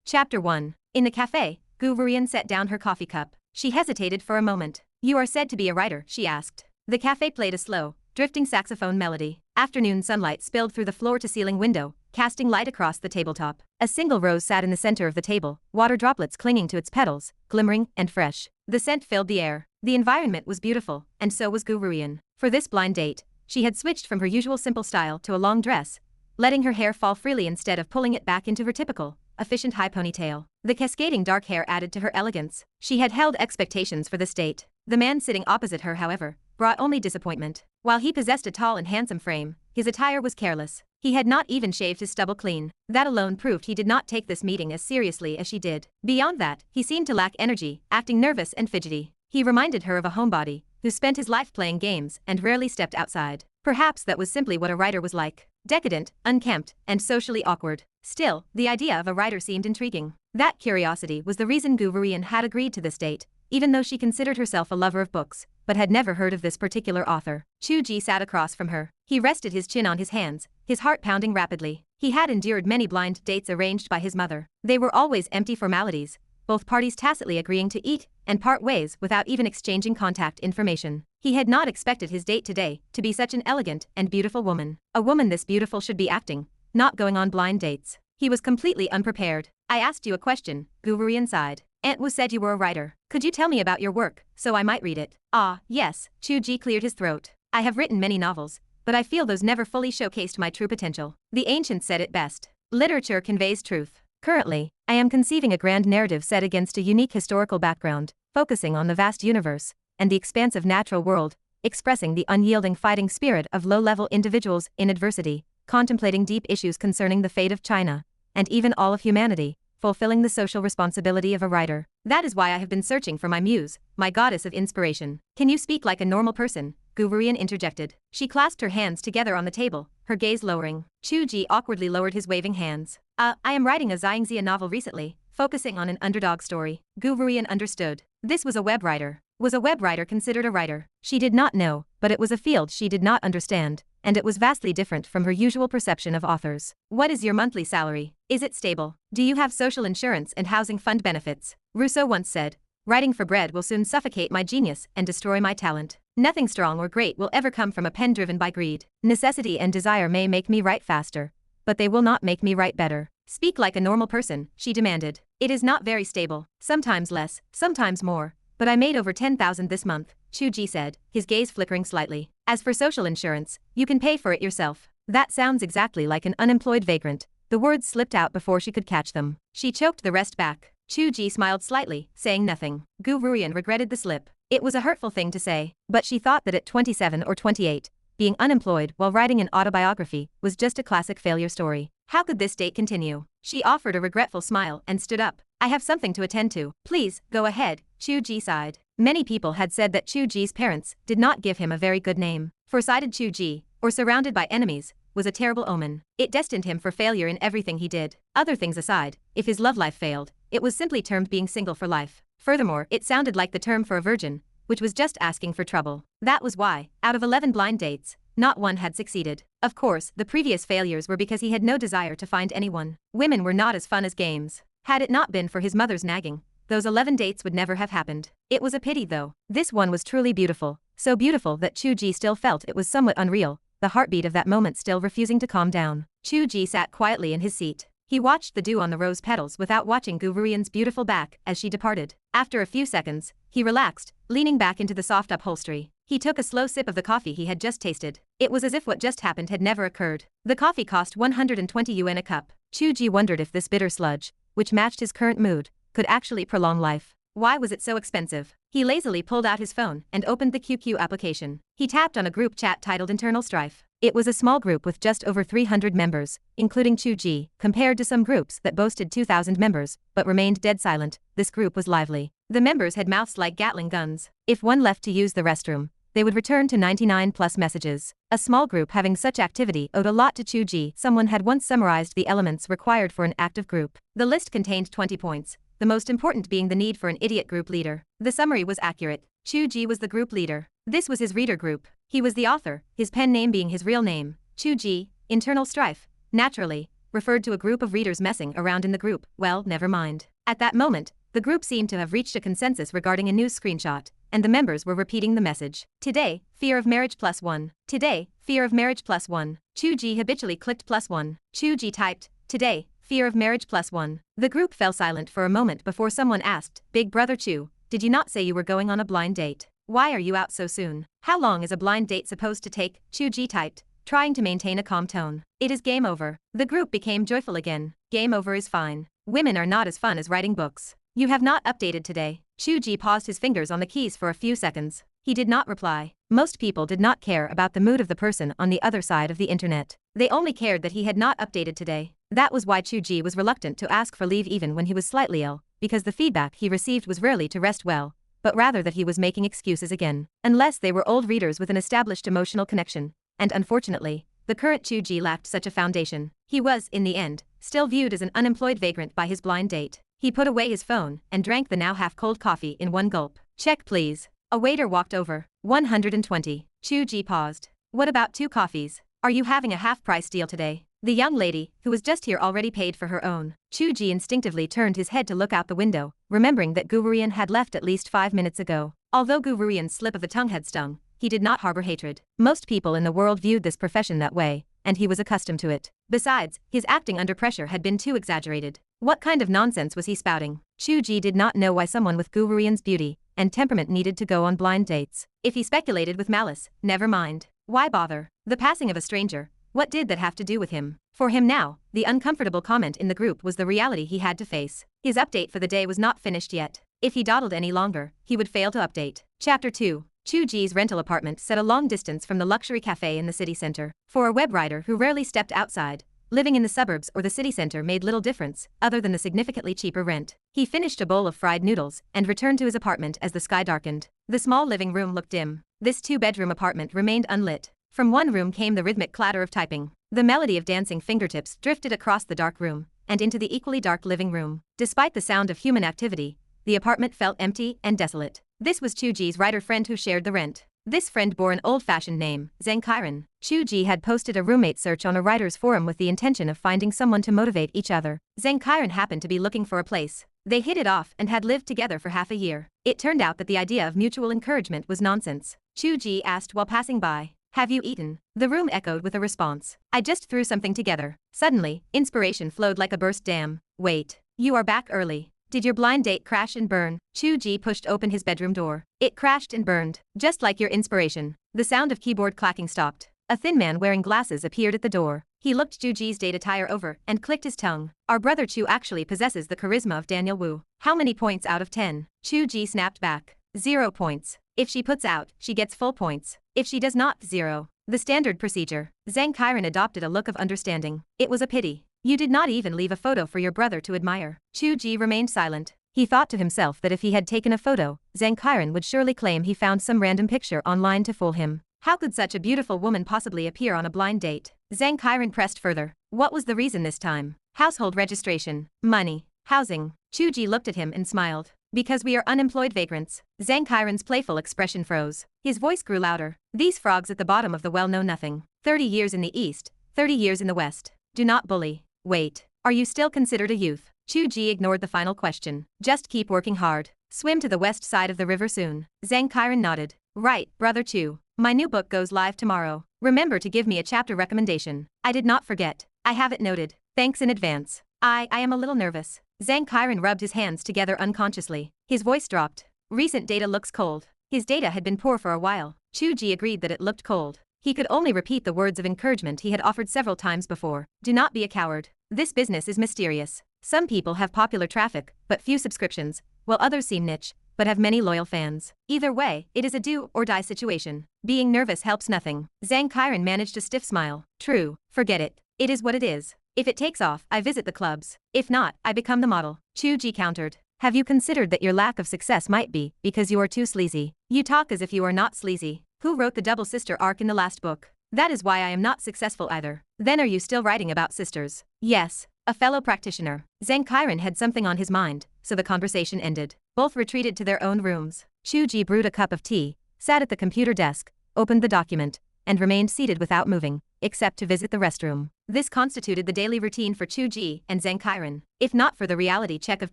Chapter 1. In the cafe, Qiu Wuji set down her coffee cup. She hesitated for a moment. "You are said to be a writer," she asked. The cafe played a slow, drifting saxophone melody. Afternoon sunlight spilled through the floor-to-ceiling window, casting light across the tabletop. A single rose sat in the center of the table, water droplets clinging to its petals, glimmering and fresh. The scent filled the air. The environment was beautiful, and so was Qiu Wuji. For this blind date, she had switched from her usual simple style to a long dress, letting her hair fall freely instead of pulling it back into her typical, efficient high ponytail. The cascading dark hair added to her elegance. She had held expectations for this date. The man sitting opposite her, however, brought only disappointment. While he possessed a tall and handsome frame, his attire was careless. He had not even shaved his stubble clean. That alone proved he did not take this meeting as seriously as she did. Beyond that, he seemed to lack energy, acting nervous and fidgety. He reminded her of a homebody, who spent his life playing games and rarely stepped outside. Perhaps that was simply what a writer was like. Decadent, unkempt, and socially awkward. Still, the idea of a writer seemed intriguing. That curiosity was the reason Qiu Wuji had agreed to this date, even though she considered herself a lover of books, but had never heard of this particular author. Chu Ge sat across from her. He rested his chin on his hands, his heart pounding rapidly. He had endured many blind dates arranged by his mother. They were always empty formalities, both parties tacitly agreeing to eat and part ways without even exchanging contact information. He had not expected his date today to be such an elegant and beautiful woman. A woman this beautiful should be acting, not going on blind dates. He was completely unprepared. "I asked you a question," Qiu Wuji sighed. "Aunt Wu said you were a writer. Could you tell me about your work, so I might read it?" "Ah, yes," Chu Ge cleared his throat. "I have written many novels, but I feel those never fully showcased my true potential. The ancients said it best. Literature conveys truth. Currently, I am conceiving a grand narrative set against a unique historical background, focusing on the vast universe and the expansive natural world, expressing the unyielding fighting spirit of low-level individuals in adversity, contemplating deep issues concerning the fate of China, and even all of humanity, fulfilling the social responsibility of a writer. That is why I have been searching for my muse, my goddess of inspiration." "Can you speak like a normal person?" Qiu Wuji interjected. She clasped her hands together on the table, her gaze lowering. Chu Ge awkwardly lowered his waving hands. I am writing a xianxia novel recently, focusing on an underdog story." Qiu Wuji understood. This was a web writer. Was a web writer considered a writer? She did not know, but it was a field she did not understand, and it was vastly different from her usual perception of authors. "What is your monthly salary? Is it stable? Do you have social insurance and housing fund benefits?" Rousseau once said, "Writing for bread will soon suffocate my genius and destroy my talent. Nothing strong or great will ever come from a pen driven by greed. Necessity and desire may make me write faster, but they will not make me write better." "Speak like a normal person," she demanded. "It is not very stable, sometimes less, sometimes more, but I made over 10,000 this month," Chu Ge said, his gaze flickering slightly. "As for social insurance, you can pay for it yourself." That sounds exactly like an unemployed vagrant. The words slipped out before she could catch them. She choked the rest back. Chu Ge smiled slightly, saying nothing. Qiu Wuji regretted the slip. It was a hurtful thing to say, but she thought that at 27 or 28, being unemployed while writing an autobiography was just a classic failure story. How could this date continue? She offered a regretful smile and stood up. "I have something to attend to." "Please, go ahead," Chu Ge sighed. Many people had said that Chu Ge's parents did not give him a very good name. Foresighted Chu Ge, or surrounded by enemies, was a terrible omen. It destined him for failure in everything he did. Other things aside, if his love life failed, it was simply termed being single for life. Furthermore, it sounded like the term for a virgin, which was just asking for trouble. That was why, out of 11 blind dates, not one had succeeded. Of course, the previous failures were because he had no desire to find anyone. Women were not as fun as games. Had it not been for his mother's nagging, those 11 dates would never have happened. It was a pity though. This one was truly beautiful, so beautiful that Chu Ge still felt it was somewhat unreal, the heartbeat of that moment still refusing to calm down. Chu Ge sat quietly in his seat. He watched the dew on the rose petals without watching Qiu Wuji's beautiful back as she departed. After a few seconds, he relaxed, leaning back into the soft upholstery. He took a slow sip of the coffee he had just tasted. It was as if what just happened had never occurred. The coffee cost 120 yuan a cup. Chu Ge wondered if this bitter sludge, which matched his current mood, could actually prolong life. Why was it so expensive? He lazily pulled out his phone and opened the QQ application. He tapped on a group chat titled Internal Strife. It was a small group with just over 300 members, including Chu Ge. Compared to some groups that boasted 2,000 members, but remained dead silent, this group was lively. The members had mouths like Gatling guns. If one left to use the restroom, they would return to 99 plus messages. A small group having such activity owed a lot to Chu Ge. Someone had once summarized the elements required for an active group. The list contained 20 points, the most important being the need for an idiot group leader. The summary was accurate. Chu Ge was the group leader. This was his reader group. He was the author, his pen name being his real name, Chu Ge. Internal Strife, naturally, referred to a group of readers messing around in the group. Well, never mind. At that moment, the group seemed to have reached a consensus regarding a news screenshot, and the members were repeating the message. Today, fear of marriage +1. Today, fear of marriage +1. Chu Ge habitually clicked +1. Chu Ge typed, today, fear of marriage +1. The group fell silent for a moment before someone asked, Big Brother Chu, did you not say you were going on a blind date? Why are you out so soon? How long is a blind date supposed to take? Chu Ge typed, trying to maintain a calm tone. It is game over. The group became joyful again. Game over is fine. Women are not as fun as writing books. You have not updated today. Chu Ge paused his fingers on the keys for a few seconds. He did not reply. Most people did not care about the mood of the person on the other side of the internet. They only cared that he had not updated today. That was why Chu Ge was reluctant to ask for leave even when he was slightly ill, because the feedback he received was rarely to rest well, but rather that he was making excuses again. Unless they were old readers with an established emotional connection, and unfortunately, the current Chu Ge lacked such a foundation. He was, in the end, still viewed as an unemployed vagrant by his blind date. He put away his phone and drank the now half-cold coffee in one gulp. Check please. A waiter walked over. 120. Chu Ge paused. What about 2 coffees? Are you having a half-price deal today? The young lady, who was just here already paid for her own. Chu Ge instinctively turned his head to look out the window, remembering that Gu Wujian had left at least 5 minutes ago. Although Gu Wujian's slip of the tongue had stung, he did not harbor hatred. Most people in the world viewed this profession that way, and he was accustomed to it. Besides, his acting under pressure had been too exaggerated. What kind of nonsense was he spouting? Chu Ge did not know why someone with Gu Wujian's beauty and temperament needed to go on blind dates. If he speculated with malice, never mind. Why bother? The passing of a stranger, what did that have to do with him? For him now, the uncomfortable comment in the group was the reality he had to face. His update for the day was not finished yet. If he dawdled any longer, he would fail to update. Chapter 2. Chu Ge's rental apartment sat a long distance from the luxury cafe in the city center. For a web writer who rarely stepped outside, living in the suburbs or the city center made little difference, other than the significantly cheaper rent. He finished a bowl of fried noodles and returned to his apartment as the sky darkened. The small living room looked dim. This 2-bedroom apartment remained unlit. From one room came the rhythmic clatter of typing. The melody of dancing fingertips drifted across the dark room and into the equally dark living room. Despite the sound of human activity, the apartment felt empty and desolate. This was Chu Ge's writer friend who shared the rent. This friend bore an old-fashioned name, xianxia. Chu Ge had posted a roommate search on a writer's forum with the intention of finding someone to motivate each other. Xianxia happened to be looking for a place. They hit it off and had lived together for half a year. It turned out that the idea of mutual encouragement was nonsense. Chu Ge asked while passing by, "Have you eaten?" The room echoed with a response. "I just threw something together." Suddenly, inspiration flowed like a burst dam. "Wait. You are back early. Did your blind date crash and burn?" Chu Ge pushed open his bedroom door. It crashed and burned, just like your inspiration. The sound of keyboard clacking stopped. A thin man wearing glasses appeared at the door. He looked Chu Ge's date attire over and clicked his tongue. "Our brother Chu actually possesses the charisma of Daniel Wu. How many points out of 10? Chu Ge snapped back. 0 points. If she puts out, she gets full points. If she does not, 0. The standard procedure. Xianxia adopted a look of understanding. It was a pity. You did not even leave a photo for your brother to admire. Chu Ge remained silent. He thought to himself that if he had taken a photo, Xianxia would surely claim he found some random picture online to fool him. How could such a beautiful woman possibly appear on a blind date? Xianxia pressed further. What was the reason this time? Household registration. Money. Housing. Chu Ge looked at him and smiled. Because we are unemployed vagrants. Xianxia's playful expression froze. His voice grew louder. These frogs at the bottom of the well know nothing. 30 years in the east, 30 years in the west. Do not bully. Wait, are you still considered a youth? Chu Ge ignored the final question. Just keep working hard. Swim to the west side of the river soon. Xianxia nodded. Right, Brother Chu. My new book goes live tomorrow. Remember to give me a chapter recommendation. I did not forget. I have it noted. Thanks in advance. I am a little nervous. Xianxia rubbed his hands together unconsciously. His voice dropped. Recent data looks cold. His data had been poor for a while. Chu Ge agreed that it looked cold. He could only repeat the words of encouragement he had offered several times before. Do not be a coward. This business is mysterious. Some people have popular traffic, but few subscriptions, while others seem niche, but have many loyal fans. Either way, it is a do or die situation. Being nervous helps nothing. Xianxia managed a stiff smile. True, forget it. It is what it is. If it takes off, I visit the clubs. If not, I become the model. Chu Ge countered. Have you considered that your lack of success might be because you are too sleazy? You talk as if you are not sleazy. Who wrote the double sister arc in the last book? That is why I am not successful either. Then are you still writing about sisters? Yes, a fellow practitioner. Xianxia had something on his mind, so the conversation ended. Both retreated to their own rooms. Chu Ge brewed a cup of tea, sat at the computer desk, opened the document, and remained seated without moving. except to visit the restroom. This constituted the daily routine for Chu Ge and Zhang Kairan. If not for the reality check of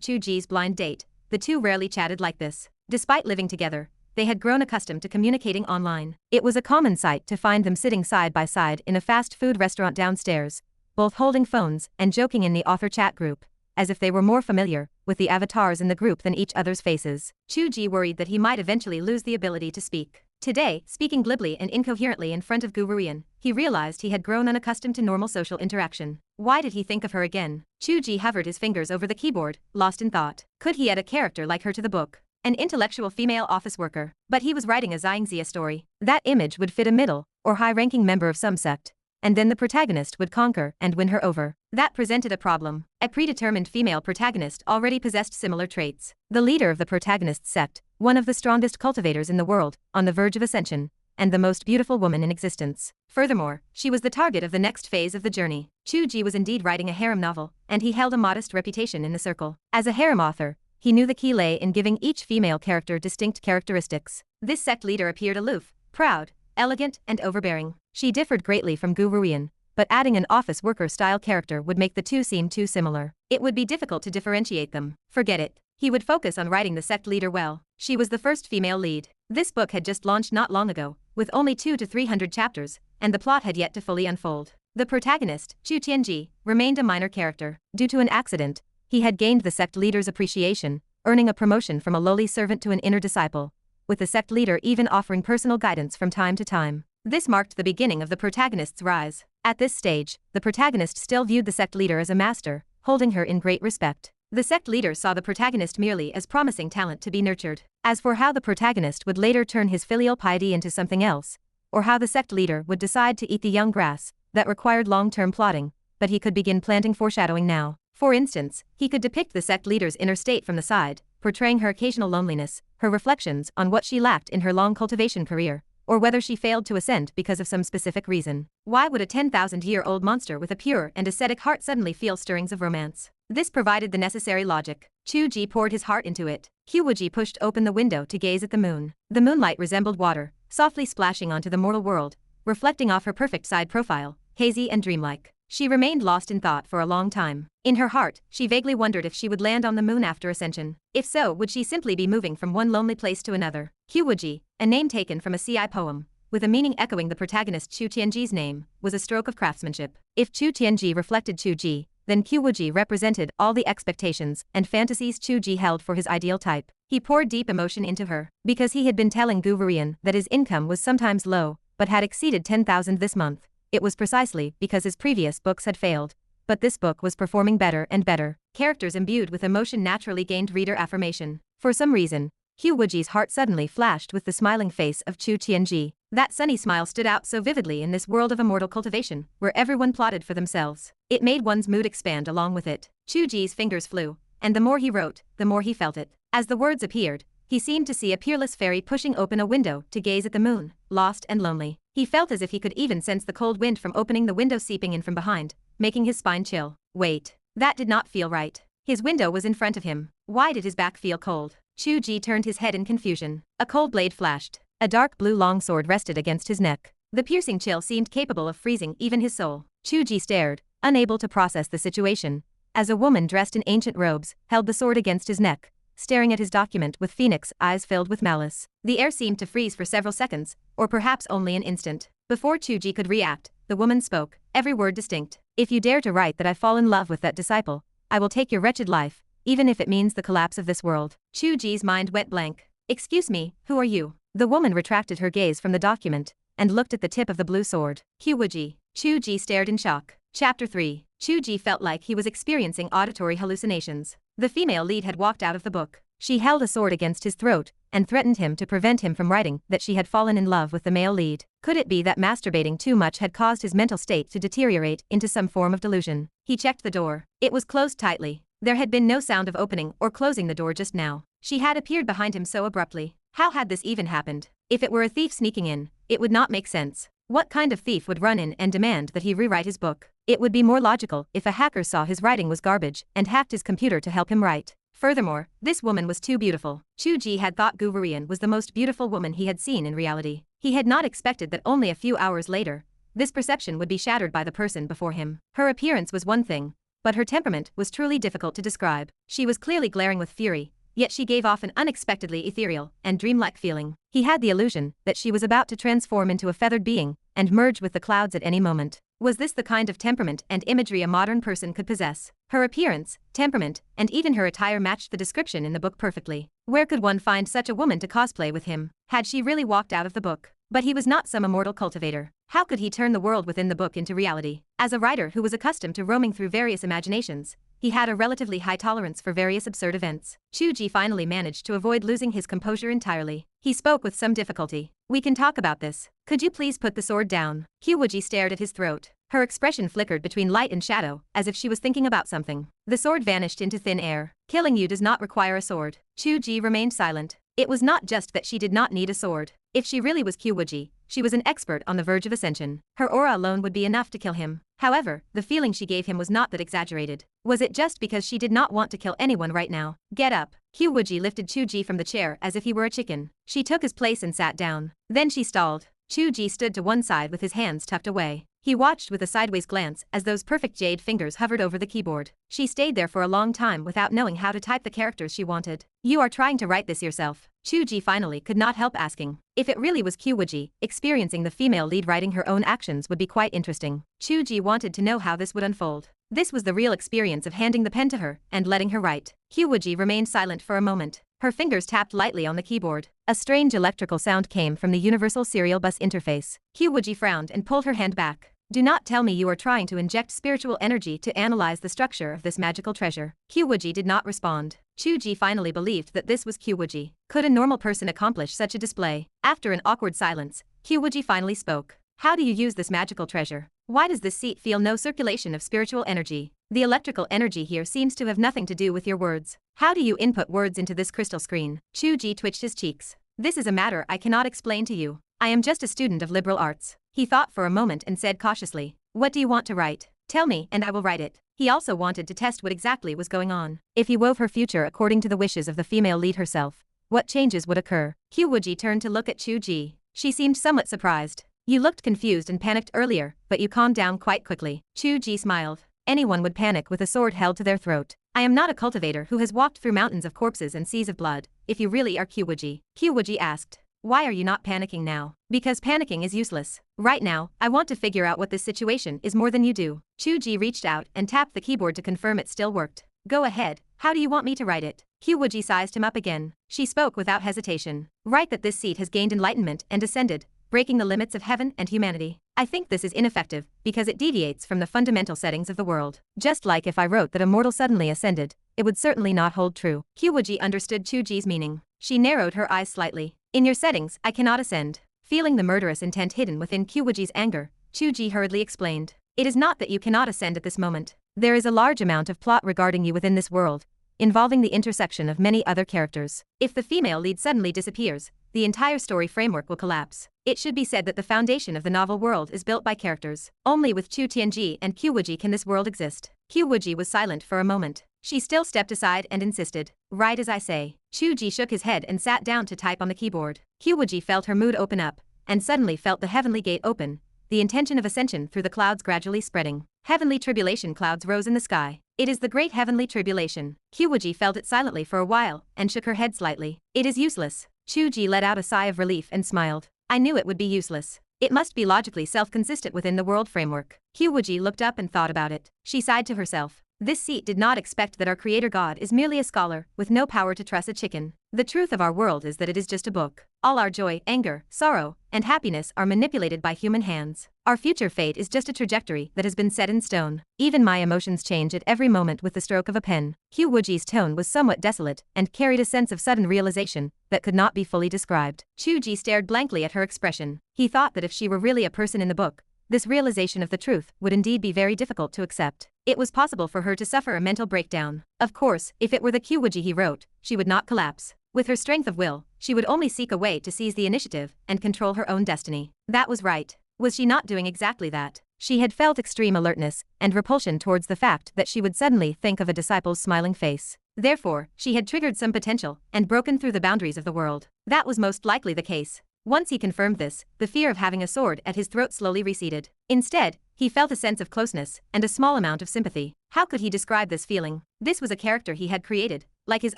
Chu Ge's blind date, the two rarely chatted like this. Despite living together, they had grown accustomed to communicating online. It was a common sight to find them sitting side by side in a fast food restaurant downstairs, both holding phones and joking in the author chat group, as if they were more familiar with the avatars in the group than each other's faces. Chu Ge worried that he might eventually lose the ability to speak. Today, speaking glibly and incoherently in front of Gu Ruian, he realized he had grown unaccustomed to normal social interaction. Why did he think of her again? Chu Ge hovered his fingers over the keyboard, lost in thought. Could he add a character like her to the book? An intellectual female office worker. But he was writing a xianxia story. That image would fit a middle or high-ranking member of some sect, and then the protagonist would conquer and win her over. That presented a problem. A predetermined female protagonist already possessed similar traits. The leader of the protagonist's sect, one of the strongest cultivators in the world, on the verge of ascension, and the most beautiful woman in existence. Furthermore, she was the target of the next phase of the journey. Chu Ge was indeed writing a harem novel, and he held a modest reputation in the circle. As a harem author, he knew the key lay in giving each female character distinct characteristics. This sect leader appeared aloof, proud, elegant, and overbearing. She differed greatly from Gu Ruian, but adding an office worker-style character would make the two seem too similar. It would be difficult to differentiate them. Forget it. He would focus on writing the sect leader well. She was the first female lead. This book had just launched not long ago, with only 200 to 300 chapters, and the plot had yet to fully unfold. The protagonist, Chu Tianji, remained a minor character. Due to an accident, he had gained the sect leader's appreciation, earning a promotion from a lowly servant to an inner disciple, with the sect leader even offering personal guidance from time to time. This marked the beginning of the protagonist's rise. At this stage, the protagonist still viewed the sect leader as a master, holding her in great respect. The sect leader saw the protagonist merely as promising talent to be nurtured. As for how the protagonist would later turn his filial piety into something else, or how the sect leader would decide to eat the young grass, that required long-term plotting, but he could begin planting foreshadowing now. For instance, he could depict the sect leader's inner state from the side, portraying her occasional loneliness, her reflections on what she lacked in her long cultivation career, or whether she failed to ascend because of some specific reason. Why would a 10,000-year-old monster with a pure and ascetic heart suddenly feel stirrings of romance? This provided the necessary logic. Chu Ge poured his heart into it. Qiu Wuji pushed open the window to gaze at the moon. The moonlight resembled water, softly splashing onto the mortal world, reflecting off her perfect side profile, hazy and dreamlike. She remained lost in thought for a long time. In her heart, she vaguely wondered if she would land on the moon after ascension. If so, would she simply be moving from one lonely place to another? Qiu Wuji, a name taken from a CI poem, with a meaning echoing the protagonist Chu Tianji's name, was a stroke of craftsmanship. If Chu Tianji reflected Chu Ge, then Qiu Wuji represented all the expectations and fantasies Chu Ge held for his ideal type. He poured deep emotion into her, because he had been telling Gu Ruian that his income was sometimes low, but had exceeded 10,000 this month. It was precisely because his previous books had failed. But this book was performing better and better. Characters imbued with emotion naturally gained reader affirmation. For some reason, Qiu Wuji's heart suddenly flashed with the smiling face of Chu Tianji. That sunny smile stood out so vividly in this world of immortal cultivation, where everyone plotted for themselves. It made one's mood expand along with it. Chu Ge's fingers flew, and the more he wrote, the more he felt it. As the words appeared, he seemed to see a peerless fairy pushing open a window to gaze at the moon, lost and lonely. He felt as if he could even sense the cold wind from opening the window seeping in from behind, making his spine chill. Wait. That did not feel right. His window was in front of him. Why did his back feel cold? Chu Ge turned his head in confusion. A cold blade flashed. A dark blue longsword rested against his neck. The piercing chill seemed capable of freezing even his soul. Chu Ge stared, unable to process the situation, as a woman dressed in ancient robes held the sword against his neck, staring at his document with phoenix eyes filled with malice. The air seemed to freeze for several seconds, or perhaps only an instant. Before Chu Ge could react, the woman spoke, every word distinct. If you dare to write that I fall in love with that disciple, I will take your wretched life, even if it means the collapse of this world. Chu Ge's mind went blank. Excuse me, who are you? The woman retracted her gaze from the document, and looked at the tip of the blue sword. Qiu Wuji. Chu Ge stared in shock. Chapter 3. Chu Ge felt like he was experiencing auditory hallucinations. The female lead had walked out of the book. She held a sword against his throat, and threatened him to prevent him from writing that she had fallen in love with the male lead. Could it be that masturbating too much had caused his mental state to deteriorate into some form of delusion? He checked the door. It was closed tightly. There had been no sound of opening or closing the door just now. She had appeared behind him so abruptly. How had this even happened? If it were a thief sneaking in, it would not make sense. What kind of thief would run in and demand that he rewrite his book? It would be more logical if a hacker saw his writing was garbage and hacked his computer to help him write. Furthermore, this woman was too beautiful. Chu Ge had thought Gu Ruian was the most beautiful woman he had seen in reality. He had not expected that only a few hours later, this perception would be shattered by the person before him. Her appearance was one thing, but her temperament was truly difficult to describe. She was clearly glaring with fury, yet she gave off an unexpectedly ethereal and dreamlike feeling. He had the illusion that she was about to transform into a feathered being and merge with the clouds at any moment. Was this the kind of temperament and imagery a modern person could possess? Her appearance, temperament, and even her attire matched the description in the book perfectly. Where could one find such a woman to cosplay with him? Had she really walked out of the book? But he was not some immortal cultivator. How could he turn the world within the book into reality? As a writer who was accustomed to roaming through various imaginations, he had a relatively high tolerance for various absurd events. Chu Ge finally managed to avoid losing his composure entirely. He spoke with some difficulty. "We can talk about this. Could you please put the sword down?" Qiu Wuji stared at his throat. Her expression flickered between light and shadow, as if she was thinking about something. The sword vanished into thin air. "Killing you does not require a sword." Chu Ge remained silent. It was not just that she did not need a sword. If she really was Qiu Wuji, she was an expert on the verge of ascension. Her aura alone would be enough to kill him. However, the feeling she gave him was not that exaggerated. Was it just because she did not want to kill anyone right now? "Get up." Qiu Wuji lifted Chu Ge from the chair as if he were a chicken. She took his place and sat down. Then she stalled. Chu Ge stood to one side with his hands tucked away. He watched with a sideways glance as those perfect jade fingers hovered over the keyboard. She stayed there for a long time without knowing how to type the characters she wanted. "You are trying to write this yourself?" Chu Ge finally could not help asking. If it really was Qiu Wuji, experiencing the female lead writing her own actions would be quite interesting. Chu Ge wanted to know how this would unfold. This was the real experience of handing the pen to her and letting her write. Qiu Wuji remained silent for a moment. Her fingers tapped lightly on the keyboard. A strange electrical sound came from the universal serial bus interface. Qiu Wuji frowned and pulled her hand back. "Do not tell me you are trying to inject spiritual energy to analyze the structure of this magical treasure." Qiu Wuji did not respond. Chu Ge finally believed that this was Qiu Wuji. Could a normal person accomplish such a display? After an awkward silence, Qiu Wuji finally spoke. "How do you use this magical treasure? Why does this seat feel no circulation of spiritual energy? The electrical energy here seems to have nothing to do with your words. How do you input words into this crystal screen?" Chu Ge twitched his cheeks. "This is a matter I cannot explain to you. I am just a student of liberal arts." He thought for a moment and said cautiously, "What do you want to write? Tell me and I will write it." He also wanted to test what exactly was going on. If he wove her future according to the wishes of the female lead herself, what changes would occur? Qiu Wuji turned to look at Chu Ge. She seemed somewhat surprised. "You looked confused and panicked earlier, but you calmed down quite quickly." Chu Ge smiled. "Anyone would panic with a sword held to their throat. I am not a cultivator who has walked through mountains of corpses and seas of blood. If you really are Qiu Wuji." Qiu Wuji asked, "Why are you not panicking now?" "Because panicking is useless. Right now, I want to figure out what this situation is more than you do." Chu Ge reached out and tapped the keyboard to confirm it still worked. "Go ahead, how do you want me to write it?" Qiu Wuji sized him up again. She spoke without hesitation. "Write that this seat has gained enlightenment and ascended, breaking the limits of heaven and humanity. I think this is ineffective because it deviates from the fundamental settings of the world. Just like if I wrote that a mortal suddenly ascended, it would certainly not hold true." Qiu Wuji understood Chu Ge's meaning. She narrowed her eyes slightly. "In your settings, I cannot ascend." Feeling the murderous intent hidden within Qiu Wuji's anger, Chu Ge hurriedly explained. "It is not that you cannot ascend at this moment. There is a large amount of plot regarding you within this world, involving the intersection of many other characters. If the female lead suddenly disappears, the entire story framework will collapse. It should be said that the foundation of the novel world is built by characters. Only with Chu Tianji and Qiu Wuji can this world exist." Qiu Wuji was silent for a moment. She still stepped aside and insisted, "Write as I say." Chu Ge shook his head and sat down to type on the keyboard. Qiu Wuji felt her mood open up, and suddenly felt the heavenly gate open, the intention of ascension through the clouds gradually spreading. Heavenly tribulation clouds rose in the sky. "It is the great heavenly tribulation." Qiu Wuji felt it silently for a while and shook her head slightly. "It is useless." Chu Ge let out a sigh of relief and smiled. "I knew it would be useless. It must be logically self-consistent within the world framework." Qiu Wuji looked up and thought about it. She sighed to herself. "This seat did not expect that our creator god is merely a scholar with no power to truss a chicken. The truth of our world is that it is just a book. All our joy, anger, sorrow, and happiness are manipulated by human hands. Our future fate is just a trajectory that has been set in stone. Even my emotions change at every moment with the stroke of a pen." Qiu Wuji's tone was somewhat desolate and carried a sense of sudden realization that could not be fully described. Chu Ge stared blankly at her expression. He thought that if she were really a person in the book, this realization of the truth would indeed be very difficult to accept. It was possible for her to suffer a mental breakdown. Of course, if it were the Qiu Wuji he wrote, she would not collapse. With her strength of will, she would only seek a way to seize the initiative and control her own destiny. That was right. Was she not doing exactly that? She had felt extreme alertness and repulsion towards the fact that she would suddenly think of a disciple's smiling face. Therefore, she had triggered some potential and broken through the boundaries of the world. That was most likely the case. Once he confirmed this, the fear of having a sword at his throat slowly receded. Instead, he felt a sense of closeness and a small amount of sympathy. How could he describe this feeling? This was a character he had created, like his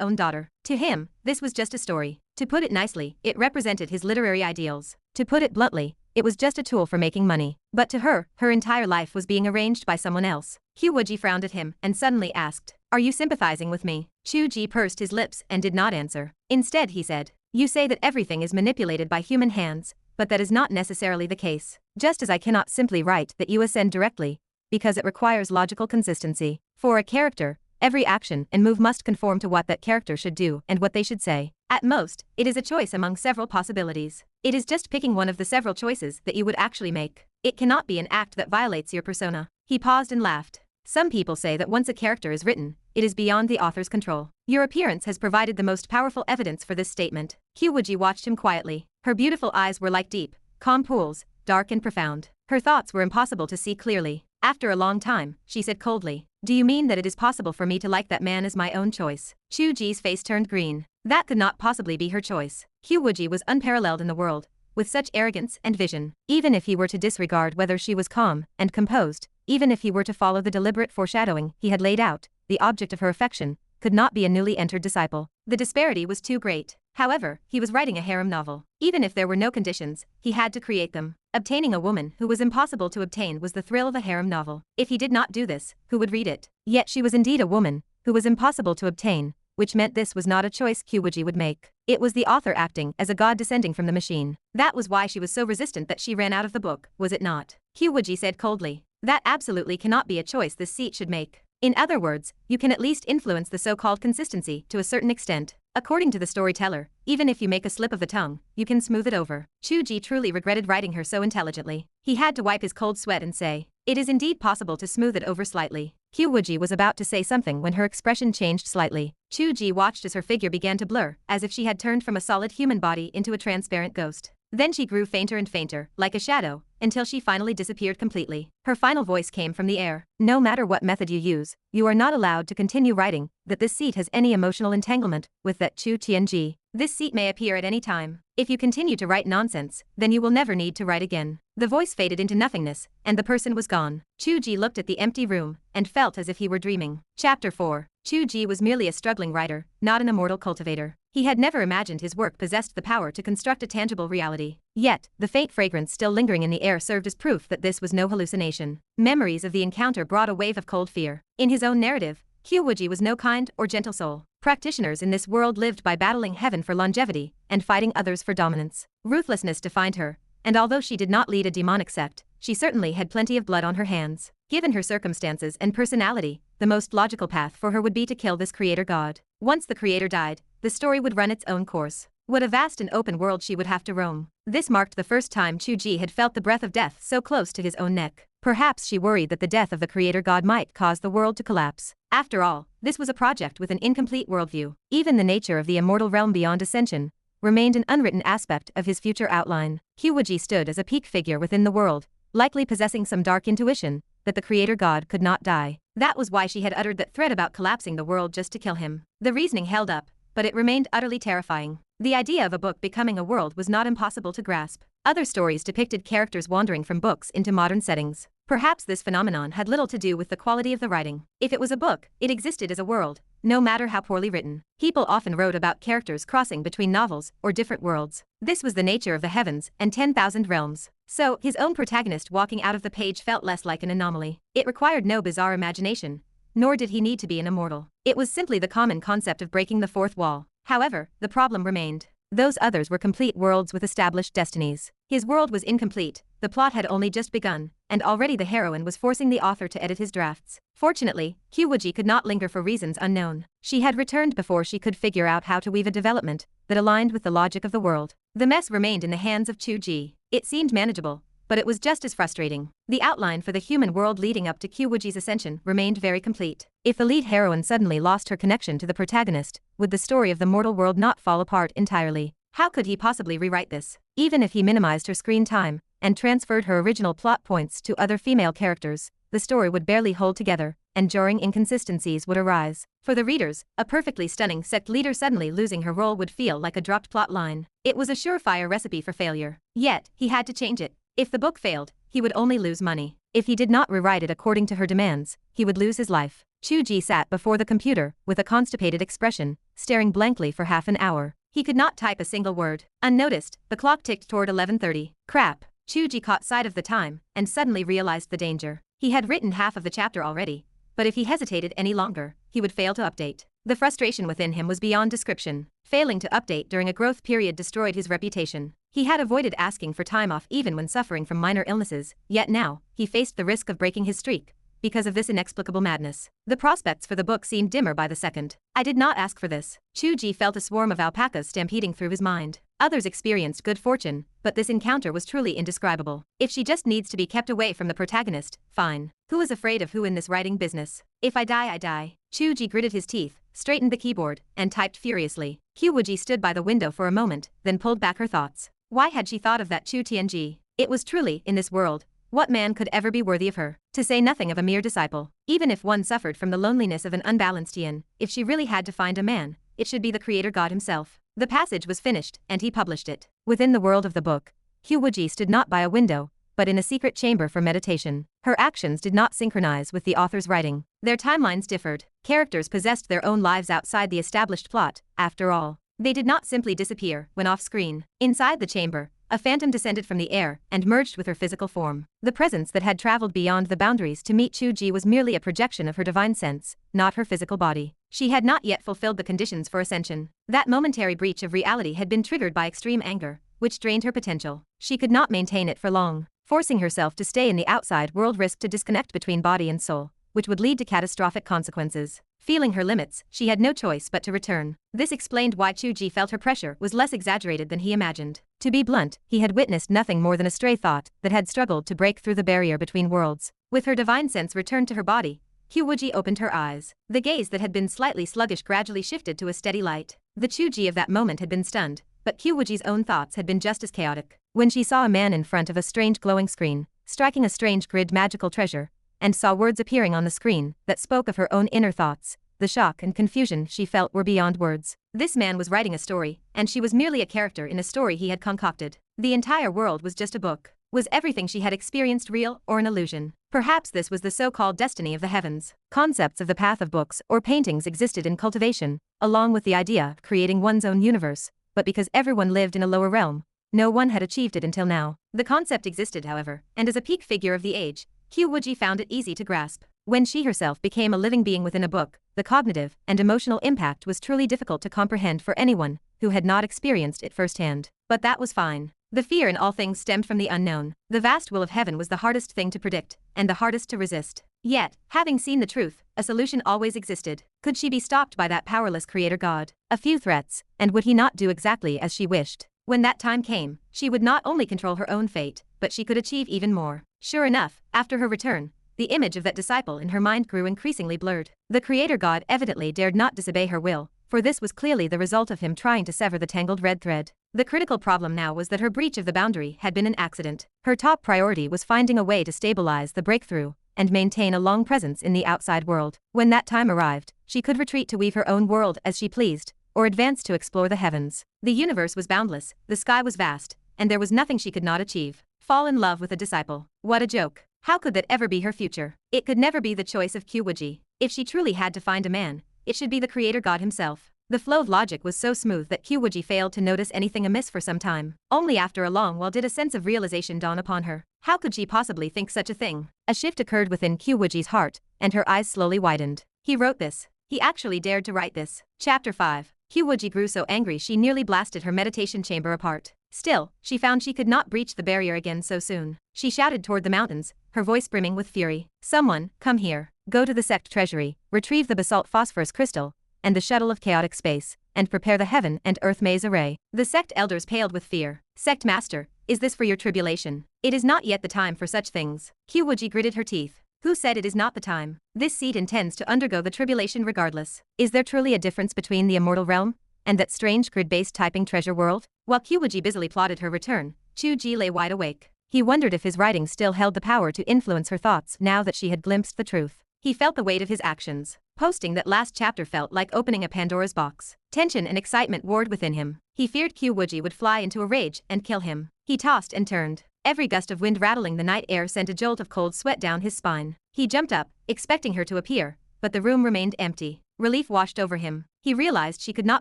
own daughter. To him, this was just a story. To put it nicely, it represented his literary ideals. To put it bluntly, it was just a tool for making money. But to her, her entire life was being arranged by someone else. Qiu Wuji frowned at him and suddenly asked, "Are you sympathizing with me?" Chu Ge pursed his lips and did not answer. Instead he said, "You say that everything is manipulated by human hands, but that is not necessarily the case. Just as I cannot simply write that you ascend directly, because it requires logical consistency. For a character, every action and move must conform to what that character should do and what they should say. At most, it is a choice among several possibilities. It is just picking one of the several choices that you would actually make. It cannot be an act that violates your persona." He paused and laughed. "Some people say that once a character is written, it is beyond the author's control. Your appearance has provided the most powerful evidence for this statement." Qiu Wuji watched him quietly. Her beautiful eyes were like deep, calm pools, dark and profound. Her thoughts were impossible to see clearly. After a long time, she said coldly, "Do you mean that it is possible for me to like that man as my own choice?" Chu Ge's face turned green. That could not possibly be her choice. Qiu Wuji was unparalleled in the world, with such arrogance and vision. Even if he were to disregard whether she was calm and composed, even if he were to follow the deliberate foreshadowing he had laid out, the object of her affection could not be a newly entered disciple. The disparity was too great. However, he was writing a harem novel. Even if there were no conditions, he had to create them. Obtaining a woman who was impossible to obtain was the thrill of a harem novel. If he did not do this, who would read it? Yet she was indeed a woman who was impossible to obtain, which meant this was not a choice Qiu Wuji would make. It was the author acting as a god descending from the machine. That was why she was so resistant that she ran out of the book, was it not? Qiu Wuji said coldly, "That absolutely cannot be a choice this seat should make. In other words, you can at least influence the so-called consistency to a certain extent. According to the storyteller, even if you make a slip of the tongue, you can smooth it over." Chu Ge truly regretted writing her so intelligently. He had to wipe his cold sweat and say, "It is indeed possible to smooth it over slightly." Qiu Wuji was about to say something when her expression changed slightly. Chu Ge watched as her figure began to blur, as if she had turned from a solid human body into a transparent ghost. Then she grew fainter and fainter, like a shadow, until she finally disappeared completely. Her final voice came from the air. "No matter what method you use, you are not allowed to continue writing that this seat has any emotional entanglement with that Chu Tianji. This seat may appear at any time. If you continue to write nonsense, then you will never need to write again." The voice faded into nothingness, and the person was gone. Chu Ge looked at the empty room and felt as if he were dreaming. Chapter 4. Chu Ge was merely a struggling writer, not an immortal cultivator. He had never imagined his work possessed the power to construct a tangible reality. Yet, the faint fragrance still lingering in the air served as proof that this was no hallucination. Memories of the encounter brought a wave of cold fear. In his own narrative, Qiu Wuji was no kind or gentle soul. Practitioners in this world lived by battling heaven for longevity and fighting others for dominance. Ruthlessness defined her, and although she did not lead a demonic sect, she certainly had plenty of blood on her hands. Given her circumstances and personality, the most logical path for her would be to kill this creator god. Once the creator died, the story would run its own course. What a vast and open world she would have to roam. This marked the first time Chu Ge had felt the breath of death so close to his own neck. Perhaps she worried that the death of the creator god might cause the world to collapse. After all, this was a project with an incomplete worldview. Even the nature of the immortal realm beyond ascension remained an unwritten aspect of his future outline. Qiu Wuji stood as a peak figure within the world, likely possessing some dark intuition that the creator god could not die. That was why she had uttered that threat about collapsing the world just to kill him. The reasoning held up, but it remained utterly terrifying. The idea of a book becoming a world was not impossible to grasp. Other stories depicted characters wandering from books into modern settings. Perhaps this phenomenon had little to do with the quality of the writing. If it was a book, it existed as a world, no matter how poorly written. People often wrote about characters crossing between novels or different worlds. This was the nature of the heavens and 10,000 realms. So, his own protagonist walking out of the page felt less like an anomaly. It required no bizarre imagination, nor did he need to be an immortal. It was simply the common concept of breaking the fourth wall. However, the problem remained. Those others were complete worlds with established destinies. His world was incomplete, the plot had only just begun, and already the heroine was forcing the author to edit his drafts. Fortunately, Qiu Wuji could not linger for reasons unknown. She had returned before she could figure out how to weave a development that aligned with the logic of the world. The mess remained in the hands of Chu Ge. It seemed manageable, but it was just as frustrating. The outline for the human world leading up to Qiu Wuji's ascension remained very complete. If the lead heroine suddenly lost her connection to the protagonist, would the story of the mortal world not fall apart entirely? How could he possibly rewrite this? Even if he minimized her screen time and transferred her original plot points to other female characters, the story would barely hold together, and jarring inconsistencies would arise. For the readers, a perfectly stunning sect leader suddenly losing her role would feel like a dropped plot line. It was a surefire recipe for failure. Yet, he had to change it. If the book failed, he would only lose money. If he did not rewrite it according to her demands, he would lose his life. Chu Ge sat before the computer, with a constipated expression, staring blankly for half an hour. He could not type a single word. Unnoticed, the clock ticked toward 11:30. Crap. Chu Ge caught sight of the time, and suddenly realized the danger. He had written half of the chapter already, but if he hesitated any longer, he would fail to update. The frustration within him was beyond description. Failing to update during a growth period destroyed his reputation. He had avoided asking for time off even when suffering from minor illnesses, yet now, he faced the risk of breaking his streak because of this inexplicable madness. The prospects for the book seemed dimmer by the second. I did not ask for this. Chu Ge felt a swarm of alpacas stampeding through his mind. Others experienced good fortune, but this encounter was truly indescribable. If she just needs to be kept away from the protagonist, fine. Who is afraid of who in this writing business? If I die, I die. Chu Ge gritted his teeth, straightened the keyboard, and typed furiously. Qiu Wuji stood by the window for a moment, then pulled back her thoughts. Why had she thought of that Chu Tianji? It was truly, in this world, what man could ever be worthy of her? To say nothing of a mere disciple. Even if one suffered from the loneliness of an unbalanced yin, if she really had to find a man, it should be the creator god himself. The passage was finished, and he published it. Within the world of the book, Qiu Wuji stood not by a window, but in a secret chamber for meditation. Her actions did not synchronize with the author's writing. Their timelines differed. Characters possessed their own lives outside the established plot, after all. They did not simply disappear when off-screen. Inside the chamber, a phantom descended from the air and merged with her physical form. The presence that had traveled beyond the boundaries to meet Chu Ge was merely a projection of her divine sense, not her physical body. She had not yet fulfilled the conditions for ascension. That momentary breach of reality had been triggered by extreme anger, which drained her potential. She could not maintain it for long. Forcing herself to stay in the outside world risked to disconnect between body and soul, which would lead to catastrophic consequences. Feeling her limits, she had no choice but to return. This explained why Chu Ge felt her pressure was less exaggerated than he imagined. To be blunt, he had witnessed nothing more than a stray thought that had struggled to break through the barrier between worlds. With her divine sense returned to her body, Qiu Wuji opened her eyes. The gaze that had been slightly sluggish gradually shifted to a steady light. The Chu Ge of that moment had been stunned, but Qiu Wuji's own thoughts had been just as chaotic. When she saw a man in front of a strange glowing screen, striking a strange grid magical treasure, and saw words appearing on the screen that spoke of her own inner thoughts, the shock and confusion she felt were beyond words. This man was writing a story, and she was merely a character in a story he had concocted. The entire world was just a book. Was everything she had experienced real or an illusion? Perhaps this was the so-called destiny of the heavens. Concepts of the path of books or paintings existed in Cultivation, along with the idea of creating one's own universe, but because everyone lived in a lower realm, no one had achieved it until now. The concept existed, however, and as a peak figure of the age, Qiu Wuji found it easy to grasp. When she herself became a living being within a book, the cognitive and emotional impact was truly difficult to comprehend for anyone who had not experienced it firsthand. But that was fine. The fear in all things stemmed from the unknown. The vast will of heaven was the hardest thing to predict, and the hardest to resist. Yet, having seen the truth, a solution always existed. Could she be stopped by that powerless creator god? A few threats, and would he not do exactly as she wished? When that time came, she would not only control her own fate, but she could achieve even more. Sure enough, after her return, the image of that disciple in her mind grew increasingly blurred. The creator god evidently dared not disobey her will, for this was clearly the result of him trying to sever the tangled red thread. The critical problem now was that her breach of the boundary had been an accident. Her top priority was finding a way to stabilize the breakthrough and maintain a long presence in the outside world. When that time arrived, she could retreat to weave her own world as she pleased, or advance to explore the heavens. The universe was boundless, the sky was vast, and there was nothing she could not achieve. Fall in love with a disciple. What a joke. How could that ever be her future? It could never be the choice of Qiu Wuji. If she truly had to find a man, it should be the creator god himself. The flow of logic was so smooth that Qiu Wuji failed to notice anything amiss for some time. Only after a long while did a sense of realization dawn upon her. How could she possibly think such a thing? A shift occurred within Qiu Wuji's heart, and her eyes slowly widened. He wrote this. He actually dared to write this. Chapter 5. Qiu Wuji grew so angry she nearly blasted her meditation chamber apart. Still, she found she could not breach the barrier again so soon. She shouted toward the mountains, her voice brimming with fury. Someone, come here. Go to the sect treasury, retrieve the basalt phosphorus crystal, and the shuttle of chaotic space, and prepare the heaven and earth maze array. The sect elders paled with fear. Sect Master, is this for your tribulation? It is not yet the time for such things. Qiu Wuji gritted her teeth. Who said it is not the time? This seed intends to undergo the tribulation regardless. Is there truly a difference between the immortal realm and that strange grid-based typing treasure world? While Qiu Wuji busily plotted her return, Chu Ge lay wide awake. He wondered if his writing still held the power to influence her thoughts now that she had glimpsed the truth. He felt the weight of his actions. Posting that last chapter felt like opening a Pandora's box. Tension and excitement warred within him. He feared Qiu Wuji would fly into a rage and kill him. He tossed and turned. Every gust of wind rattling the night air sent a jolt of cold sweat down his spine. He jumped up, expecting her to appear, but the room remained empty. Relief washed over him. He realized she could not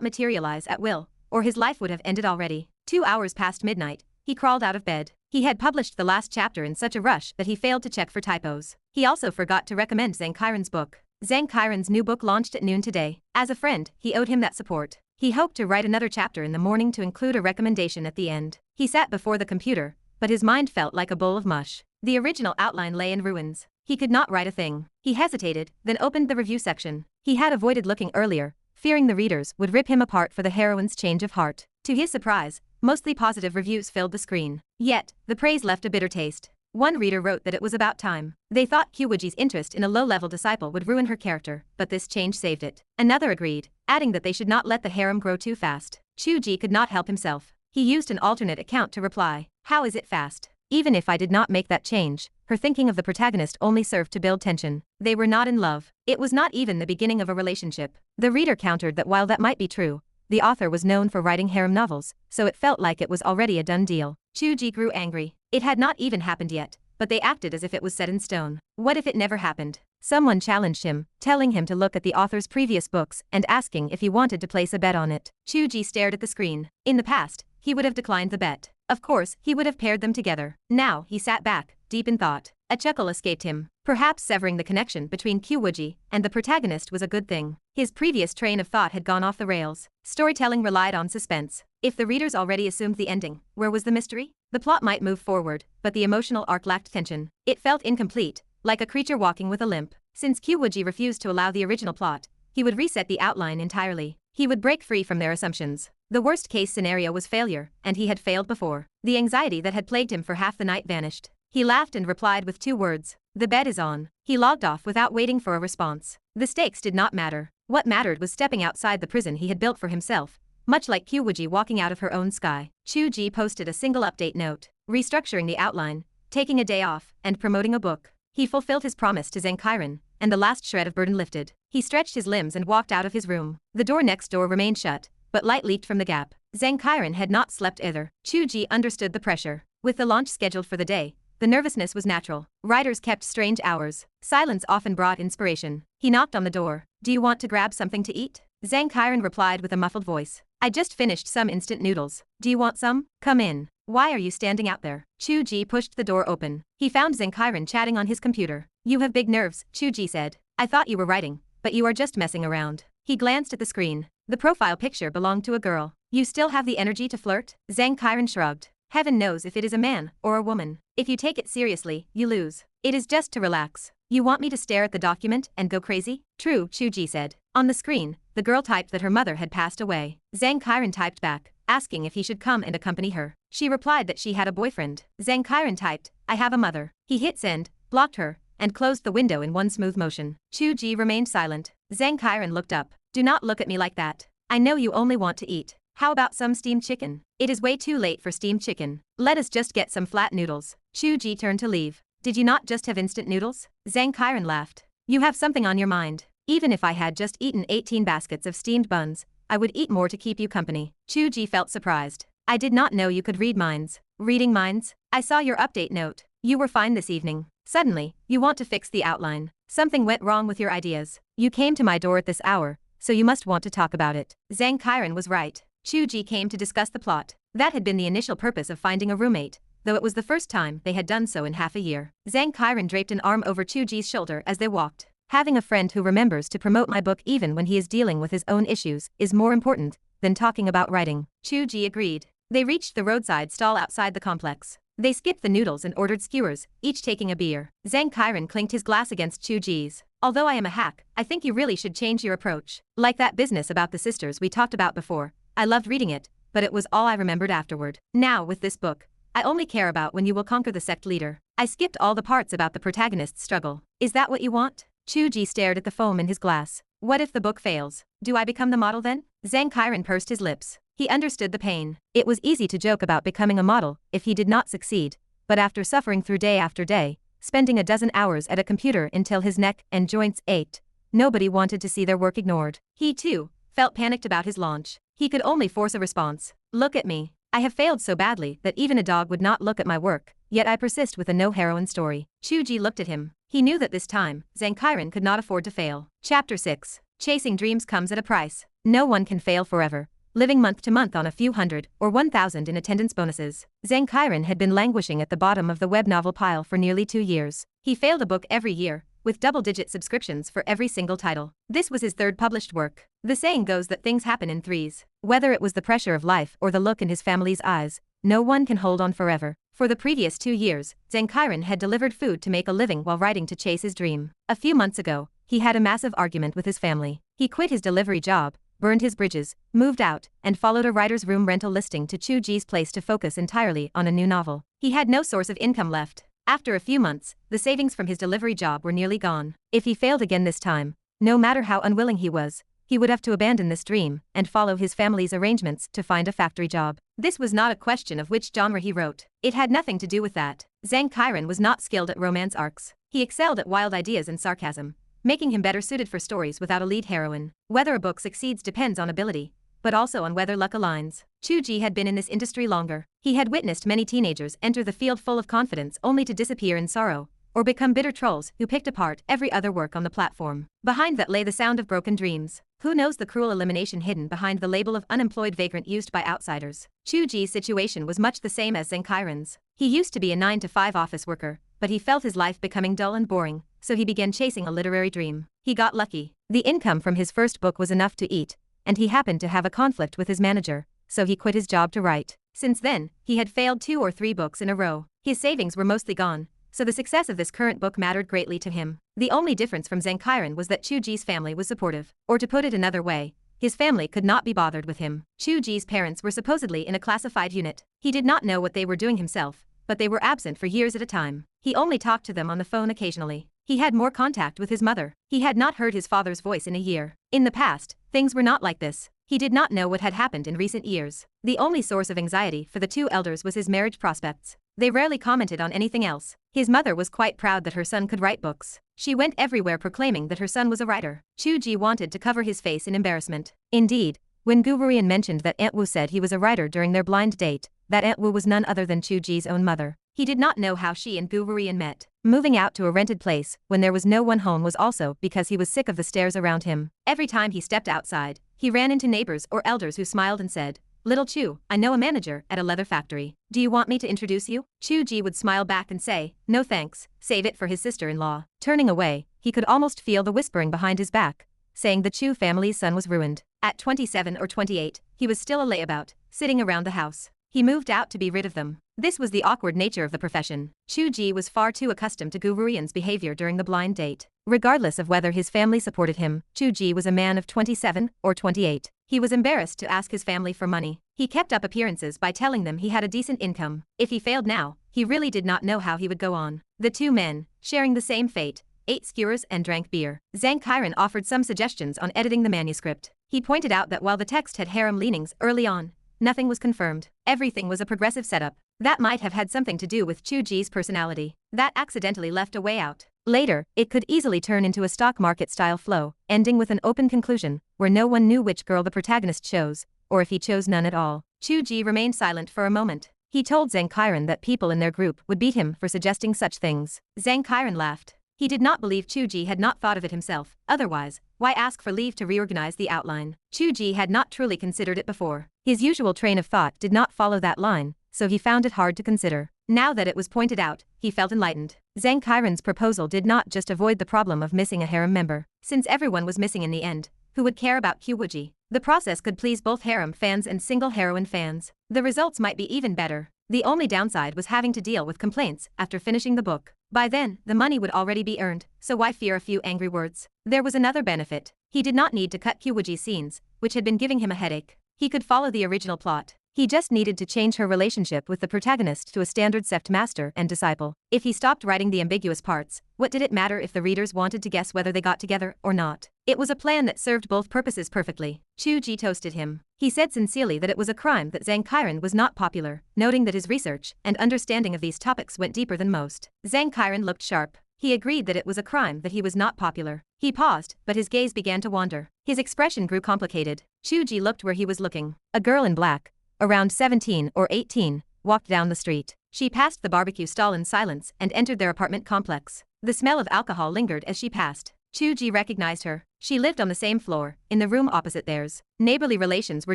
materialize at will, or his life would have ended already. 2 hours past midnight, he crawled out of bed. He had published the last chapter in such a rush that he failed to check for typos. He also forgot to recommend Zhang Qiren's book. Zhang Qiren's new book launched at noon today. As a friend, he owed him that support. He hoped to write another chapter in the morning to include a recommendation at the end. He sat before the computer, but his mind felt like a bowl of mush. The original outline lay in ruins. He could not write a thing. He hesitated, then opened the review section. He had avoided looking earlier, fearing the readers would rip him apart for the heroine's change of heart. To his surprise, mostly positive reviews filled the screen. Yet, the praise left a bitter taste. One reader wrote that it was about time. They thought Qiu Wuji's interest in a low-level disciple would ruin her character, but this change saved it. Another agreed, adding that they should not let the harem grow too fast. Chu Ge could not help himself. He used an alternate account to reply. How is it fast? Even if I did not make that change, her thinking of the protagonist only served to build tension. They were not in love. It was not even the beginning of a relationship. The reader countered that while that might be true, the author was known for writing harem novels, so it felt like it was already a done deal. Chu Ge grew angry. It had not even happened yet, but they acted as if it was set in stone. What if it never happened? Someone challenged him, telling him to look at the author's previous books and asking if he wanted to place a bet on it. Chu Ge stared at the screen. In the past, he would have declined the bet. Of course, he would have paired them together. Now, he sat back, deep in thought. A chuckle escaped him. Perhaps severing the connection between Qiu Wuji and the protagonist was a good thing. His previous train of thought had gone off the rails. Storytelling relied on suspense. If the readers already assumed the ending, where was the mystery? The plot might move forward, but the emotional arc lacked tension. It felt incomplete, like a creature walking with a limp. Since Qiu Wuji refused to allow the original plot, he would reset the outline entirely. He would break free from their assumptions. The worst-case scenario was failure, and he had failed before. The anxiety that had plagued him for half the night vanished. He laughed and replied with 2 words. The bet is on. He logged off without waiting for a response. The stakes did not matter. What mattered was stepping outside the prison he had built for himself, much like Qiu Wuji walking out of her own sky. Chu Ge posted a single update note, restructuring the outline, taking a day off, and promoting a book. He fulfilled his promise to Zhang Qiren, and the last shred of burden lifted. He stretched his limbs and walked out of his room. The door next door remained shut, but light leaked from the gap. Zhang Qiren had not slept either. Chu Ge understood the pressure. With the launch scheduled for the day, the nervousness was natural. Writers kept strange hours. Silence often brought inspiration. He knocked on the door. Do you want to grab something to eat? Zhang Qiren replied with a muffled voice. I just finished some instant noodles. Do you want some? Come in. Why are you standing out there? Chu Ge pushed the door open. He found Zhang Qiren chatting on his computer. You have big nerves, Chu Ge said. I thought you were writing, but you are just messing around. He glanced at the screen. The profile picture belonged to a girl. You still have the energy to flirt? Zhang Qiren shrugged. Heaven knows if it is a man or a woman. If you take it seriously, you lose. It is just to relax. You want me to stare at the document and go crazy? True, Chu Ge said. On the screen, the girl typed that her mother had passed away. Zhang Qiren typed back, asking if he should come and accompany her. She replied that she had a boyfriend. Zhang Qiren typed, I have a mother. He hit send, blocked her, and closed the window in one smooth motion. Chu Ge remained silent. Zhang Qiren looked up. Do not look at me like that. I know you only want to eat. How about some steamed chicken? It is way too late for steamed chicken. Let us just get some flat noodles. Chu Ge turned to leave. Did you not just have instant noodles? Zhang Qiren laughed. You have something on your mind. Even if I had just eaten 18 baskets of steamed buns, I would eat more to keep you company. Chu Ge felt surprised. I did not know you could read minds. Reading minds? I saw your update note. You were fine this evening. Suddenly, you want to fix the outline. Something went wrong with your ideas. You came to my door at this hour, so you must want to talk about it. Zhang Qiren was right. Chu Ge came to discuss the plot. That had been the initial purpose of finding a roommate, though it was the first time they had done so in half a year. Zhang Qiren draped an arm over Chu Ge's shoulder as they walked. Having a friend who remembers to promote my book even when he is dealing with his own issues is more important than talking about writing. Chu Ge agreed. They reached the roadside stall outside the complex. They skipped the noodles and ordered skewers, each taking a beer. Zhang Qiren clinked his glass against Chu Ge's. Although I am a hack, I think you really should change your approach. Like that business about the sisters we talked about before. I loved reading it, but it was all I remembered afterward. Now with this book, I only care about when you will conquer the sect leader. I skipped all the parts about the protagonist's struggle. Is that what you want? Chu Ge stared at the foam in his glass. What if the book fails? Do I become the model then? Zhang Qiren pursed his lips. He understood the pain. It was easy to joke about becoming a model if he did not succeed, but after suffering through day after day, spending a dozen hours at a computer until his neck and joints ached. Nobody wanted to see their work ignored. He, too, felt panicked about his launch. He could only force a response. Look at me. I have failed so badly that even a dog would not look at my work, yet I persist with a no-heroine story. Chu Ge looked at him. He knew that this time, Zhang Qiren could not afford to fail. Chapter 6. Chasing dreams comes at a price. No one can fail forever, living month to month on a few hundred or 1,000 in attendance bonuses. Zhang Qiren had been languishing at the bottom of the web novel pile for nearly 2 years. He failed a book every year, with double-digit subscriptions for every single title. This was his third published work. The saying goes that things happen in threes. Whether it was the pressure of life or the look in his family's eyes, no one can hold on forever. For the previous 2 years, Zhang Qiren had delivered food to make a living while writing to chase his dream. A few months ago, he had a massive argument with his family. He quit his delivery job, burned his bridges, moved out, and followed a writer's room rental listing to Chu Ge's place to focus entirely on a new novel. He had no source of income left. After a few months, the savings from his delivery job were nearly gone. If he failed again this time, no matter how unwilling he was, he would have to abandon this dream and follow his family's arrangements to find a factory job. This was not a question of which genre he wrote. It had nothing to do with that. Zhang Qiren was not skilled at romance arcs. He excelled at wild ideas and sarcasm, making him better suited for stories without a lead heroine. Whether a book succeeds depends on ability, but also on whether luck aligns. Chu Ge had been in this industry longer. He had witnessed many teenagers enter the field full of confidence only to disappear in sorrow, or become bitter trolls who picked apart every other work on the platform. Behind that lay the sound of broken dreams. Who knows the cruel elimination hidden behind the label of unemployed vagrant used by outsiders? Chu Ge's situation was much the same as Zhang Qiren's. He used to be a 9-to-5 office worker, but he felt his life becoming dull and boring, so he began chasing a literary dream. He got lucky. The income from his first book was enough to eat, and he happened to have a conflict with his manager, so he quit his job to write. Since then, he had failed 2 or 3 books in a row. His savings were mostly gone, so the success of this current book mattered greatly to him. The only difference from Zhang Qiren was that Chu Ge's family was supportive. Or to put it another way, his family could not be bothered with him. Chu Ge's parents were supposedly in a classified unit. He did not know what they were doing himself, but they were absent for years at a time. He only talked to them on the phone occasionally. He had more contact with his mother. He had not heard his father's voice in a year. In the past, things were not like this. He did not know what had happened in recent years. The only source of anxiety for the 2 elders was his marriage prospects. They rarely commented on anything else. His mother was quite proud that her son could write books. She went everywhere proclaiming that her son was a writer. Chu Ge wanted to cover his face in embarrassment. Indeed, when Gu Wujian mentioned that Aunt Wu said he was a writer during their blind date, that Aunt Wu was none other than Chu Ge's own mother. He did not know how she and Gu Wujian met. Moving out to a rented place when there was no one home was also because he was sick of the stares around him. Every time he stepped outside, he ran into neighbors or elders who smiled and said, "Little Chu, I know a manager at a leather factory. Do you want me to introduce you?" Chu Ge would smile back and say, "No thanks, save it for his sister-in-law." Turning away, he could almost feel the whispering behind his back, saying the Chu family's son was ruined. At 27 or 28, he was still a layabout, sitting around the house. He moved out to be rid of them. This was the awkward nature of the profession. Chu Ge was far too accustomed to Gu Wujian's behavior during the blind date. Regardless of whether his family supported him, Chu Ge was a man of 27 or 28. He was embarrassed to ask his family for money. He kept up appearances by telling them he had a decent income. If he failed now, he really did not know how he would go on. The 2 men, sharing the same fate, ate skewers and drank beer. Zhang Qiren offered some suggestions on editing the manuscript. He pointed out that while the text had harem leanings early on, nothing was confirmed. Everything was a progressive setup. That might have had something to do with Chu Ge's personality. That accidentally left a way out. Later, it could easily turn into a stock market-style flow, ending with an open conclusion, where no one knew which girl the protagonist chose, or if he chose none at all. Chu Ge remained silent for a moment. He told Zhang Qiren that people in their group would beat him for suggesting such things. Zhang Qiren laughed. He did not believe Chu Ge had not thought of it himself. Otherwise, why ask for leave to reorganize the outline? Chu Ge had not truly considered it before. His usual train of thought did not follow that line, so he found it hard to consider. Now that it was pointed out, he felt enlightened. Zhang Qiren's proposal did not just avoid the problem of missing a harem member. Since everyone was missing in the end, who would care about Qiu Wuji? The process could please both harem fans and single heroine fans. The results might be even better. The only downside was having to deal with complaints after finishing the book. By then, the money would already be earned, so why fear a few angry words? There was another benefit. He did not need to cut Qiu Wuji's scenes, which had been giving him a headache. He could follow the original plot. He just needed to change her relationship with the protagonist to a standard Sect Master and disciple. If he stopped writing the ambiguous parts, what did it matter if the readers wanted to guess whether they got together or not? It was a plan that served both purposes perfectly. Chu Ge toasted him. He said sincerely that it was a crime that Zhang Qiren was not popular, noting that his research and understanding of these topics went deeper than most. Zhang Qiren looked sharp. He agreed that it was a crime that he was not popular. He paused, but his gaze began to wander. His expression grew complicated. Chu Ge looked where he was looking. A girl in black, around 17 or 18, walked down the street. She passed the barbecue stall in silence and entered their apartment complex. The smell of alcohol lingered as she passed. Chu Ge recognized her. She lived on the same floor, in the room opposite theirs. Neighborly relations were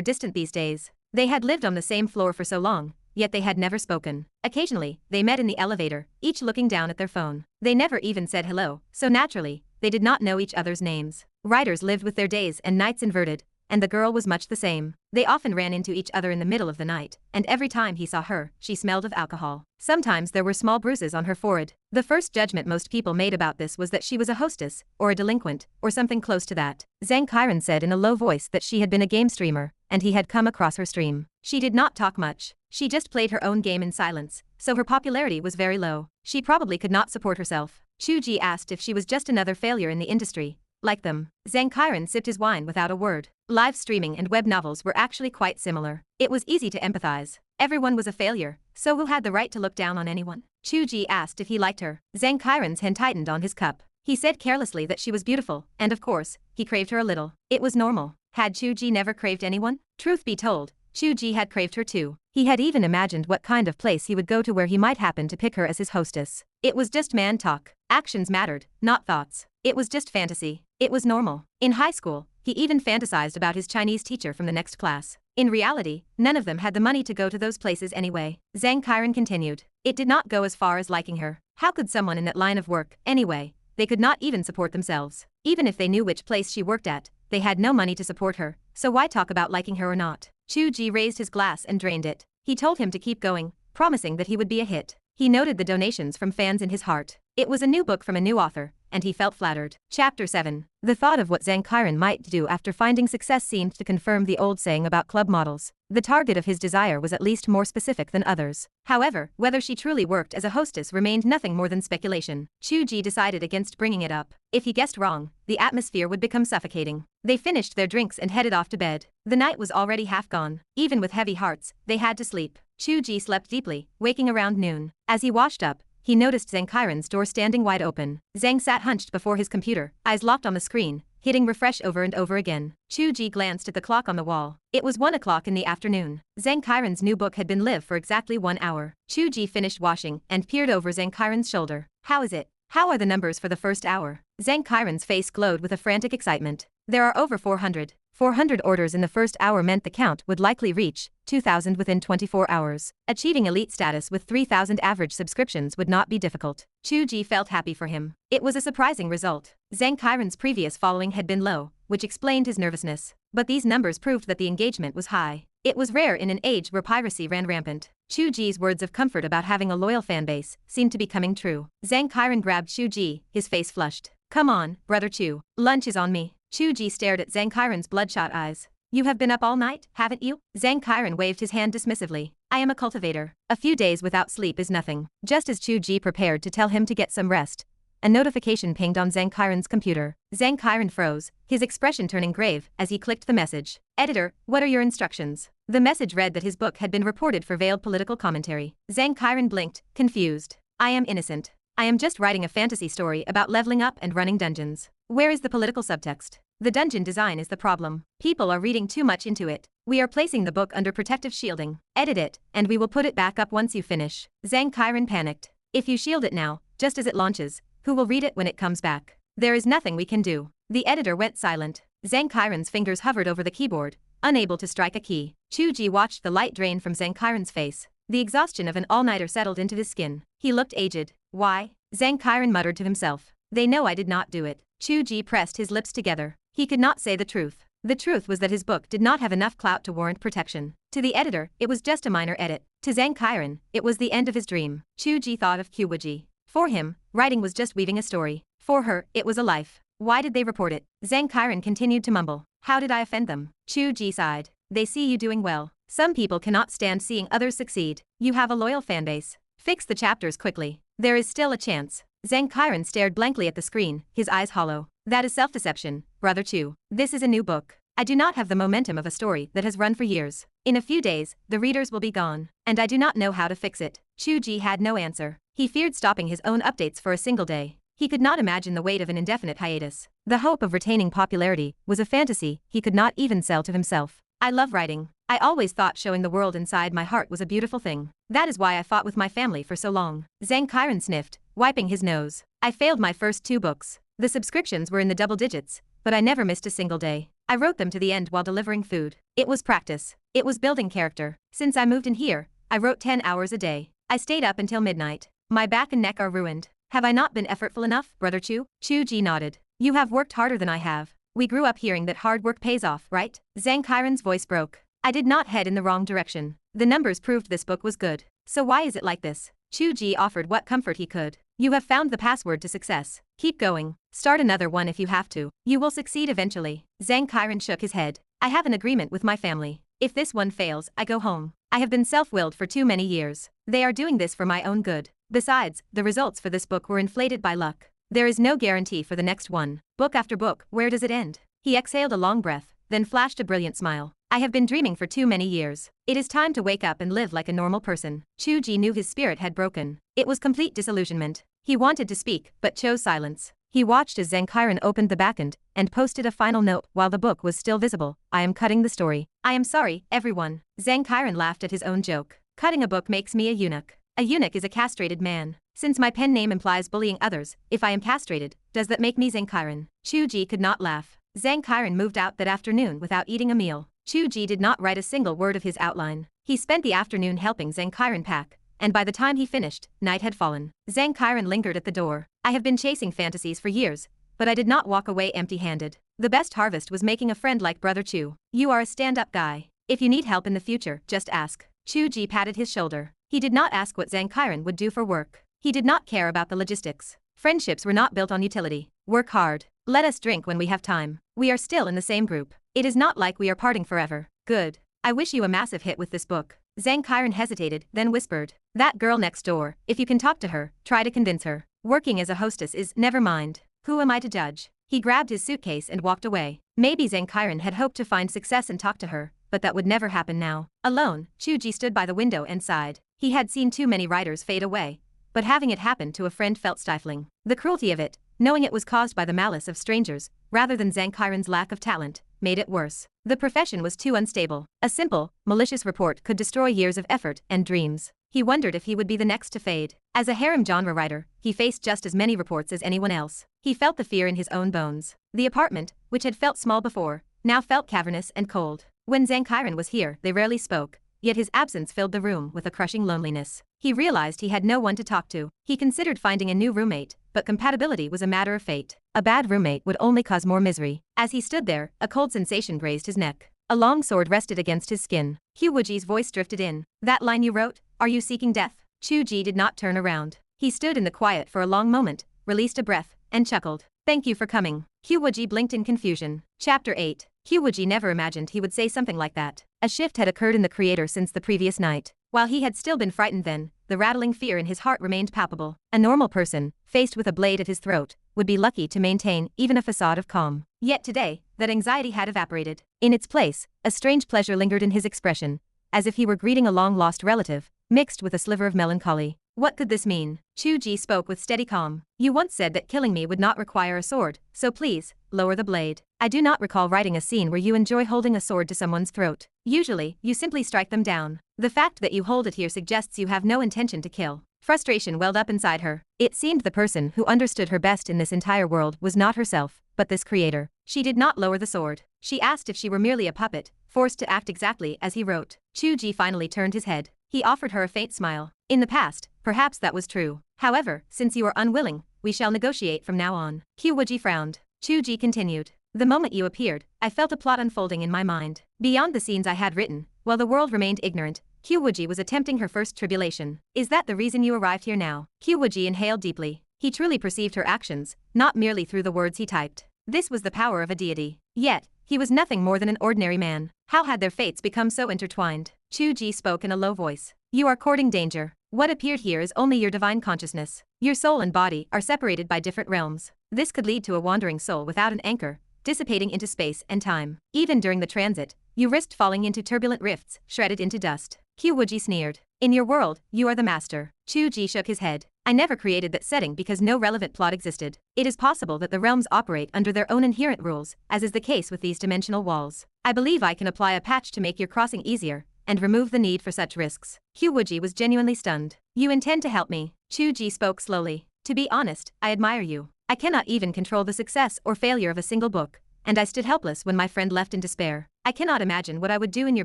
distant these days. They had lived on the same floor for so long, yet they had never spoken. Occasionally, they met in the elevator, each looking down at their phone. They never even said hello, so naturally, they did not know each other's names. Writers lived with their days and nights inverted, and the girl was much the same. They often ran into each other in the middle of the night, and every time he saw her, she smelled of alcohol. Sometimes there were small bruises on her forehead. The first judgment most people made about this was that she was a hostess, or a delinquent, or something close to that. Zhang Qiren said in a low voice that she had been a game streamer, and he had come across her stream. She did not talk much. She just played her own game in silence, so her popularity was very low. She probably could not support herself. Chu Ge asked if she was just another failure in the industry, like them. Zhang Qiren sipped his wine without a word. Live streaming and web novels were actually quite similar. It was easy to empathize. Everyone was a failure, so who had the right to look down on anyone? Chu Ge asked if he liked her. Zhang Qiren's hand tightened on his cup. He said carelessly that she was beautiful, and of course, he craved her a little. It was normal. Had Chu Ge never craved anyone? Truth be told, Chu Ge had craved her too. He had even imagined what kind of place he would go to where he might happen to pick her as his hostess. It was just man talk. Actions mattered, not thoughts. It was just fantasy. It was normal. In high school, he even fantasized about his Chinese teacher from the next class. In reality, none of them had the money to go to those places anyway. Zhang Qiren continued. It did not go as far as liking her. How could someone in that line of work, anyway? They could not even support themselves. Even if they knew which place she worked at, they had no money to support her, so why talk about liking her or not? Chu Ge raised his glass and drained it. He told him to keep going, promising that he would be a hit. He noted the donations from fans in his heart. It was a new book from a new author, and he felt flattered. Chapter 7. The thought of what Zhang Qiren might do after finding success seemed to confirm the old saying about club models. The target of his desire was at least more specific than others. However, whether she truly worked as a hostess remained nothing more than speculation. Chu Ge decided against bringing it up. If he guessed wrong, the atmosphere would become suffocating. They finished their drinks and headed off to bed. The night was already half gone. Even with heavy hearts, they had to sleep. Chu Ge slept deeply, waking around noon. As he washed up, he noticed Zhang Qiren's door standing wide open. Zhang sat hunched before his computer, eyes locked on the screen, hitting refresh over and over again. Chu Ge glanced at the clock on the wall. It was 1 o'clock in the afternoon. Zhang Qiren's new book had been live for exactly 1 hour. Chu Ge finished washing and peered over Zhang Qiren's shoulder. How is it? How are the numbers for the first hour? Zhang Qiren's face glowed with a frantic excitement. There are over 400. 400 orders in the first hour meant the count would likely reach 2,000 within 24 hours. Achieving elite status with 3,000 average subscriptions would not be difficult. Chu Ge felt happy for him. It was a surprising result. Zhang Qiren's previous following had been low, which explained his nervousness. But these numbers proved that the engagement was high. It was rare in an age where piracy ran rampant. Chu Ge's words of comfort about having a loyal fanbase seemed to be coming true. Zhang Qiren grabbed Chu Ge, his face flushed. Come on, brother Chu. Lunch is on me. Chu Ge stared at Zhang Qiren's bloodshot eyes. You have been up all night, haven't you? Zhang Qiren waved his hand dismissively. I am a cultivator. A few days without sleep is nothing. Just as Chu Ge prepared to tell him to get some rest, a notification pinged on Zhang Qiren's computer. Zhang Qiren froze, his expression turning grave as he clicked the message. Editor, what are your instructions? The message read that his book had been reported for veiled political commentary. Zhang Qiren blinked, confused. I am innocent. I am just writing a fantasy story about leveling up and running dungeons. Where is the political subtext? The dungeon design is the problem. People are reading too much into it. We are placing the book under protective shielding. Edit it, and we will put it back up once you finish. Zhang Qiren panicked. If you shield it now, just as it launches, who will read it when it comes back? There is nothing we can do. The editor went silent. Zhang Qiren's fingers hovered over the keyboard, unable to strike a key. Chu Ge watched the light drain from Zhang Qiren's face. The exhaustion of an all-nighter settled into his skin. He looked aged. Why? Zhang Qiren muttered to himself. They know I did not do it. Chu Ge pressed his lips together. He could not say the truth. The truth was that his book did not have enough clout to warrant protection. To the editor, it was just a minor edit. To Zhang Qiren, it was the end of his dream. Chu Ge thought of Qiu Wuji. For him, writing was just weaving a story. For her, it was a life. Why did they report it? Zhang Qiren continued to mumble. How did I offend them? Chu Ge sighed. They see you doing well. Some people cannot stand seeing others succeed. You have a loyal fanbase. Fix the chapters quickly. There is still a chance. Zhang Qiren stared blankly at the screen, his eyes hollow. That is self-deception, Brother Chu. This is a new book. I do not have the momentum of a story that has run for years. In a few days, the readers will be gone, and I do not know how to fix it. Chu Ge had no answer. He feared stopping his own updates for a single day. He could not imagine the weight of an indefinite hiatus. The hope of retaining popularity was a fantasy he could not even sell to himself. I love writing. I always thought showing the world inside my heart was a beautiful thing. That is why I fought with my family for so long. Zhang Qiren sniffed, wiping his nose. I failed my first 2 books. The subscriptions were in the double digits, but I never missed a single day. I wrote them to the end while delivering food. It was practice. It was building character. Since I moved in here, I wrote 10 hours a day. I stayed up until midnight. My back and neck are ruined. Have I not been effortful enough, Brother Chu? Chu Ge nodded. You have worked harder than I have. We grew up hearing that hard work pays off, right? Zhang Qiren's voice broke. I did not head in the wrong direction. The numbers proved this book was good. So why is it like this? Chu Ge offered what comfort he could. You have found the password to success. Keep going. Start another one if you have to. You will succeed eventually. Zhang Qiren shook his head. I have an agreement with my family. If this one fails, I go home. I have been self-willed for too many years. They are doing this for my own good. Besides, the results for this book were inflated by luck. There is no guarantee for the next one. Book after book, where does it end? He exhaled a long breath, then flashed a brilliant smile. I have been dreaming for too many years. It is time to wake up and live like a normal person. Chu Ge knew his spirit had broken. It was complete disillusionment. He wanted to speak, but chose silence. He watched as Zhang Qiren opened the backend and posted a final note while the book was still visible. I am cutting the story. I am sorry, everyone. Zhang Qiren laughed at his own joke. Cutting a book makes me a eunuch. A eunuch is a castrated man. Since my pen name implies bullying others, if I am castrated, does that make me Zhang Qiren? Chu Ge could not laugh. Zhang Qiren moved out that afternoon without eating a meal. Chu Ge did not write a single word of his outline. He spent the afternoon helping Zhang Qiren pack, and by the time he finished, night had fallen. Zhang Qiren lingered at the door. I have been chasing fantasies for years, but I did not walk away empty-handed. The best harvest was making a friend like Brother Chu. You are a stand-up guy. If you need help in the future, just ask. Chu Ge patted his shoulder. He did not ask what Zhang Qiren would do for work. He did not care about the logistics. Friendships were not built on utility. Work hard. Let us drink when we have time. We are still in the same group. It is not like we are parting forever. Good. I wish you a massive hit with this book. Zhang Qiren hesitated, then whispered. That girl next door, if you can talk to her, try to convince her. Working as a hostess is, never mind. Who am I to judge? He grabbed his suitcase and walked away. Maybe Zhang Qiren had hoped to find success and talk to her, but that would never happen now. Alone, Chu Ge stood by the window and sighed. He had seen too many writers fade away, but having it happen to a friend felt stifling. The cruelty of it, knowing it was caused by the malice of strangers, rather than Zhang Qiren's lack of talent, made it worse. The profession was too unstable. A simple, malicious report could destroy years of effort and dreams. He wondered if he would be the next to fade. As a harem genre writer, he faced just as many reports as anyone else. He felt the fear in his own bones. The apartment, which had felt small before, now felt cavernous and cold. When Zhang Qiren was here, they rarely spoke, yet his absence filled the room with a crushing loneliness. He realized he had no one to talk to. He considered finding a new roommate, but compatibility was a matter of fate. A bad roommate would only cause more misery. As he stood there, a cold sensation grazed his neck. A long sword rested against his skin. Qiu Wuji's voice drifted in. That line you wrote? Are you seeking death? Chu Ge did not turn around. He stood in the quiet for a long moment, released a breath, and chuckled. Thank you for coming. Qiu Wuji blinked in confusion. Chapter 8. Qiu Wuji never imagined he would say something like that. A shift had occurred in the creator since the previous night. While he had still been frightened then, the rattling fear in his heart remained palpable. A normal person, faced with a blade at his throat, would be lucky to maintain even a facade of calm. Yet today, that anxiety had evaporated. In its place, a strange pleasure lingered in his expression, as if he were greeting a long-lost relative, mixed with a sliver of melancholy. What could this mean? Chu Ge spoke with steady calm. You once said that killing me would not require a sword, so please, lower the blade. I do not recall writing a scene where you enjoy holding a sword to someone's throat. Usually, you simply strike them down. The fact that you hold it here suggests you have no intention to kill. Frustration welled up inside her. It seemed the person who understood her best in this entire world was not herself, but this creator. She did not lower the sword. She asked if she were merely a puppet, forced to act exactly as he wrote. Chu Ge finally turned his head. He offered her a faint smile. In the past, perhaps that was true. However, since you are unwilling, we shall negotiate from now on. Qiu Wuji frowned. Chu Ge continued. The moment you appeared, I felt a plot unfolding in my mind. Beyond the scenes I had written, while the world remained ignorant, Qiu Wuji was attempting her first tribulation. Is that the reason you arrived here now? Qiu Wuji inhaled deeply. He truly perceived her actions, not merely through the words he typed. This was the power of a deity. Yet, he was nothing more than an ordinary man. How had their fates become so intertwined? Chu Ge spoke in a low voice. You are courting danger. What appeared here is only your divine consciousness. Your soul and body are separated by different realms. This could lead to a wandering soul without an anchor, dissipating into space and time. Even during the transit, you risked falling into turbulent rifts, shredded into dust. Qiu Wuji sneered. In your world, you are the master. Chu Ge shook his head. I never created that setting because no relevant plot existed. It is possible that the realms operate under their own inherent rules, as is the case with these dimensional walls. I believe I can apply a patch to make your crossing easier, and remove the need for such risks. Qiu Wuji was genuinely stunned. You intend to help me? Chu Ge spoke slowly. To be honest, I admire you. I cannot even control the success or failure of a single book, and I stood helpless when my friend left in despair. I cannot imagine what I would do in your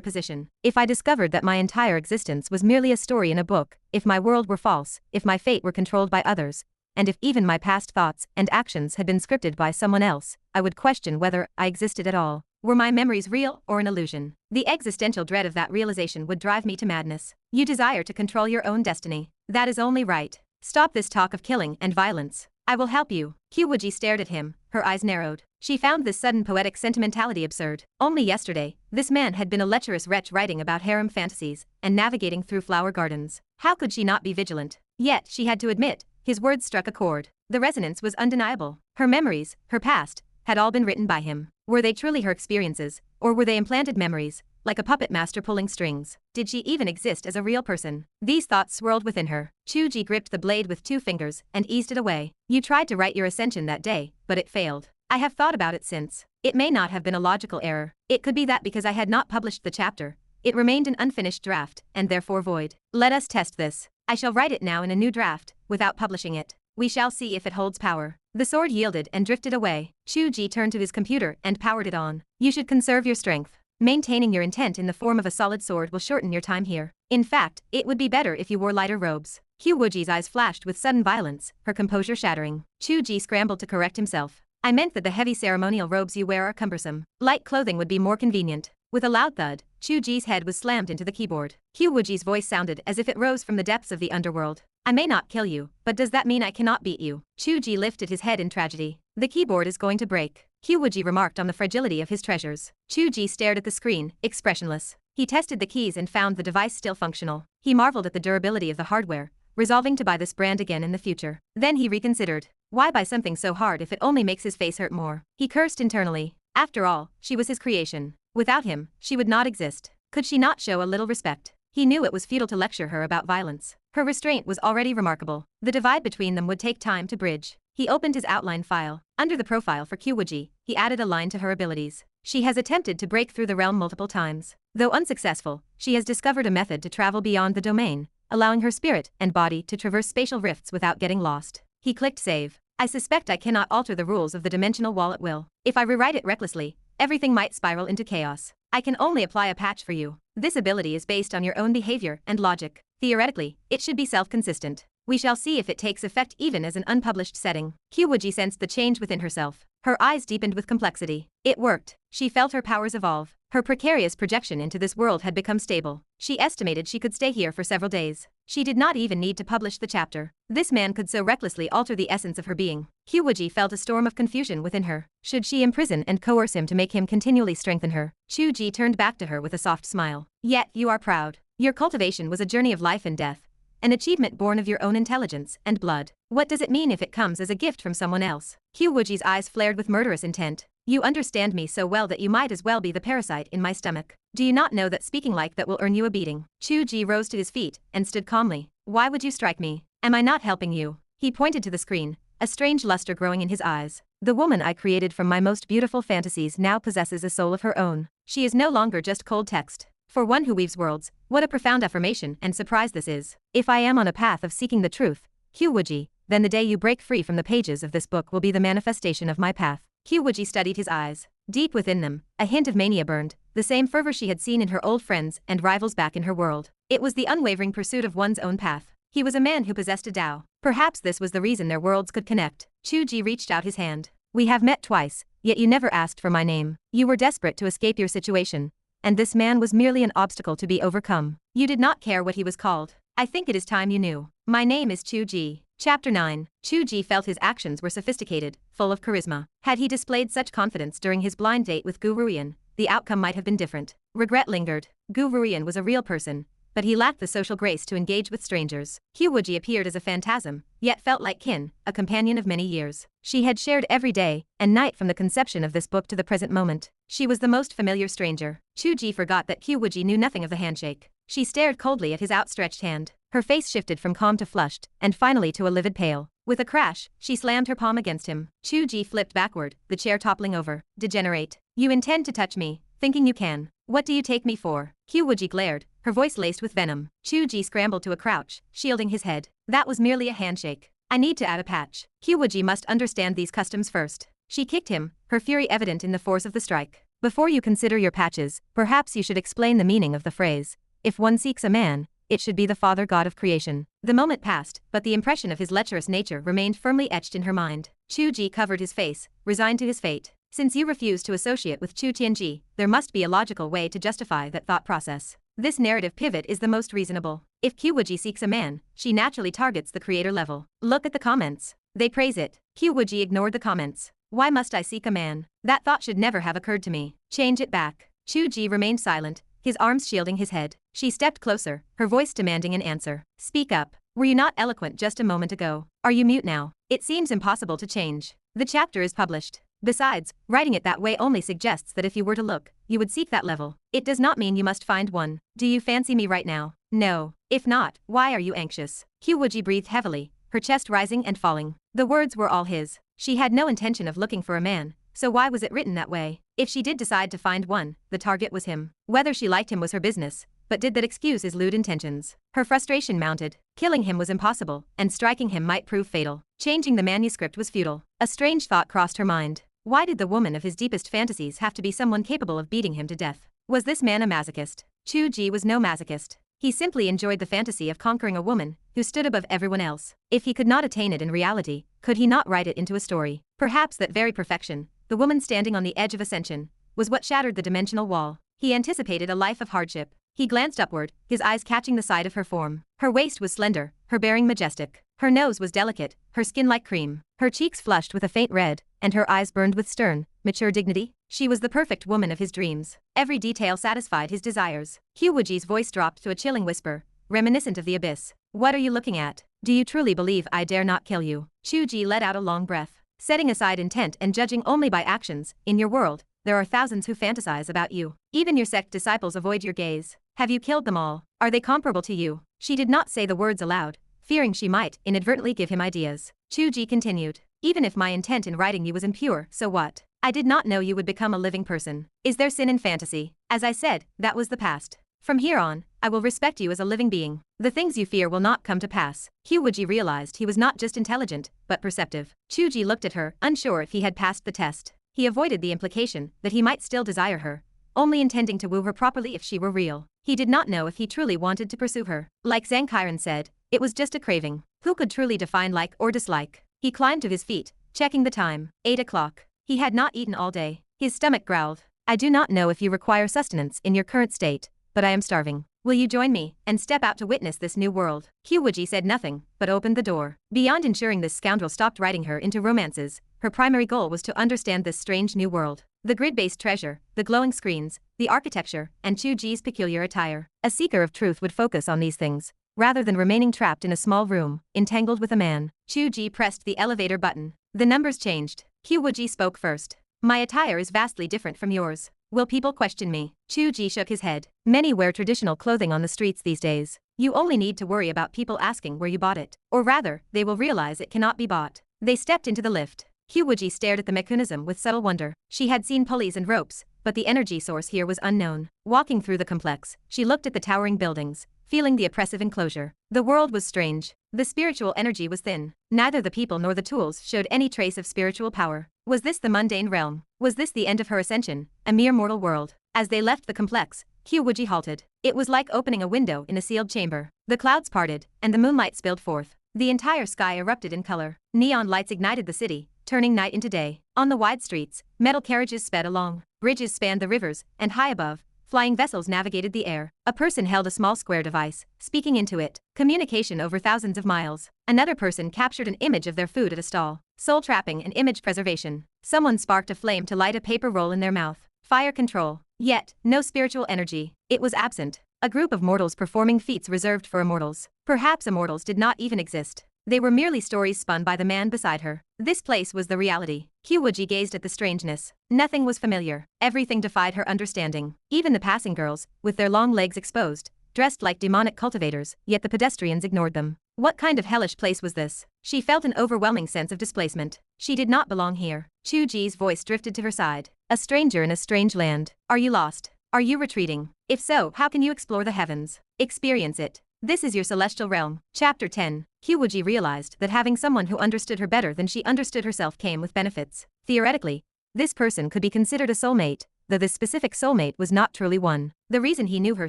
position. If I discovered that my entire existence was merely a story in a book, if my world were false, if my fate were controlled by others, and if even my past thoughts and actions had been scripted by someone else, I would question whether I existed at all. Were my memories real or an illusion? The existential dread of that realization would drive me to madness. You desire to control your own destiny. That is only right. Stop this talk of killing and violence. I will help you. Qiu Wuji stared at him, her eyes narrowed. She found this sudden poetic sentimentality absurd. Only yesterday, this man had been a lecherous wretch writing about harem fantasies and navigating through flower gardens. How could she not be vigilant? Yet, she had to admit, his words struck a chord. The resonance was undeniable. Her memories, her past, had all been written by him. Were they truly her experiences, or were they implanted memories, like a puppet master pulling strings? Did she even exist as a real person? These thoughts swirled within her. Chu Ge gripped the blade with 2 fingers and eased it away. You tried to write your ascension that day, but it failed. I have thought about it since. It may not have been a logical error. It could be that because I had not published the chapter, it remained an unfinished draft, and therefore void. Let us test this. I shall write it now in a new draft, without publishing it. We shall see if it holds power. The sword yielded and drifted away. Chu Ge turned to his computer and powered it on. You should conserve your strength. Maintaining your intent in the form of a solid sword will shorten your time here. In fact, it would be better if you wore lighter robes. Qiu Wuji's eyes flashed with sudden violence, her composure shattering. Chu Ge scrambled to correct himself. I meant that the heavy ceremonial robes you wear are cumbersome. Light clothing would be more convenient. With a loud thud, Chu Ge's head was slammed into the keyboard. Qiu Wuji's voice sounded as if it rose from the depths of the underworld. I may not kill you, but does that mean I cannot beat you? Chu Ge lifted his head in tragedy. The keyboard is going to break. Qiu Wuji remarked on the fragility of his treasures. Chu Ge stared at the screen, expressionless. He tested the keys and found the device still functional. He marveled at the durability of the hardware, resolving to buy this brand again in the future. Then he reconsidered. Why buy something so hard if it only makes his face hurt more? He cursed internally. After all, she was his creation. Without him, she would not exist. Could she not show a little respect? He knew it was futile to lecture her about violence. Her restraint was already remarkable. The divide between them would take time to bridge. He opened his outline file. Under the profile for Qiu Wuji, he added a line to her abilities. She has attempted to break through the realm multiple times. Though unsuccessful, she has discovered a method to travel beyond the domain, allowing her spirit and body to traverse spatial rifts without getting lost. He clicked save. I suspect I cannot alter the rules of the dimensional wall at will. If I rewrite it recklessly, everything might spiral into chaos. I can only apply a patch for you. This ability is based on your own behavior and logic. Theoretically, it should be self-consistent. We shall see if it takes effect even as an unpublished setting. Qiu Wuji sensed the change within herself. Her eyes deepened with complexity. It worked. She felt her powers evolve. Her precarious projection into this world had become stable. She estimated she could stay here for several days. She did not even need to publish the chapter. This man could so recklessly alter the essence of her being. Qiu Wuji felt a storm of confusion within her. Should she imprison and coerce him to make him continually strengthen her? Chu Ge turned back to her with a soft smile. Yet, you are proud. Your cultivation was a journey of life and death. An achievement born of your own intelligence and blood. What does it mean if it comes as a gift from someone else? Qiu Wuji's eyes flared with murderous intent. You understand me so well that you might as well be the parasite in my stomach. Do you not know that speaking like that will earn you a beating? Chu Ge rose to his feet and stood calmly. Why would you strike me? Am I not helping you? He pointed to the screen, a strange luster growing in his eyes. The woman I created from my most beautiful fantasies now possesses a soul of her own. She is no longer just cold text. For one who weaves worlds, what a profound affirmation and surprise this is. If I am on a path of seeking the truth, Qiu Wuji, then the day you break free from the pages of this book will be the manifestation of my path. Qiu Wuji studied his eyes. Deep within them, a hint of mania burned, the same fervor she had seen in her old friends and rivals back in her world. It was the unwavering pursuit of one's own path. He was a man who possessed a Tao. Perhaps this was the reason their worlds could connect. Chu Ge reached out his hand. We have met twice, yet you never asked for my name. You were desperate to escape your situation. And this man was merely an obstacle to be overcome. You did not care what he was called. I think it is time you knew. My name is Chu Ge. Chapter 9. Chu Ge felt his actions were sophisticated, full of charisma. Had he displayed such confidence during his blind date with Gu Ruian, the outcome might have been different. Regret lingered. Qiu Wuji was a real person, but he lacked the social grace to engage with strangers. Qiu Wuji appeared as a phantasm, yet felt like kin, a companion of many years. She had shared every day and night from the conception of this book to the present moment. She was the most familiar stranger. Chu Ge forgot that Qiu Wuji knew nothing of the handshake. She stared coldly at his outstretched hand. Her face shifted from calm to flushed, and finally to a livid pale. With a crash, she slammed her palm against him. Chu Ge flipped backward, the chair toppling over. Degenerate. You intend to touch me, thinking you can. What do you take me for? Qiu Wuji glared, her voice laced with venom. Chu Ge scrambled to a crouch, shielding his head. That was merely a handshake. I need to add a patch. Qiu Wuji must understand these customs first. She kicked him, her fury evident in the force of the strike. Before you consider your patches, perhaps you should explain the meaning of the phrase. If one seeks a man, it should be the father god of creation. The moment passed, but the impression of his lecherous nature remained firmly etched in her mind. Chu Ge covered his face, resigned to his fate. Since you refuse to associate with Chu Tianji, there must be a logical way to justify that thought process. This narrative pivot is the most reasonable. If Qiu Wuji seeks a man, she naturally targets the creator level. Look at the comments. They praise it. Qiu Wuji ignored the comments. Why must I seek a man? That thought should never have occurred to me. Change it back. Chu Ge remained silent, his arms shielding his head. She stepped closer, her voice demanding an answer. Speak up. Were you not eloquent just a moment ago? Are you mute now? It seems impossible to change. The chapter is published. Besides, writing it that way only suggests that if you were to look, you would seek that level. It does not mean you must find one. Do you fancy me right now? No. If not, why are you anxious? Qiu Wuji breathed heavily, her chest rising and falling. The words were all his. She had no intention of looking for a man, so why was it written that way? If she did decide to find one, the target was him. Whether she liked him was her business, but did that excuse his lewd intentions? Her frustration mounted. Killing him was impossible, and striking him might prove fatal. Changing the manuscript was futile. A strange thought crossed her mind. Why did the woman of his deepest fantasies have to be someone capable of beating him to death? Was this man a masochist? Chu Ge was no masochist. He simply enjoyed the fantasy of conquering a woman who stood above everyone else. If he could not attain it in reality, could he not write it into a story? Perhaps that very perfection, the woman standing on the edge of ascension, was what shattered the dimensional wall. He anticipated a life of hardship. He glanced upward, his eyes catching the side of her form. Her waist was slender, her bearing majestic. Her nose was delicate, her skin like cream. Her cheeks flushed with a faint red, and her eyes burned with stern, mature dignity. She was the perfect woman of his dreams. Every detail satisfied his desires. Qiu Wuji's voice dropped to a chilling whisper, reminiscent of the abyss. What are you looking at? Do you truly believe I dare not kill you? Chu Ge let out a long breath. Setting aside intent and judging only by actions, in your world, there are thousands who fantasize about you. Even your sect disciples avoid your gaze. Have you killed them all? Are they comparable to you? She did not say the words aloud, fearing she might inadvertently give him ideas. Chu Ge continued. Even if my intent in writing you was impure, so what? I did not know you would become a living person. Is there sin in fantasy? As I said, that was the past. From here on, I will respect you as a living being. The things you fear will not come to pass. Qiu Wuji realized he was not just intelligent, but perceptive. Chu Ge looked at her, unsure if he had passed the test. He avoided the implication that he might still desire her, only intending to woo her properly if she were real. He did not know if he truly wanted to pursue her. Like Zhang Qiren said, it was just a craving. Who could truly define like or dislike? He climbed to his feet, checking the time. 8 o'clock. He had not eaten all day. His stomach growled. I do not know if you require sustenance in your current state, but I am starving. Will you join me and step out to witness this new world? Qiu Wuji said nothing, but opened the door. Beyond ensuring this scoundrel stopped writing her into romances, her primary goal was to understand this strange new world. The grid-based treasure, the glowing screens, the architecture, and Chu Ge's peculiar attire. A seeker of truth would focus on these things, rather than remaining trapped in a small room, entangled with a man. Chu Ge pressed the elevator button. The numbers changed. Qiu Wuji spoke first. My attire is vastly different from yours. Will people question me? Chu Ge shook his head. Many wear traditional clothing on the streets these days. You only need to worry about people asking where you bought it. Or rather, they will realize it cannot be bought. They stepped into the lift. Qiu Wuji stared at the mechanism with subtle wonder. She had seen pulleys and ropes, but the energy source here was unknown. Walking through the complex, she looked at the towering buildings, feeling the oppressive enclosure. The world was strange. The spiritual energy was thin. Neither the people nor the tools showed any trace of spiritual power. Was this the mundane realm? Was this the end of her ascension, a mere mortal world? As they left the complex, Qiu Wuji halted. It was like opening a window in a sealed chamber. The clouds parted, and the moonlight spilled forth. The entire sky erupted in color. Neon lights ignited the city, turning night into day. On the wide streets, metal carriages sped along. Bridges spanned the rivers, and high above, flying vessels navigated the air. A person held a small square device, speaking into it. Communication over thousands of miles. Another person captured an image of their food at a stall. Soul trapping and image preservation. Someone sparked a flame to light a paper roll in their mouth. Fire control. Yet, no spiritual energy. It was absent. A group of mortals performing feats reserved for immortals. Perhaps immortals did not even exist. They were merely stories spun by the man beside her. This place was the reality. Qiu Wuji gazed at the strangeness. Nothing was familiar. Everything defied her understanding. Even the passing girls, with their long legs exposed, dressed like demonic cultivators, yet the pedestrians ignored them. What kind of hellish place was this? She felt an overwhelming sense of displacement. She did not belong here. Chu Ge's voice drifted to her side. A stranger in a strange land. Are you lost? Are you retreating? If so, how can you explore the heavens? Experience it. This is your celestial realm. Chapter 10. Qiu Wuji realized that having someone who understood her better than she understood herself came with benefits. Theoretically, this person could be considered a soulmate, though this specific soulmate was not truly one. The reason he knew her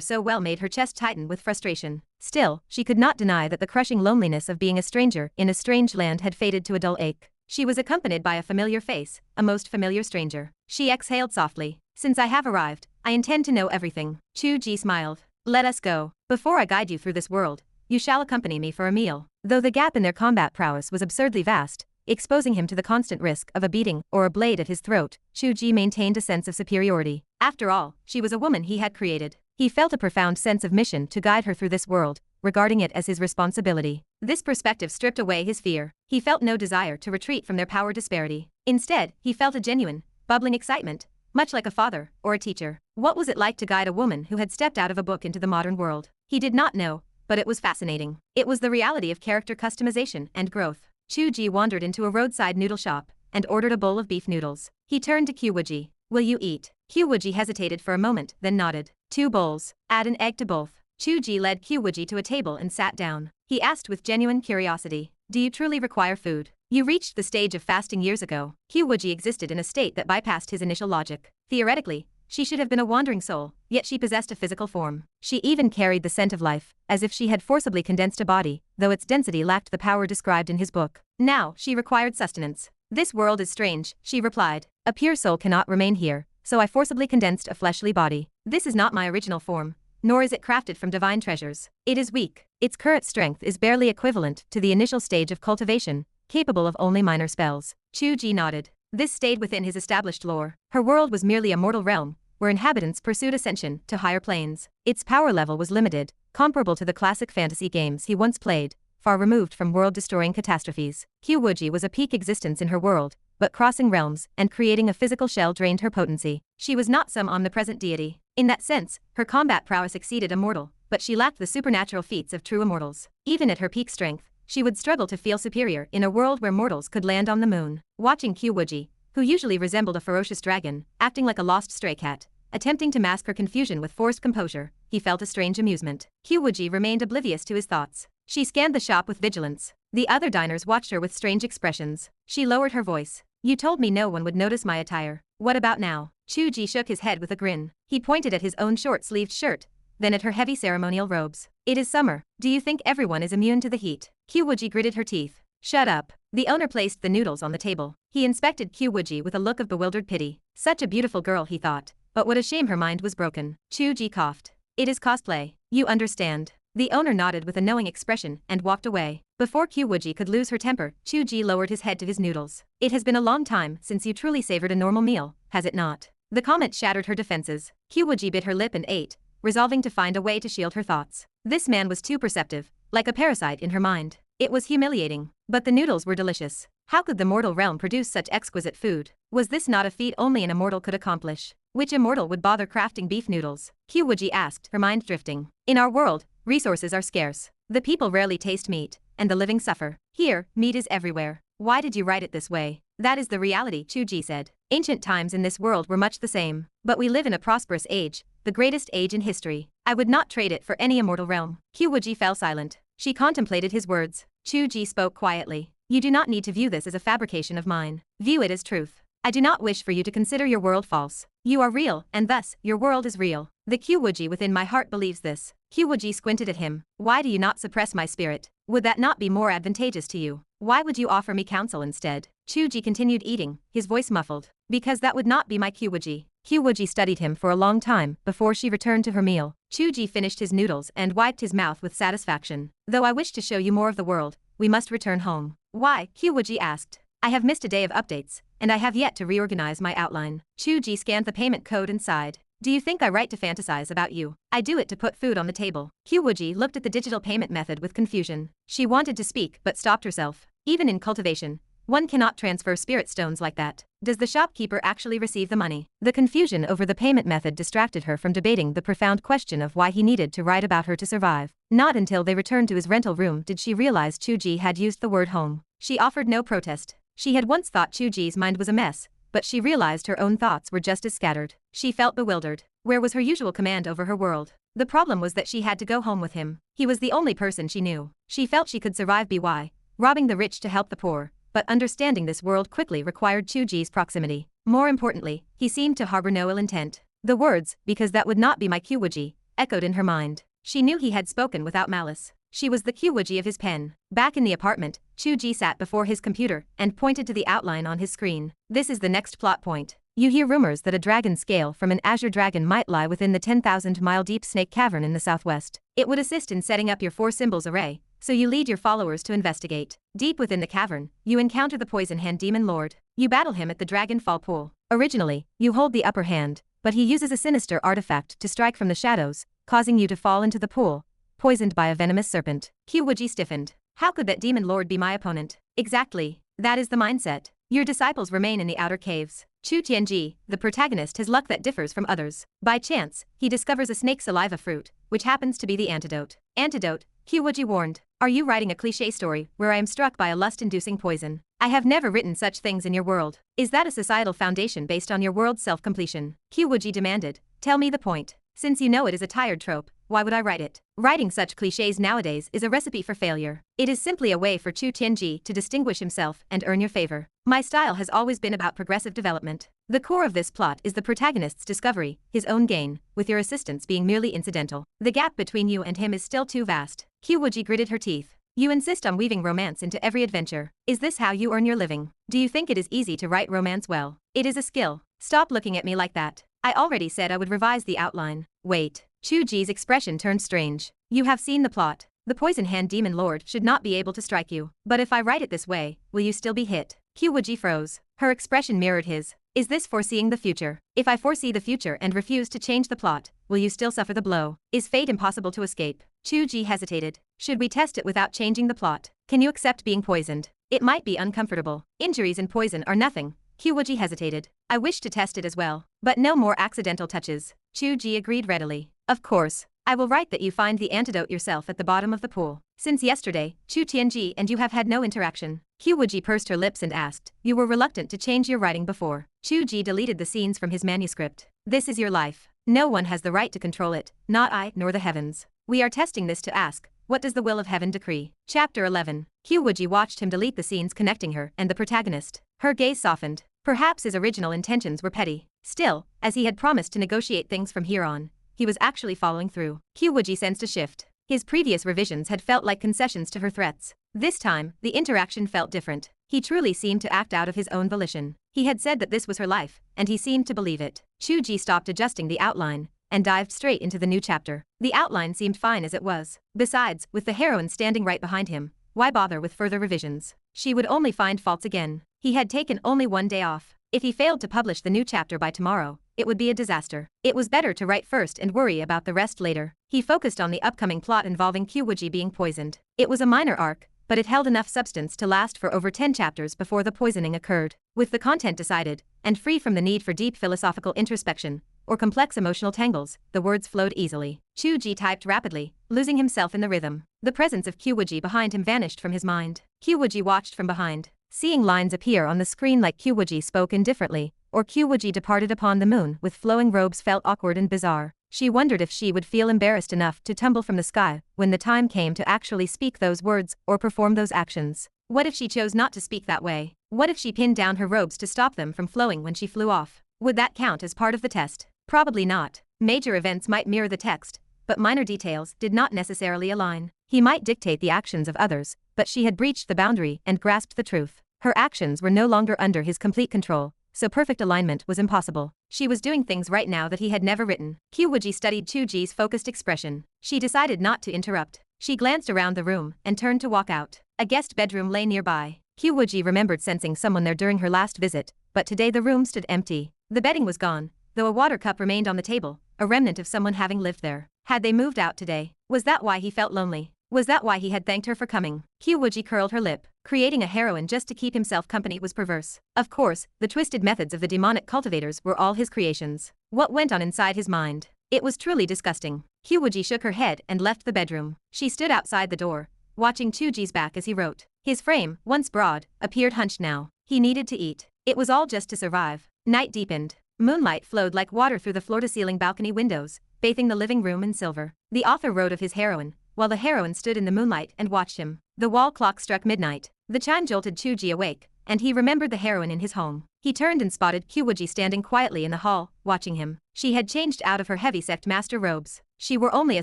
so well made her chest tighten with frustration. Still, she could not deny that the crushing loneliness of being a stranger in a strange land had faded to a dull ache. She was accompanied by a familiar face, a most familiar stranger. She exhaled softly. Since I have arrived, I intend to know everything. Chu Ge smiled. Let us go. Before I guide you through this world, you shall accompany me for a meal. Though the gap in their combat prowess was absurdly vast, exposing him to the constant risk of a beating or a blade at his throat, Chu Ge maintained a sense of superiority. After all, she was a woman he had created. He felt a profound sense of mission to guide her through this world, regarding it as his responsibility. This perspective stripped away his fear. He felt no desire to retreat from their power disparity. Instead, he felt a genuine, bubbling excitement, much like a father or a teacher. What was it like to guide a woman who had stepped out of a book into the modern world? He did not know, but it was fascinating. It was the reality of character customization and growth. Chu Ge wandered into a roadside noodle shop and ordered a bowl of beef noodles. He turned to Qiu Wuji. Will you eat? Qiu Wuji hesitated for a moment, then nodded. 2 bowls. Add an egg to both. Chu Ge led Qiu Wuji to a table and sat down. He asked with genuine curiosity. Do you truly require food? You reached the stage of fasting years ago. Qiu Wuji existed in a state that bypassed his initial logic. Theoretically, she should have been a wandering soul, yet she possessed a physical form. She even carried the scent of life, as if she had forcibly condensed a body, though its density lacked the power described in his book. Now, she required sustenance. This world is strange, she replied. A pure soul cannot remain here, so I forcibly condensed a fleshly body. This is not my original form, nor is it crafted from divine treasures. It is weak. Its current strength is barely equivalent to the initial stage of cultivation, capable of only minor spells. Chu Ge nodded. This stayed within his established lore. Her world was merely a mortal realm, where inhabitants pursued ascension to higher planes. Its power level was limited, comparable to the classic fantasy games he once played, far removed from world-destroying catastrophes. Qiu Wuji was a peak existence in her world, but crossing realms and creating a physical shell drained her potency. She was not some omnipresent deity. In that sense, her combat prowess exceeded a mortal, but she lacked the supernatural feats of true immortals. Even at her peak strength, she would struggle to feel superior in a world where mortals could land on the moon. Watching Qiu Wuji, who usually resembled a ferocious dragon, acting like a lost stray cat, attempting to mask her confusion with forced composure, he felt a strange amusement. Qiu Wuji remained oblivious to his thoughts. She scanned the shop with vigilance. The other diners watched her with strange expressions. She lowered her voice. You told me no one would notice my attire. What about now? Chu Ge shook his head with a grin. He pointed at his own short-sleeved shirt, then at her heavy ceremonial robes. It is summer. Do you think everyone is immune to the heat? Qiu Wuji gritted her teeth. Shut up. The owner placed the noodles on the table. He inspected Qiu Wuji with a look of bewildered pity. Such a beautiful girl, he thought. But what a shame her mind was broken. Chu Ge coughed. It is cosplay. You understand. The owner nodded with a knowing expression and walked away. Before Qiu Wuji could lose her temper, Chu Ge lowered his head to his noodles. It has been a long time since you truly savored a normal meal, has it not? The comment shattered her defenses. Qiu Wuji bit her lip and ate, resolving to find a way to shield her thoughts. This man was too perceptive, like a parasite in her mind. It was humiliating. But the noodles were delicious. How could the mortal realm produce such exquisite food? Was this not a feat only an immortal could accomplish? Which immortal would bother crafting beef noodles? Qiu Wuji asked, her mind drifting. In our world, resources are scarce. The people rarely taste meat, and the living suffer. Here, meat is everywhere. Why did you write it this way? That is the reality, Chu Ge said. Ancient times in this world were much the same. But we live in a prosperous age, the greatest age in history. I would not trade it for any immortal realm. Qiu Wuji fell silent. She contemplated his words. Chu Ge spoke quietly. You do not need to view this as a fabrication of mine. View it as truth. I do not wish for you to consider your world false. You are real, and thus, your world is real. The Qiu Wuji within my heart believes this. Qiu Wuji squinted at him. Why do you not suppress my spirit? Would that not be more advantageous to you? Why would you offer me counsel instead? Chu Ge continued eating, his voice muffled. Because that would not be my Qiu Wuji. Qiu Wuji studied him for a long time before she returned to her meal. Chu Ge finished his noodles and wiped his mouth with satisfaction. Though I wish to show you more of the world, we must return home. Why? Qiu Wuji asked. I have missed a day of updates, and I have yet to reorganize my outline. Chu Ge scanned the payment code and sighed. Do you think I write to fantasize about you? I do it to put food on the table. Qiu Wuji looked at the digital payment method with confusion. She wanted to speak but stopped herself. Even in cultivation, one cannot transfer spirit stones like that. Does the shopkeeper actually receive the money? The confusion over the payment method distracted her from debating the profound question of why he needed to write about her to survive. Not until they returned to his rental room did she realize Chu Ge had used the word home. She offered no protest. She had once thought Chu Ge's mind was a mess, but she realized her own thoughts were just as scattered. She felt bewildered. Where was her usual command over her world? The problem was that she had to go home with him. He was the only person she knew. She felt she could survive by robbing the rich to help the poor, but understanding this world quickly required Chu Ge's proximity. More importantly, he seemed to harbor no ill intent. The words, "because that would not be my Qiu Wuji," echoed in her mind. She knew he had spoken without malice. She was the Qiu Wuji of his pen. Back in the apartment, Chu Ge sat before his computer and pointed to the outline on his screen. This is the next plot point. You hear rumors that a dragon scale from an azure dragon might lie within the 10,000-mile deep snake cavern in the southwest. It would assist in setting up your 4 symbols array, so you lead your followers to investigate. Deep within the cavern, you encounter the Poison Hand Demon Lord. You battle him at the Dragon Fall Pool. Originally, you hold the upper hand, but he uses a sinister artifact to strike from the shadows, causing you to fall into the pool, poisoned by a venomous serpent. Qiu Wuji stiffened. How could that Demon Lord be my opponent? Exactly. That is the mindset. Your disciples remain in the outer caves. Chu Tianji, the protagonist, has luck that differs from others. By chance, he discovers a snake saliva fruit, which happens to be the antidote. Antidote, Qiu Wuji warned. Are you writing a cliché story where I am struck by a lust-inducing poison? I have never written such things in your world. Is that a societal foundation based on your world's self-completion? Qiu Wuji demanded. Tell me the point. Since you know it is a tired trope, why would I write it? Writing such clichés nowadays is a recipe for failure. It is simply a way for Chu Tianji to distinguish himself and earn your favor. My style has always been about progressive development. The core of this plot is the protagonist's discovery, his own gain, with your assistance being merely incidental. The gap between you and him is still too vast. Qiu Wuji gritted her teeth. You insist on weaving romance into every adventure. Is this how you earn your living? Do you think it is easy to write romance well? It is a skill. Stop looking at me like that. I already said I would revise the outline. Wait. Chu Ge's expression turned strange. You have seen the plot. The Poison Hand Demon Lord should not be able to strike you. But if I write it this way, will you still be hit? Qiu Wuji froze. Her expression mirrored his. Is this foreseeing the future? If I foresee the future and refuse to change the plot, will you still suffer the blow? Is fate impossible to escape? Chu Ge hesitated. Should we test it without changing the plot? Can you accept being poisoned? It might be uncomfortable. Injuries and poison are nothing. Qiu Wuji hesitated. I wish to test it as well. But no more accidental touches. Chu Ge agreed readily. Of course. I will write that you find the antidote yourself at the bottom of the pool. Since yesterday, Chu Tianji and you have had no interaction. Qiu Wuji pursed her lips and asked, you were reluctant to change your writing before. Chu Ge deleted the scenes from his manuscript. This is your life. No one has the right to control it, not I nor the heavens. We are testing this to ask, what does the will of heaven decree? Chapter 11. Qiu Wuji watched him delete the scenes connecting her and the protagonist. Her gaze softened. Perhaps his original intentions were petty. Still, as he had promised to negotiate things from here on, he was actually following through. Qiu Wuji sensed a shift. His previous revisions had felt like concessions to her threats. This time, the interaction felt different. He truly seemed to act out of his own volition. He had said that this was her life, and he seemed to believe it. Chu Ge stopped adjusting the outline and dived straight into the new chapter. The outline seemed fine as it was. Besides, with the heroine standing right behind him, why bother with further revisions? She would only find faults again. He had taken only one day off. If he failed to publish the new chapter by tomorrow, it would be a disaster. It was better to write first and worry about the rest later. He focused on the upcoming plot involving Qiu Wuji being poisoned. It was a minor arc, but it held enough substance to last for over 10 chapters before the poisoning occurred. With the content decided, and free from the need for deep philosophical introspection or complex emotional tangles, the words flowed easily. Chu Ge typed rapidly, losing himself in the rhythm. The presence of Qiu Wuji behind him vanished from his mind. Qiu Wuji watched from behind. Seeing lines appear on the screen like Qiu Wuji spoke indifferently, or Qiu Wuji departed upon the moon with flowing robes felt awkward and bizarre. She wondered if she would feel embarrassed enough to tumble from the sky when the time came to actually speak those words or perform those actions. What if she chose not to speak that way? What if she pinned down her robes to stop them from flowing when she flew off? Would that count as part of the test? Probably not. Major events might mirror the text, but minor details did not necessarily align. He might dictate the actions of others, but she had breached the boundary and grasped the truth. Her actions were no longer under his complete control, so perfect alignment was impossible. She was doing things right now that he had never written. Qiu Wuji studied Chu Ge's focused expression. She decided not to interrupt. She glanced around the room and turned to walk out. A guest bedroom lay nearby. Qiu Wuji remembered sensing someone there during her last visit, but today the room stood empty. The bedding was gone, though a water cup remained on the table, a remnant of someone having lived there. Had they moved out today? Was that why he felt lonely? Was that why he had thanked her for coming? Qiu Wuji curled her lip. Creating a heroine just to keep himself company was perverse. Of course, the twisted methods of the demonic cultivators were all his creations. What went on inside his mind? It was truly disgusting. Qiu Wuji shook her head and left the bedroom. She stood outside the door, watching Chu Ge's back as he wrote. His frame, once broad, appeared hunched now. He needed to eat. It was all just to survive. Night deepened. Moonlight flowed like water through the floor-to-ceiling balcony windows, bathing the living room in silver. The author wrote of his heroine, while the heroine stood in the moonlight and watched him. The wall clock struck midnight. The chime jolted Chu Ge awake, and he remembered the heroine in his home. He turned and spotted Qiu Wuji standing quietly in the hall, watching him. She had changed out of her heavy Sect Master robes. She wore only a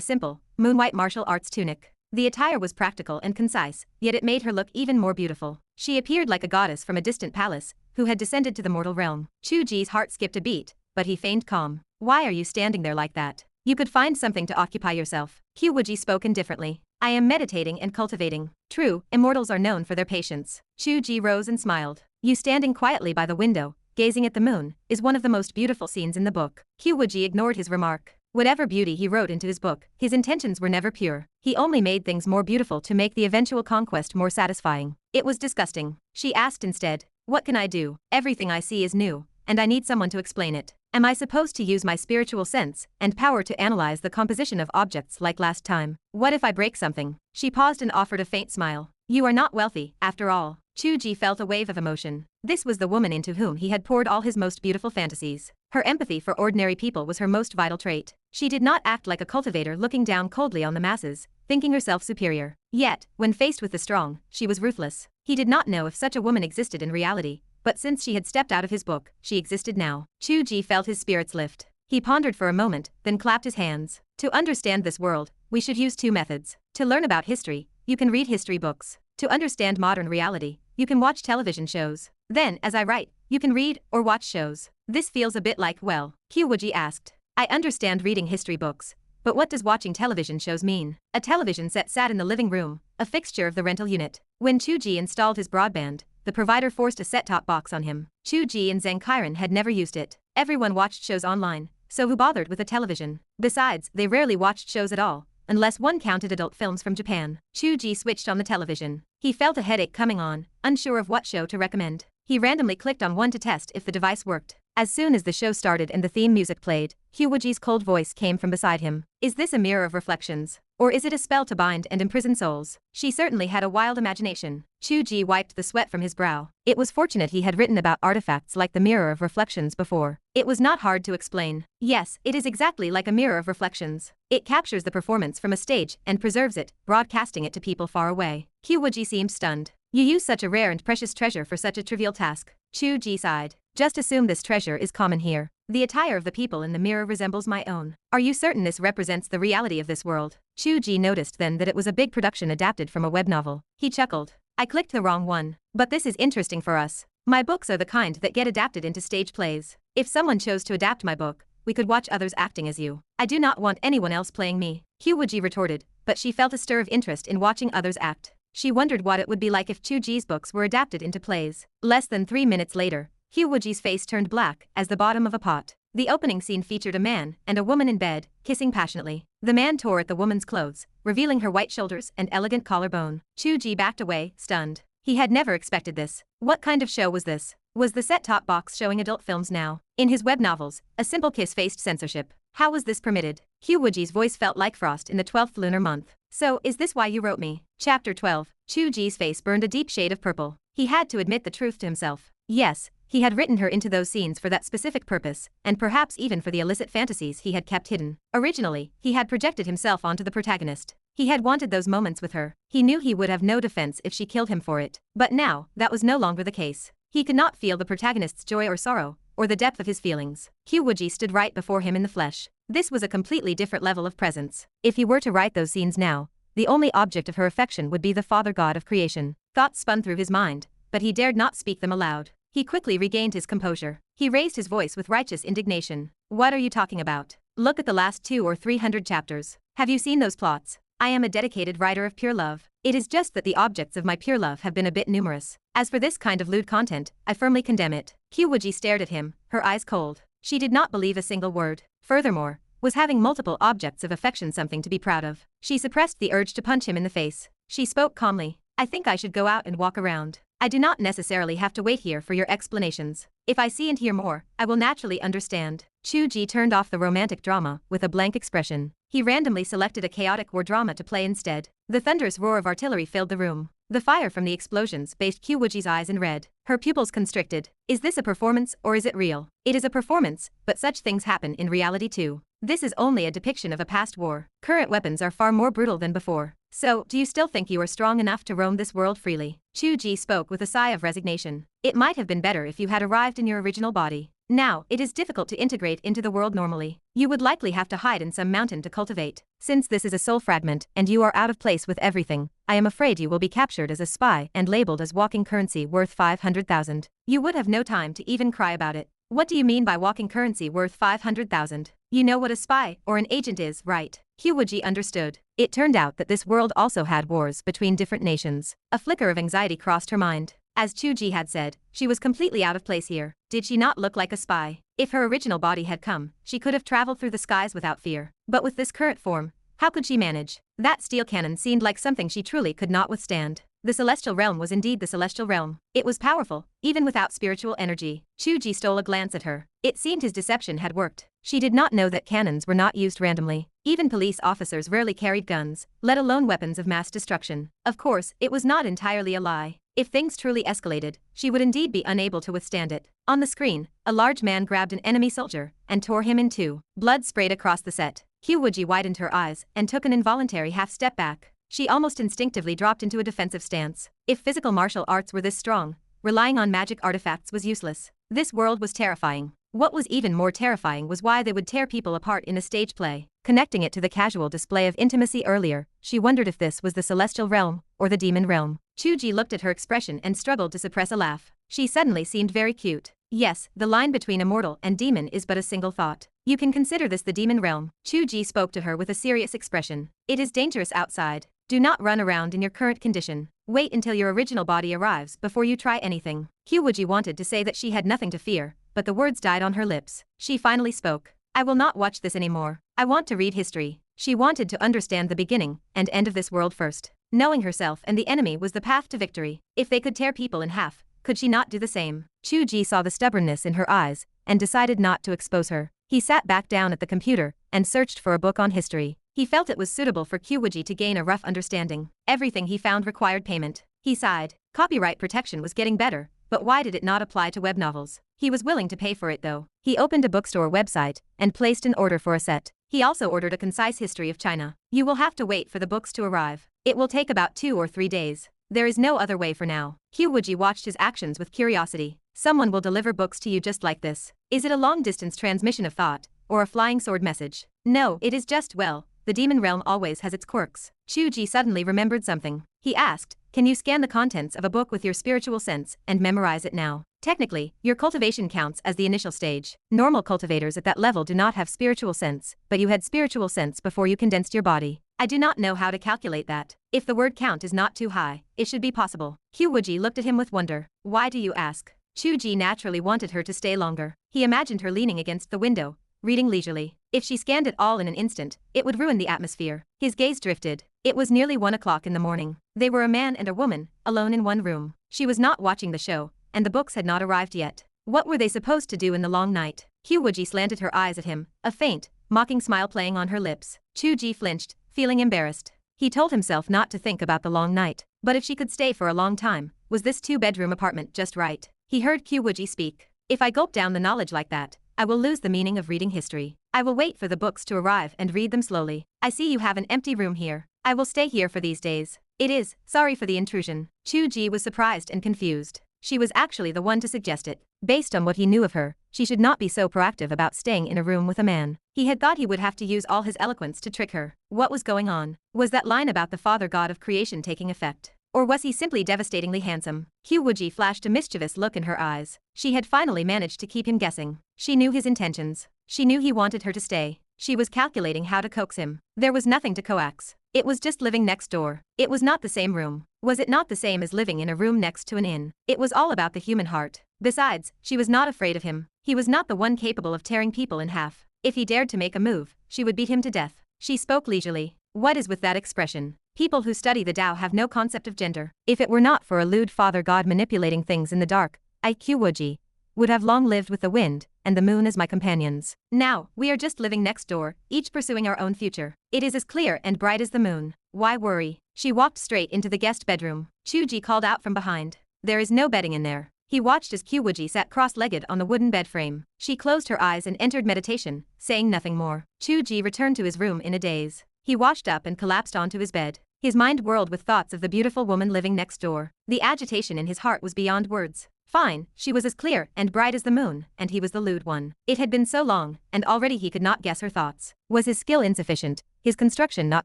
simple, moon-white martial arts tunic. The attire was practical and concise, yet it made her look even more beautiful. She appeared like a goddess from a distant palace, who had descended to the mortal realm. Chu Ge's heart skipped a beat, but he feigned calm. Why are you standing there like that? You could find something to occupy yourself. Qiu Wuji spoke indifferently. I am meditating and cultivating. True, immortals are known for their patience. Chu Ge rose and smiled. You standing quietly by the window, gazing at the moon, is one of the most beautiful scenes in the book. Qiu Wuji ignored his remark. Whatever beauty he wrote into his book, his intentions were never pure. He only made things more beautiful to make the eventual conquest more satisfying. It was disgusting. She asked instead, what can I do? Everything I see is new, and I need someone to explain it. Am I supposed to use my spiritual sense and power to analyze the composition of objects like last time? What if I break something? She paused and offered a faint smile. You are not wealthy, after all. Chu Ge felt a wave of emotion. This was the woman into whom he had poured all his most beautiful fantasies. Her empathy for ordinary people was her most vital trait. She did not act like a cultivator looking down coldly on the masses, thinking herself superior. Yet, when faced with the strong, she was ruthless. He did not know if such a woman existed in reality, but since she had stepped out of his book, she existed now. Chu Ge felt his spirits lift. He pondered for a moment, then clapped his hands. To understand this world, we should use two methods. To learn about history, you can read history books. To understand modern reality, you can watch television shows. Then, as I write, you can read or watch shows. This feels a bit like, well, Qiu Wuji asked. I understand reading history books, but what does watching television shows mean? A television set sat in the living room, a fixture of the rental unit. When Chu Ge installed his broadband, the provider forced a set-top box on him. Chu Ge and Zhang Qiren had never used it. Everyone watched shows online, so who bothered with a television? Besides, they rarely watched shows at all, unless one counted adult films from Japan. Chu Ge switched on the television. He felt a headache coming on, unsure of what show to recommend. He randomly clicked on one to test if the device worked. As soon as the show started and the theme music played, Qiu Wuji's cold voice came from beside him. Is this a mirror of reflections? Or is it a spell to bind and imprison souls? She certainly had a wild imagination. Chu Ge wiped the sweat from his brow. It was fortunate he had written about artifacts like the mirror of reflections before. It was not hard to explain. Yes, it is exactly like a mirror of reflections. It captures the performance from a stage and preserves it, broadcasting it to people far away. Qiu Wuji seemed stunned. You use such a rare and precious treasure for such a trivial task. Chu Ge sighed. Just assume this treasure is common here. The attire of the people in the mirror resembles my own. Are you certain this represents the reality of this world? Chu Ge noticed then that it was a big production adapted from a web novel. He chuckled. I clicked the wrong one. But this is interesting for us. My books are the kind that get adapted into stage plays. If someone chose to adapt my book, we could watch others acting as you. I do not want anyone else playing me. Qiu Wuji retorted, but she felt a stir of interest in watching others act. She wondered what it would be like if Chu Ge's books were adapted into plays. Less than 3 minutes later, Qiu Wuji's face turned black as the bottom of a pot. The opening scene featured a man and a woman in bed, kissing passionately. The man tore at the woman's clothes, revealing her white shoulders and elegant collarbone. Chu Ge backed away, stunned. He had never expected this. What kind of show was this? Was the set-top box showing adult films now? In his web novels, a simple kiss faced censorship. How was this permitted? Qiu Wuji's voice felt like frost in the 12th lunar month. So, is this why you wrote me? Chapter 12. Chu Ge's face burned a deep shade of purple. He had to admit the truth to himself. Yes, he had written her into those scenes for that specific purpose, and perhaps even for the illicit fantasies he had kept hidden. Originally, he had projected himself onto the protagonist. He had wanted those moments with her. He knew he would have no defense if she killed him for it. But now, that was no longer the case. He could not feel the protagonist's joy or sorrow, or the depth of his feelings. Qiu Wuji stood right before him in the flesh. This was a completely different level of presence. If he were to write those scenes now, the only object of her affection would be the father god of creation. Thoughts spun through his mind, but he dared not speak them aloud. He quickly regained his composure. He raised his voice with righteous indignation. What are you talking about? Look at the last 200 or 300 chapters. Have you seen those plots? I am a dedicated writer of pure love. It is just that the objects of my pure love have been a bit numerous. As for this kind of lewd content, I firmly condemn it. Qiu Wuji stared at him, her eyes cold. She did not believe a single word. Furthermore, was having multiple objects of affection something to be proud of? She suppressed the urge to punch him in the face. She spoke calmly. I think I should go out and walk around. I do not necessarily have to wait here for your explanations. If I see and hear more, I will naturally understand. Chu Ge turned off the romantic drama with a blank expression. He randomly selected a chaotic war drama to play instead. The thunderous roar of artillery filled the room. The fire from the explosions bathed Qiu Wuji's eyes in red. Her pupils constricted. Is this a performance or is it real? It is a performance, but such things happen in reality too. This is only a depiction of a past war. Current weapons are far more brutal than before. So, do you still think you are strong enough to roam this world freely? Chu Ge spoke with a sigh of resignation. It might have been better if you had arrived in your original body. Now, it is difficult to integrate into the world normally. You would likely have to hide in some mountain to cultivate. Since this is a soul fragment and you are out of place with everything, I am afraid you will be captured as a spy and labeled as walking currency worth 500,000. You would have no time to even cry about it. What do you mean by walking currency worth 500,000? You know what a spy or an agent is, right? Qiu Wuji understood. It turned out that this world also had wars between different nations. A flicker of anxiety crossed her mind. As Chu Ge had said, she was completely out of place here. Did she not look like a spy? If her original body had come, she could have traveled through the skies without fear. But with this current form, how could she manage? That steel cannon seemed like something she truly could not withstand. The celestial realm was indeed the celestial realm. It was powerful, even without spiritual energy. Chu Ge stole a glance at her. It seemed his deception had worked. She did not know that cannons were not used randomly. Even police officers rarely carried guns, let alone weapons of mass destruction. Of course, it was not entirely a lie. If things truly escalated, she would indeed be unable to withstand it. On the screen, a large man grabbed an enemy soldier and tore him in two. Blood sprayed across the set. Qiu Wuji widened her eyes and took an involuntary half-step back. She almost instinctively dropped into a defensive stance. If physical martial arts were this strong, relying on magic artifacts was useless. This world was terrifying. What was even more terrifying was why they would tear people apart in a stage play. Connecting it to the casual display of intimacy earlier, she wondered if this was the celestial realm or the demon realm. Chu Ge looked at her expression and struggled to suppress a laugh. She suddenly seemed very cute. Yes, the line between immortal and demon is but a single thought. You can consider this the demon realm. Chu Ge spoke to her with a serious expression. It is dangerous outside. Do not run around in your current condition. Wait until your original body arrives before you try anything. Qiu Wuji wanted to say that she had nothing to fear, but the words died on her lips. She finally spoke. I will not watch this anymore. I want to read history. She wanted to understand the beginning and end of this world first. Knowing herself and the enemy was the path to victory. If they could tear people in half, could she not do the same? Chu Ge saw the stubbornness in her eyes and decided not to expose her. He sat back down at the computer and searched for a book on history. He felt it was suitable for Qiu Wuji to gain a rough understanding. Everything he found required payment. He sighed. Copyright protection was getting better, but why did it not apply to web novels? He was willing to pay for it though. He opened a bookstore website and placed an order for a set. He also ordered a concise history of China. You will have to wait for the books to arrive. It will take about 2 or 3 days. There is no other way for now. Qiu Wuji watched his actions with curiosity. Someone will deliver books to you just like this. Is it a long-distance transmission of thought, or a flying sword message? No, it is just, well, the demon realm always has its quirks. Chu Ge suddenly remembered something. He asked, can you scan the contents of a book with your spiritual sense and memorize it now? Technically, your cultivation counts as the initial stage. Normal cultivators at that level do not have spiritual sense, but you had spiritual sense before you condensed your body. I do not know how to calculate that. If the word count is not too high, it should be possible. Qiu Wuji looked at him with wonder. Why do you ask? Chu Ge naturally wanted her to stay longer. He imagined her leaning against the window, reading leisurely. If she scanned it all in an instant, it would ruin the atmosphere. His gaze drifted. It was nearly 1 o'clock in the morning. They were a man and a woman, alone in one room. She was not watching the show, and the books had not arrived yet. What were they supposed to do in the long night? Qiu Wuji slanted her eyes at him, a faint, mocking smile playing on her lips. Chu Ge flinched, feeling embarrassed. He told himself not to think about the long night, but if she could stay for a long time, was this 2-bedroom apartment just right? He heard Qiu Wuji speak. If I gulp down the knowledge like that, I will lose the meaning of reading history. I will wait for the books to arrive and read them slowly. I see you have an empty room here. I will stay here for these days. It is, sorry for the intrusion. Chu Ge was surprised and confused. She was actually the one to suggest it. Based on what he knew of her, she should not be so proactive about staying in a room with a man. He had thought he would have to use all his eloquence to trick her. What was going on? Was that line about the father god of creation taking effect? Or was he simply devastatingly handsome? Qiu Wuji flashed a mischievous look in her eyes. She had finally managed to keep him guessing. She knew his intentions. She knew he wanted her to stay. She was calculating how to coax him. There was nothing to coax. It was just living next door. It was not the same room. Was it not the same as living in a room next to an inn? It was all about the human heart. Besides, she was not afraid of him. He was not the one capable of tearing people in half. If he dared to make a move, she would beat him to death. She spoke leisurely. What is with that expression? People who study the Tao have no concept of gender. If it were not for a lewd father god manipulating things in the dark, I, Qiu Wuji, would have long lived with the wind and the moon as my companions. Now, we are just living next door, each pursuing our own future. It is as clear and bright as the moon. Why worry? She walked straight into the guest bedroom. Chu Ge called out from behind. There is no bedding in there. He watched as Qiu Wuji sat cross-legged on the wooden bed frame. She closed her eyes and entered meditation, saying nothing more. Chu Ge returned to his room in a daze. He washed up and collapsed onto his bed. His mind whirled with thoughts of the beautiful woman living next door. The agitation in his heart was beyond words. Fine, she was as clear and bright as the moon, and he was the lewd one. It had been so long, and already he could not guess her thoughts. Was his skill insufficient, his construction not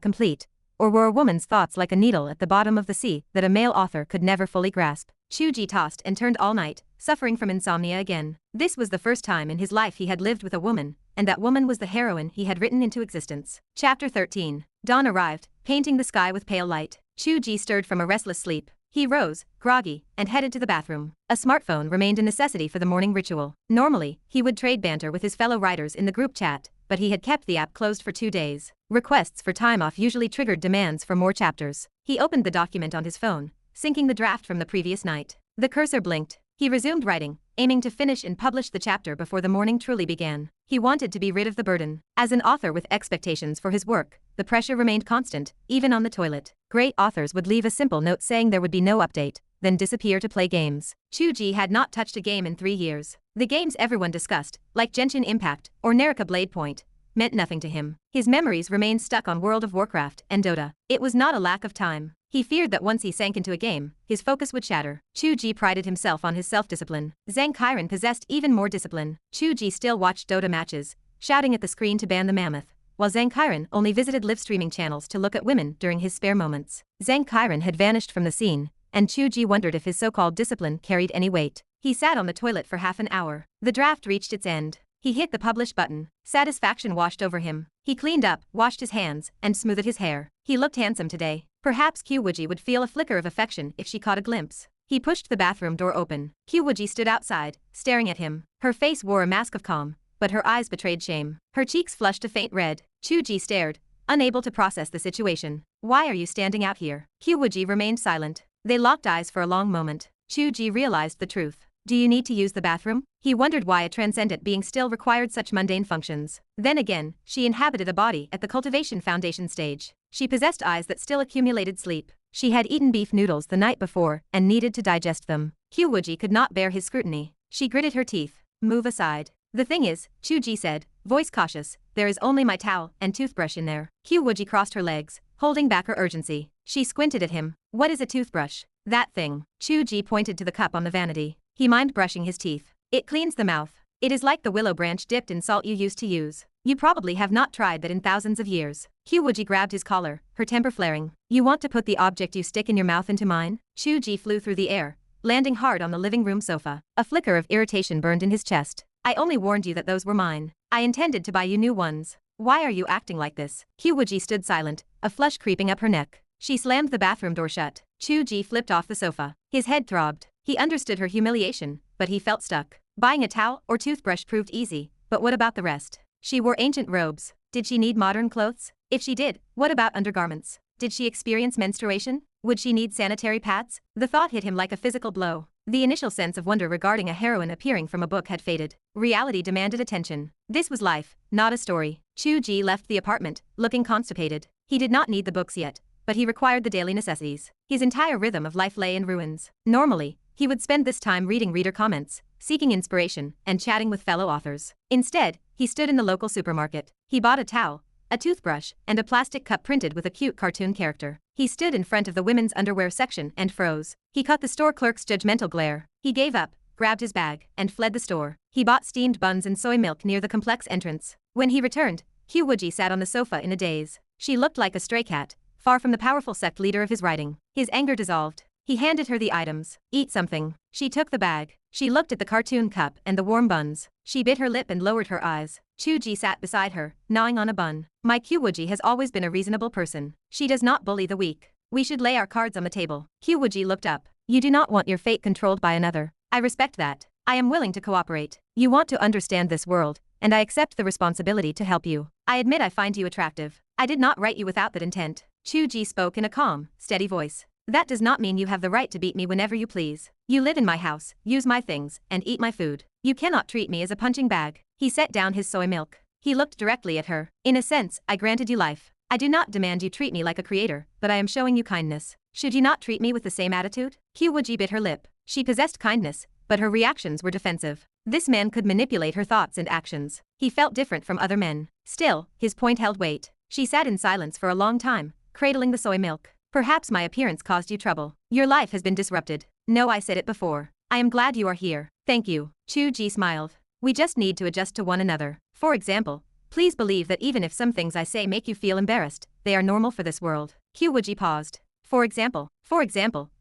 complete? Or were a woman's thoughts like a needle at the bottom of the sea that a male author could never fully grasp? Chu Ge tossed and turned all night, suffering from insomnia again. This was the first time in his life he had lived with a woman, and that woman was the heroine he had written into existence. Chapter 13. Dawn arrived, painting the sky with pale light. Chu Ge stirred from a restless sleep. He rose, groggy, and headed to the bathroom. A smartphone remained a necessity for the morning ritual. Normally, he would trade banter with his fellow writers in the group chat, but he had kept the app closed for 2 days. Requests for time off usually triggered demands for more chapters. He opened the document on his phone, syncing the draft from the previous night. The cursor blinked. He resumed writing, aiming to finish and publish the chapter before the morning truly began. He wanted to be rid of the burden. As an author with expectations for his work, the pressure remained constant, even on the toilet. Great authors would leave a simple note saying there would be no update, then disappear to play games. Chu Ge had not touched a game in 3 years. The games everyone discussed, like Genshin Impact or Naraka Blade Point, meant nothing to him. His memories remained stuck on World of Warcraft and Dota. It was not a lack of time. He feared that once he sank into a game, his focus would shatter. Chu Ge prided himself on his self-discipline. Zhang Qiren possessed even more discipline. Chu Ge still watched Dota matches, shouting at the screen to ban the mammoth, while Zhang Qiren only visited live streaming channels to look at women during his spare moments. Zhang Qiren had vanished from the scene, and Chu Ge wondered if his so-called discipline carried any weight. He sat on the toilet for half an hour. The draft reached its end. He hit the publish button. Satisfaction washed over him. He cleaned up, washed his hands, and smoothed his hair. He looked handsome today. Perhaps Qiu Wuji would feel a flicker of affection if she caught a glimpse. He pushed the bathroom door open. Qiu Wuji stood outside, staring at him. Her face wore a mask of calm, but her eyes betrayed shame. Her cheeks flushed a faint red. Chu Ge stared, unable to process the situation. Why are you standing out here? Qiu Wuji remained silent. They locked eyes for a long moment. Chu Ge realized the truth. Do you need to use the bathroom? He wondered why a transcendent being still required such mundane functions. Then again, she inhabited a body at the Cultivation Foundation stage. She possessed eyes that still accumulated sleep. She had eaten beef noodles the night before and needed to digest them. Qiu Wuji could not bear his scrutiny. She gritted her teeth. Move aside. The thing is, Chu Ge said, voice cautious, there is only my towel and toothbrush in there. Qiu Wuji crossed her legs, holding back her urgency. She squinted at him. What is a toothbrush? That thing. Chu Ge pointed to the cup on the vanity. He minded brushing his teeth. It cleans the mouth. It is like the willow branch dipped in salt you used to use. You probably have not tried that in thousands of years. Qiu Wuji grabbed his collar, her temper flaring. You want to put the object you stick in your mouth into mine? Chu Ge flew through the air, landing hard on the living room sofa. A flicker of irritation burned in his chest. I only warned you that those were mine. I intended to buy you new ones. Why are you acting like this? Qiu Wuji stood silent, a flush creeping up her neck. She slammed the bathroom door shut. Chu Ge flipped off the sofa. His head throbbed. He understood her humiliation, but he felt stuck. Buying a towel or toothbrush proved easy, but what about the rest? She wore ancient robes. Did she need modern clothes? If she did, what about undergarments? Did she experience menstruation? Would she need sanitary pads? The thought hit him like a physical blow. The initial sense of wonder regarding a heroine appearing from a book had faded. Reality demanded attention. This was life, not a story. Chu Ge left the apartment, looking constipated. He did not need the books yet, but he required the daily necessities. His entire rhythm of life lay in ruins. Normally, he would spend this time reading reader comments, seeking inspiration, and chatting with fellow authors. Instead, he stood in the local supermarket. He bought a towel, a toothbrush, and a plastic cup printed with a cute cartoon character. He stood in front of the women's underwear section and froze. He caught the store clerk's judgmental glare. He gave up, grabbed his bag, and fled the store. He bought steamed buns and soy milk near the complex entrance. When he returned, Qiu Wuji sat on the sofa in a daze. She looked like a stray cat, far from the powerful sect leader of his writing. His anger dissolved. He handed her the items. Eat something. She took the bag. She looked at the cartoon cup and the warm buns. She bit her lip and lowered her eyes. Chu Ge sat beside her, gnawing on a bun. My Qiu Wuji has always been a reasonable person. She does not bully the weak. We should lay our cards on the table. Qiu Wuji looked up. You do not want your fate controlled by another. I respect that. I am willing to cooperate. You want to understand this world, and I accept the responsibility to help you. I admit I find you attractive. I did not write you without that intent. Chu Ge spoke in a calm, steady voice. That does not mean you have the right to beat me whenever you please. You live in my house, use my things, and eat my food. You cannot treat me as a punching bag. He set down his soy milk. He looked directly at her. In a sense, I granted you life. I do not demand you treat me like a creator, but I am showing you kindness. Should you not treat me with the same attitude? Qiu Wuji bit her lip. She possessed kindness, but her reactions were defensive. This man could manipulate her thoughts and actions. He felt different from other men. Still, his point held weight. She sat in silence for a long time, cradling the soy milk. Perhaps my appearance caused you trouble. Your life has been disrupted. No, I said it before. I am glad you are here. Thank you. Chu Ge smiled. We just need to adjust to one another. For example, please believe that even if some things I say make you feel embarrassed, they are normal for this world. Qiu Wuji paused. For example,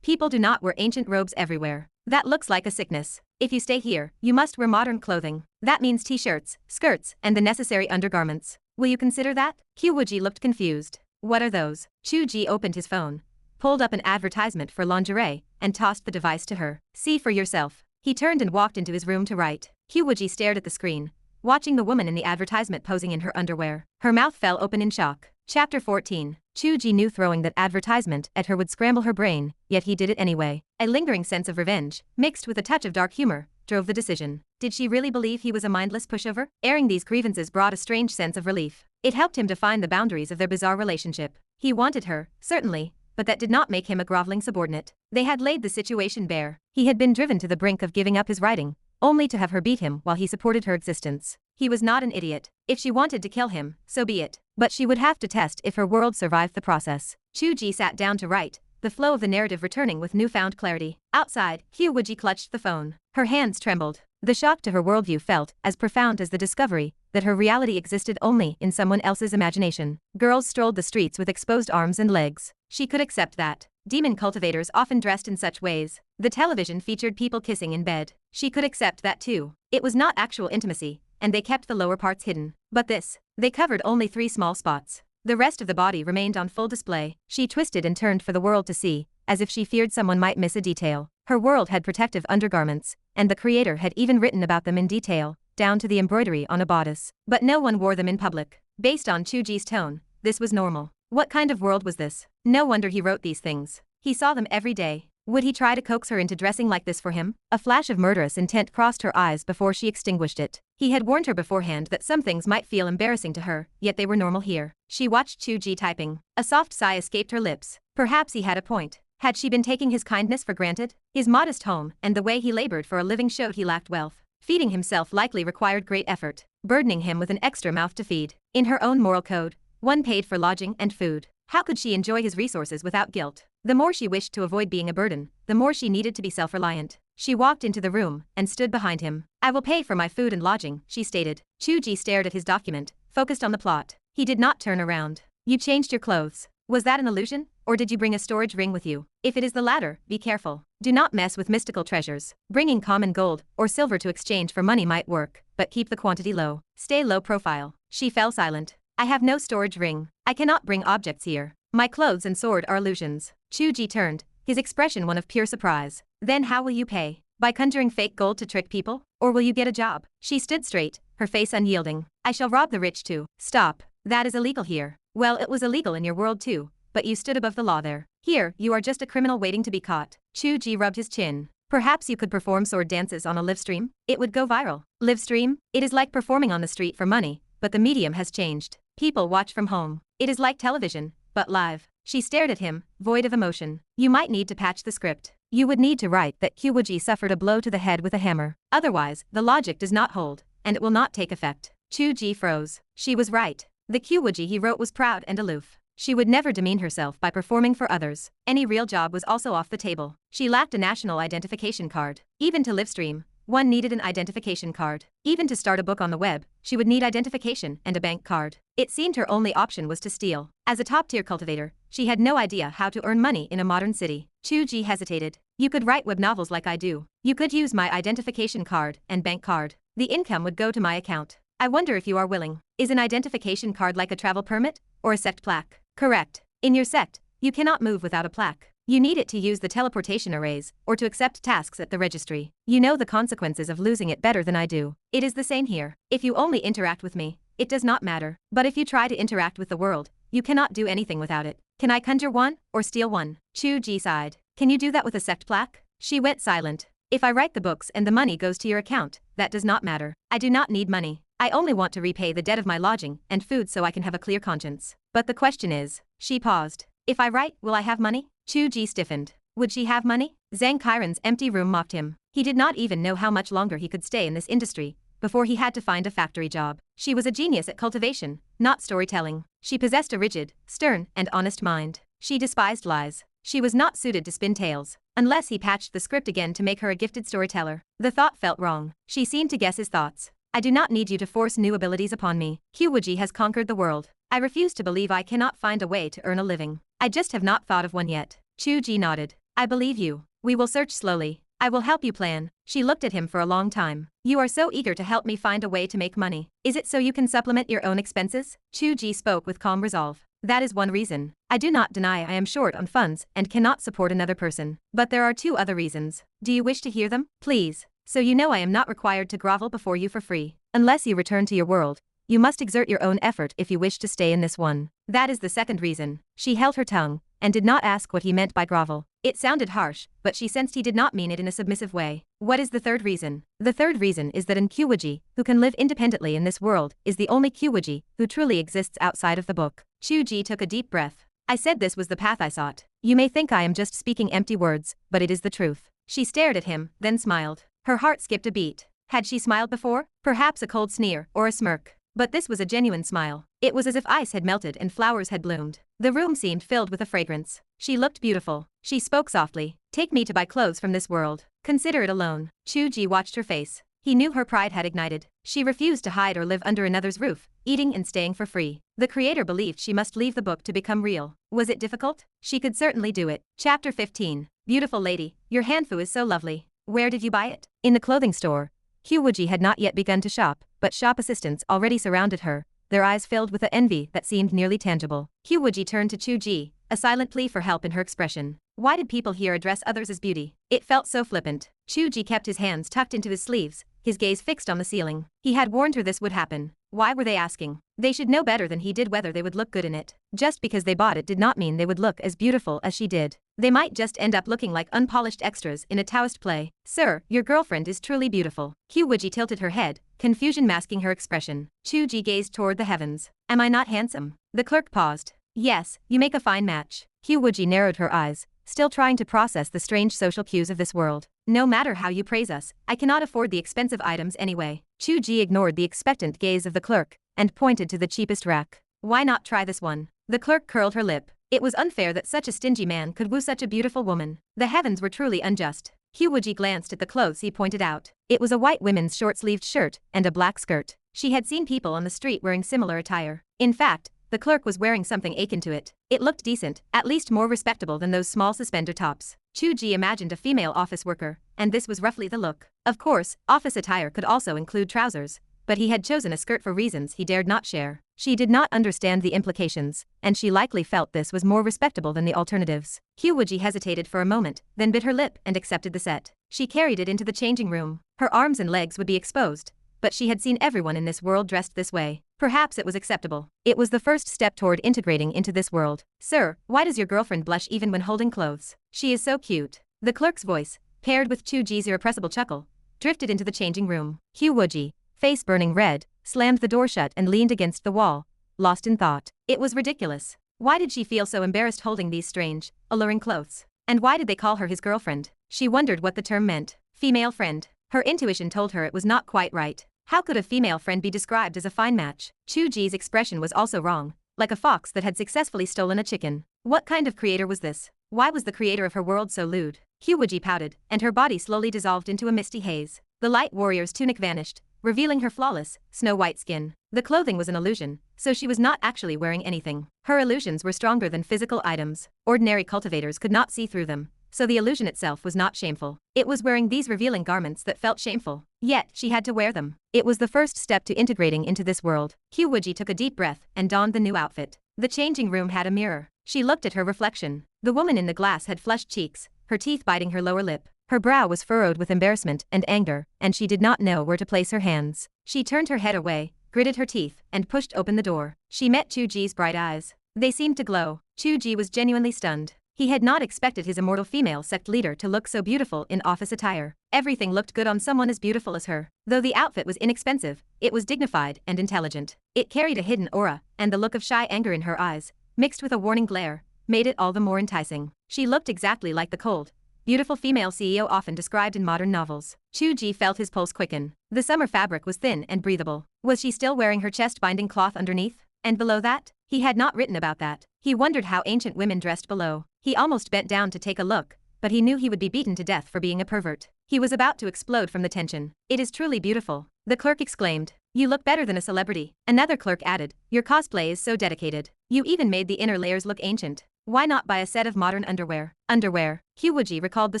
people do not wear ancient robes everywhere. That looks like a sickness. If you stay here, you must wear modern clothing. That means t-shirts, skirts, and the necessary undergarments. Will you consider that? Qiu Wuji looked confused. What are those? Chu Ge opened his phone, pulled up an advertisement for lingerie, and tossed the device to her. See for yourself. He turned and walked into his room to write. Qiu Wuji stared at the screen, watching the woman in the advertisement posing in her underwear. Her mouth fell open in shock. Chapter 14. Chu Ge knew throwing that advertisement at her would scramble her brain, yet he did it anyway. A lingering sense of revenge, mixed with a touch of dark humor, drove the decision. Did she really believe he was a mindless pushover? Airing these grievances brought a strange sense of relief. It helped him define the boundaries of their bizarre relationship. He wanted her, certainly, but that did not make him a groveling subordinate. They had laid the situation bare. He had been driven to the brink of giving up his writing, only to have her beat him while he supported her existence. He was not an idiot. If she wanted to kill him, so be it. But she would have to test if her world survived the process. Chu Ge sat down to write, the flow of the narrative returning with newfound clarity. Outside, Qiu Wuji clutched the phone. Her hands trembled. The shock to her worldview felt as profound as the discovery that her reality existed only in someone else's imagination. Girls strolled the streets with exposed arms and legs. She could accept that. Demon cultivators often dressed in such ways. The television featured people kissing in bed. She could accept that too. It was not actual intimacy, and they kept the lower parts hidden. But this, they covered only 3 small spots. The rest of the body remained on full display. She twisted and turned for the world to see, as if she feared someone might miss a detail. Her world had protective undergarments, and the creator had even written about them in detail, down to the embroidery on a bodice. But no one wore them in public. Based on Chu Ge's tone, this was normal. What kind of world was this? No wonder he wrote these things. He saw them every day. Would he try to coax her into dressing like this for him? A flash of murderous intent crossed her eyes before she extinguished it. He had warned her beforehand that some things might feel embarrassing to her, yet they were normal here. She watched Chu Ge typing. A soft sigh escaped her lips. Perhaps he had a point. Had she been taking his kindness for granted? His modest home and the way he labored for a living showed he lacked wealth. Feeding himself likely required great effort, burdening him with an extra mouth to feed. In her own moral code, one paid for lodging and food. How could she enjoy his resources without guilt? The more she wished to avoid being a burden, the more she needed to be self-reliant. She walked into the room and stood behind him. I will pay for my food and lodging, she stated. Chu Ge stared at his document, focused on the plot. He did not turn around. You changed your clothes. Was that an illusion? Or did you bring a storage ring with you? If it is the latter, be careful. Do not mess with mystical treasures. Bringing common gold or silver to exchange for money might work, but keep the quantity low. Stay low profile. She fell silent. I have no storage ring. I cannot bring objects here. My clothes and sword are illusions. Chu Ge turned, his expression one of pure surprise. Then how will you pay? By conjuring fake gold to trick people? Or will you get a job? She stood straight, her face unyielding. I shall rob the rich too. Stop. That is illegal here. Well, it was illegal in your world too, but you stood above the law there. Here, you are just a criminal waiting to be caught. Chu Ge rubbed his chin. Perhaps you could perform sword dances on a live stream? It would go viral. Live stream? It is like performing on the street for money, but the medium has changed. People watch from home. It is like television, but live. She stared at him, void of emotion. You might need to patch the script. You would need to write that Qiu Wuji suffered a blow to the head with a hammer. Otherwise, the logic does not hold, and it will not take effect. Chu Ge froze. She was right. The Qiu Wuji he wrote was proud and aloof. She would never demean herself by performing for others. Any real job was also off the table. She lacked a national identification card. Even to live stream, one needed an identification card. Even to start a book on the web, she would need identification and a bank card. It seemed her only option was to steal. As a top-tier cultivator, she had no idea how to earn money in a modern city. Chu Ge hesitated. You could write web novels like I do. You could use my identification card and bank card. The income would go to my account. I wonder if you are willing. Is an identification card like a travel permit? Or a sect plaque? Correct. In your sect, you cannot move without a plaque. You need it to use the teleportation arrays, or to accept tasks at the registry. You know the consequences of losing it better than I do. It is the same here. If you only interact with me, it does not matter. But if you try to interact with the world, you cannot do anything without it. Can I conjure one, or steal one? Chu Ge sighed. Can you do that with a sect plaque? She went silent. If I write the books and the money goes to your account, that does not matter. I do not need money. I only want to repay the debt of my lodging and food so I can have a clear conscience. But the question is, she paused. If I write, will I have money? Chu Ge stiffened. Would she have money? Zhang Qiren's empty room mocked him. He did not even know how much longer he could stay in this industry before he had to find a factory job. She was a genius at cultivation, not storytelling. She possessed a rigid, stern, and honest mind. She despised lies. She was not suited to spin tales, unless he patched the script again to make her a gifted storyteller. The thought felt wrong. She seemed to guess his thoughts. I do not need you to force new abilities upon me. Qiu Wuji has conquered the world. I refuse to believe I cannot find a way to earn a living. I just have not thought of one yet. Chu Ge nodded. I believe you. We will search slowly. I will help you plan. She looked at him for a long time. You are so eager to help me find a way to make money. Is it so you can supplement your own expenses? Chu Ge spoke with calm resolve. That is one reason. I do not deny I am short on funds and cannot support another person. But there are two other reasons. Do you wish to hear them? Please. So you know I am not required to grovel before you for free. Unless you return to your world, you must exert your own effort if you wish to stay in this one. That is the second reason. She held her tongue and did not ask what he meant by grovel. It sounded harsh, but she sensed he did not mean it in a submissive way. What is the third reason? The third reason is that an Qiu Wuji, who can live independently in this world, is the only Qiu Wuji who truly exists outside of the book. Chu Ge took a deep breath. I said this was the path I sought. You may think I am just speaking empty words, but it is the truth. She stared at him, then smiled. Her heart skipped a beat. Had she smiled before? Perhaps a cold sneer or a smirk. But this was a genuine smile. It was as if ice had melted and flowers had bloomed. The room seemed filled with a fragrance. She looked beautiful. She spoke softly. Take me to buy clothes from this world. Consider it a loan. Chu Ge watched her face. He knew her pride had ignited. She refused to hide or live under another's roof, eating and staying for free. The creator believed she must leave the book to become real. Was it difficult? She could certainly do it. Chapter 15. Beautiful lady, your hanfu is so lovely. Where did you buy it? In the clothing store. Qiu Wuji had not yet begun to shop, but shop assistants already surrounded her, their eyes filled with a envy that seemed nearly tangible. Qiu Wuji turned to Chu Ge, a silent plea for help in her expression. Why did people here address others as beauty? It felt so flippant. Chu Ge kept his hands tucked into his sleeves, his gaze fixed on the ceiling. He had warned her this would happen. Why were they asking? They should know better than he did whether they would look good in it. Just because they bought it did not mean they would look as beautiful as she did. They might just end up looking like unpolished extras in a Taoist play. Sir, your girlfriend is truly beautiful. Qiu Wuji tilted her head, confusion masking her expression. Chu Ge gazed toward the heavens. Am I not handsome? The clerk paused. Yes, you make a fine match. Qiu Wuji narrowed her eyes, still trying to process the strange social cues of this world. No matter how you praise us, I cannot afford the expensive items anyway. Chu Ge ignored the expectant gaze of the clerk and pointed to the cheapest rack. Why not try this one? The clerk curled her lip. It was unfair that such a stingy man could woo such a beautiful woman. The heavens were truly unjust. Qiu Wuji glanced at the clothes he pointed out. It was a white women's short-sleeved shirt and a black skirt. She had seen people on the street wearing similar attire. In fact, the clerk was wearing something akin to it. It looked decent, at least more respectable than those small suspender tops. Chu Ge imagined a female office worker, and this was roughly the look. Of course, office attire could also include trousers, but he had chosen a skirt for reasons he dared not share. She did not understand the implications, and she likely felt this was more respectable than the alternatives. Qiu Wuji hesitated for a moment, then bit her lip and accepted the set. She carried it into the changing room. Her arms and legs would be exposed, but she had seen everyone in this world dressed this way. Perhaps it was acceptable. It was the first step toward integrating into this world. Sir, why does your girlfriend blush even when holding clothes? She is so cute. The clerk's voice, paired with Chu Ge's irrepressible chuckle, drifted into the changing room. Qiu Wuji, face burning red, slammed the door shut and leaned against the wall, lost in thought. It was ridiculous. Why did she feel so embarrassed holding these strange, alluring clothes? And why did they call her his girlfriend? She wondered what the term meant. Female friend. Her intuition told her it was not quite right. How could a female friend be described as a fine match? Chu Ge's expression was also wrong, like a fox that had successfully stolen a chicken. What kind of creator was this? Why was the creator of her world so lewd? Qiu Wuji pouted, and her body slowly dissolved into a misty haze. The light warrior's tunic vanished, revealing her flawless, snow-white skin. The clothing was an illusion, so she was not actually wearing anything. Her illusions were stronger than physical items. Ordinary cultivators could not see through them, so the illusion itself was not shameful. It was wearing these revealing garments that felt shameful. Yet, she had to wear them. It was the first step to integrating into this world. Qiu Wuji took a deep breath and donned the new outfit. The changing room had a mirror. She looked at her reflection. The woman in the glass had flushed cheeks, her teeth biting her lower lip. Her brow was furrowed with embarrassment and anger, and she did not know where to place her hands. She turned her head away, gritted her teeth, and pushed open the door. She met Chu Ge's bright eyes. They seemed to glow. Chu Ge was genuinely stunned. He had not expected his immortal female sect leader to look so beautiful in office attire. Everything looked good on someone as beautiful as her. Though the outfit was inexpensive, it was dignified and intelligent. It carried a hidden aura, and the look of shy anger in her eyes, mixed with a warning glare, made it all the more enticing. She looked exactly like the cold, beautiful female CEO often described in modern novels. Chu Ge felt his pulse quicken. The summer fabric was thin and breathable. Was she still wearing her chest-binding cloth underneath? And below that? He had not written about that. He wondered how ancient women dressed below. He almost bent down to take a look, but he knew he would be beaten to death for being a pervert. He was about to explode from the tension. It is truly beautiful, the clerk exclaimed. You look better than a celebrity. Another clerk added, your cosplay is so dedicated. You even made the inner layers look ancient. Why not buy a set of modern underwear? Underwear. Qiu Wuji recalled the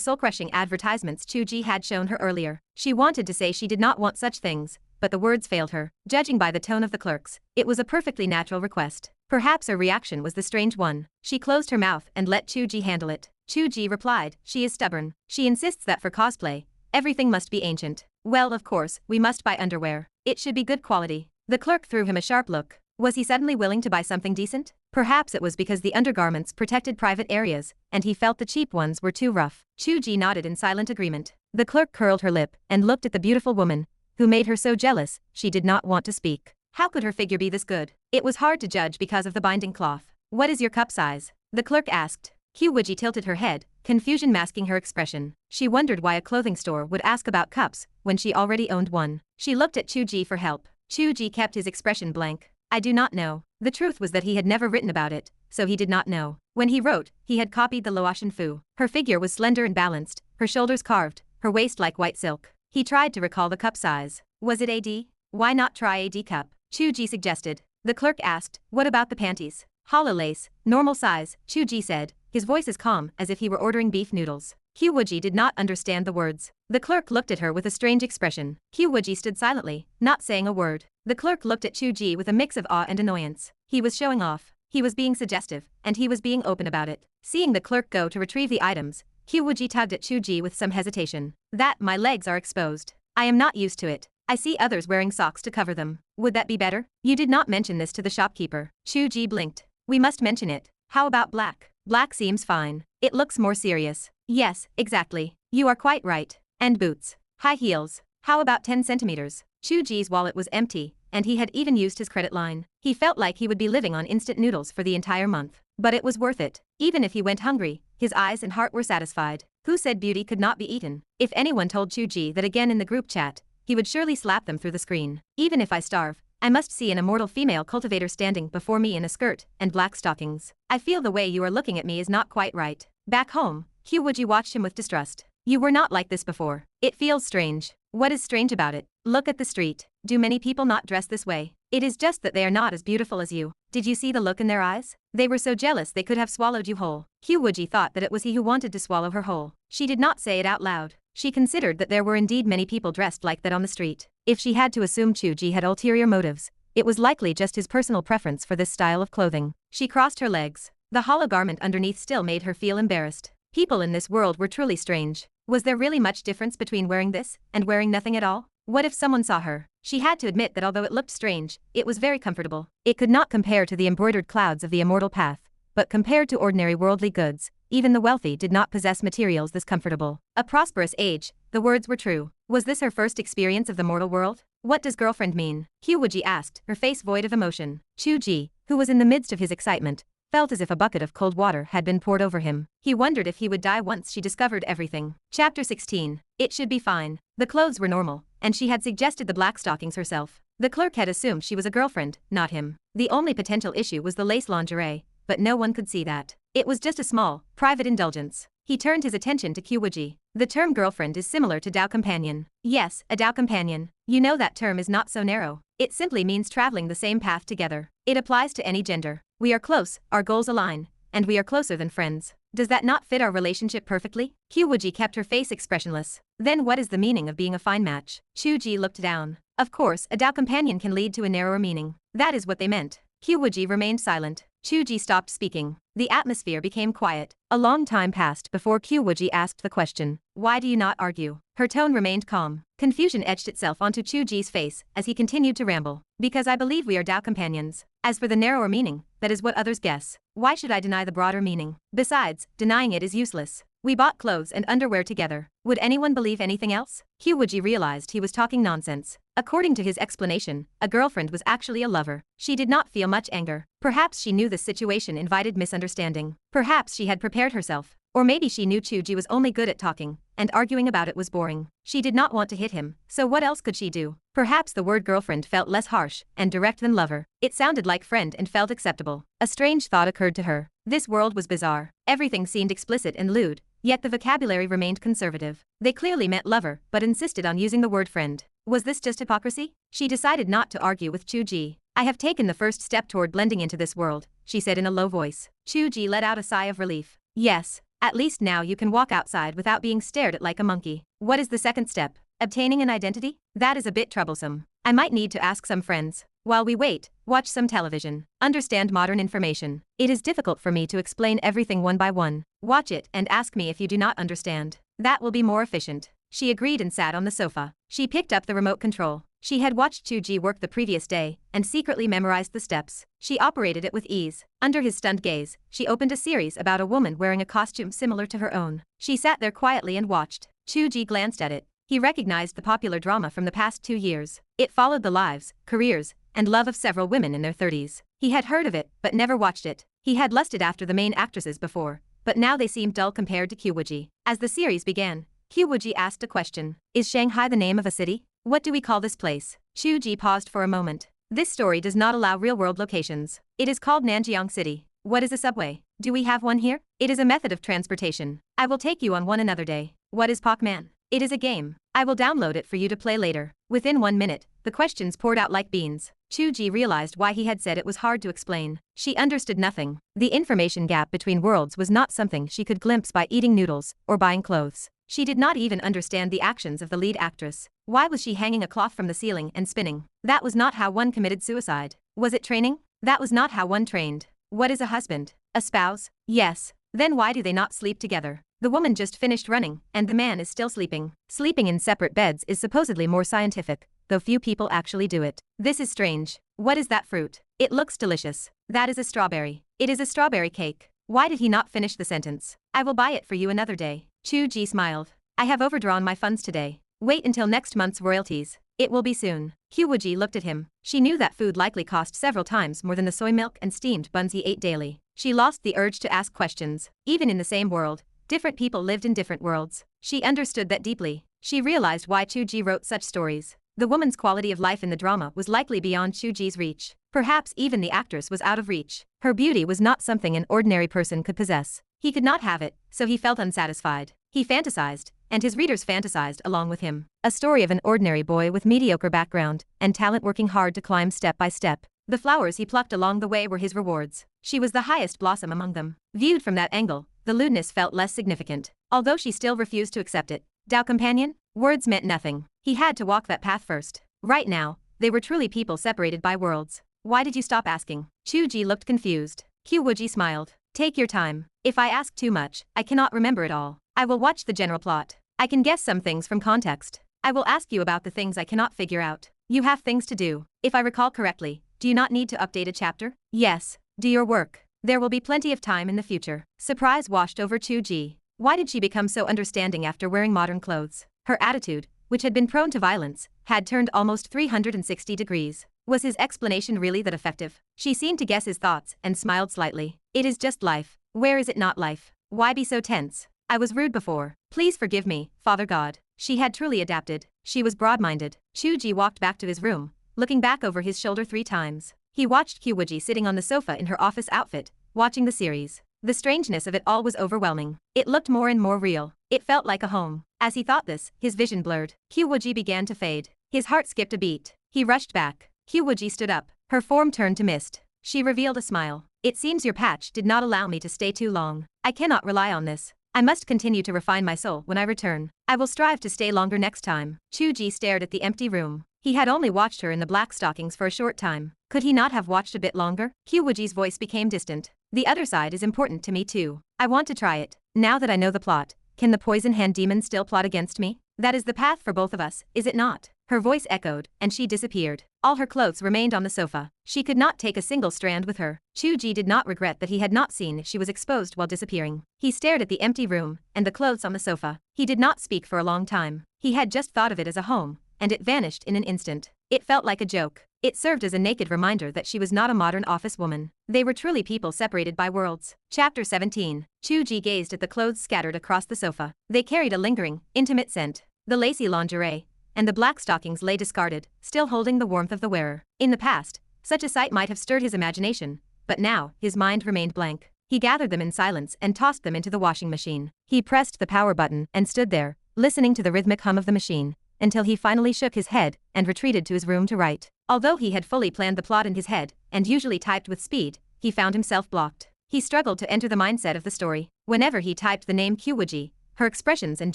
soul-crushing advertisements Chu Ge had shown her earlier. She wanted to say she did not want such things, but the words failed her. Judging by the tone of the clerks, it was a perfectly natural request. Perhaps her reaction was the strange one. She closed her mouth and let Chu Ge handle it. Chu Ge replied, she is stubborn. She insists that for cosplay, everything must be ancient. Well, of course, we must buy underwear. It should be good quality. The clerk threw him a sharp look. Was he suddenly willing to buy something decent? Perhaps it was because the undergarments protected private areas, and he felt the cheap ones were too rough. Chu Ge nodded in silent agreement. The clerk curled her lip and looked at the beautiful woman, who made her so jealous, she did not want to speak. How could her figure be this good? It was hard to judge because of the binding cloth. What is your cup size? The clerk asked. Qiu Wuji tilted her head, confusion masking her expression. She wondered why a clothing store would ask about cups when she already owned one. She looked at Chu Ge for help. Chu Ge kept his expression blank. I do not know. The truth was that he had never written about it, so he did not know. When he wrote, he had copied the Luotian Fu. Her figure was slender and balanced, her shoulders carved, her waist like white silk. He tried to recall the cup size. Was it AD? Why not try AD cup? Chu Ge suggested. The clerk asked, what about the panties? Hollow lace, normal size, Chu Ge said, his voice as calm as if he were ordering beef noodles. Qiu Wuji did not understand the words. The clerk looked at her with a strange expression. Qiu Wuji stood silently, not saying a word. The clerk looked at Chu Ge with a mix of awe and annoyance. He was showing off. He was being suggestive, and he was being open about it. Seeing the clerk go to retrieve the items, Qiu Wuji tugged at Chu Ge with some hesitation. That, my legs are exposed. I am not used to it. I see others wearing socks to cover them. Would that be better? You did not mention this to the shopkeeper. Chu Ge blinked. We must mention it. How about black? Black seems fine. It looks more serious. Yes, exactly. You are quite right. And boots. High heels. How about 10 centimeters? Chu Ge's wallet was empty, and he had even used his credit line. He felt like he would be living on instant noodles for the entire month. But it was worth it. Even if he went hungry, his eyes and heart were satisfied. Who said beauty could not be eaten? If anyone told Chu Ge that again in the group chat, he would surely slap them through the screen. Even if I starve, I must see an immortal female cultivator standing before me in a skirt and black stockings. I feel the way you are looking at me is not quite right. Back home, Qiu Wuji watched him with distrust. You were not like this before. It feels strange. What is strange about it? Look at the street. Do many people not dress this way? It is just that they are not as beautiful as you. Did you see the look in their eyes? They were so jealous they could have swallowed you whole. Qiu Wuji thought that it was he who wanted to swallow her whole. She did not say it out loud. She considered that there were indeed many people dressed like that on the street. If she had to assume Chu Ge had ulterior motives, it was likely just his personal preference for this style of clothing. She crossed her legs. The hollow garment underneath still made her feel embarrassed. People in this world were truly strange. Was there really much difference between wearing this and wearing nothing at all? What if someone saw her? She had to admit that although it looked strange, it was very comfortable. It could not compare to the embroidered clouds of the immortal path, but compared to ordinary worldly goods, even the wealthy did not possess materials this comfortable. A prosperous age, the words were true. Was this her first experience of the mortal world? What does girlfriend mean? Qiu Wuji asked, her face void of emotion. Chu Ge, who was in the midst of his excitement, felt as if a bucket of cold water had been poured over him. He wondered if he would die once she discovered everything. Chapter 16. It should be fine. The clothes were normal, and she had suggested the black stockings herself. The clerk had assumed she was a girlfriend, not him. The only potential issue was the lace lingerie, but no one could see that. It was just a small, private indulgence. He turned his attention to Qiu Wuji. The term girlfriend is similar to Dao companion. Yes, a Dao companion. You know that term is not so narrow. It simply means traveling the same path together. It applies to any gender. We are close, our goals align, and we are closer than friends. Does that not fit our relationship perfectly? Qiu Wuji kept her face expressionless. Then what is the meaning of being a fine match? Chu Ge looked down. Of course, a Dao companion can lead to a narrower meaning. That is what they meant. Qiu Wuji remained silent. Chu Ge stopped speaking. The atmosphere became quiet. A long time passed before Qiu Wuji asked the question, "Why do you not argue?" Her tone remained calm. Confusion etched itself onto Chu Ge's face as he continued to ramble. "Because I believe we are Dao companions. As for the narrower meaning, that is what others guess. Why should I deny the broader meaning? Besides, denying it is useless. We bought clothes and underwear together. Would anyone believe anything else?" Qiu Wuji realized he was talking nonsense. According to his explanation, a girlfriend was actually a lover. She did not feel much anger. Perhaps she knew this situation invited misunderstanding. Perhaps she had prepared herself. Or maybe she knew Chu Ge was only good at talking, and arguing about it was boring. She did not want to hit him, so what else could she do? Perhaps the word girlfriend felt less harsh and direct than lover. It sounded like friend and felt acceptable. A strange thought occurred to her. This world was bizarre. Everything seemed explicit and lewd, yet the vocabulary remained conservative. They clearly meant lover, but insisted on using the word friend. Was this just hypocrisy? She decided not to argue with Chu Ge. "I have taken the first step toward blending into this world," she said in a low voice. Chu Ge let out a sigh of relief. "Yes. At least now you can walk outside without being stared at like a monkey. What is the second step? Obtaining an identity? That is a bit troublesome. I might need to ask some friends. While we wait, watch some television. Understand modern information. It is difficult for me to explain everything one by one. Watch it and ask me if you do not understand. That will be more efficient." She agreed and sat on the sofa. She picked up the remote control. She had watched Chu Ge work the previous day and secretly memorized the steps. She operated it with ease. Under his stunned gaze, she opened a series about a woman wearing a costume similar to her own. She sat there quietly and watched. Chu Ge glanced at it. He recognized the popular drama from the past 2 years. It followed the lives, careers, and love of several women in their 30s. He had heard of it, but never watched it. He had lusted after the main actresses before, but now they seemed dull compared to Qiu Wuji. As the series began, Qiu Wuji asked a question. "Is Shanghai the name of a city? What do we call this place?" Chu Ge paused for a moment. "This story does not allow real-world locations. It is called Nanjiang City. What is a subway? Do we have one here? It is a method of transportation. I will take you on one another day. What is Pac-Man? It is a game. I will download it for you to play later." Within 1 minute, the questions poured out like beans. Chu Ge realized why he had said it was hard to explain. She understood nothing. The information gap between worlds was not something she could glimpse by eating noodles or buying clothes. She did not even understand the actions of the lead actress. Why was she hanging a cloth from the ceiling and spinning? That was not how one committed suicide. Was it training? That was not how one trained. What is a husband? A spouse? Yes. Then why do they not sleep together? The woman just finished running, and the man is still sleeping. Sleeping in separate beds is supposedly more scientific, though few people actually do it. This is strange. What is that fruit? It looks delicious. That is a strawberry. It is a strawberry cake. Why did he not finish the sentence? "I will buy it for you another day." Chu Ge smiled. "I have overdrawn my funds today. Wait until next month's royalties. It will be soon." Qiu Wuji looked at him. She knew that food likely cost several times more than the soy milk and steamed buns he ate daily. She lost the urge to ask questions. Even in the same world, different people lived in different worlds. She understood that deeply. She realized why Chu Ge wrote such stories. The woman's quality of life in the drama was likely beyond Chu Ge's reach. Perhaps even the actress was out of reach. Her beauty was not something an ordinary person could possess. He could not have it, so he felt unsatisfied. He fantasized, and his readers fantasized along with him. A story of an ordinary boy with mediocre background and talent working hard to climb step by step. The flowers he plucked along the way were his rewards. She was the highest blossom among them. Viewed from that angle, the lewdness felt less significant. Although she still refused to accept it. Dao companion? Words meant nothing. He had to walk that path first. Right now, they were truly people separated by worlds. Why did you stop asking? Chu Ge looked confused. Qiu Wuji smiled. Take your time. If I ask too much, I cannot remember it all. I will watch the general plot. I can guess some things from context. I will ask you about the things I cannot figure out. You have things to do. If I recall correctly, do you not need to update a chapter? Yes. Do your work. There will be plenty of time in the future. Surprise washed over Chu Ge. Why did she become so understanding after wearing modern clothes? Her attitude, which had been prone to violence, had turned almost 360 degrees. Was his explanation really that effective? She seemed to guess his thoughts and smiled slightly. It is just life. Where is it not life? Why be so tense? I was rude before. Please forgive me, Father God. She had truly adapted. She was broad-minded. Chu Ge walked back to his room, looking back over his shoulder 3 times. He watched Qiu Wuji sitting on the sofa in her office outfit, watching the series. The strangeness of it all was overwhelming. It looked more and more real. It felt like a home. As he thought this, his vision blurred. Qiu Wuji began to fade. His heart skipped a beat. He rushed back. Qiu Wuji stood up. Her form turned to mist. She revealed a smile. It seems your patch did not allow me to stay too long. I cannot rely on this. I must continue to refine my soul when I return. I will strive to stay longer next time. Chu Ge stared at the empty room. He had only watched her in the black stockings for a short time. Could he not have watched a bit longer? Qiu Wuji's voice became distant. The other side is important to me too. I want to try it. Now that I know the plot, can the poison hand demon still plot against me? That is the path for both of us, is it not? Her voice echoed, and she disappeared. All her clothes remained on the sofa. She could not take a single strand with her. Chu Ge did not regret that he had not seen she was exposed while disappearing. He stared at the empty room and the clothes on the sofa. He did not speak for a long time. He had just thought of it as a home, and it vanished in an instant. It felt like a joke. It served as a naked reminder that she was not a modern office woman. They were truly people separated by worlds. Chapter 17. Chu Ge gazed at the clothes scattered across the sofa. They carried a lingering, intimate scent. The lacy lingerie and the black stockings lay discarded, still holding the warmth of the wearer. In the past, such a sight might have stirred his imagination, but now, his mind remained blank. He gathered them in silence and tossed them into the washing machine. He pressed the power button and stood there, listening to the rhythmic hum of the machine, until he finally shook his head and retreated to his room to write. Although he had fully planned the plot in his head, and usually typed with speed, he found himself blocked. He struggled to enter the mindset of the story. Whenever he typed the name Qiu Wuji, her expressions and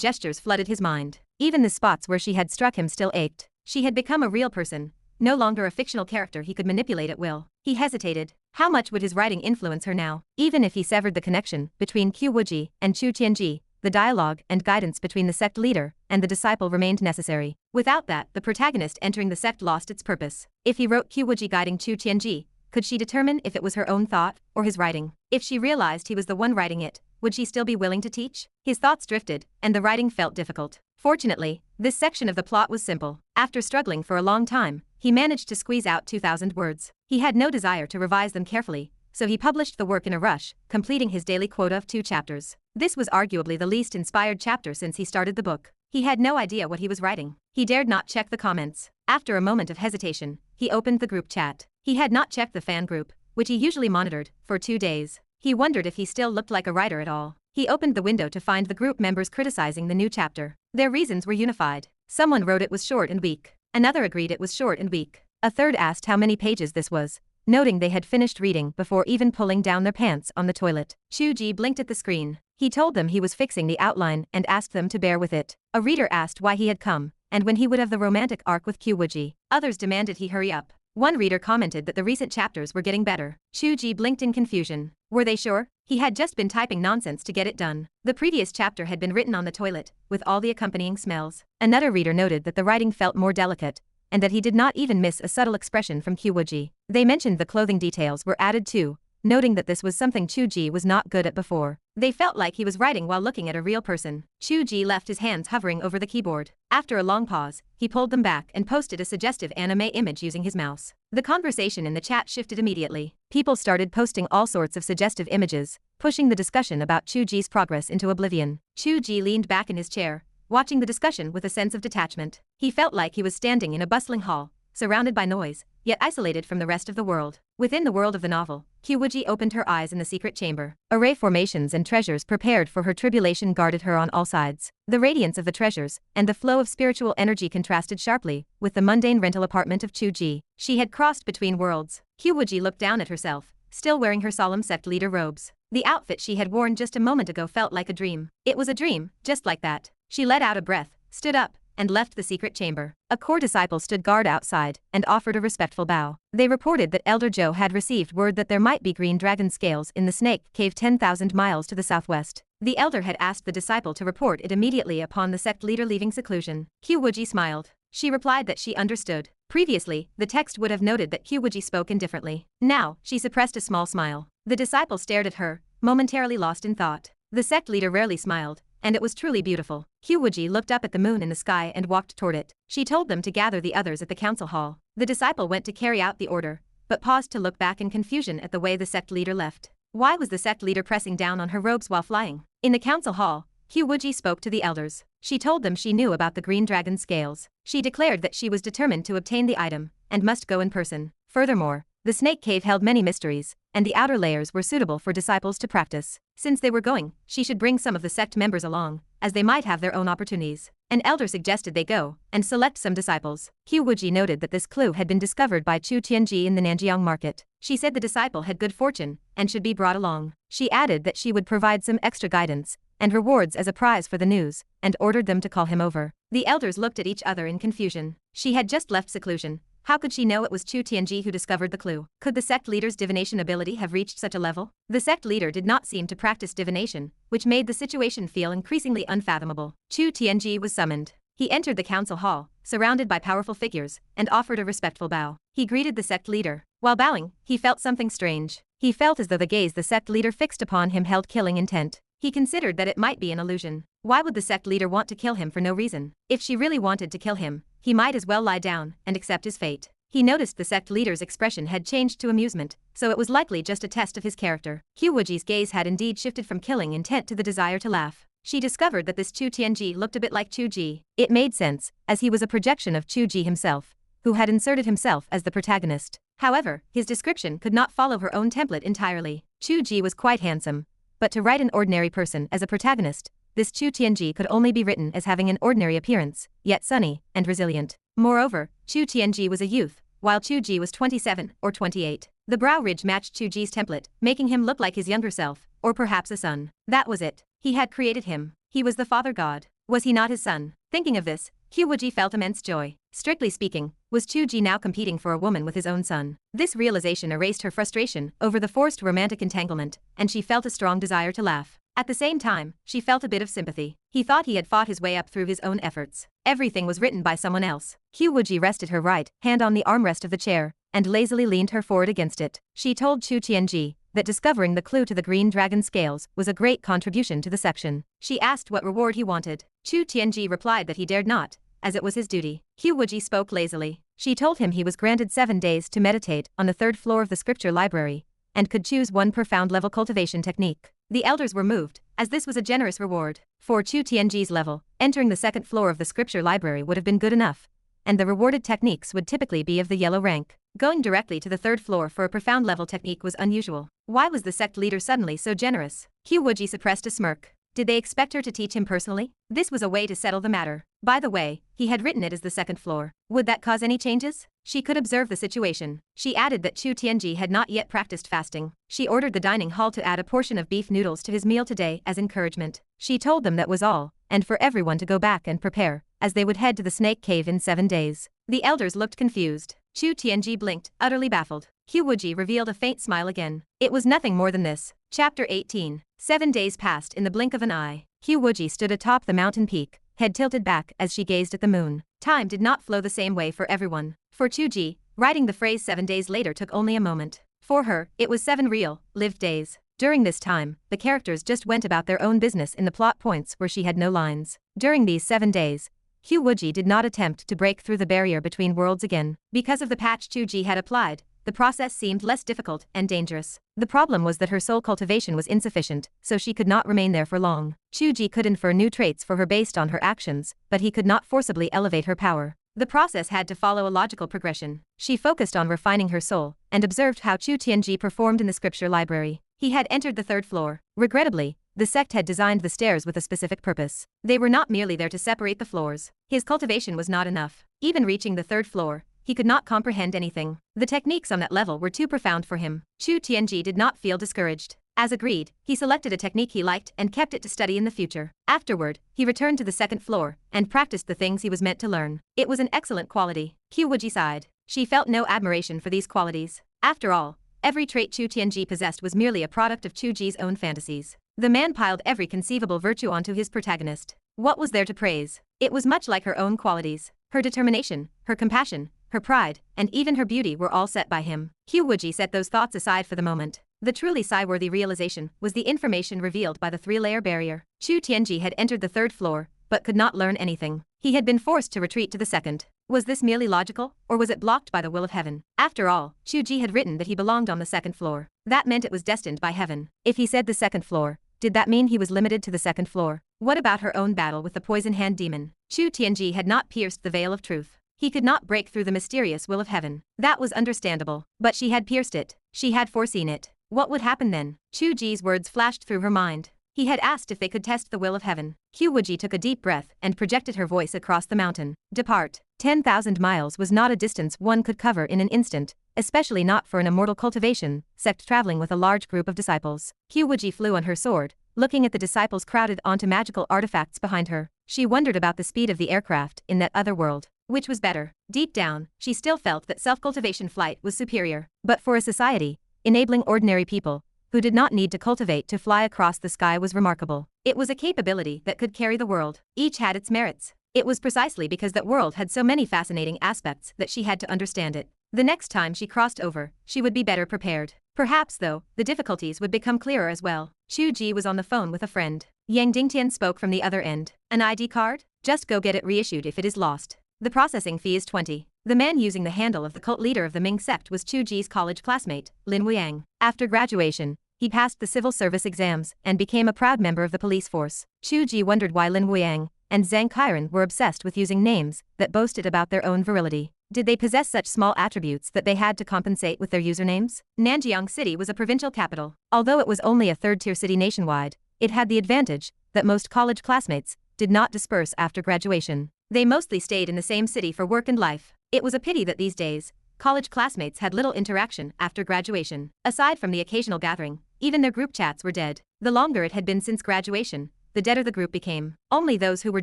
gestures flooded his mind. Even the spots where she had struck him still ached. She had become a real person, no longer a fictional character he could manipulate at will. He hesitated. How much would his writing influence her now? Even if he severed the connection between Qiu Wuji and Chu Tianji, the dialogue and guidance between the sect leader and the disciple remained necessary. Without that, the protagonist entering the sect lost its purpose. If he wrote Qiu Wuji guiding Chu Tianji, could she determine if it was her own thought or his writing? If she realized he was the one writing it, would she still be willing to teach? His thoughts drifted, and the writing felt difficult. Fortunately, this section of the plot was simple. After struggling for a long time, he managed to squeeze out 2,000 words. He had no desire to revise them carefully, so he published the work in a rush, completing his daily quota of 2 chapters. This was arguably the least inspired chapter since he started the book. He had no idea what he was writing. He dared not check the comments. After a moment of hesitation, he opened the group chat. He had not checked the fan group, which he usually monitored, for 2 days. He wondered if he still looked like a writer at all. He opened the window to find the group members criticizing the new chapter. Their reasons were unified. Someone wrote it was short and weak. Another agreed it was short and weak. A third asked how many pages this was, noting they had finished reading before even pulling down their pants on the toilet. Chu Ge blinked at the screen. He told them he was fixing the outline and asked them to bear with it. A reader asked why he had come, and when he would have the romantic arc with Qiu Wuji. Others demanded he hurry up. One reader commented that the recent chapters were getting better. Chu Ge blinked in confusion. Were they sure? He had just been typing nonsense to get it done. The previous chapter had been written on the toilet, with all the accompanying smells. Another reader noted that the writing felt more delicate, and that he did not even miss a subtle expression from Qiu Wuji. They mentioned the clothing details were added too, noting that this was something Chu Ge was not good at before. They felt like he was writing while looking at a real person. Chu Ge left his hands hovering over the keyboard. After a long pause, he pulled them back and posted a suggestive anime image using his mouse. The conversation in the chat shifted immediately. People started posting all sorts of suggestive images, pushing the discussion about Chu Ge's progress into oblivion. Chu Ge leaned back in his chair, watching the discussion with a sense of detachment. He felt like he was standing in a bustling hall, surrounded by noise, yet isolated from the rest of the world. Within the world of the novel, Qiu Wuji opened her eyes in the secret chamber. Array formations and treasures prepared for her tribulation guarded her on all sides. The radiance of the treasures and the flow of spiritual energy contrasted sharply with the mundane rental apartment of Chu Ge. She had crossed between worlds. Qiu Wuji looked down at herself, still wearing her solemn sect leader robes. The outfit she had worn just a moment ago felt like a dream. It was a dream, just like that. She let out a breath, stood up, and left the secret chamber. A core disciple stood guard outside and offered a respectful bow. They reported that Elder Zhou had received word that there might be green dragon scales in the snake cave 10,000 miles to the southwest. The elder had asked the disciple to report it immediately upon the sect leader leaving seclusion. Qiu Wuji smiled. She replied that she understood. Previously, the text would have noted that Qiu Wuji spoke indifferently. Now, she suppressed a small smile. The disciple stared at her, momentarily lost in thought. The sect leader rarely smiled, and it was truly beautiful. Qiu Wuji looked up at the moon in the sky and walked toward it. She told them to gather the others at the council hall. The disciple went to carry out the order, but paused to look back in confusion at the way the sect leader left. Why was the sect leader pressing down on her robes while flying? In the council hall, Qiu Wuji spoke to the elders. She told them she knew about the green dragon scales. She declared that she was determined to obtain the item, and must go in person. Furthermore, the snake cave held many mysteries, and the outer layers were suitable for disciples to practice. Since they were going, she should bring some of the sect members along, as they might have their own opportunities. An elder suggested they go and select some disciples. Qiu Wuji noted that this clue had been discovered by Chu Tianji in the Nanjiang market. She said the disciple had good fortune and should be brought along. She added that she would provide some extra guidance and rewards as a prize for the news, and ordered them to call him over. The elders looked at each other in confusion. She had just left seclusion. How could she know it was Chu Ge who discovered the clue? Could the sect leader's divination ability have reached such a level? The sect leader did not seem to practice divination, which made the situation feel increasingly unfathomable. Chu Ge was summoned. He entered the council hall, surrounded by powerful figures, and offered a respectful bow. He greeted the sect leader. While bowing, he felt something strange. He felt as though the gaze the sect leader fixed upon him held killing intent. He considered that it might be an illusion. Why would the sect leader want to kill him for no reason? If she really wanted to kill him, he might as well lie down and accept his fate. He noticed the sect leader's expression had changed to amusement, so it was likely just a test of his character. Qiu Wuji's gaze had indeed shifted from killing intent to the desire to laugh. She discovered that this Chu Ge looked a bit like Chu Ge. It made sense, as he was a projection of Chu Ge himself, who had inserted himself as the protagonist. However, his description could not follow her own template entirely. Chu Ge was quite handsome, but to write an ordinary person as a protagonist, this Chu Ge could only be written as having an ordinary appearance, yet sunny and resilient. Moreover, Chu Ge was a youth, while Chu Ge was 27 or 28. The brow ridge matched Chu Ge's template, making him look like his younger self, or perhaps a son. That was it. He had created him. He was the father god. Was he not his son? Thinking of this, Qiu Wuji felt immense joy. Strictly speaking, was Chu Ge now competing for a woman with his own son? This realization erased her frustration over the forced romantic entanglement, and she felt a strong desire to laugh. At the same time, she felt a bit of sympathy. He thought he had fought his way up through his own efforts. Everything was written by someone else. Qiu Wuji rested her right hand on the armrest of the chair, and lazily leaned her forward against it. She told Chu Ge that discovering the clue to the green dragon scales was a great contribution to the section. She asked what reward he wanted. Chu Ge replied that he dared not, as it was his duty. Qiu Wuji spoke lazily. She told him he was granted 7 days to meditate on the 3rd floor of the scripture library, and could choose one profound level cultivation technique. The elders were moved, as this was a generous reward. For Chu Ge's level, entering the 2nd floor of the scripture library would have been good enough, and the rewarded techniques would typically be of the yellow rank. Going directly to the 3rd floor for a profound level technique was unusual. Why was the sect leader suddenly so generous? Qiu Wuji suppressed a smirk. Did they expect her to teach him personally? This was a way to settle the matter. By the way, he had written it as the 2nd floor. Would that cause any changes? She could observe the situation. She added that Chu Ge had not yet practiced fasting. She ordered the dining hall to add a portion of beef noodles to his meal today as encouragement. She told them that was all, and for everyone to go back and prepare, as they would head to the snake cave in 7 days. The elders looked confused. Chu Ge blinked, utterly baffled. Qiu Wuji revealed a faint smile again. It was nothing more than this. Chapter 18. 7 days passed in the blink of an eye. Qiu Wuji stood atop the mountain peak, head tilted back as she gazed at the moon. Time did not flow the same way for everyone. For Chu Ge, writing the phrase 7 days later took only a moment. For her, it was 7 real, lived days. During this time, the characters just went about their own business in the plot points where she had no lines. During these 7 days, Qiu Wuji did not attempt to break through the barrier between worlds again. Because of the patch Chu Ge had applied, the process seemed less difficult and dangerous. The problem was that her soul cultivation was insufficient, so she could not remain there for long. Chu Ge could infer new traits for her based on her actions, but he could not forcibly elevate her power. The process had to follow a logical progression. She focused on refining her soul, and observed how Chu Ge performed in the scripture library. He had entered the 3rd floor. Regrettably, the sect had designed the stairs with a specific purpose. They were not merely there to separate the floors. His cultivation was not enough. Even reaching the 3rd floor, he could not comprehend anything. The techniques on that level were too profound for him. Chu Ge did not feel discouraged. As agreed, he selected a technique he liked and kept it to study in the future. Afterward, he returned to the 2nd floor and practiced the things he was meant to learn. It was an excellent quality. Qiu Wuji sighed. She felt no admiration for these qualities. After all, every trait Chu Ge possessed was merely a product of Chu Ge's own fantasies. The man piled every conceivable virtue onto his protagonist. What was there to praise? It was much like her own qualities. Her determination, her compassion, her pride, and even her beauty were all set by him. Qiu Wuji set those thoughts aside for the moment. The truly sigh-worthy realization was the information revealed by the 3-layer barrier. Chu Ge had entered the 3rd floor, but could not learn anything. He had been forced to retreat to the 2nd. Was this merely logical, or was it blocked by the will of heaven? After all, Chu Ge had written that he belonged on the 2nd floor. That meant it was destined by heaven. If he said the 2nd floor, did that mean he was limited to the 2nd floor? What about her own battle with the poison hand demon? Chu Ge had not pierced the veil of truth. He could not break through the mysterious will of heaven. That was understandable. But she had pierced it. She had foreseen it. What would happen then? Chu Ge's words flashed through her mind. He had asked if they could test the will of heaven. Qiu Wuji took a deep breath and projected her voice across the mountain. Depart. 10,000 miles was not a distance one could cover in an instant, especially not for an immortal cultivation sect traveling with a large group of disciples. Qiu Wuji flew on her sword, looking at the disciples crowded onto magical artifacts behind her. She wondered about the speed of the aircraft in that other world. Which was better? Deep down, she still felt that self-cultivation flight was superior. But for a society, enabling ordinary people, who did not need to cultivate to fly across the sky was remarkable. It was a capability that could carry the world. Each had its merits. It was precisely because that world had so many fascinating aspects that she had to understand it. The next time she crossed over, she would be better prepared. Perhaps, though, the difficulties would become clearer as well. Chu Ge was on the phone with a friend. Yang Dingtian spoke from the other end. An ID card? Just go get it reissued if it is lost. The processing fee is 20. The man using the handle of the cult leader of the Ming sect was Chu Ge's college classmate, Lin Wuang. After graduation, he passed the civil service exams and became a proud member of the police force. Chu Ge wondered why Lin Wuang and Zhang Qiren were obsessed with using names that boasted about their own virility. Did they possess such small attributes that they had to compensate with their usernames? Nanjiang City was a provincial capital. Although it was only a third-tier city nationwide, it had the advantage that most college classmates did not disperse after graduation. They mostly stayed in the same city for work and life. It was a pity that these days, college classmates had little interaction after graduation. Aside from the occasional gathering, even their group chats were dead. The longer it had been since graduation, the deader the group became. Only those who were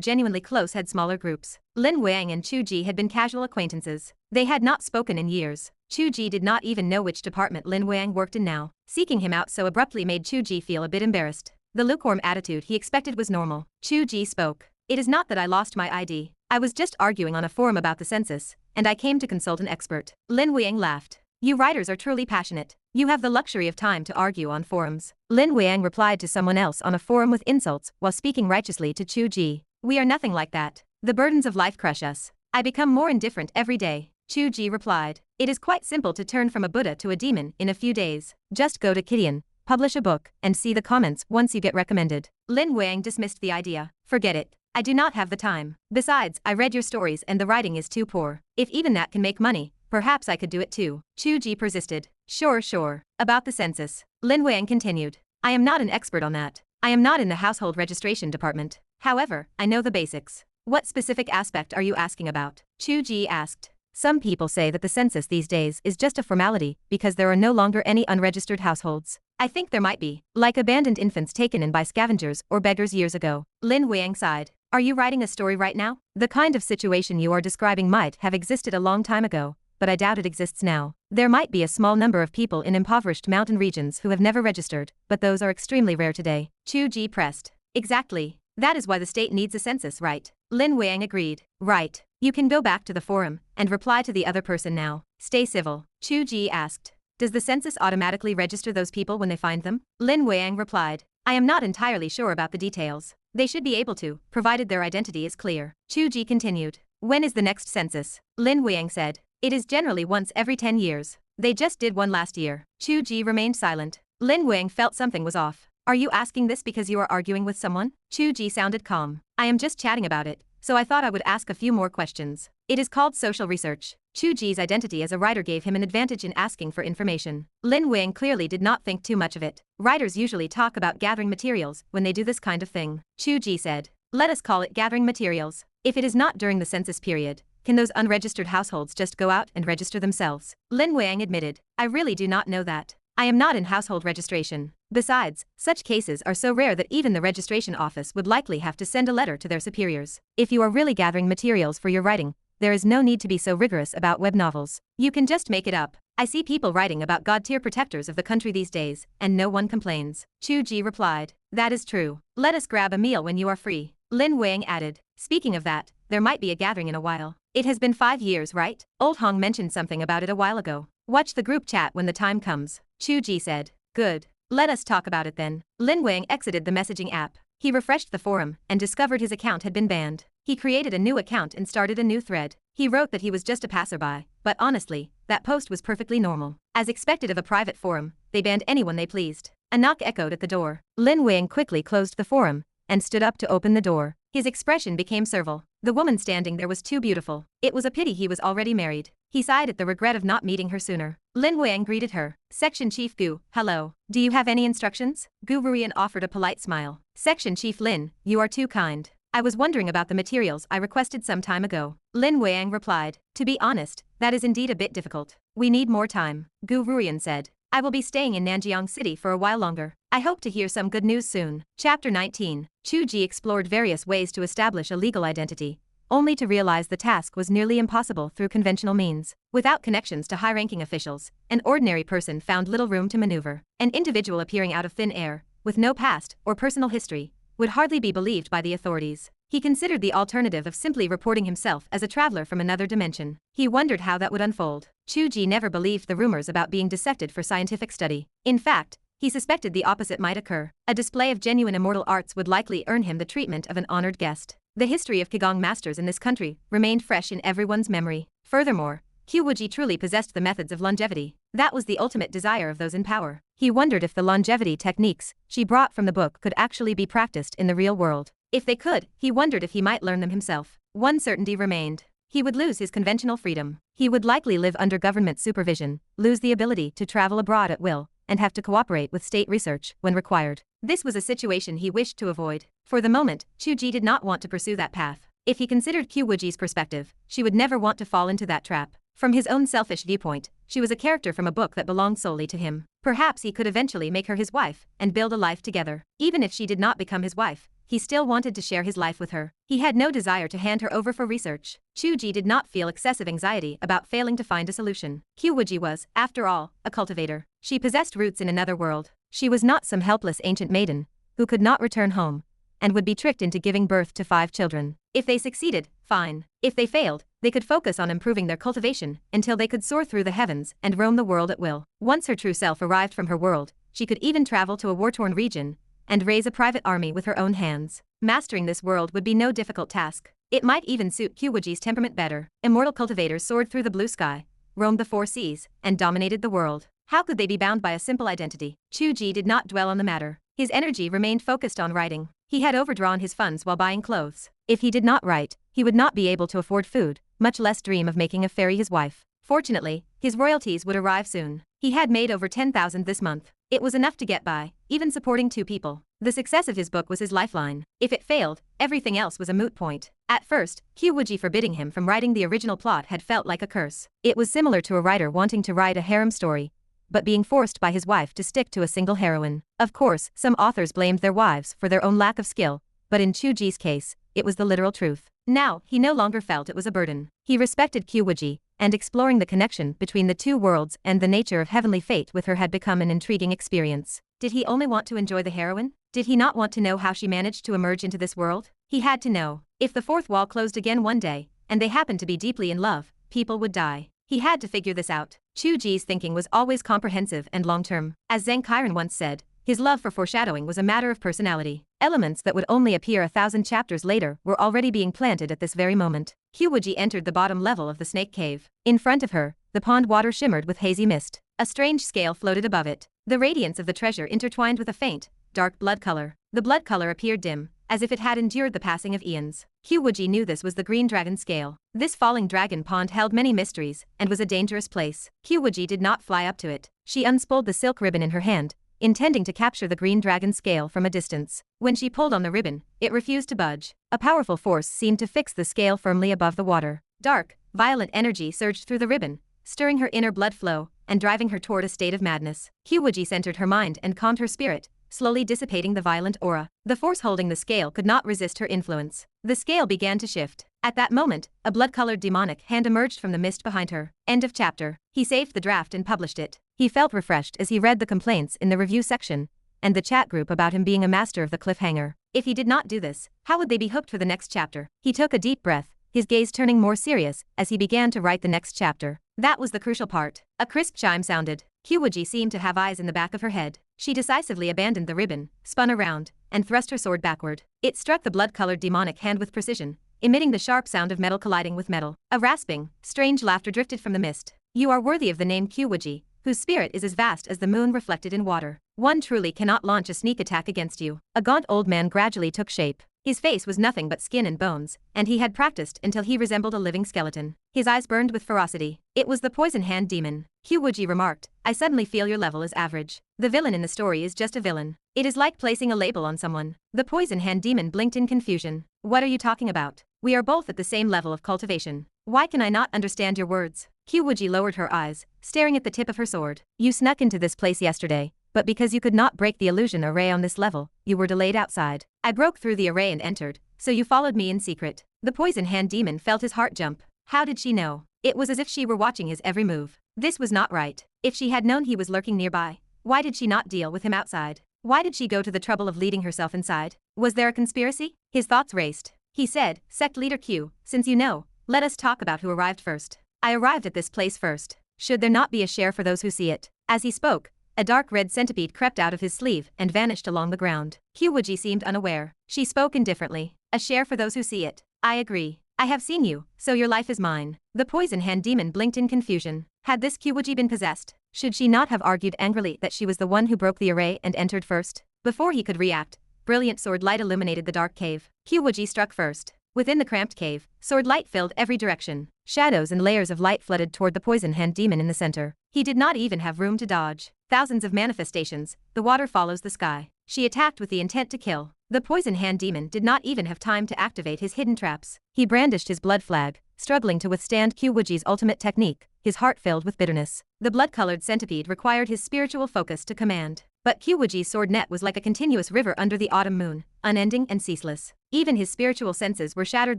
genuinely close had smaller groups. Lin Wuang and Chu Ge had been casual acquaintances. They had not spoken in years. Chu Ge did not even know which department Lin Wuang worked in now. Seeking him out so abruptly made Chu Ge feel a bit embarrassed. The lukewarm attitude he expected was normal. Chu Ge spoke. It is not that I lost my ID. I was just arguing on a forum about the census, and I came to consult an expert. Lin Wuang laughed. You writers are truly passionate. You have the luxury of time to argue on forums. Lin Wuang replied to someone else on a forum with insults while speaking righteously to Chu Ge. We are nothing like that. The burdens of life crush us. I become more indifferent every day. Chu Ge replied. It is quite simple to turn from a Buddha to a demon in a few days. Just go to Kidian, publish a book, and see the comments once you get recommended. Lin Wuang dismissed the idea. Forget it. I do not have the time. Besides, I read your stories and the writing is too poor. If even that can make money, perhaps I could do it too. Chu Ge persisted. Sure. About the census. Lin Wuang continued. I am not an expert on that. I am not in the household registration department. However, I know the basics. What specific aspect are you asking about? Chu Ge asked. Some people say that the census these days is just a formality because there are no longer any unregistered households. I think there might be, like abandoned infants taken in by scavengers or beggars years ago. Lin Wuang sighed. Are you writing a story right now? The kind of situation you are describing might have existed a long time ago, but I doubt it exists now. There might be a small number of people in impoverished mountain regions who have never registered, but those are extremely rare today. Chu Ge pressed. Exactly. That is why the state needs a census, right? Lin Wuang agreed. Right. You can go back to the forum and reply to the other person now. Stay civil. Chu Ge asked. Does the census automatically register those people when they find them? Lin Wuang replied. I am not entirely sure about the details. They should be able to, provided their identity is clear. Chu Ge continued. When is the next census? Lin Wuang said. It is generally once every 10 years. They just did one last year. Chu Ge remained silent. Lin Wuang felt something was off. Are you asking this because you are arguing with someone? Chu Ge sounded calm. I am just chatting about it, so I thought I would ask a few more questions. It is called social research. Chu Ge's identity as a writer gave him an advantage in asking for information. Lin Wuang clearly did not think too much of it. Writers usually talk about gathering materials when they do this kind of thing. Chu Ge said. Let us call it gathering materials. If it is not during the census period, can those unregistered households just go out and register themselves? Lin Wuang admitted. I really do not know that. I am not in household registration. Besides, such cases are so rare that even the registration office would likely have to send a letter to their superiors. If you are really gathering materials for your writing, there is no need to be so rigorous about web novels. You can just make it up. I see people writing about god-tier protectors of the country these days, and no one complains. Chu Ge replied. That is true. Let us grab a meal when you are free. Lin Wuang added. Speaking of that, there might be a gathering in a while. It has been 5 years, right? Old Hong mentioned something about it a while ago. Watch the group chat when the time comes. Chu Ge said. Good. Let us talk about it then. Lin Wuang exited the messaging app. He refreshed the forum and discovered his account had been banned. He created a new account and started a new thread. He wrote that he was just a passerby, but honestly, that post was perfectly normal. As expected of a private forum, they banned anyone they pleased. A knock echoed at the door. Lin Wuang quickly closed the forum and stood up to open the door. His expression became servile. The woman standing there was too beautiful. It was a pity he was already married. He sighed at the regret of not meeting her sooner. Lin Wuang greeted her. Section Chief Gu, hello. Do you have any instructions? Gu Ruian offered a polite smile. Section Chief Lin, you are too kind. I was wondering about the materials I requested some time ago. Lin Wuang replied. To be honest, that is indeed a bit difficult. We need more time, Gu Ruian said. I will be staying in Nanjiang City for a while longer. I hope to hear some good news soon. Chapter 19. Chu Ge explored various ways to establish a legal identity, only to realize the task was nearly impossible through conventional means. Without connections to high-ranking officials, an ordinary person found little room to maneuver. An individual appearing out of thin air, with no past or personal history, would hardly be believed by the authorities. He considered the alternative of simply reporting himself as a traveler from another dimension. He wondered how that would unfold. Chu Ge never believed the rumors about being dissected for scientific study. In fact, he suspected the opposite might occur. A display of genuine immortal arts would likely earn him the treatment of an honored guest. The history of Qigong masters in this country remained fresh in everyone's memory. Furthermore, Qiu Wuji truly possessed the methods of longevity. That was the ultimate desire of those in power. He wondered if the longevity techniques she brought from the book could actually be practiced in the real world. If they could, he wondered if he might learn them himself. One certainty remained. He would lose his conventional freedom. He would likely live under government supervision, lose the ability to travel abroad at will, and have to cooperate with state research when required. This was a situation he wished to avoid. For the moment, Chu Ge did not want to pursue that path. If he considered Qiu Wuji's perspective, she would never want to fall into that trap. From his own selfish viewpoint, she was a character from a book that belonged solely to him. Perhaps he could eventually make her his wife and build a life together. Even if she did not become his wife, he still wanted to share his life with her. He had no desire to hand her over for research. Chu Ge did not feel excessive anxiety about failing to find a solution. Qiu Wuji was, after all, a cultivator. She possessed roots in another world. She was not some helpless ancient maiden who could not return home and would be tricked into giving birth to 5 children. If they succeeded, fine. If they failed, they could focus on improving their cultivation until they could soar through the heavens and roam the world at will. Once her true self arrived from her world, she could even travel to a war-torn region and raise a private army with her own hands. Mastering this world would be no difficult task. It might even suit Qiu Wuji's temperament better. Immortal cultivators soared through the blue sky, roamed the 4 seas, and dominated the world. How could they be bound by a simple identity? Chu Ge did not dwell on the matter. His energy remained focused on writing. He had overdrawn his funds while buying clothes. If he did not write, he would not be able to afford food, much less dream of making a fairy his wife. Fortunately, his royalties would arrive soon. He had made over 10,000 this month. It was enough to get by, even supporting 2 people. The success of his book was his lifeline. If it failed, everything else was a moot point. At first, Qiu Wuji forbidding him from writing the original plot had felt like a curse. It was similar to a writer wanting to write a harem story, but being forced by his wife to stick to a single heroine. Of course, some authors blamed their wives for their own lack of skill, but in Chu Ge's case, it was the literal truth. Now, he no longer felt it was a burden. He respected Qiu Wuji, and exploring the connection between the 2 worlds and the nature of heavenly fate with her had become an intriguing experience. Did he only want to enjoy the heroine? Did he not want to know how she managed to emerge into this world? He had to know. If the 4th wall closed again one day, and they happened to be deeply in love, people would die. He had to figure this out. Chu Ge's thinking was always comprehensive and long-term. As Zhang Qiren once said, his love for foreshadowing was a matter of personality. Elements that would only appear 1,000 chapters later were already being planted at this very moment. Qiu Wuji entered the bottom level of the snake cave. In front of her, the pond water shimmered with hazy mist. A strange scale floated above it. The radiance of the treasure intertwined with a faint, dark blood color. The blood color appeared dim, as if it had endured the passing of eons. Qiu Wuji knew this was the green dragon scale. This falling dragon pond held many mysteries and was a dangerous place. Qiu Wuji did not fly up to it. She unspooled the silk ribbon in her hand, intending to capture the green dragon scale from a distance. When she pulled on the ribbon, it refused to budge. A powerful force seemed to fix the scale firmly above the water. Dark, violent energy surged through the ribbon, stirring her inner blood flow and driving her toward a state of madness. Qiu Wuji centered her mind and calmed her spirit, slowly dissipating the violent aura. The force holding the scale could not resist her influence. The scale began to shift. At that moment, a blood-colored demonic hand emerged from the mist behind her. End of chapter. He saved the draft and published it. He felt refreshed as he read the complaints in the review section and the chat group about him being a master of the cliffhanger. If he did not do this, how would they be hooked for the next chapter? He took a deep breath, his gaze turning more serious as he began to write the next chapter. That was the crucial part. A crisp chime sounded. Qiu Wuji seemed to have eyes in the back of her head. She decisively abandoned the ribbon, spun around, and thrust her sword backward. It struck the blood-colored demonic hand with precision, emitting the sharp sound of metal colliding with metal. A rasping, strange laughter drifted from the mist. You are worthy of the name Qiu Wuji, whose spirit is as vast as the moon reflected in water. One truly cannot launch a sneak attack against you. A gaunt old man gradually took shape. His face was nothing but skin and bones, and he had practiced until he resembled a living skeleton. His eyes burned with ferocity. It was the poison hand demon. Qiu Wuji remarked, I suddenly feel your level is average. The villain in the story is just a villain. It is like placing a label on someone. The poison hand demon blinked in confusion. What are you talking about? We are both at the same level of cultivation. Why can I not understand your words? Qiu Wuji lowered her eyes, staring at the tip of her sword. You snuck into this place yesterday, but because you could not break the illusion array on this level, you were delayed outside. I broke through the array and entered, so you followed me in secret. The poison hand demon felt his heart jump. How did she know? It was as if she were watching his every move. This was not right. If she had known he was lurking nearby, why did she not deal with him outside? Why did she go to the trouble of leading herself inside? Was there a conspiracy? His thoughts raced. He said, Sect Leader Qiu, since you know, let us talk about who arrived first. I arrived at this place first. Should there not be a share for those who see it? As he spoke, a dark red centipede crept out of his sleeve and vanished along the ground. Qiu Wuji seemed unaware. She spoke indifferently. A share for those who see it. I agree. I have seen you, so your life is mine. The poison hand demon blinked in confusion. Had this Qiu Wuji been possessed? Should she not have argued angrily that she was the one who broke the array and entered first? Before he could react, brilliant sword light illuminated the dark cave. Qiu Wuji struck first. Within the cramped cave, sword light filled every direction. Shadows and layers of light flooded toward the poison hand demon in the center. He did not even have room to dodge. Thousands of manifestations, the water follows the sky. She attacked with the intent to kill. The poison hand demon did not even have time to activate his hidden traps. He brandished his blood flag, struggling to withstand Qiu Wuji's ultimate technique, his heart filled with bitterness. The blood-colored centipede required his spiritual focus to command. But Qiu Wuji's sword net was like a continuous river under the autumn moon, unending and ceaseless. Even his spiritual senses were shattered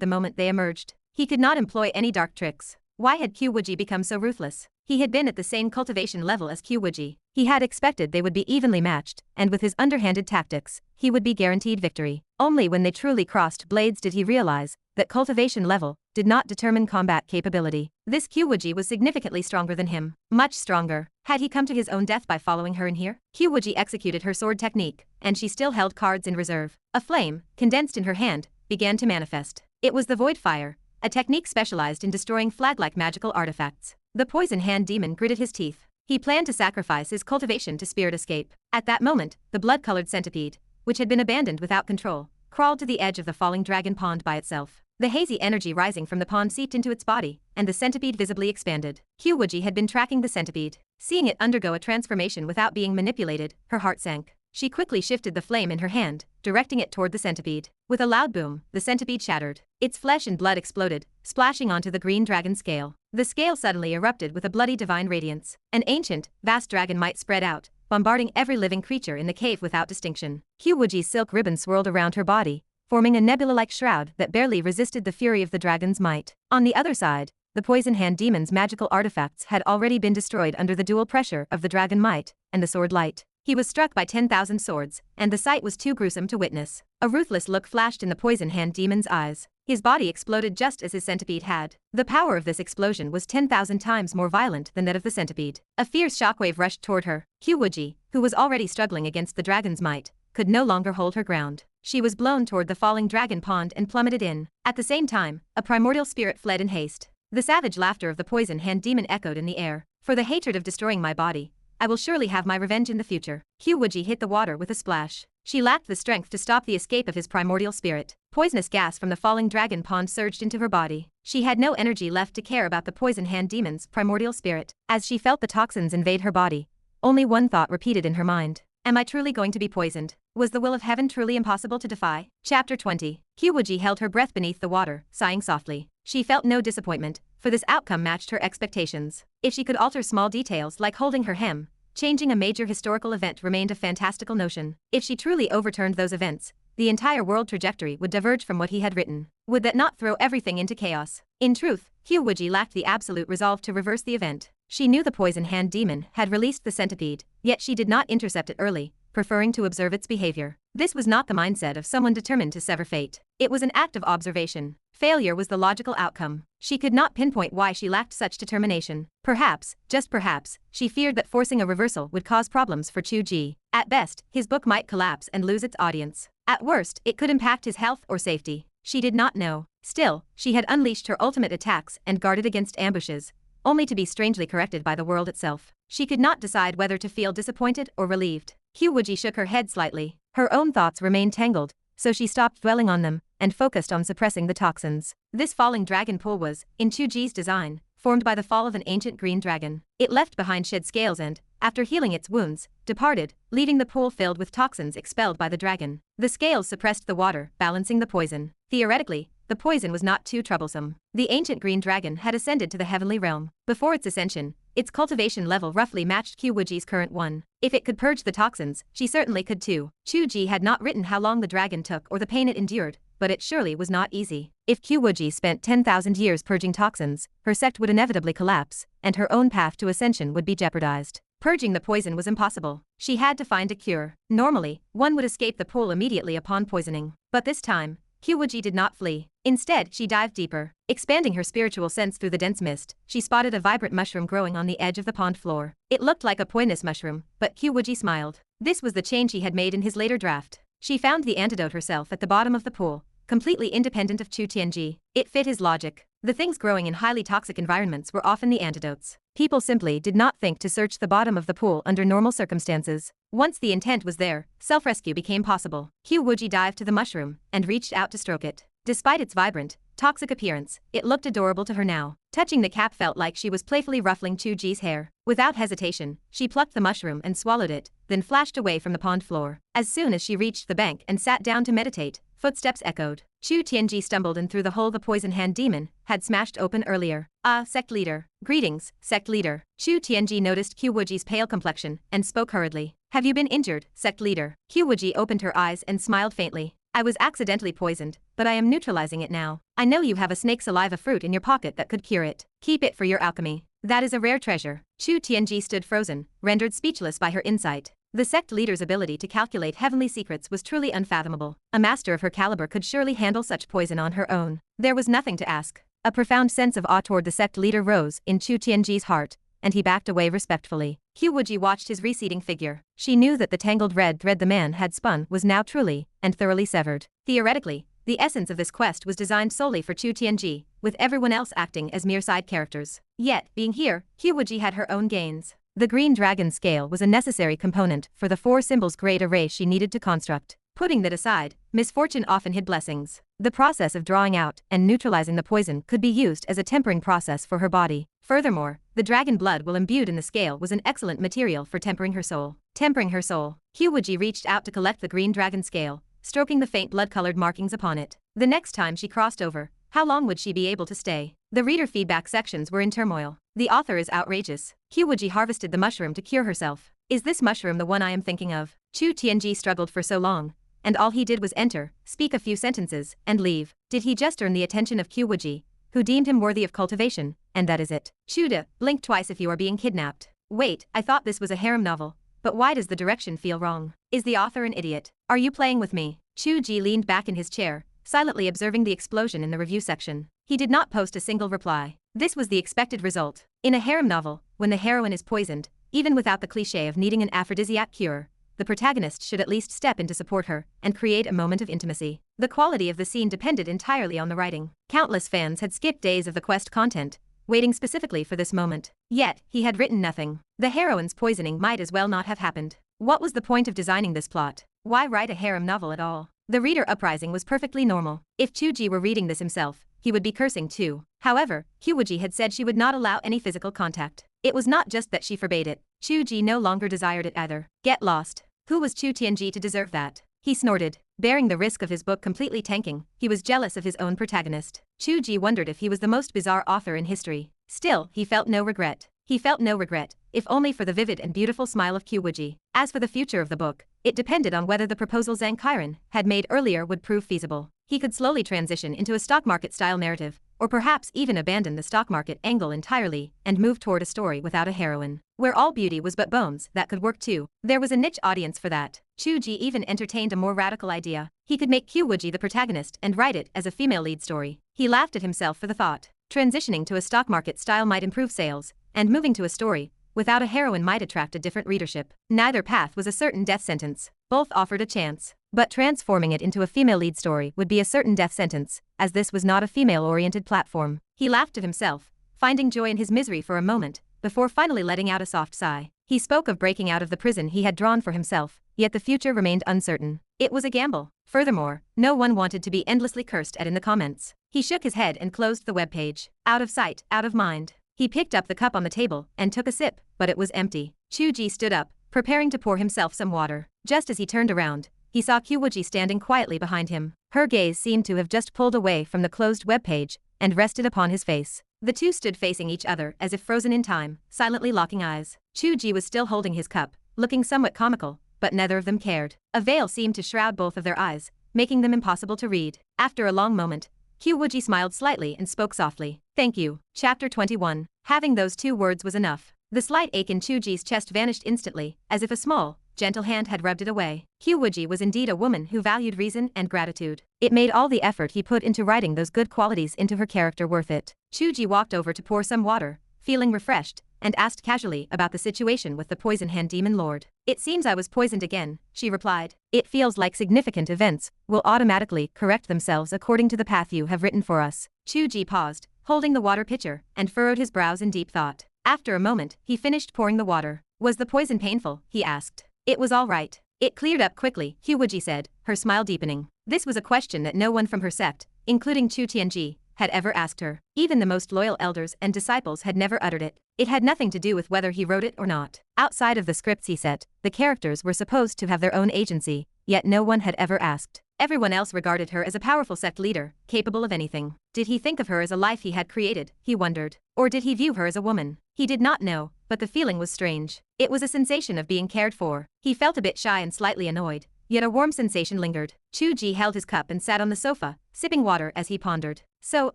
the moment they emerged. He could not employ any dark tricks. Why had Qiu Wuji become so ruthless? He had been at the same cultivation level as Qiu Wuji. He had expected they would be evenly matched, and with his underhanded tactics, he would be guaranteed victory. Only when they truly crossed blades did he realize that cultivation level did not determine combat capability. This Qiu Wuji was significantly stronger than him. Much stronger. Had he come to his own death by following her in here? Qiu Wuji executed her sword technique, and she still held cards in reserve. A flame, condensed in her hand, began to manifest. It was the Void Fire, a technique specialized in destroying flag-like magical artifacts. The poison hand demon gritted his teeth. He planned to sacrifice his cultivation to spirit escape. At that moment, the blood-colored centipede, which had been abandoned without control, crawled to the edge of the falling dragon pond by itself. The hazy energy rising from the pond seeped into its body, and the centipede visibly expanded. Qiu Wuji had been tracking the centipede. Seeing it undergo a transformation without being manipulated, her heart sank. She quickly shifted the flame in her hand, directing it toward the centipede. With a loud boom, the centipede shattered. Its flesh and blood exploded, splashing onto the green dragon scale. The scale suddenly erupted with a bloody divine radiance. An ancient, vast dragon might spread out, bombarding every living creature in the cave without distinction. Qiu Wuji's silk ribbon swirled around her body, forming a nebula-like shroud that barely resisted the fury of the dragon's might. On the other side, the poison hand demon's magical artifacts had already been destroyed under the dual pressure of the dragon might and the sword light. He was struck by 10,000 swords, and the sight was too gruesome to witness. A ruthless look flashed in the poison hand demon's eyes. His body exploded just as his centipede had. The power of this explosion was 10,000 times more violent than that of the centipede. A fierce shockwave rushed toward her. Qiu Wuji, who was already struggling against the dragon's might, could no longer hold her ground. She was blown toward the falling dragon pond and plummeted in. At the same time, a primordial spirit fled in haste. The savage laughter of the poison hand demon echoed in the air. For the hatred of destroying my body, I will surely have my revenge in the future. Qiu Wuji hit the water with a splash. She lacked the strength to stop the escape of his primordial spirit. Poisonous gas from the falling dragon pond surged into her body. She had no energy left to care about the poison hand demon's primordial spirit. As she felt the toxins invade her body, only one thought repeated in her mind. Am I truly going to be poisoned? Was the will of heaven truly impossible to defy? Chapter 20. Qiu Wuji held her breath beneath the water, sighing softly. She felt no disappointment, for this outcome matched her expectations. If she could alter small details like holding her hem, changing a major historical event remained a fantastical notion. If she truly overturned those events, the entire world trajectory would diverge from what he had written. Would that not throw everything into chaos? In truth, Qiu Wuji lacked the absolute resolve to reverse the event. She knew the poison hand demon had released the centipede, yet she did not intercept it early, preferring to observe its behavior. This was not the mindset of someone determined to sever fate. It was an act of observation. Failure was the logical outcome. She could not pinpoint why she lacked such determination. Perhaps, just perhaps, she feared that forcing a reversal would cause problems for Chu Ge. At best, his book might collapse and lose its audience. At worst, it could impact his health or safety. She did not know. Still, she had unleashed her ultimate attacks and guarded against ambushes, only to be strangely corrected by the world itself. She could not decide whether to feel disappointed or relieved. Qiu Wuji shook her head slightly. Her own thoughts remained tangled, so she stopped dwelling on them and focused on suppressing the toxins. This falling dragon pool was, in Chu Ge's design, formed by the fall of an ancient green dragon. It left behind shed scales and, after healing its wounds, departed, leaving the pool filled with toxins expelled by the dragon. The scales suppressed the water, balancing the poison. Theoretically, the poison was not too troublesome. The ancient green dragon had ascended to the heavenly realm. Before its ascension, its cultivation level roughly matched Qiu Wuji's current one. If it could purge the toxins, she certainly could too. Chu Ge had not written how long the dragon took or the pain it endured, but it surely was not easy. If Qiu Wuji spent 10,000 years purging toxins, her sect would inevitably collapse, and her own path to ascension would be jeopardized. Purging the poison was impossible. She had to find a cure. Normally, one would escape the pool immediately upon poisoning. But this time, Qiu Wuji did not flee. Instead, she dived deeper. Expanding her spiritual sense through the dense mist, she spotted a vibrant mushroom growing on the edge of the pond floor. It looked like a poisonous mushroom, but Qiu Wuji smiled. This was the change he had made in his later draft. She found the antidote herself at the bottom of the pool, completely independent of Chu Tianji. It fit his logic. The things growing in highly toxic environments were often the antidotes. People simply did not think to search the bottom of the pool under normal circumstances. Once the intent was there, self-rescue became possible. Qiu Wuji dived to the mushroom and reached out to stroke it. Despite its vibrant, toxic appearance, it looked adorable to her now. Touching the cap felt like she was playfully ruffling Chu Ge's hair. Without hesitation, she plucked the mushroom and swallowed it, then flashed away from the pond floor. As soon as she reached the bank and sat down to meditate, footsteps echoed. Chu Tianji stumbled in through the hole the poison hand demon had smashed open earlier. Ah, sect leader. Greetings, sect leader. Chu Tianji noticed Qiu Wuji's pale complexion and spoke hurriedly. Have you been injured, sect leader? Qiu Wuji opened her eyes and smiled faintly. I was accidentally poisoned, but I am neutralizing it now. I know you have a snake saliva fruit in your pocket that could cure it. Keep it for your alchemy. That is a rare treasure. Chu Tianji stood frozen, rendered speechless by her insight. The sect leader's ability to calculate heavenly secrets was truly unfathomable. A master of her caliber could surely handle such poison on her own. There was nothing to ask. A profound sense of awe toward the sect leader rose in Chu Tianji's heart, and he backed away respectfully. Qiu Wuji watched his receding figure. She knew that the tangled red thread the man had spun was now truly and thoroughly severed. Theoretically, the essence of this quest was designed solely for Chu Tianji, with everyone else acting as mere side characters. Yet, being here, Qiu Wuji had her own gains. The green dragon scale was a necessary component for the 4 symbols great array she needed to construct. Putting that aside, misfortune often hid blessings. The process of drawing out and neutralizing the poison could be used as a tempering process for her body. Furthermore, the dragon blood will imbued in the scale was an excellent material for tempering her soul. Tempering her soul. Qiu Wuji reached out to collect the green dragon scale, stroking the faint blood-colored markings upon it. The next time she crossed over, how long would she be able to stay? The reader feedback sections were in turmoil. The author is outrageous. Qiu Wuji harvested the mushroom to cure herself. Is this mushroom the one I am thinking of? Chu Tianji struggled for so long, and all he did was enter, speak a few sentences, and leave. Did he just earn the attention of Qiu Wuji, who deemed him worthy of cultivation, and that is it? Chu Ge, blink twice if you are being kidnapped. Wait, I thought this was a harem novel, but why does the direction feel wrong? Is the author an idiot? Are you playing with me? Chu Ge leaned back in his chair, silently observing the explosion in the review section. He did not post a single reply. This was the expected result. In a harem novel, when the heroine is poisoned, even without the cliché of needing an aphrodisiac cure, the protagonist should at least step in to support her and create a moment of intimacy. The quality of the scene depended entirely on the writing. Countless fans had skipped days of the quest content, waiting specifically for this moment. Yet, he had written nothing. The heroine's poisoning might as well not have happened. What was the point of designing this plot? Why write a harem novel at all? The reader uprising was perfectly normal. If Chu Ge were reading this himself, he would be cursing too. However, Qiu Wuji had said she would not allow any physical contact. It was not just that she forbade it. Chu Ge no longer desired it either. Get lost. Who was Chu Tianji to deserve that? He snorted. Bearing the risk of his book completely tanking, he was jealous of his own protagonist. Chu Ge wondered if he was the most bizarre author in history. Still, he felt no regret. He felt no regret, if only for the vivid and beautiful smile of Qiu Wuji. As for the future of the book, it depended on whether the proposal Zhang Kairan had made earlier would prove feasible. He could slowly transition into a stock market style narrative, or perhaps even abandon the stock market angle entirely and move toward a story without a heroine, where all beauty was but bones. That could work too. There was a niche audience for that. Chu Ge even entertained a more radical idea. He could make Qiu Wuji the protagonist and write it as a female lead story. He laughed at himself for the thought. Transitioning to a stock market style might improve sales, and moving to a story without a heroine might attract a different readership. Neither path was a certain death sentence. Both offered a chance. But transforming it into a female lead story would be a certain death sentence, as this was not a female-oriented platform. He laughed at himself, finding joy in his misery for a moment, before finally letting out a soft sigh. He spoke of breaking out of the prison he had drawn for himself, yet the future remained uncertain. It was a gamble. Furthermore, no one wanted to be endlessly cursed at in the comments. He shook his head and closed the webpage. Out of sight, out of mind. He picked up the cup on the table and took a sip, but it was empty. Chu Ge stood up, preparing to pour himself some water. Just as he turned around, he saw Qiu Wuji standing quietly behind him. Her gaze seemed to have just pulled away from the closed webpage and rested upon his face. The two stood facing each other as if frozen in time, silently locking eyes. Chu Ge was still holding his cup, looking somewhat comical, but neither of them cared. A veil seemed to shroud both of their eyes, making them impossible to read. After a long moment, Qiu Wuji smiled slightly and spoke softly. Thank you. Chapter 21. Having those two words was enough. The slight ache in Chu Ge's chest vanished instantly, as if a small, gentle hand had rubbed it away. Qiu Wuji was indeed a woman who valued reason and gratitude. It made all the effort he put into writing those good qualities into her character worth it. Chu Ge walked over to pour some water, feeling refreshed, and asked casually about the situation with the poison hand demon lord. It seems I was poisoned again, she replied. It feels like significant events will automatically correct themselves according to the path you have written for us. Chu Ge paused, holding the water pitcher, and furrowed his brows in deep thought. After a moment, he finished pouring the water. Was the poison painful? He asked. It was all right. It cleared up quickly, Qiu Wuji said, her smile deepening. This was a question that no one from her sect, including Chu Tianji, had ever asked her. Even the most loyal elders and disciples had never uttered it. It had nothing to do with whether he wrote it or not. Outside of the scripts he set, the characters were supposed to have their own agency, yet no one had ever asked. Everyone else regarded her as a powerful sect leader, capable of anything. Did he think of her as a life he had created, he wondered. Or did he view her as a woman? He did not know, but the feeling was strange. It was a sensation of being cared for. He felt a bit shy and slightly annoyed, yet a warm sensation lingered. Chu Ge held his cup and sat on the sofa, sipping water as he pondered. So,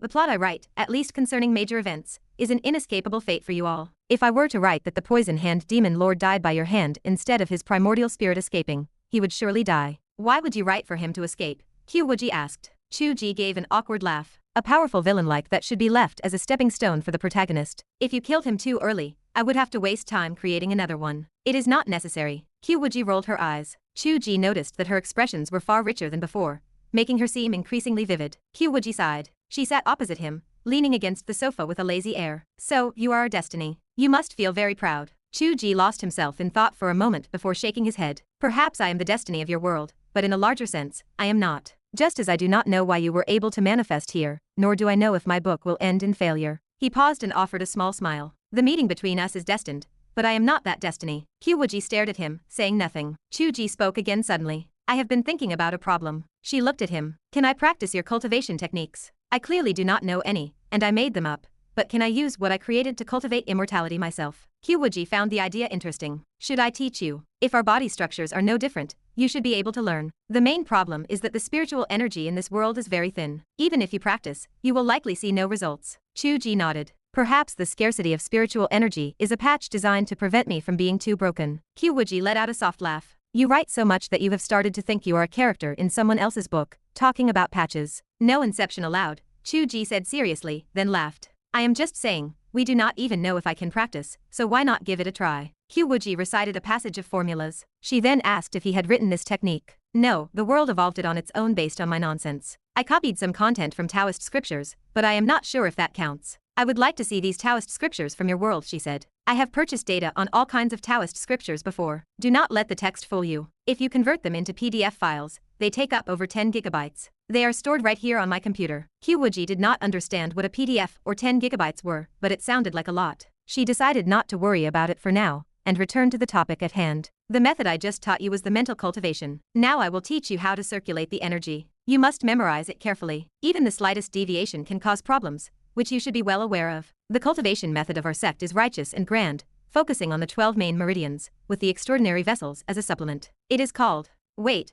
the plot I write, at least concerning major events, is an inescapable fate for you all. If I were to write that the poison hand demon lord died by your hand instead of his primordial spirit escaping, he would surely die. Why would you write for him to escape? Qiu Wuji asked. Chu Ge gave an awkward laugh. A powerful villain like that should be left as a stepping stone for the protagonist. If you killed him too early, I would have to waste time creating another one. It is not necessary. Qiu Wuji rolled her eyes. Chu Ge noticed that her expressions were far richer than before, making her seem increasingly vivid. Qiu Wuji sighed. She sat opposite him, leaning against the sofa with a lazy air. So, you are our destiny. You must feel very proud. Chu Ge lost himself in thought for a moment before shaking his head. Perhaps I am the destiny of your world, but in a larger sense, I am not. Just as I do not know why you were able to manifest here, nor do I know if my book will end in failure. He paused and offered a small smile. The meeting between us is destined, but I am not that destiny. Qiu Wuji stared at him, saying nothing. Chu Ge spoke again suddenly. I have been thinking about a problem. She looked at him. Can I practice your cultivation techniques? I clearly do not know any, and I made them up. But can I use what I created to cultivate immortality myself? Qiu Wuji found the idea interesting. Should I teach you? If our body structures are no different, you should be able to learn. The main problem is that the spiritual energy in this world is very thin. Even if you practice, you will likely see no results. Chu Ge nodded. Perhaps the scarcity of spiritual energy is a patch designed to prevent me from being too broken. Qiu Wuji let out a soft laugh. You write so much that you have started to think you are a character in someone else's book, talking about patches. No inception allowed, Chu Ge said seriously, then laughed. I am just saying, we do not even know if I can practice, so why not give it a try? Qiu Wuji recited a passage of formulas. She then asked if he had written this technique. No, the world evolved it on its own based on my nonsense. I copied some content from Taoist scriptures, but I am not sure if that counts. I would like to see these Taoist scriptures from your world, she said. I have purchased data on all kinds of Taoist scriptures before. Do not let the text fool you. If you convert them into PDF files, they take up over 10 gigabytes. They are stored right here on my computer. Qiu Wuji did not understand what a PDF or 10 gigabytes were, but it sounded like a lot. She decided not to worry about it for now, and returned to the topic at hand. The method I just taught you was the mental cultivation. Now I will teach you how to circulate the energy. You must memorize it carefully. Even the slightest deviation can cause problems, which you should be well aware of. The cultivation method of our sect is righteous and grand, focusing on the 12 main meridians, with the extraordinary vessels as a supplement. It is called... Wait,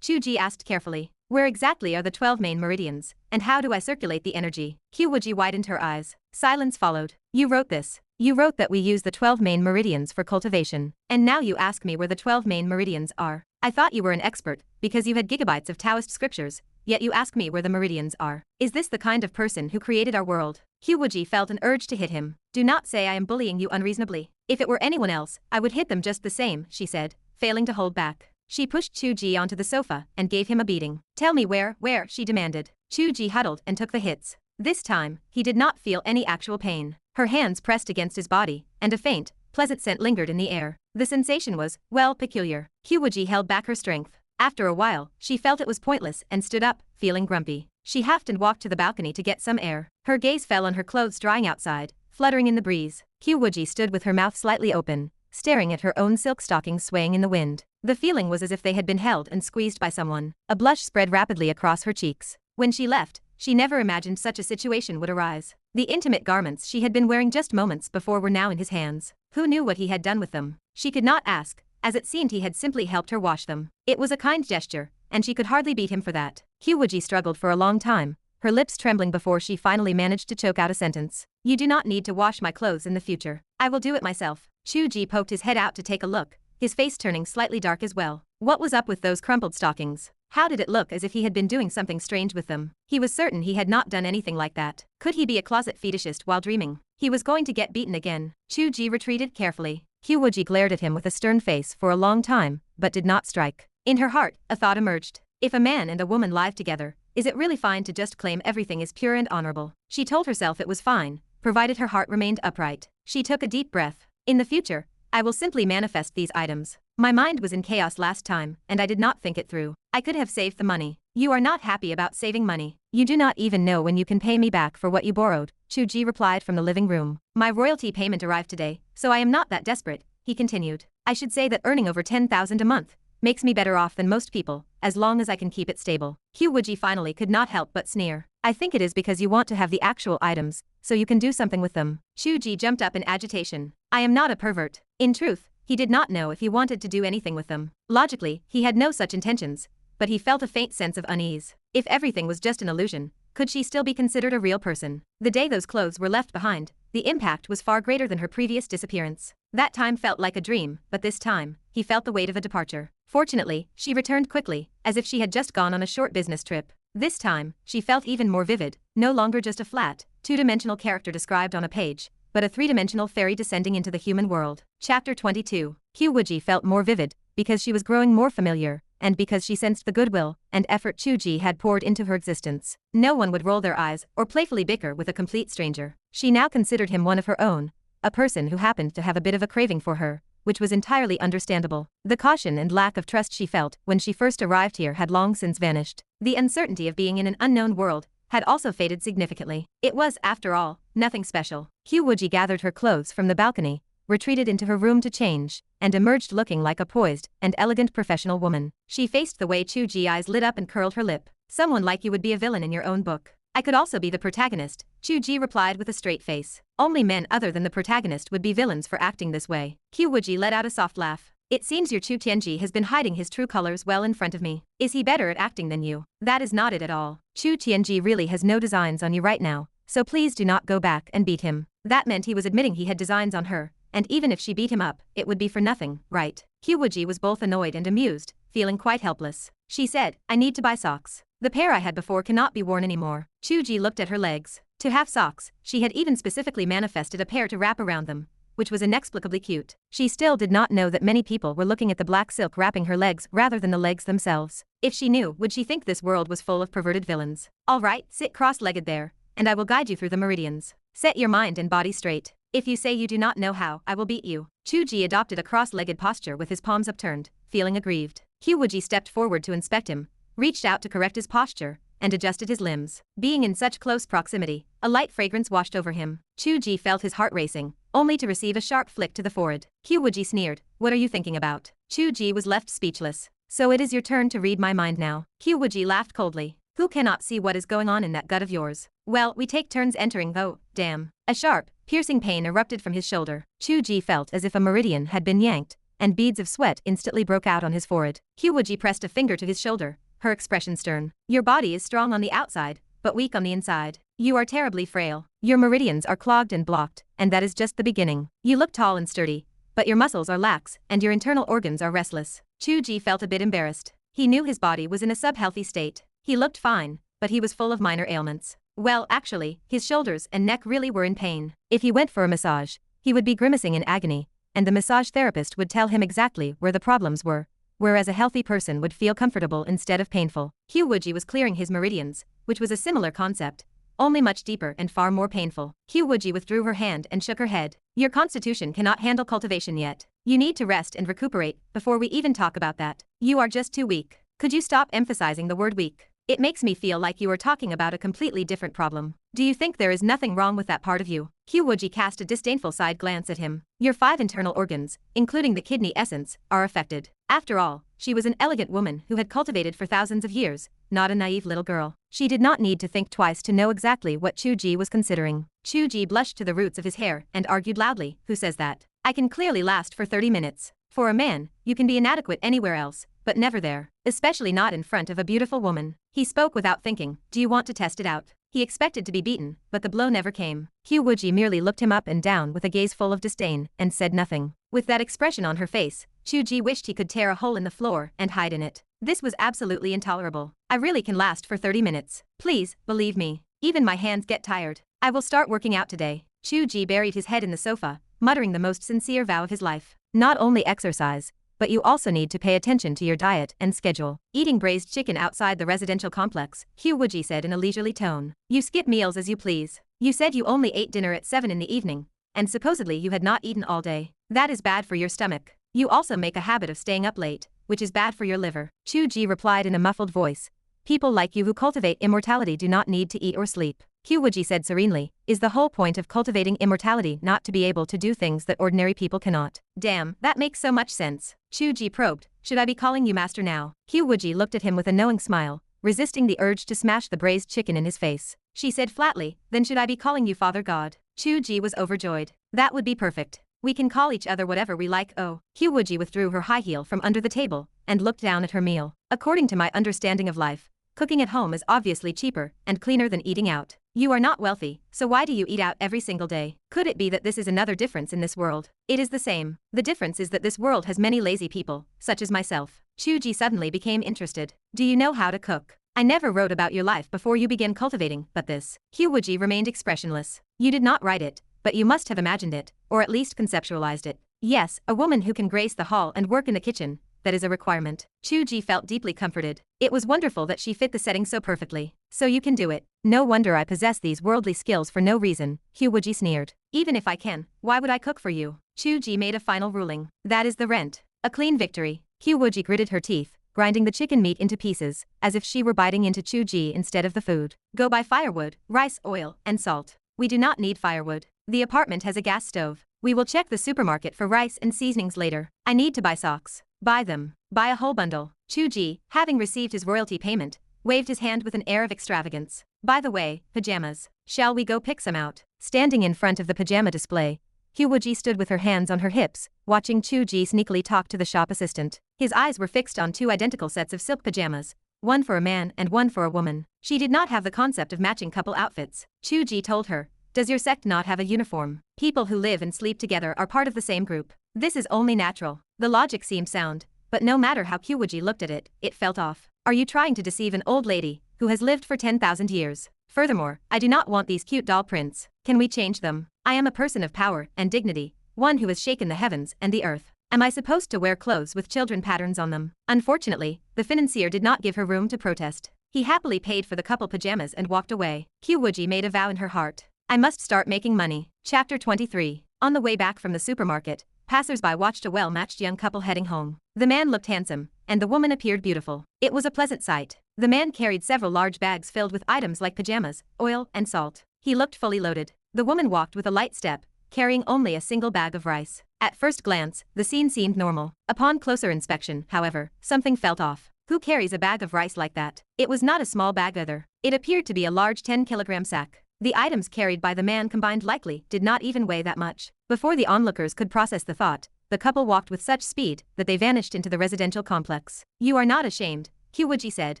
Chu Ge asked carefully. Where exactly are the 12 main meridians, and how do I circulate the energy? Qiu Wuji widened her eyes. Silence followed. You wrote this. You wrote that we use the 12 main meridians for cultivation, and now you ask me where the 12 main meridians are. I thought you were an expert, because you had gigabytes of Taoist scriptures, yet you ask me where the meridians are. Is this the kind of person who created our world? Qiu Wuji felt an urge to hit him. Do not say I am bullying you unreasonably. If it were anyone else, I would hit them just the same, she said, failing to hold back. She pushed Chu Ge onto the sofa and gave him a beating. Tell me where, she demanded. Chu Ge huddled and took the hits. This time, he did not feel any actual pain. Her hands pressed against his body, and a faint, pleasant scent lingered in the air. The sensation was, well, peculiar. Qiu Wuji held back her strength. After a while, she felt it was pointless and stood up, feeling grumpy. She huffed and walked to the balcony to get some air. Her gaze fell on her clothes drying outside, fluttering in the breeze. Qiu Wuji stood with her mouth slightly open, staring at her own silk stockings swaying in the wind. The feeling was as if they had been held and squeezed by someone. A blush spread rapidly across her cheeks. When she left, she never imagined such a situation would arise. The intimate garments she had been wearing just moments before were now in his hands. Who knew what he had done with them? She could not ask, as it seemed he had simply helped her wash them. It was a kind gesture, and she could hardly beat him for that. Qiu Wuji struggled for a long time, her lips trembling before she finally managed to choke out a sentence. You do not need to wash my clothes in the future. I will do it myself. Chu Ge poked his head out to take a look, his face turning slightly dark as well. What was up with those crumpled stockings? How did it look as if he had been doing something strange with them? He was certain he had not done anything like that. Could he be a closet fetishist while dreaming? He was going to get beaten again. Chu Ge retreated carefully. Qiu Wuji glared at him with a stern face for a long time, but did not strike. In her heart, a thought emerged. If a man and a woman live together, is it really fine to just claim everything is pure and honorable? She told herself it was fine, provided her heart remained upright. She took a deep breath. In the future, I will simply manifest these items. My mind was in chaos last time, and I did not think it through. I could have saved the money. You are not happy about saving money. You do not even know when you can pay me back for what you borrowed, Chu Ge replied from the living room. My royalty payment arrived today, so I am not that desperate, he continued. I should say that earning over 10,000 a month makes me better off than most people, as long as I can keep it stable. Qiu Wuji finally could not help but sneer. I think it is because you want to have the actual items, so you can do something with them. Chu Ge jumped up in agitation. I am not a pervert. In truth, he did not know if he wanted to do anything with them. Logically, he had no such intentions, but he felt a faint sense of unease. If everything was just an illusion, could she still be considered a real person? The day those clothes were left behind, the impact was far greater than her previous disappearance. That time felt like a dream, but this time, he felt the weight of a departure. Fortunately, she returned quickly, as if she had just gone on a short business trip. This time, she felt even more vivid, no longer just a flat, two-dimensional character described on a page, but a three-dimensional fairy descending into the human world. Chapter 22. Qiu Wuji felt more vivid, because she was growing more familiar, and because she sensed the goodwill and effort Chu Ge had poured into her existence. No one would roll their eyes or playfully bicker with a complete stranger. She now considered him one of her own, a person who happened to have a bit of a craving for her, which was entirely understandable. The caution and lack of trust she felt when she first arrived here had long since vanished. The uncertainty of being in an unknown world had also faded significantly. It was, after all, nothing special. Qiu Wuji gathered her clothes from the balcony, retreated into her room to change, and emerged looking like a poised and elegant professional woman. She faced the way Chu Ge's eyes lit up and curled her lip. Someone like you would be a villain in your own book. I could also be the protagonist, Chu Ge replied with a straight face. Only men other than the protagonist would be villains for acting this way. Qiu Wuji let out a soft laugh. It seems your Chu Tianji has been hiding his true colors well in front of me. Is he better at acting than you? That is not it at all. Chu Tianji really has no designs on you right now, so please do not go back and beat him. That meant he was admitting he had designs on her, and even if she beat him up, it would be for nothing, right? Qiu Wuji was both annoyed and amused, feeling quite helpless. She said, I need to buy socks. The pair I had before cannot be worn anymore. Chu Ge looked at her legs. To have socks, she had even specifically manifested a pair to wrap around them, which was inexplicably cute. She still did not know that many people were looking at the black silk wrapping her legs rather than the legs themselves. If she knew, would she think this world was full of perverted villains? All right, sit cross-legged there, and I will guide you through the meridians. Set your mind and body straight. If you say you do not know how, I will beat you. Chu Ge adopted a cross-legged posture with his palms upturned, feeling aggrieved. Qiu Wuji stepped forward to inspect him, reached out to correct his posture, and adjusted his limbs. Being in such close proximity, a light fragrance washed over him. Chu Ge felt his heart racing, only to receive a sharp flick to the forehead. Qiu Wuji sneered, what are you thinking about? Chu Ge was left speechless. So it is your turn to read my mind now. Qiu Wuji laughed coldly. Who cannot see what is going on in that gut of yours? Well, we take turns entering though, damn. A sharp, piercing pain erupted from his shoulder. Chu Ge felt as if a meridian had been yanked, and beads of sweat instantly broke out on his forehead. Qiu Wuji pressed a finger to his shoulder, her expression stern. Your body is strong on the outside, but weak on the inside. You are terribly frail. Your meridians are clogged and blocked, and that is just the beginning. You look tall and sturdy, but your muscles are lax and your internal organs are restless. Chu Ge felt a bit embarrassed. He knew his body was in a sub-healthy state. He looked fine, but he was full of minor ailments. Well, actually, his shoulders and neck really were in pain. If he went for a massage, he would be grimacing in agony, and the massage therapist would tell him exactly where the problems were, whereas a healthy person would feel comfortable instead of painful. Qiu Wuji was clearing his meridians, which was a similar concept, only much deeper and far more painful. Qiu Wuji withdrew her hand and shook her head. Your constitution cannot handle cultivation yet. You need to rest and recuperate before we even talk about that. You are just too weak. Could you stop emphasizing the word weak? It makes me feel like you are talking about a completely different problem. Do you think there is nothing wrong with that part of you? Qiu Wuji cast a disdainful side glance at him. Your 5 internal organs, including the kidney essence, are affected. After all, she was an elegant woman who had cultivated for thousands of years, not a naive little girl. She did not need to think twice to know exactly what Chu Ge was considering. Chu Ge blushed to the roots of his hair and argued loudly, who says that? I can clearly last for 30 minutes. For a man, you can be inadequate anywhere else, but never there, especially not in front of a beautiful woman. He spoke without thinking. Do you want to test it out? He expected to be beaten, but the blow never came. Qiu Wuji merely looked him up and down with a gaze full of disdain and said nothing. With that expression on her face, Chu Ge wished he could tear a hole in the floor and hide in it. This was absolutely intolerable. I really can last for 30 minutes. Please, believe me. Even my hands get tired. I will start working out today. Chu Ge buried his head in the sofa, muttering the most sincere vow of his life. Not only exercise, but you also need to pay attention to your diet and schedule. Eating braised chicken outside the residential complex, Qiu Wuji said in a leisurely tone. You skip meals as you please. You said you only ate dinner at 7 in the evening, and supposedly you had not eaten all day. That is bad for your stomach. You also make a habit of staying up late, which is bad for your liver. Chu Ge replied in a muffled voice. People like you who cultivate immortality do not need to eat or sleep. Qiu Wuji said serenely, is the whole point of cultivating immortality not to be able to do things that ordinary people cannot? Damn, that makes so much sense. Chu Ge probed, should I be calling you master now? Qiu Wuji looked at him with a knowing smile, resisting the urge to smash the braised chicken in his face. She said flatly, then should I be calling you Father God? Chu Ge was overjoyed. That would be perfect. We can call each other whatever we like. Oh. Qiu Wuji withdrew her high heel from under the table and looked down at her meal. According to my understanding of life, cooking at home is obviously cheaper and cleaner than eating out. You are not wealthy, so why do you eat out every single day? Could it be that this is another difference in this world? It is the same. The difference is that this world has many lazy people, such as myself. Chu Ge suddenly became interested. Do you know how to cook? I never wrote about your life before you began cultivating, but this. Qiu Wuji remained expressionless. You did not write it, but you must have imagined it, or at least conceptualized it. Yes, a woman who can grace the hall and work in the kitchen. That is a requirement. Chu Ge felt deeply comforted. It was wonderful that she fit the setting so perfectly. So you can do it. No wonder I possess these worldly skills for no reason, Qiu Wuji sneered. Even if I can, why would I cook for you? Chu Ge made a final ruling. That is the rent. A clean victory. Qiu Wuji gritted her teeth, grinding the chicken meat into pieces, as if she were biting into Chu Ge instead of the food. Go buy firewood, rice, oil, and salt. We do not need firewood. The apartment has a gas stove. We will check the supermarket for rice and seasonings later. I need to buy socks. Buy them. Buy a whole bundle. Chu Ge, having received his royalty payment, waved his hand with an air of extravagance. By the way, pajamas. Shall we go pick some out? Standing in front of the pajama display, Qiu Wuji stood with her hands on her hips, watching Chu Ge sneakily talk to the shop assistant. His eyes were fixed on 2 identical sets of silk pajamas, one for a man and one for a woman. She did not have the concept of matching couple outfits. Chu Ge told her, does your sect not have a uniform? People who live and sleep together are part of the same group. This is only natural. The logic seemed sound, but no matter how Qiu Wuji looked at it, it felt off. Are you trying to deceive an old lady who has lived for 10,000 years? Furthermore, I do not want these cute doll prints. Can we change them? I am a person of power and dignity, one who has shaken the heavens and the earth. Am I supposed to wear clothes with children patterns on them? Unfortunately, the financier did not give her room to protest. He happily paid for the couple pajamas and walked away. Qiu Wuji made a vow in her heart. I must start making money. Chapter 23. On the way back from the supermarket, passers-by watched a well-matched young couple heading home. The man looked handsome, and the woman appeared beautiful. It was a pleasant sight. The man carried several large bags filled with items like pajamas, oil, and salt. He looked fully loaded. The woman walked with a light step, carrying only a single bag of rice. At first glance, the scene seemed normal. Upon closer inspection, however, something felt off. Who carries a bag of rice like that? It was not a small bag either. It appeared to be a large 10-kilogram sack. The items carried by the man combined likely did not even weigh that much. Before the onlookers could process the thought, the couple walked with such speed that they vanished into the residential complex. You are not ashamed, Qiu Wuji said,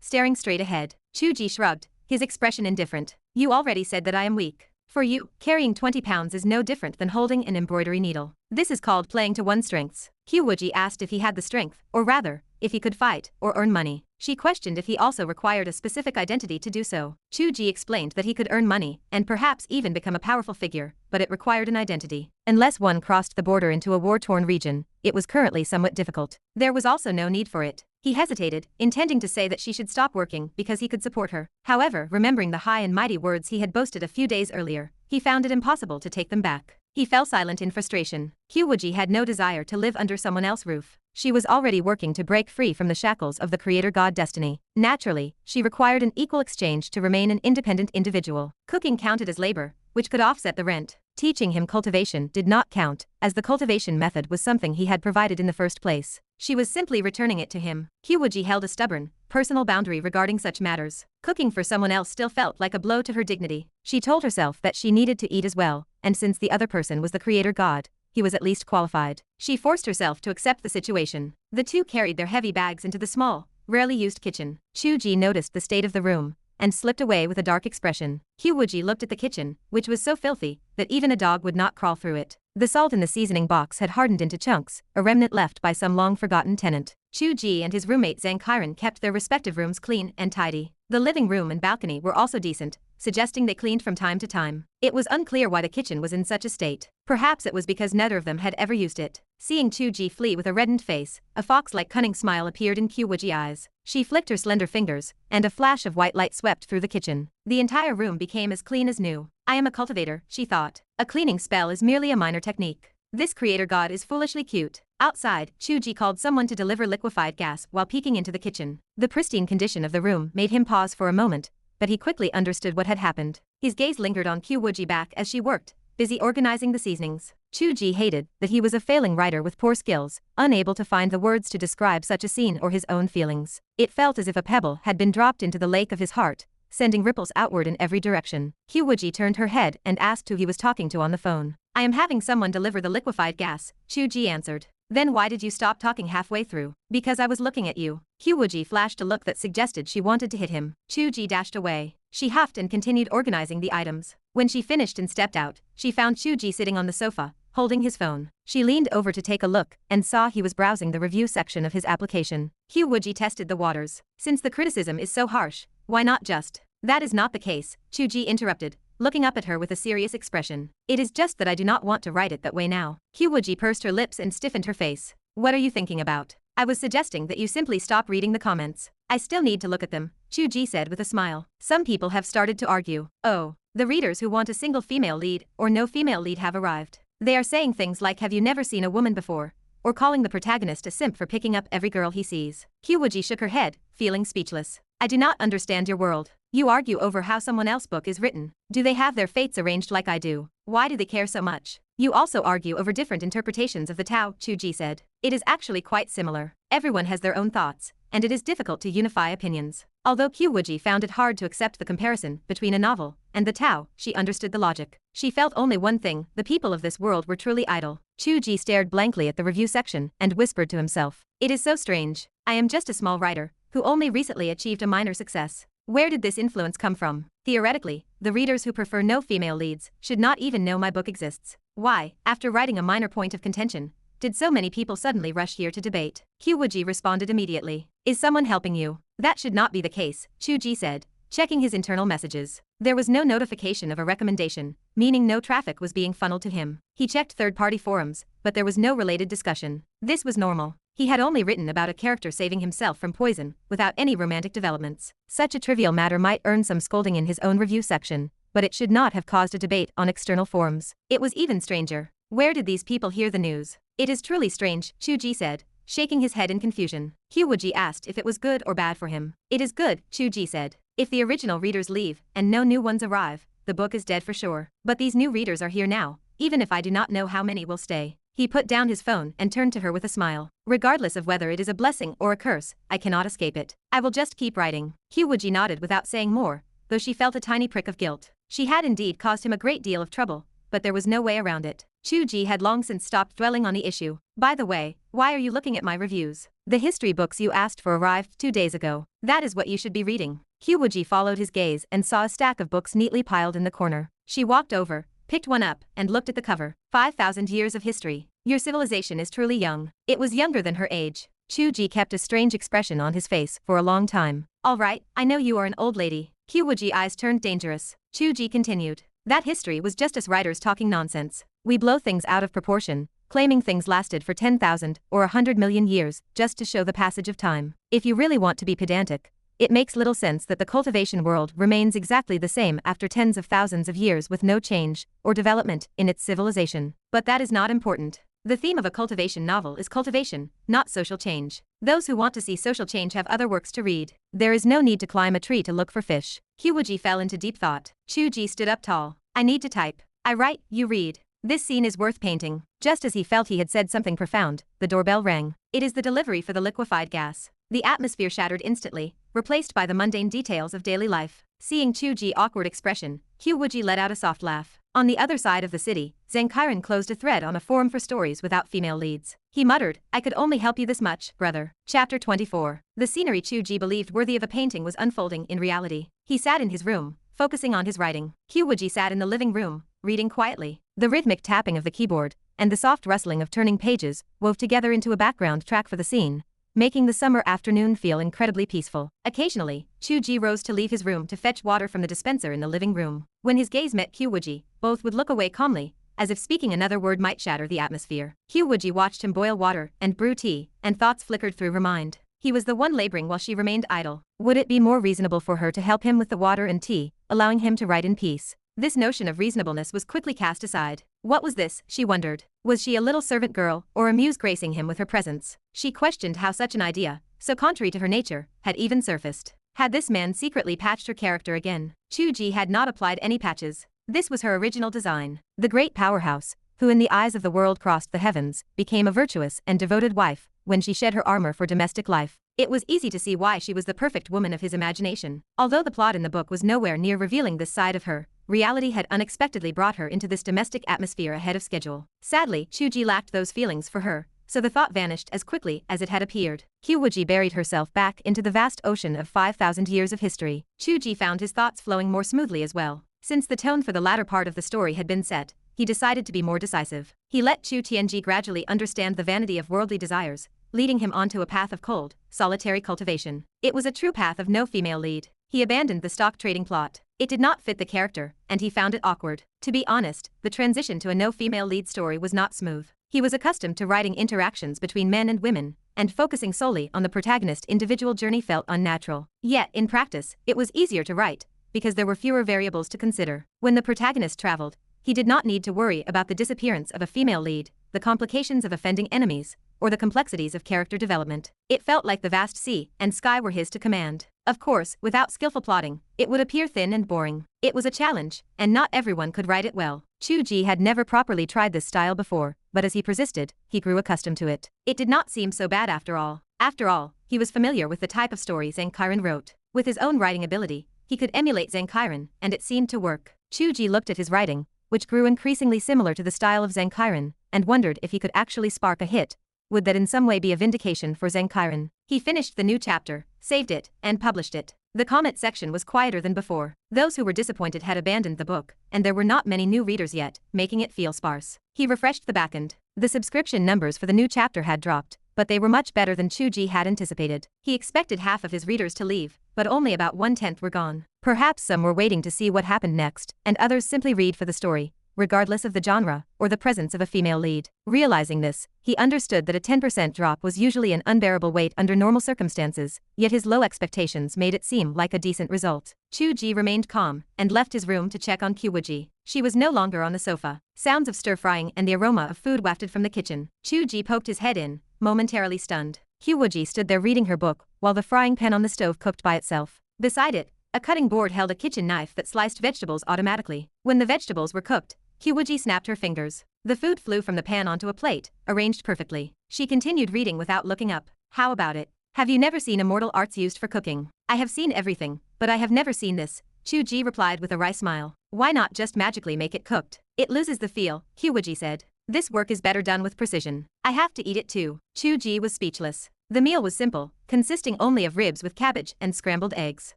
staring straight ahead. Chu Ge shrugged, his expression indifferent. You already said that I am weak. For you, carrying 20 pounds is no different than holding an embroidery needle. This is called playing to one's strengths. Qiu Wuji asked if he had the strength, or rather, if he could fight or earn money. She questioned if he also required a specific identity to do so. Chu Ge explained that he could earn money and perhaps even become a powerful figure, but it required an identity. Unless one crossed the border into a war-torn region, it was currently somewhat difficult. There was also no need for it. He hesitated, intending to say that she should stop working because he could support her. However, remembering the high and mighty words he had boasted a few days earlier, he found it impossible to take them back. He fell silent in frustration. Qiu Wuji had no desire to live under someone else's roof. She was already working to break free from the shackles of the creator god destiny. Naturally, she required an equal exchange to remain an independent individual. Cooking counted as labor, which could offset the rent. Teaching him cultivation did not count, as the cultivation method was something he had provided in the first place. She was simply returning it to him. Qiu Wuji held a stubborn, personal boundary regarding such matters. Cooking for someone else still felt like a blow to her dignity. She told herself that she needed to eat as well, and since the other person was the creator god, he was at least qualified. She forced herself to accept the situation. The two carried their heavy bags into the small, rarely used kitchen. Chu Ge noticed the state of the room and slipped away with a dark expression. Qiu Wuji looked at the kitchen, which was so filthy that even a dog would not crawl through it. The salt in the seasoning box had hardened into chunks, a remnant left by some long-forgotten tenant. Chu Ge and his roommate Zhang Kairan kept their respective rooms clean and tidy. The living room and balcony were also decent, suggesting they cleaned from time to time. It was unclear why the kitchen was in such a state. Perhaps it was because neither of them had ever used it. Seeing Chu Ge flee with a reddened face, a fox-like cunning smile appeared in Qiu Wuji's eyes. She flicked her slender fingers, and a flash of white light swept through the kitchen. The entire room became as clean as new. I am a cultivator, she thought. A cleaning spell is merely a minor technique. This creator god is foolishly cute. Outside, Chu Ge called someone to deliver liquefied gas while peeking into the kitchen. The pristine condition of the room made him pause for a moment, but he quickly understood what had happened. His gaze lingered on Qiu Wuji back as she worked, busy organizing the seasonings. Chu Ge hated that he was a failing writer with poor skills, unable to find the words to describe such a scene or his own feelings. It felt as if a pebble had been dropped into the lake of his heart, sending ripples outward in every direction. Qiu Wuji turned her head and asked who he was talking to on the phone. I am having someone deliver the liquefied gas, Chu Ge answered. Then why did you stop talking halfway through? Because I was looking at you. Qiu Wuji flashed a look that suggested she wanted to hit him. Chu Ge dashed away. She huffed and continued organizing the items. When she finished and stepped out, she found Chu Ge sitting on the sofa, holding his phone. She leaned over to take a look and saw he was browsing the review section of his application. Qiu Wuji tested the waters. Since the criticism is so harsh, why not just? That is not the case, Chu Ge interrupted, looking up at her with a serious expression. It is just that I do not want to write it that way now. Qiu Wuji pursed her lips and stiffened her face. What are you thinking about? I was suggesting that you simply stop reading the comments. I still need to look at them, Chu Ge said with a smile. Some people have started to argue. Oh, the readers who want a single female lead or no female lead have arrived. They are saying things like have you never seen a woman before, or calling the protagonist a simp for picking up every girl he sees. Qiu Wuji shook her head, feeling speechless. I do not understand your world. You argue over how someone else's book is written. Do they have their fates arranged like I do? Why do they care so much? You also argue over different interpretations of the Tao, Chu Ge said. It is actually quite similar. Everyone has their own thoughts, and it is difficult to unify opinions. Although Qiu Wuji found it hard to accept the comparison between a novel and the Tao, she understood the logic. She felt only one thing, the people of this world were truly idle. Chu Ge stared blankly at the review section and whispered to himself. It is so strange. I am just a small writer, who only recently achieved a minor success. Where did this influence come from? Theoretically, the readers who prefer no female leads should not even know my book exists. Why, after writing a minor point of contention, did so many people suddenly rush here to debate? Qiu Wuji responded immediately. Is someone helping you? That should not be the case, Chu Ge said, checking his internal messages. There was no notification of a recommendation, meaning no traffic was being funneled to him. He checked third-party forums, but there was no related discussion. This was normal. He had only written about a character saving himself from poison, without any romantic developments. Such a trivial matter might earn some scolding in his own review section, but it should not have caused a debate on external forums. It was even stranger. Where did these people hear the news? It is truly strange, Chu Ge said, shaking his head in confusion. Qiu Wuji asked if it was good or bad for him. It is good, Chu Ge said. If the original readers leave and no new ones arrive, the book is dead for sure. But these new readers are here now, even if I do not know how many will stay. He put down his phone and turned to her with a smile. Regardless of whether it is a blessing or a curse, I cannot escape it. I will just keep writing. Qiu Wuji nodded without saying more, though she felt a tiny prick of guilt. She had indeed caused him a great deal of trouble, but there was no way around it. Chu Ge had long since stopped dwelling on the issue. By the way, why are you looking at my reviews? The history books you asked for arrived 2 days ago. That is what you should be reading. Qiu Wuji followed his gaze and saw a stack of books neatly piled in the corner. She walked over, picked one up, and looked at the cover. 5,000 years of history. Your civilization is truly young. It was younger than her age. Chu Ge kept a strange expression on his face for a long time. All right, I know you are an old lady. Qiu Wuji's eyes turned dangerous. Chu Ge continued. That history was just us writers talking nonsense. We blow things out of proportion, claiming things lasted for 10,000 or 100 million years just to show the passage of time. If you really want to be pedantic, it makes little sense that the cultivation world remains exactly the same after tens of thousands of years with no change or development in its civilization. But that is not important. The theme of a cultivation novel is cultivation, not social change. Those who want to see social change have other works to read. There is no need to climb a tree to look for fish. Qiu Wuji fell into deep thought. Chu Ge stood up tall. I need to type. I write, you read. This scene is worth painting. Just as he felt he had said something profound, the doorbell rang. It is the delivery for the liquefied gas. The atmosphere shattered instantly, replaced by the mundane details of daily life. Seeing Chu Ge's awkward expression, Qiu Wuji let out a soft laugh. On the other side of the city, Xianxia closed a thread on a forum for stories without female leads. He muttered, I could only help you this much, brother. Chapter 24. The scenery Chu Ge believed worthy of a painting was unfolding in reality. He sat in his room, focusing on his writing. Qiu Wuji sat in the living room, reading quietly. The rhythmic tapping of the keyboard and the soft rustling of turning pages wove together into a background track for the scene, making the summer afternoon feel incredibly peaceful. Occasionally, Chu Ge rose to leave his room to fetch water from the dispenser in the living room. When his gaze met Qiu Wuji, both would look away calmly, as if speaking another word might shatter the atmosphere. Qiu Wuji watched him boil water and brew tea, and thoughts flickered through her mind. He was the one laboring while she remained idle. Would it be more reasonable for her to help him with the water and tea, allowing him to write in peace? This notion of reasonableness was quickly cast aside. What was this, she wondered? Was she a little servant girl, or a muse gracing him with her presence? She questioned how such an idea, so contrary to her nature, had even surfaced. Had this man secretly patched her character again? Chu Ge had not applied any patches. This was her original design. The great powerhouse, who in the eyes of the world crossed the heavens, became a virtuous and devoted wife when she shed her armor for domestic life. It was easy to see why she was the perfect woman of his imagination. Although the plot in the book was nowhere near revealing this side of her, reality had unexpectedly brought her into this domestic atmosphere ahead of schedule. Sadly, Chu Ge lacked those feelings for her, so the thought vanished as quickly as it had appeared. Qiu Wuji buried herself back into the vast ocean of 5,000 years of history. Chu Ge found his thoughts flowing more smoothly as well. Since the tone for the latter part of the story had been set, he decided to be more decisive. He let Chu Tianji gradually understand the vanity of worldly desires, leading him onto a path of cold, solitary cultivation. It was a true path of no female lead. He abandoned the stock trading plot. It did not fit the character, and he found it awkward. To be honest, the transition to a no-female lead story was not smooth. He was accustomed to writing interactions between men and women, and focusing solely on the protagonist's individual journey felt unnatural. Yet, in practice, it was easier to write, because there were fewer variables to consider. When the protagonist traveled, he did not need to worry about the disappearance of a female lead, the complications of offending enemies, or the complexities of character development. It felt like the vast sea and sky were his to command. Of course, without skillful plotting, it would appear thin and boring. It was a challenge, and not everyone could write it well. Chu Ge had never properly tried this style before, but as he persisted, he grew accustomed to it. It did not seem so bad after all. After all, he was familiar with the type of stories Xianxia wrote. With his own writing ability, he could emulate Xianxia, and it seemed to work. Chu Ge looked at his writing, which grew increasingly similar to the style of Xianxia, and wondered if he could actually spark a hit. Would that in some way be a vindication for Xianxia? He finished the new chapter, saved it, and published it. The comment section was quieter than before. Those who were disappointed had abandoned the book, and there were not many new readers yet, making it feel sparse. He refreshed the backend. The subscription numbers for the new chapter had dropped, but they were much better than Chu Ge had anticipated. He expected half of his readers to leave, but only about 1/10 were gone. Perhaps some were waiting to see what happened next, and others simply read for the story, regardless of the genre or the presence of a female lead. Realizing this, he understood that a 10% drop was usually an unbearable weight under normal circumstances, yet his low expectations made it seem like a decent result. Chu Ge remained calm and left his room to check on Qiu Wuji. She was no longer on the sofa. Sounds of stir-frying and the aroma of food wafted from the kitchen. Chu Ge poked his head in, momentarily stunned. Qiu Wuji stood there reading her book, while the frying pan on the stove cooked by itself. Beside it, a cutting board held a kitchen knife that sliced vegetables automatically. When the vegetables were cooked, Qiu Wuji snapped her fingers. The food flew from the pan onto a plate, arranged perfectly. She continued reading without looking up. How about it? Have you never seen immortal arts used for cooking? I have seen everything, but I have never seen this, Chu Ge replied with a wry smile. Why not just magically make it cooked? It loses the feel, Qiu Wuji said. This work is better done with precision. I have to eat it too. Chu Ge was speechless. The meal was simple, consisting only of ribs with cabbage and scrambled eggs.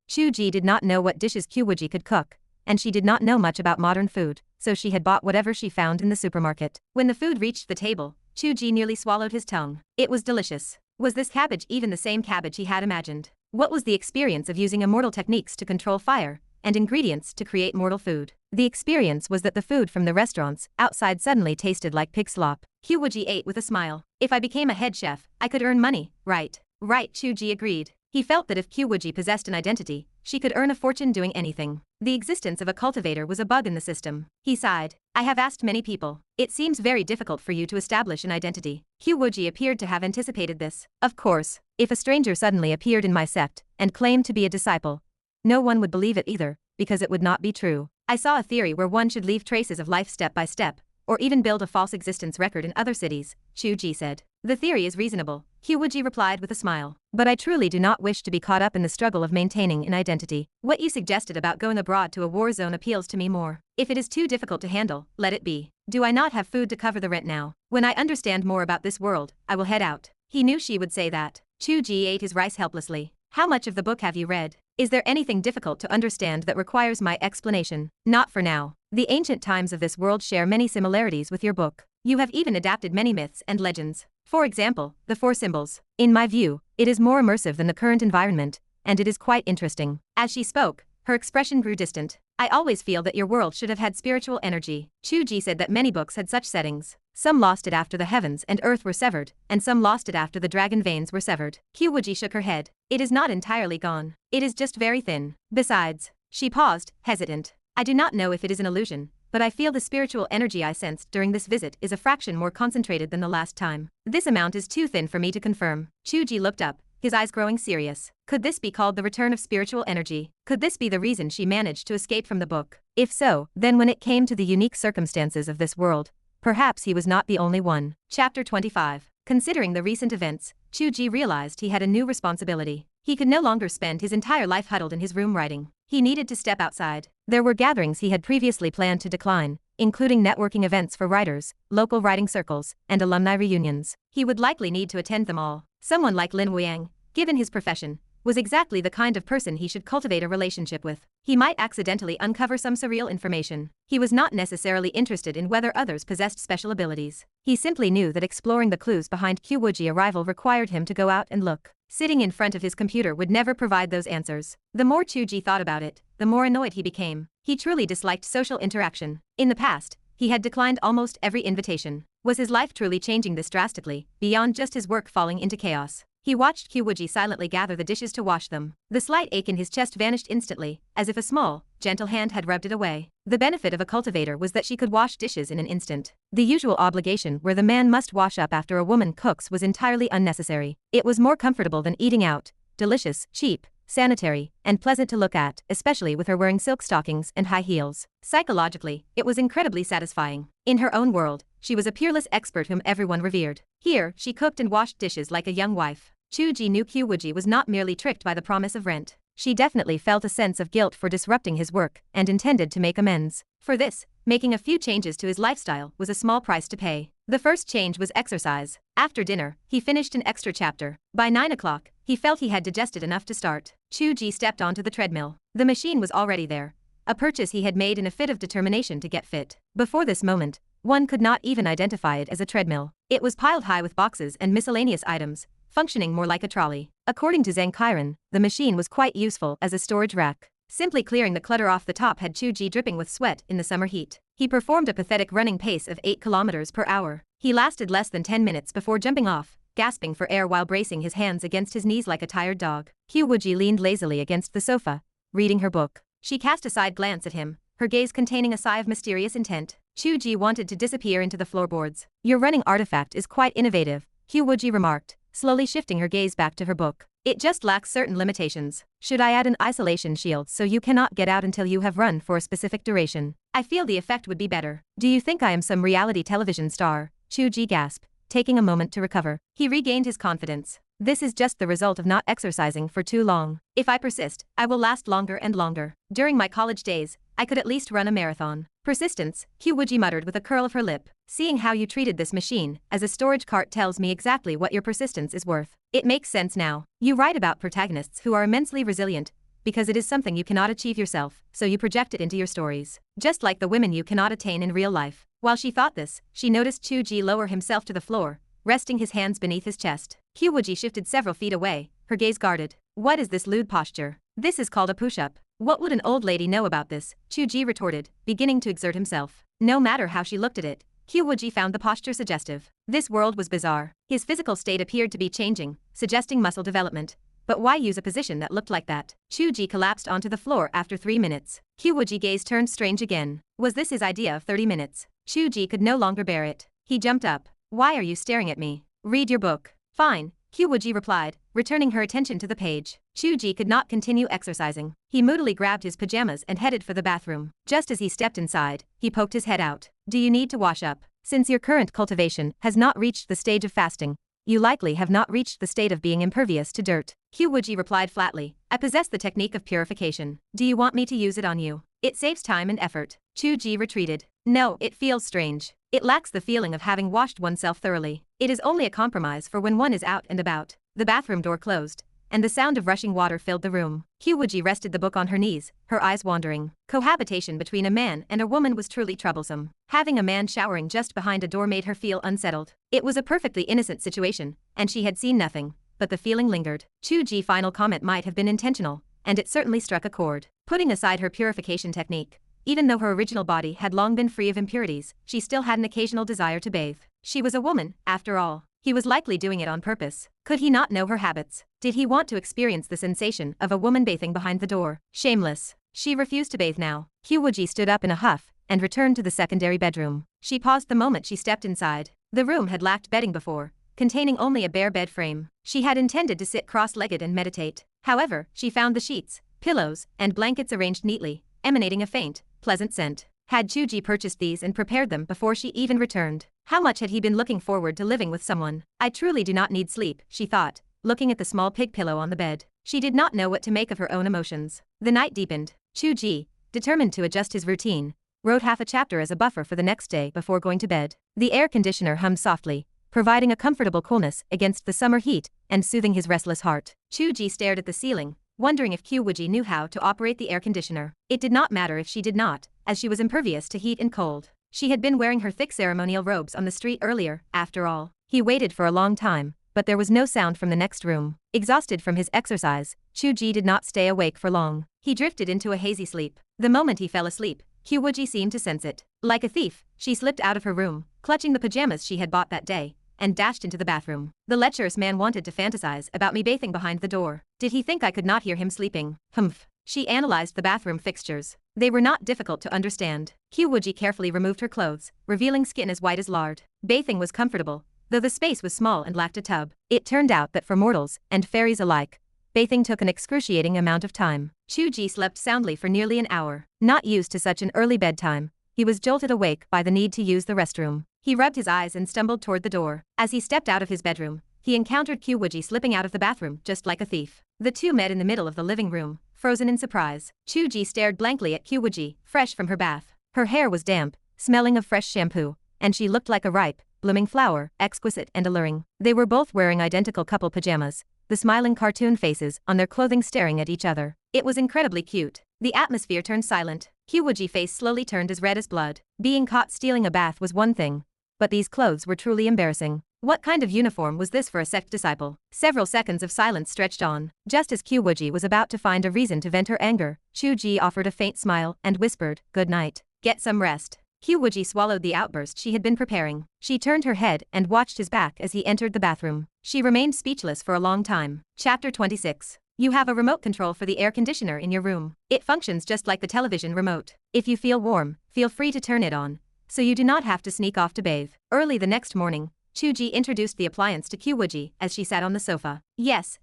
Chu Ge did not know what dishes Qiu Wuji could cook, and she did not know much about modern food, so she had bought whatever she found in the supermarket. When the food reached the table, Chu Ge nearly swallowed his tongue. It was delicious. Was this cabbage even the same cabbage he had imagined? What was the experience of using immortal techniques to control fire and ingredients to create mortal food? The experience was that the food from the restaurants outside suddenly tasted like pig slop. Qiu Wuji ate with a smile. If I became a head chef, I could earn money, right? Right, Chu Ge agreed. He felt that if Qiu Wuji possessed an identity, she could earn a fortune doing anything. The existence of a cultivator was a bug in the system. He sighed. I have asked many people. It seems very difficult for you to establish an identity. Qiu Wuji appeared to have anticipated this. Of course, if a stranger suddenly appeared in my sect and claimed to be a disciple, no one would believe it either, because it would not be true. I saw a theory where one should leave traces of life step by step, or even build a false existence record in other cities, Chu Ge said. The theory is reasonable, Qiu Wuji replied with a smile. But I truly do not wish to be caught up in the struggle of maintaining an identity. What you suggested about going abroad to a war zone appeals to me more. If it is too difficult to handle, let it be. Do I not have food to cover the rent now? When I understand more about this world, I will head out. He knew she would say that. Chu Ge ate his rice helplessly. How much of the book have you read? Is there anything difficult to understand that requires my explanation? Not for now. The ancient times of this world share many similarities with your book. You have even adapted many myths and legends. For example, the four symbols. In my view, it is more immersive than the current environment, and it is quite interesting. As she spoke, her expression grew distant. I always feel that your world should have had spiritual energy. Chu Ge said that many books had such settings. Some lost it after the heavens and earth were severed, and some lost it after the dragon veins were severed. Qiu Wuji shook her head. It is not entirely gone. It is just very thin. Besides, she paused, hesitant. I do not know if it is an illusion, but I feel the spiritual energy I sensed during this visit is a fraction more concentrated than the last time. This amount is too thin for me to confirm. Chu Ge looked up, his eyes growing serious. Could this be called the return of spiritual energy? Could this be the reason she managed to escape from the book? If so, then when it came to the unique circumstances of this world, perhaps he was not the only one. Chapter 25. Considering the recent events, Chu Ge realized he had a new responsibility. He could no longer spend his entire life huddled in his room writing. He needed to step outside. There were gatherings he had previously planned to decline, including networking events for writers, local writing circles, and alumni reunions. He would likely need to attend them all. Someone like Lin Wuang, given his profession, was exactly the kind of person he should cultivate a relationship with. He might accidentally uncover some surreal information. He was not necessarily interested in whether others possessed special abilities. He simply knew that exploring the clues behind Qiu Wuji's arrival required him to go out and look. Sitting in front of his computer would never provide those answers. The more Chu Ge thought about it, the more annoyed he became. He truly disliked social interaction. In the past, he had declined almost every invitation. Was his life truly changing this drastically, beyond just his work falling into chaos? He watched Qiu Wuji silently gather the dishes to wash them. The slight ache in his chest vanished instantly, as if a small, gentle hand had rubbed it away. The benefit of a cultivator was that she could wash dishes in an instant. The usual obligation where the man must wash up after a woman cooks was entirely unnecessary. It was more comfortable than eating out, delicious, cheap, sanitary, and pleasant to look at, especially with her wearing silk stockings and high heels. Psychologically, it was incredibly satisfying. In her own world, she was a peerless expert whom everyone revered. Here, she cooked and washed dishes like a young wife. Chu Ge knew Qiu Wuji was not merely tricked by the promise of rent. She definitely felt a sense of guilt for disrupting his work and intended to make amends. For this, making a few changes to his lifestyle was a small price to pay. The first change was exercise. After dinner, he finished an extra chapter. By 9 o'clock, he felt he had digested enough to start. Chu Ge stepped onto the treadmill. The machine was already there, a purchase he had made in a fit of determination to get fit. Before this moment, one could not even identify it as a treadmill. It was piled high with boxes and miscellaneous items, functioning more like a trolley. According to Zhang Kairan, the machine was quite useful as a storage rack. Simply clearing the clutter off the top had Chu Ge dripping with sweat in the summer heat. He performed a pathetic running pace of 8 kilometers per hour. He lasted less than 10 minutes before jumping off, gasping for air while bracing his hands against his knees like a tired dog. Qiu Wuji leaned lazily against the sofa, reading her book. She cast a side glance at him, her gaze containing a sigh of mysterious intent. Chu Ge wanted to disappear into the floorboards. Your running artifact is quite innovative, Qiu Wuji remarked, slowly shifting her gaze back to her book. It just lacks certain limitations. Should I add an isolation shield so you cannot get out until you have run for a specific duration? I feel the effect would be better. Do you think I am some reality television star? Chu Ge gasped, taking a moment to recover. He regained his confidence. This is just the result of not exercising for too long. If I persist, I will last longer and longer. During my college days, I could at least run a marathon. Persistence, Qiu Wuji muttered with a curl of her lip. Seeing how you treated this machine as a storage cart tells me exactly what your persistence is worth. It makes sense now. You write about protagonists who are immensely resilient, because it is something you cannot achieve yourself, so you project it into your stories. Just like the women you cannot attain in real life. While she thought this, she noticed Chu Ge lower himself to the floor, resting his hands beneath his chest. Qiu Wuji shifted several feet away, her gaze guarded. What is this lewd posture? This is called a push-up. What would an old lady know about this? Chu Ge retorted, beginning to exert himself. No matter how she looked at it, Qiu Wuji found the posture suggestive. This world was bizarre. His physical state appeared to be changing, suggesting muscle development, But why use a position that looked like that? Chu Ge collapsed onto the floor after 3 minutes. Qiu Wuji gaze turned strange again. Was this his idea of 30 minutes? Chu Ge could no longer bear it. He jumped up. Why are you staring at me? Read your book. Fine, Qiu Wuji replied, returning her attention to the page. Chu Ge could not continue exercising. He moodily grabbed his pajamas and headed for the bathroom. Just as he stepped inside, he poked his head out. Do you need to wash up? Since your current cultivation has not reached the stage of fasting, you likely have not reached the state of being impervious to dirt. Qiu Wuji replied flatly, I possess the technique of purification. Do you want me to use it on you? It saves time and effort. Chu Ge retreated. No, it feels strange. It lacks the feeling of having washed oneself thoroughly. It is only a compromise for when one is out and about. The bathroom door closed, and the sound of rushing water filled the room. Qiu Wuji rested the book on her knees, her eyes wandering. Cohabitation between a man and a woman was truly troublesome. Having a man showering just behind a door made her feel unsettled. It was a perfectly innocent situation, and she had seen nothing, but the feeling lingered. Chu Ge's final comment might have been intentional, and it certainly struck a chord. Putting aside her purification technique, even though her original body had long been free of impurities, she still had an occasional desire to bathe. She was a woman, after all. He was likely doing it on purpose. Could he not know her habits? Did he want to experience the sensation of a woman bathing behind the door? Shameless. She refused to bathe now. Qiu Wuji stood up in a huff and returned to the secondary bedroom. She paused the moment she stepped inside. The room had lacked bedding before, containing only a bare bed frame. She had intended to sit cross-legged and meditate. However, she found the sheets, pillows, and blankets arranged neatly, emanating a faint, pleasant scent. Had Chu Ge purchased these and prepared them before she even returned? How much had he been looking forward to living with someone? I truly do not need sleep, she thought, looking at the small pig pillow on the bed. She did not know what to make of her own emotions. The night deepened. Chu Ge, determined to adjust his routine, wrote half a chapter as a buffer for the next day before going to bed. The air conditioner hummed softly, providing a comfortable coolness against the summer heat and soothing his restless heart. Chu Ge stared at the ceiling, wondering if Qiu Wuji knew how to operate the air conditioner. It did not matter if she did not, as she was impervious to heat and cold. She had been wearing her thick ceremonial robes on the street earlier, after all. He waited for a long time, but there was no sound from the next room. Exhausted from his exercise, Chu Ge did not stay awake for long. He drifted into a hazy sleep. The moment he fell asleep, Qiu Wuji seemed to sense it. Like a thief, she slipped out of her room, clutching the pajamas she had bought that day, and dashed into the bathroom. The lecherous man wanted to fantasize about me bathing behind the door. Did he think I could not hear him sleeping? Humph. She analyzed the bathroom fixtures. They were not difficult to understand. Qiu Wuji carefully removed her clothes, revealing skin as white as lard. Bathing was comfortable, though the space was small and lacked a tub. It turned out that for mortals and fairies alike, bathing took an excruciating amount of time. Chu Ge slept soundly for nearly an hour. Not used to such an early bedtime, he was jolted awake by the need to use the restroom. He rubbed his eyes and stumbled toward the door. As he stepped out of his bedroom, he encountered Qiu Wuji slipping out of the bathroom just like a thief. The two met in the middle of the living room, frozen in surprise. Chu Ge stared blankly at Qiu Wuji, fresh from her bath. Her hair was damp, smelling of fresh shampoo, and she looked like a ripe, blooming flower, exquisite and alluring. They were both wearing identical couple pajamas, the smiling cartoon faces on their clothing staring at each other. It was incredibly cute. The atmosphere turned silent. Qiu Wuji's face slowly turned as red as blood. Being caught stealing a bath was one thing, but these clothes were truly embarrassing. What kind of uniform was this for a sect disciple? Several seconds of silence stretched on. Just as Qiu Wuji was about to find a reason to vent her anger, Chu Ge offered a faint smile and whispered, "Good night. Get some rest." Qiu Wuji swallowed the outburst she had been preparing. She turned her head and watched his back as he entered the bathroom. She remained speechless for a long time. Chapter 26. You have a remote control for the air conditioner in your room. It functions just like the television remote. If you feel warm, feel free to turn it on, so you do not have to sneak off to bathe. Early the next morning, Chu Ge introduced the appliance to Qiu Wuji as she sat on the sofa. Yes,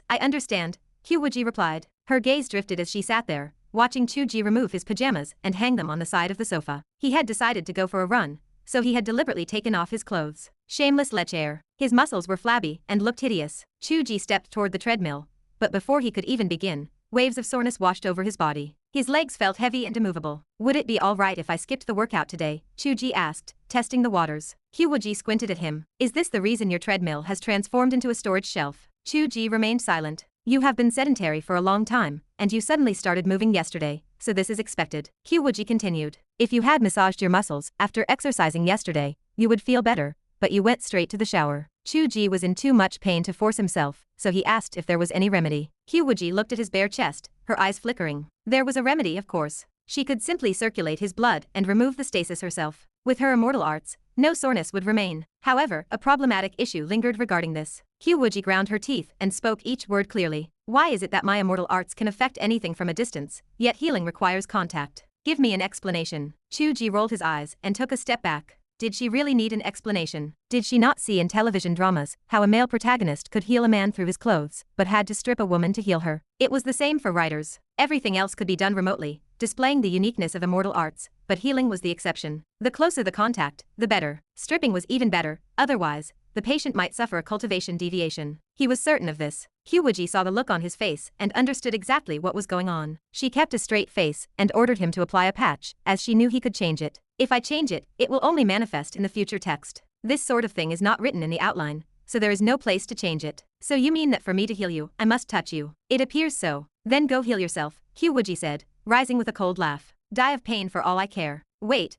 I understand, Qiu Wuji replied. Her gaze drifted as she sat there, watching Chu Ge remove his pajamas and hang them on the side of the sofa. He had decided to go for a run, so he had deliberately taken off his clothes. Shameless lecher. His muscles were flabby and looked hideous. Chu Ge stepped toward the treadmill, but before he could even begin, waves of soreness washed over his body. His legs felt heavy and immovable. Would it be all right if I skipped the workout today? Chu Ge asked, testing the waters. Qiu Wuji squinted at him. Is this the reason your treadmill has transformed into a storage shelf? Chu Ge remained silent. You have been sedentary for a long time, and you suddenly started moving yesterday, so this is expected. Qiu Wuji continued. If you had massaged your muscles after exercising yesterday, you would feel better, but you went straight to the shower. Chu Ge was in too much pain to force himself, so he asked if there was any remedy. Qiu Wuji looked at his bare chest, her eyes flickering. There was a remedy, of course. She could simply circulate his blood and remove the stasis herself. With her immortal arts, no soreness would remain. However, a problematic issue lingered regarding this. Qiu Wuji ground her teeth and spoke each word clearly. Why is it that my immortal arts can affect anything from a distance, yet healing requires contact? Give me an explanation. Chu Ge rolled his eyes and took a step back. Did she really need an explanation? Did she not see in television dramas how a male protagonist could heal a man through his clothes, but had to strip a woman to heal her? It was the same for writers. Everything else could be done remotely, displaying the uniqueness of immortal arts, but healing was the exception. The closer the contact, the better. Stripping was even better, otherwise, the patient might suffer a cultivation deviation. He was certain of this. Qiu Wuji saw the look on his face and understood exactly what was going on. She kept a straight face and ordered him to apply a patch, as she knew he could change it. If I change it, it will only manifest in the future text. This sort of thing is not written in the outline, so there is no place to change it. So you mean that for me to heal you, I must touch you? It appears so. Then go heal yourself, Qiu Wuji said, rising with a cold laugh. Die of pain for all I care. Wait,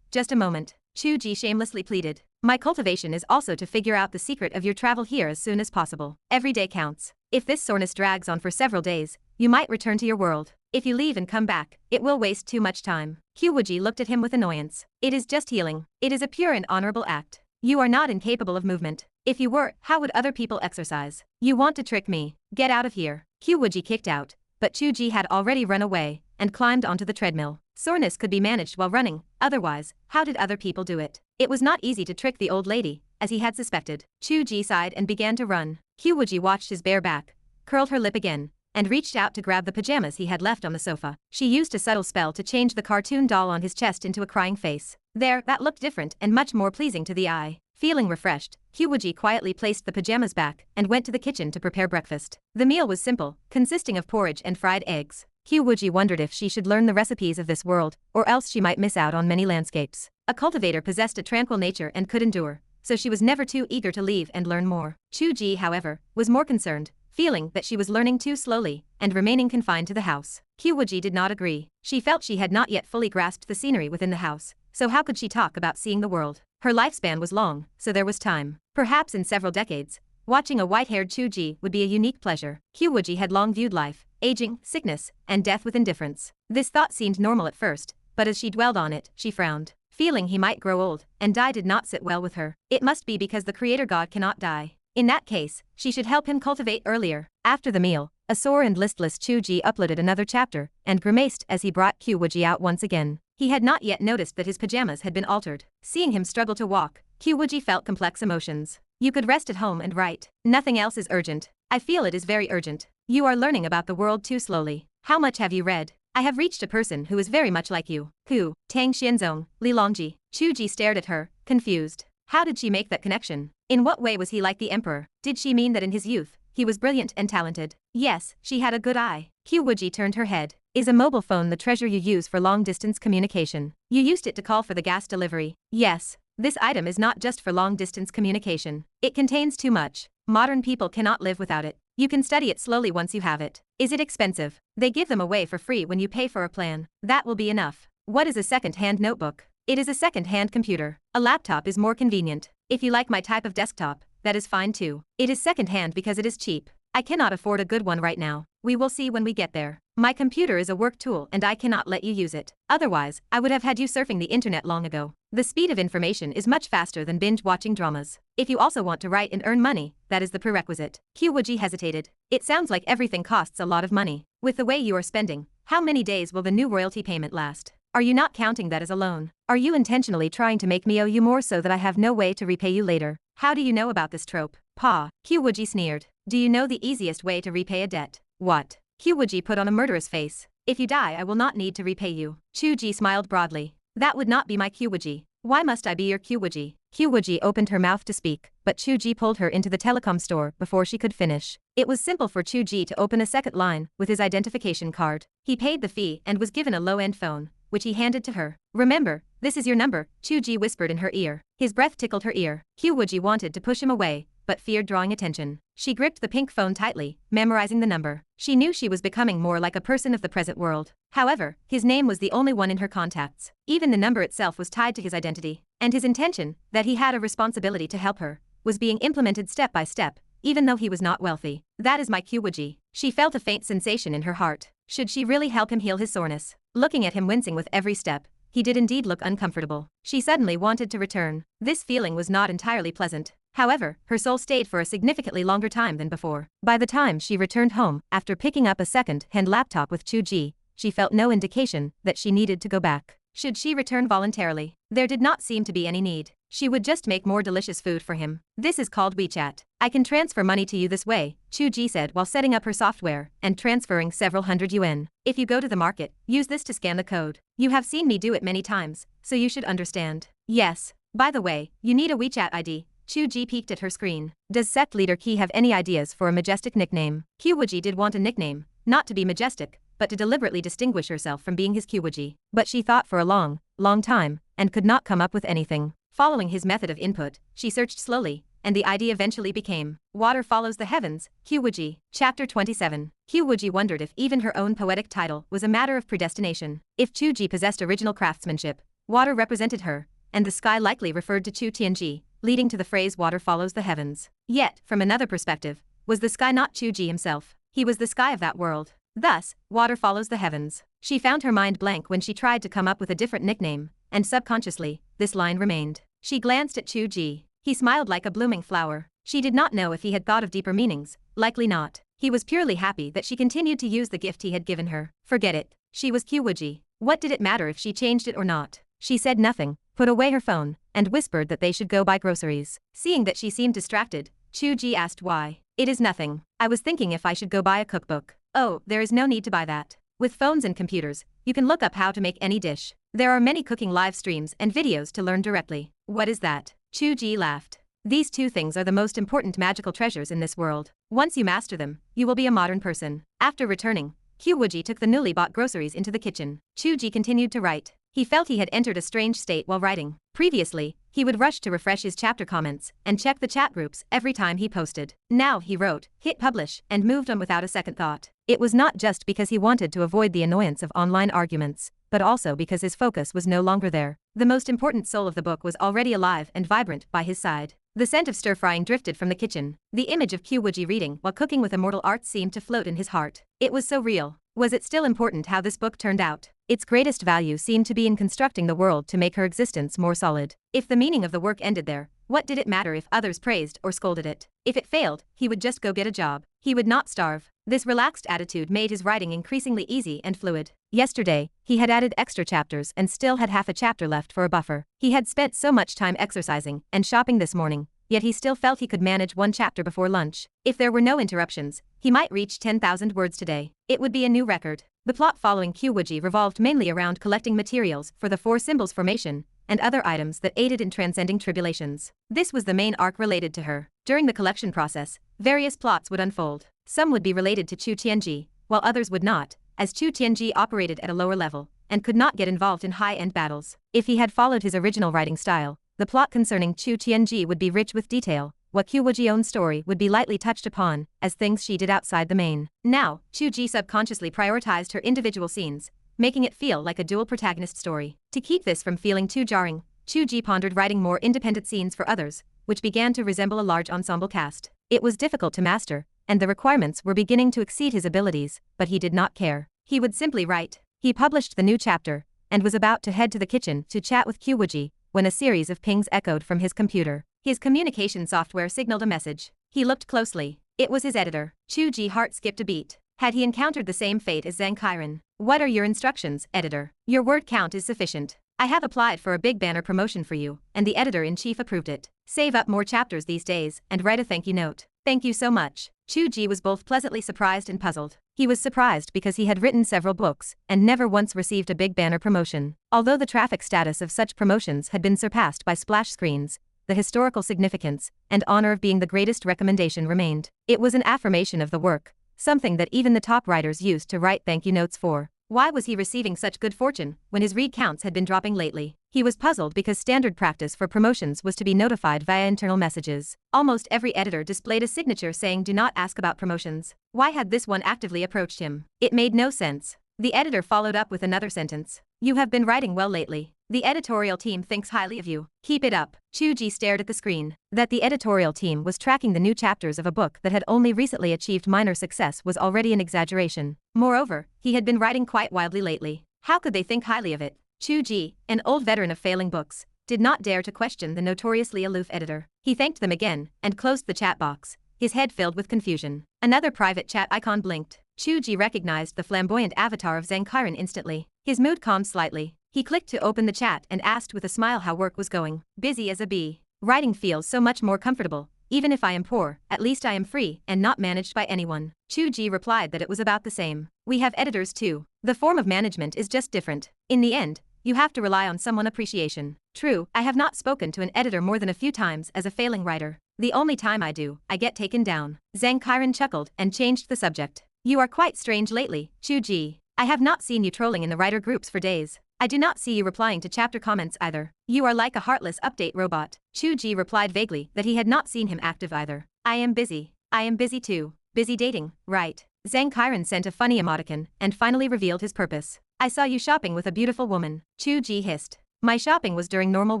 just a moment. Chu Ge shamelessly pleaded. My cultivation is also to figure out the secret of your travel here as soon as possible. Every day counts. If this soreness drags on for several days, you might return to your world. If you leave and come back, it will waste too much time. Qiu Wuji looked at him with annoyance. It is just healing. It is a pure and honorable act. You are not incapable of movement. If you were, how would other people exercise? You want to trick me. Get out of here. Qiu Wuji kicked out, but Chu Ge had already run away and climbed onto the treadmill. Soreness could be managed while running, otherwise, how did other people do it? It was not easy to trick the old lady, as he had suspected. Chu Ge sighed and began to run. Qiu Wuji watched his bare back, curled her lip again, and reached out to grab the pajamas he had left on the sofa. She used a subtle spell to change the cartoon doll on his chest into a crying face. There, that looked different and much more pleasing to the eye. Feeling refreshed, Qiu Wuji quietly placed the pajamas back and went to the kitchen to prepare breakfast. The meal was simple, consisting of porridge and fried eggs. Qiu Wuji wondered if she should learn the recipes of this world, or else she might miss out on many landscapes. A cultivator possessed a tranquil nature and could endure, so she was never too eager to leave and learn more. Chu Ge, however, was more concerned, feeling that she was learning too slowly and remaining confined to the house. Qiu Wuji did not agree. She felt she had not yet fully grasped the scenery within the house, so how could she talk about seeing the world? Her lifespan was long, so there was time. Perhaps in several decades, watching a white-haired Chu Ge would be a unique pleasure. Qiu Wuji had long viewed life, aging, sickness, and death with indifference. This thought seemed normal at first, but as she dwelled on it, she frowned. Feeling he might grow old and die did not sit well with her. It must be because the creator god cannot die. In that case, she should help him cultivate earlier. After the meal, a sore and listless Chu Ge uploaded another chapter and grimaced as he brought Qiu Wuji out once again. He had not yet noticed that his pajamas had been altered. Seeing him struggle to walk, Qiu Wuji felt complex emotions. You could rest at home and write. Nothing else is urgent. I feel it is very urgent. You are learning about the world too slowly. How much have you read? I have reached a person who is very much like you. Who? Tang Xianzong, Li Longji. Chu Ge stared at her, confused. How did she make that connection? In what way was he like the emperor? Did she mean that in his youth, he was brilliant and talented? Yes, she had a good eye. Qiu Wuji turned her head. Is a mobile phone the treasure you use for long-distance communication? You used it to call for the gas delivery. Yes. This item is not just for long-distance communication. It contains too much. Modern people cannot live without it. You can study it slowly once you have it. Is it expensive? They give them away for free when you pay for a plan. That will be enough. What is a second-hand notebook? It is a second-hand computer. A laptop is more convenient. If you like my type of desktop, that is fine too. It is second-hand because it is cheap. I cannot afford a good one right now. We will see when we get there. My computer is a work tool and I cannot let you use it. Otherwise, I would have had you surfing the internet long ago. The speed of information is much faster than binge-watching dramas. If you also want to write and earn money, that is the prerequisite. Qiu Wuji hesitated. It sounds like everything costs a lot of money. With the way you are spending, how many days will the new royalty payment last? Are you not counting that as a loan? Are you intentionally trying to make me owe you more so that I have no way to repay you later? How do you know about this trope? Pa. Qiu Wuji sneered. Do you know the easiest way to repay a debt? What? Qiu Wuji put on a murderous face. If you die I will not need to repay you. Chu Ge smiled broadly. That would not be my Qiu Wuji. Why must I be your Qiu Wuji? Qiu Wuji opened her mouth to speak, but Chu Ge pulled her into the telecom store before she could finish. It was simple for Chu Ge to open a second line with his identification card. He paid the fee and was given a low-end phone, which he handed to her. Remember, this is your number, Chu Ge whispered in her ear. His breath tickled her ear. Qiu Wuji wanted to push him away, but feared drawing attention. She gripped the pink phone tightly, memorizing the number. She knew she was becoming more like a person of the present world. However, his name was the only one in her contacts. Even the number itself was tied to his identity. And his intention, that he had a responsibility to help her, was being implemented step by step, even though he was not wealthy. That is my Qiu Wuji. She felt a faint sensation in her heart. Should she really help him heal his soreness? Looking at him wincing with every step, he did indeed look uncomfortable. She suddenly wanted to return. This feeling was not entirely pleasant. However, her soul stayed for a significantly longer time than before. By the time she returned home, after picking up a second-hand laptop with Chu Ge, she felt no indication that she needed to go back. Should she return voluntarily? There did not seem to be any need. She would just make more delicious food for him. This is called WeChat. I can transfer money to you this way, Chu Ge said while setting up her software and transferring several hundred yuan. If you go to the market, use this to scan the code. You have seen me do it many times, so you should understand. Yes. By the way, you need a WeChat ID. Chu Ge peeked at her screen. Does Sect Leader Qi have any ideas for a majestic nickname? Qiu Wuji did want a nickname, not to be majestic, but to deliberately distinguish herself from being his Qiu Wuji. But she thought for a long time, and could not come up with anything. Following his method of input, she searched slowly, and the idea eventually became, Water Follows the Heavens, Qiu Wuji. Chapter 27. Qiu Wuji wondered if even her own poetic title was a matter of predestination. If Chu Ge possessed original craftsmanship, water represented her, and the sky likely referred to Chu Tianji, leading to the phrase water follows the heavens. Yet, from another perspective, was the sky not Chu Ge himself? He was the sky of that world. Thus, water follows the heavens. She found her mind blank when she tried to come up with a different nickname, and subconsciously, this line remained. She glanced at Chu Ge. He smiled like a blooming flower. She did not know if he had thought of deeper meanings, likely not. He was purely happy that she continued to use the gift he had given her. Forget it. She was Qiu Wuji. What did it matter if she changed it or not? She said nothing, put away her phone, and whispered that they should go buy groceries. Seeing that she seemed distracted, Chu Ge asked why. It is nothing. I was thinking if I should go buy a cookbook. Oh, there is no need to buy that. With phones and computers, you can look up how to make any dish. There are many cooking live streams and videos to learn directly. What is that? Chu Ge laughed. These two things are the most important magical treasures in this world. Once you master them, you will be a modern person. After returning, Qiu Wuji took the newly bought groceries into the kitchen. Chu Ge continued to write. He felt he had entered a strange state while writing. Previously, he would rush to refresh his chapter comments and check the chat groups every time he posted. Now he wrote, hit publish, and moved on without a second thought. It was not just because he wanted to avoid the annoyance of online arguments, but also because his focus was no longer there. The most important soul of the book was already alive and vibrant by his side. The scent of stir-frying drifted from the kitchen. The image of Qiu Wuji reading while cooking with immortal arts seemed to float in his heart. It was so real. Was it still important how this book turned out? Its greatest value seemed to be in constructing the world to make her existence more solid. If the meaning of the work ended there, what did it matter if others praised or scolded it? If it failed, he would just go get a job. He would not starve. This relaxed attitude made his writing increasingly easy and fluid. Yesterday, he had added extra chapters and still had half a chapter left for a buffer. He had spent so much time exercising and shopping this morning, yet he still felt he could manage one chapter before lunch. If there were no interruptions, he might reach 10,000 words today. It would be a new record. The plot following Qiu Wuji revolved mainly around collecting materials for the Four Symbols formation and other items that aided in transcending tribulations. This was the main arc related to her. During the collection process, various plots would unfold. Some would be related to Chu Tianji, while others would not, as Chu Tianji operated at a lower level and could not get involved in high-end battles. If he had followed his original writing style, the plot concerning Chu Tianji would be rich with detail, while Qiu Wuji's own story would be lightly touched upon as things she did outside the main. Now, Chu Ge subconsciously prioritized her individual scenes, making it feel like a dual protagonist story. To keep this from feeling too jarring, Chu Ge pondered writing more independent scenes for others, which began to resemble a large ensemble cast. It was difficult to master, and the requirements were beginning to exceed his abilities, but he did not care. He would simply write. He published the new chapter, and was about to head to the kitchen to chat with Qiu Wuji, when a series of pings echoed from his computer. His communication software signaled a message. He looked closely. It was his editor. Chu Ge's heart skipped a beat. Had he encountered the same fate as Zhang Kairan? What are your instructions, editor? Your word count is sufficient. I have applied for a big banner promotion for you, and the editor-in-chief approved it. Save up more chapters these days and write a thank you note. Thank you so much. Chu Ge was both pleasantly surprised and puzzled. He was surprised because he had written several books and never once received a big banner promotion. Although the traffic status of such promotions had been surpassed by splash screens, the historical significance and honor of being the greatest recommendation remained. It was an affirmation of the work, something that even the top writers used to write thank you notes for. Why was he receiving such good fortune when his read counts had been dropping lately? He was puzzled because standard practice for promotions was to be notified via internal messages. Almost every editor displayed a signature saying do not ask about promotions. Why had this one actively approached him? It made no sense. The editor followed up with another sentence. You have been writing well lately. The editorial team thinks highly of you. Keep it up. Chu Ge stared at the screen. That the editorial team was tracking the new chapters of a book that had only recently achieved minor success was already an exaggeration. Moreover, he had been writing quite wildly lately. How could they think highly of it? Chu Ge, an old veteran of failing books, did not dare to question the notoriously aloof editor. He thanked them again and closed the chat box, his head filled with confusion. Another private chat icon blinked. Chu Ge recognized the flamboyant avatar of Zhang Qiren instantly. His mood calmed slightly. He clicked to open the chat and asked with a smile how work was going. Busy as a bee. Writing feels so much more comfortable. Even if I am poor, at least I am free and not managed by anyone. Chu Ge replied that it was about the same. We have editors too. The form of management is just different. In the end, you have to rely on someone appreciation. True, I have not spoken to an editor more than a few times as a failing writer. The only time I do, I get taken down. Zhang Qiren chuckled and changed the subject. You are quite strange lately, Chu Ge. I have not seen you trolling in the writer groups for days. I do not see you replying to chapter comments either. You are like a heartless update robot. Chu Ge replied vaguely that he had not seen him active either. I am busy. I am busy too. Busy dating, right? Zhang Qiren sent a funny emoticon and finally revealed his purpose. I saw you shopping with a beautiful woman. Chu Ge hissed. My shopping was during normal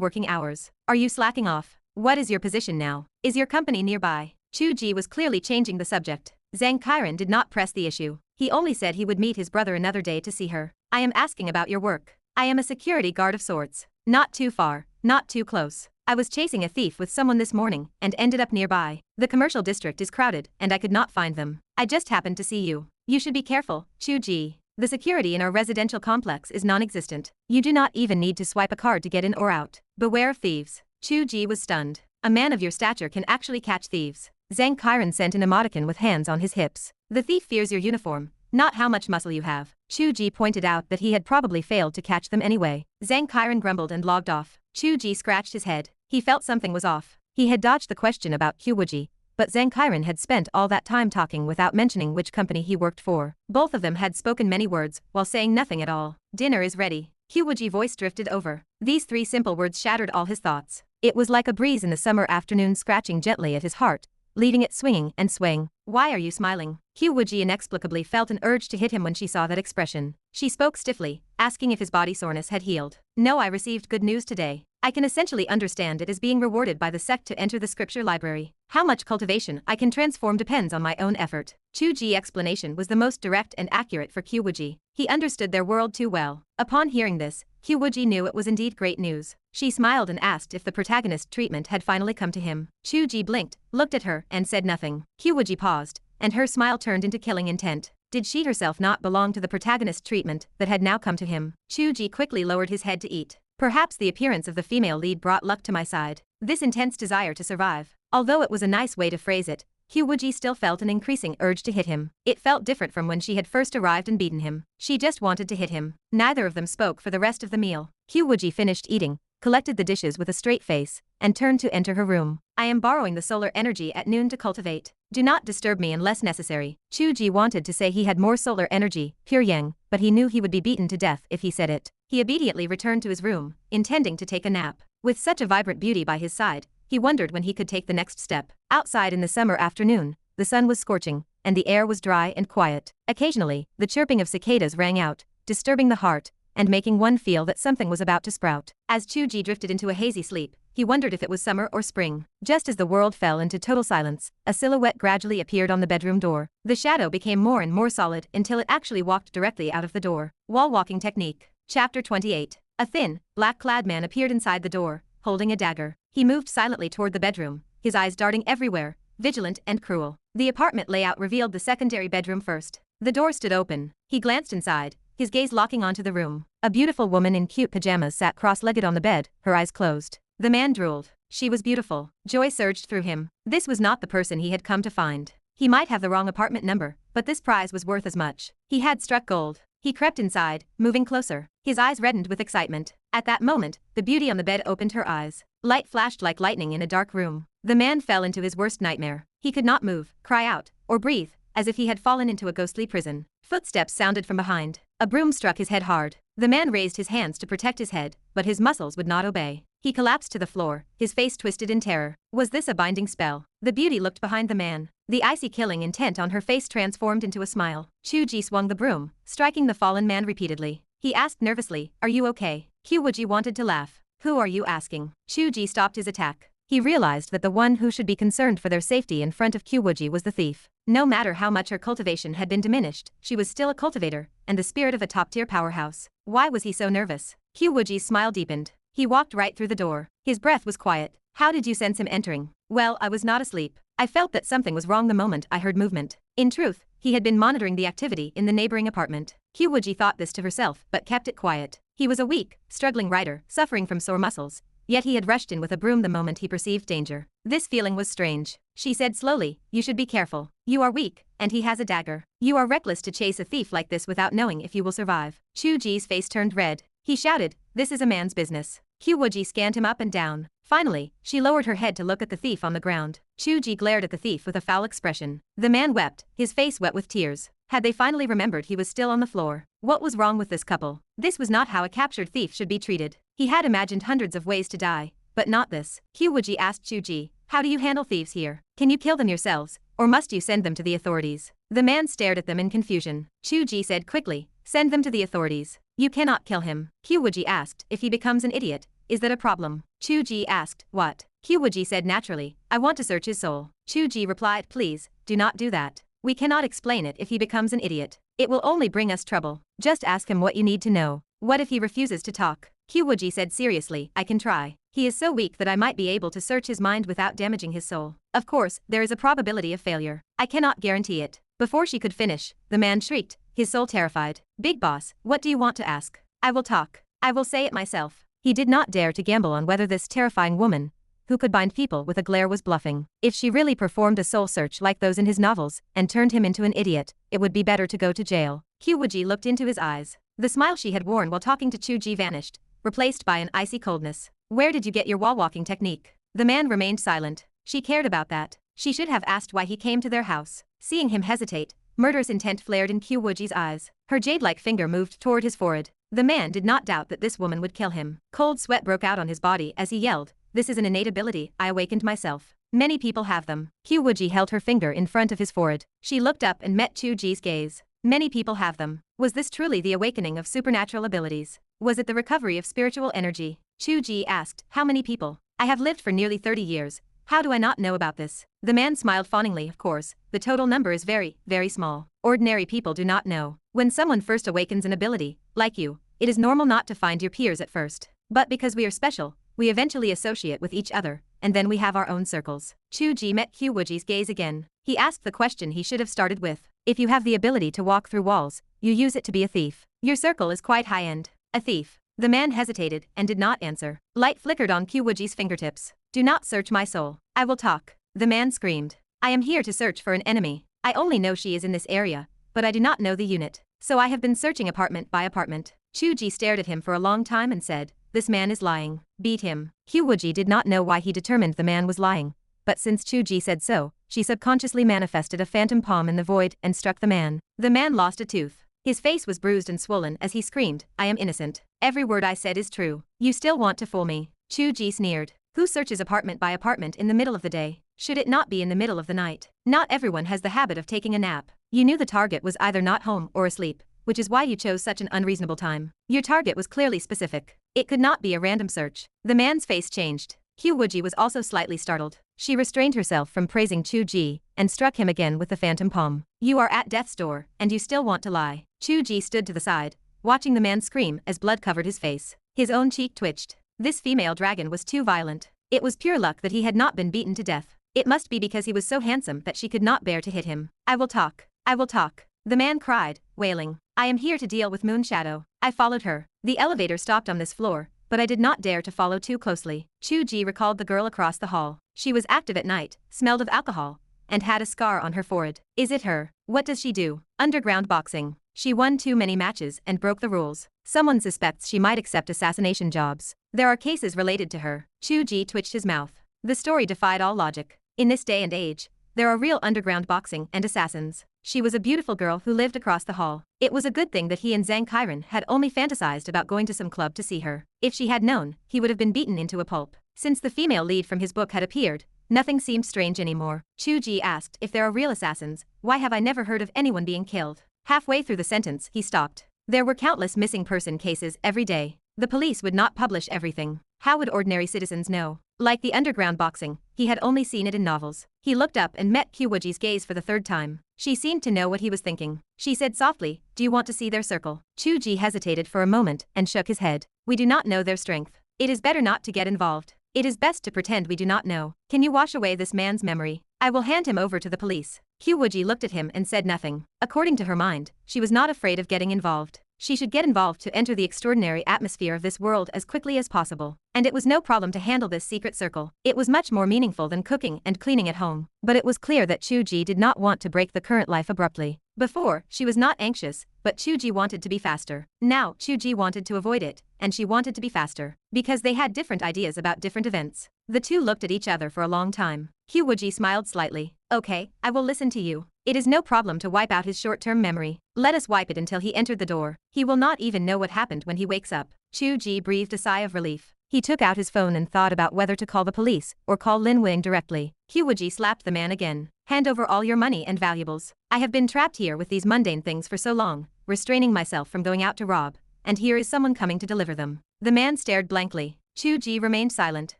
working hours. Are you slacking off? What is your position now? Is your company nearby? Chu Ge was clearly changing the subject. Zhang Qiren did not press the issue. He only said he would meet his brother another day to see her. I am asking about your work. I am a security guard of sorts. Not too far, not too close. I was chasing a thief with someone this morning and ended up nearby. The commercial district is crowded and I could not find them. I just happened to see you. You should be careful, Chu Ge. The security in our residential complex is non-existent. You do not even need to swipe a card to get in or out. Beware of thieves. Chu Ge was stunned. A man of your stature can actually catch thieves. Zhang Qiren sent an emoticon with hands on his hips. The thief fears your uniform, not how much muscle you have. Chu Ge pointed out that he had probably failed to catch them anyway. Zhang Qiren grumbled and logged off. Chu Ge scratched his head. He felt something was off. He had dodged the question about Qiu Wuji, but Zhang Qiren had spent all that time talking without mentioning which company he worked for. Both of them had spoken many words while saying nothing at all. Dinner is ready. Qiu Wuji voice drifted over. These three simple words shattered all his thoughts. It was like a breeze in the summer afternoon scratching gently at his heart, leaving it swinging and swaying. Why are you smiling? Qiu Wuji inexplicably felt an urge to hit him when she saw that expression. She spoke stiffly, asking if his body soreness had healed. No, I received good news today. I can essentially understand it as being rewarded by the sect to enter the scripture library. How much cultivation I can transform depends on my own effort. Chu Ge's explanation was the most direct and accurate for Qiu Wuji. He understood their world too well. Upon hearing this, Qiu Wuji knew it was indeed great news. She smiled and asked if the protagonist treatment had finally come to him. Chu Ge blinked, looked at her, and said nothing. Qiu Wuji paused, and her smile turned into killing intent. Did she herself not belong to the protagonist treatment that had now come to him? Chu Ge quickly lowered his head to eat. Perhaps the appearance of the female lead brought luck to my side. This intense desire to survive. Although it was a nice way to phrase it, Qiu Wuji still felt an increasing urge to hit him. It felt different from when she had first arrived and beaten him. She just wanted to hit him. Neither of them spoke for the rest of the meal. Qiu Wuji finished eating, collected the dishes with a straight face, and turned to enter her room. I am borrowing the solar energy at noon to cultivate. Do not disturb me unless necessary. Chu Ge wanted to say he had more solar energy, pure yang, but he knew he would be beaten to death if he said it. He obediently returned to his room, intending to take a nap. With such a vibrant beauty by his side, he wondered when he could take the next step. Outside in the summer afternoon, the sun was scorching, and the air was dry and quiet. Occasionally, the chirping of cicadas rang out, disturbing the heart, and making one feel that something was about to sprout. As Chu Ge drifted into a hazy sleep, he wondered if it was summer or spring. Just as the world fell into total silence, a silhouette gradually appeared on the bedroom door. The shadow became more and more solid until it actually walked directly out of the door. Wall walking technique. Chapter 28. A thin, black-clad man appeared inside the door, holding a dagger. He moved silently toward the bedroom, his eyes darting everywhere, vigilant and cruel. The apartment layout revealed the secondary bedroom first. The door stood open. He glanced inside, his gaze locking onto the room. A beautiful woman in cute pajamas sat cross-legged on the bed, her eyes closed. The man drooled. She was beautiful. Joy surged through him. This was not the person he had come to find. He might have the wrong apartment number, but this prize was worth as much. He had struck gold. He crept inside, moving closer. His eyes reddened with excitement. At that moment, the beauty on the bed opened her eyes. Light flashed like lightning in a dark room. The man fell into his worst nightmare. He could not move, cry out, or breathe, as if he had fallen into a ghostly prison. Footsteps sounded from behind. A broom struck his head hard. The man raised his hands to protect his head, but his muscles would not obey. He collapsed to the floor, his face twisted in terror. Was this a binding spell? The beauty looked behind the man. The icy killing intent on her face transformed into a smile. Chu Ge swung the broom, striking the fallen man repeatedly. He asked nervously, "Are you okay?" Qiu Wuji wanted to laugh. Who are you asking? Chu Ge stopped his attack. He realized that the one who should be concerned for their safety in front of Qiu Wuji was the thief. No matter how much her cultivation had been diminished, she was still a cultivator, and the spirit of a top-tier powerhouse. Why was he so nervous? Qiu Wuji's smile deepened. He walked right through the door. His breath was quiet. How did you sense him entering? Well, I was not asleep. I felt that something was wrong the moment I heard movement. In truth, he had been monitoring the activity in the neighboring apartment. Qiu Wuji thought this to herself but kept it quiet. He was a weak, struggling rider, suffering from sore muscles. Yet he had rushed in with a broom the moment he perceived danger. This feeling was strange. She said slowly, you should be careful. You are weak, and he has a dagger. You are reckless to chase a thief like this without knowing if you will survive. Chu Ge's face turned red. He shouted, this is a man's business. Qiu Wuji scanned him up and down. Finally, she lowered her head to look at the thief on the ground. Chu Ge glared at the thief with a foul expression. The man wept, his face wet with tears. Had they finally remembered he was still on the floor? What was wrong with this couple? This was not how a captured thief should be treated. He had imagined hundreds of ways to die, but not this. Qiu Wuji asked Chu Ge, how do you handle thieves here? Can you kill them yourselves, or must you send them to the authorities? The man stared at them in confusion. Chu Ge said quickly, send them to the authorities. You cannot kill him. Qiu Wuji asked, if he becomes an idiot, is that a problem? Chu Ge asked, what? Qiu Wuji said naturally, I want to search his soul. Chu Ge replied, please, do not do that. We cannot explain it if he becomes an idiot. It will only bring us trouble. Just ask him what you need to know. What if he refuses to talk? Qiu Wuji said seriously, I can try. He is so weak that I might be able to search his mind without damaging his soul. Of course, there is a probability of failure. I cannot guarantee it. Before she could finish, the man shrieked, his soul terrified. Big boss, what do you want to ask? I will talk. I will say it myself. He did not dare to gamble on whether this terrifying woman, who could bind people with a glare, was bluffing. If she really performed a soul search like those in his novels and turned him into an idiot, it would be better to go to jail. Qiu Wuji looked into his eyes. The smile she had worn while talking to Chu Ge vanished, replaced by an icy coldness. Where did you get your wall-walking technique? The man remained silent. She cared about that. She should have asked why he came to their house. Seeing him hesitate, murderous intent flared in Qiu Wuji's eyes. Her jade-like finger moved toward his forehead. The man did not doubt that this woman would kill him. Cold sweat broke out on his body as he yelled, this is an innate ability I awakened myself. Many people have them. Qiu Wuji held her finger in front of his forehead. She looked up and met Chu Ge's gaze. Many people have them. Was this truly the awakening of supernatural abilities? Was it the recovery of spiritual energy? Chu Ge asked, how many people? I have lived for nearly 30 years. How do I not know about this? The man smiled fawningly, of course, the total number is very, very small. Ordinary people do not know. When someone first awakens an ability, like you, it is normal not to find your peers at first. But because we are special, we eventually associate with each other, and then we have our own circles. Chu Ge met Qiu Wuji's gaze again. He asked the question he should have started with. If you have the ability to walk through walls, you use it to be a thief. Your circle is quite high-end. A thief. The man hesitated and did not answer. Light flickered on Qiu Wuji's fingertips. Do not search my soul. I will talk. The man screamed. I am here to search for an enemy. I only know she is in this area, but I do not know the unit. So I have been searching apartment by apartment. Chu Ge stared at him for a long time and said, this man is lying. Beat him. Qiu Wuji did not know why he determined the man was lying, but since Chu Ge said so, she subconsciously manifested a phantom palm in the void and struck the man. The man lost a tooth. His face was bruised and swollen as he screamed, I am innocent. Every word I said is true. You still want to fool me. Chu Ge sneered. Who searches apartment by apartment in the middle of the day? Should it not be in the middle of the night? Not everyone has the habit of taking a nap. You knew the target was either not home or asleep, which is why you chose such an unreasonable time. Your target was clearly specific. It could not be a random search. The man's face changed. Qiu Wuji was also slightly startled. She restrained herself from praising Chu Ge and struck him again with the phantom palm. You are at death's door, and you still want to lie. Chu Ge stood to the side, watching the man scream as blood covered his face. His own cheek twitched. This female dragon was too violent. It was pure luck that he had not been beaten to death. It must be because he was so handsome that she could not bear to hit him. I will talk. I will talk. The man cried, wailing. I am here to deal with Moon Shadow. I followed her. The elevator stopped on this floor, but I did not dare to follow too closely. Chu Ge recalled the girl across the hall. She was active at night, smelled of alcohol, and had a scar on her forehead. Is it her? What does she do? Underground boxing. She won too many matches and broke the rules. Someone suspects she might accept assassination jobs. There are cases related to her. Chu Ge twitched his mouth. The story defied all logic. In this day and age, there are real underground boxing and assassins. She was a beautiful girl who lived across the hall. It was a good thing that he and Zhang Kairan had only fantasized about going to some club to see her. If she had known, he would have been beaten into a pulp. Since the female lead from his book had appeared, nothing seemed strange anymore. Chu Ge asked, if there are real assassins, why have I never heard of anyone being killed? Halfway through the sentence, he stopped. There were countless missing person cases every day. The police would not publish everything. How would ordinary citizens know? Like the underground boxing, he had only seen it in novels. He looked up and met Qiu Wuji's gaze for the third time. She seemed to know what he was thinking. She said softly, "Do you want to see their circle?" Chu Ge hesitated for a moment and shook his head. "We do not know their strength. It is better not to get involved. It is best to pretend we do not know. Can you wash away this man's memory? I will hand him over to the police." Qiu Wuji looked at him and said nothing. According to her mind, she was not afraid of getting involved. She should get involved to enter the extraordinary atmosphere of this world as quickly as possible. And it was no problem to handle this secret circle. It was much more meaningful than cooking and cleaning at home. But it was clear that Chu Ge did not want to break the current life abruptly. Before, she was not anxious, but Chu Ge wanted to be faster. Now, Chu Ge wanted to avoid it, and she wanted to be faster. Because they had different ideas about different events. The two looked at each other for a long time. Qiu Wuji smiled slightly. "Okay, I will listen to you. It is no problem to wipe out his short-term memory. Let us wipe it until he entered the door. He will not even know what happened when he wakes up." Chu Ge breathed a sigh of relief. He took out his phone and thought about whether to call the police or call Lin Wing directly. Qiu Wuji slapped the man again. "Hand over all your money and valuables. I have been trapped here with these mundane things for so long, restraining myself from going out to rob, and here is someone coming to deliver them." The man stared blankly. Chu Ge remained silent.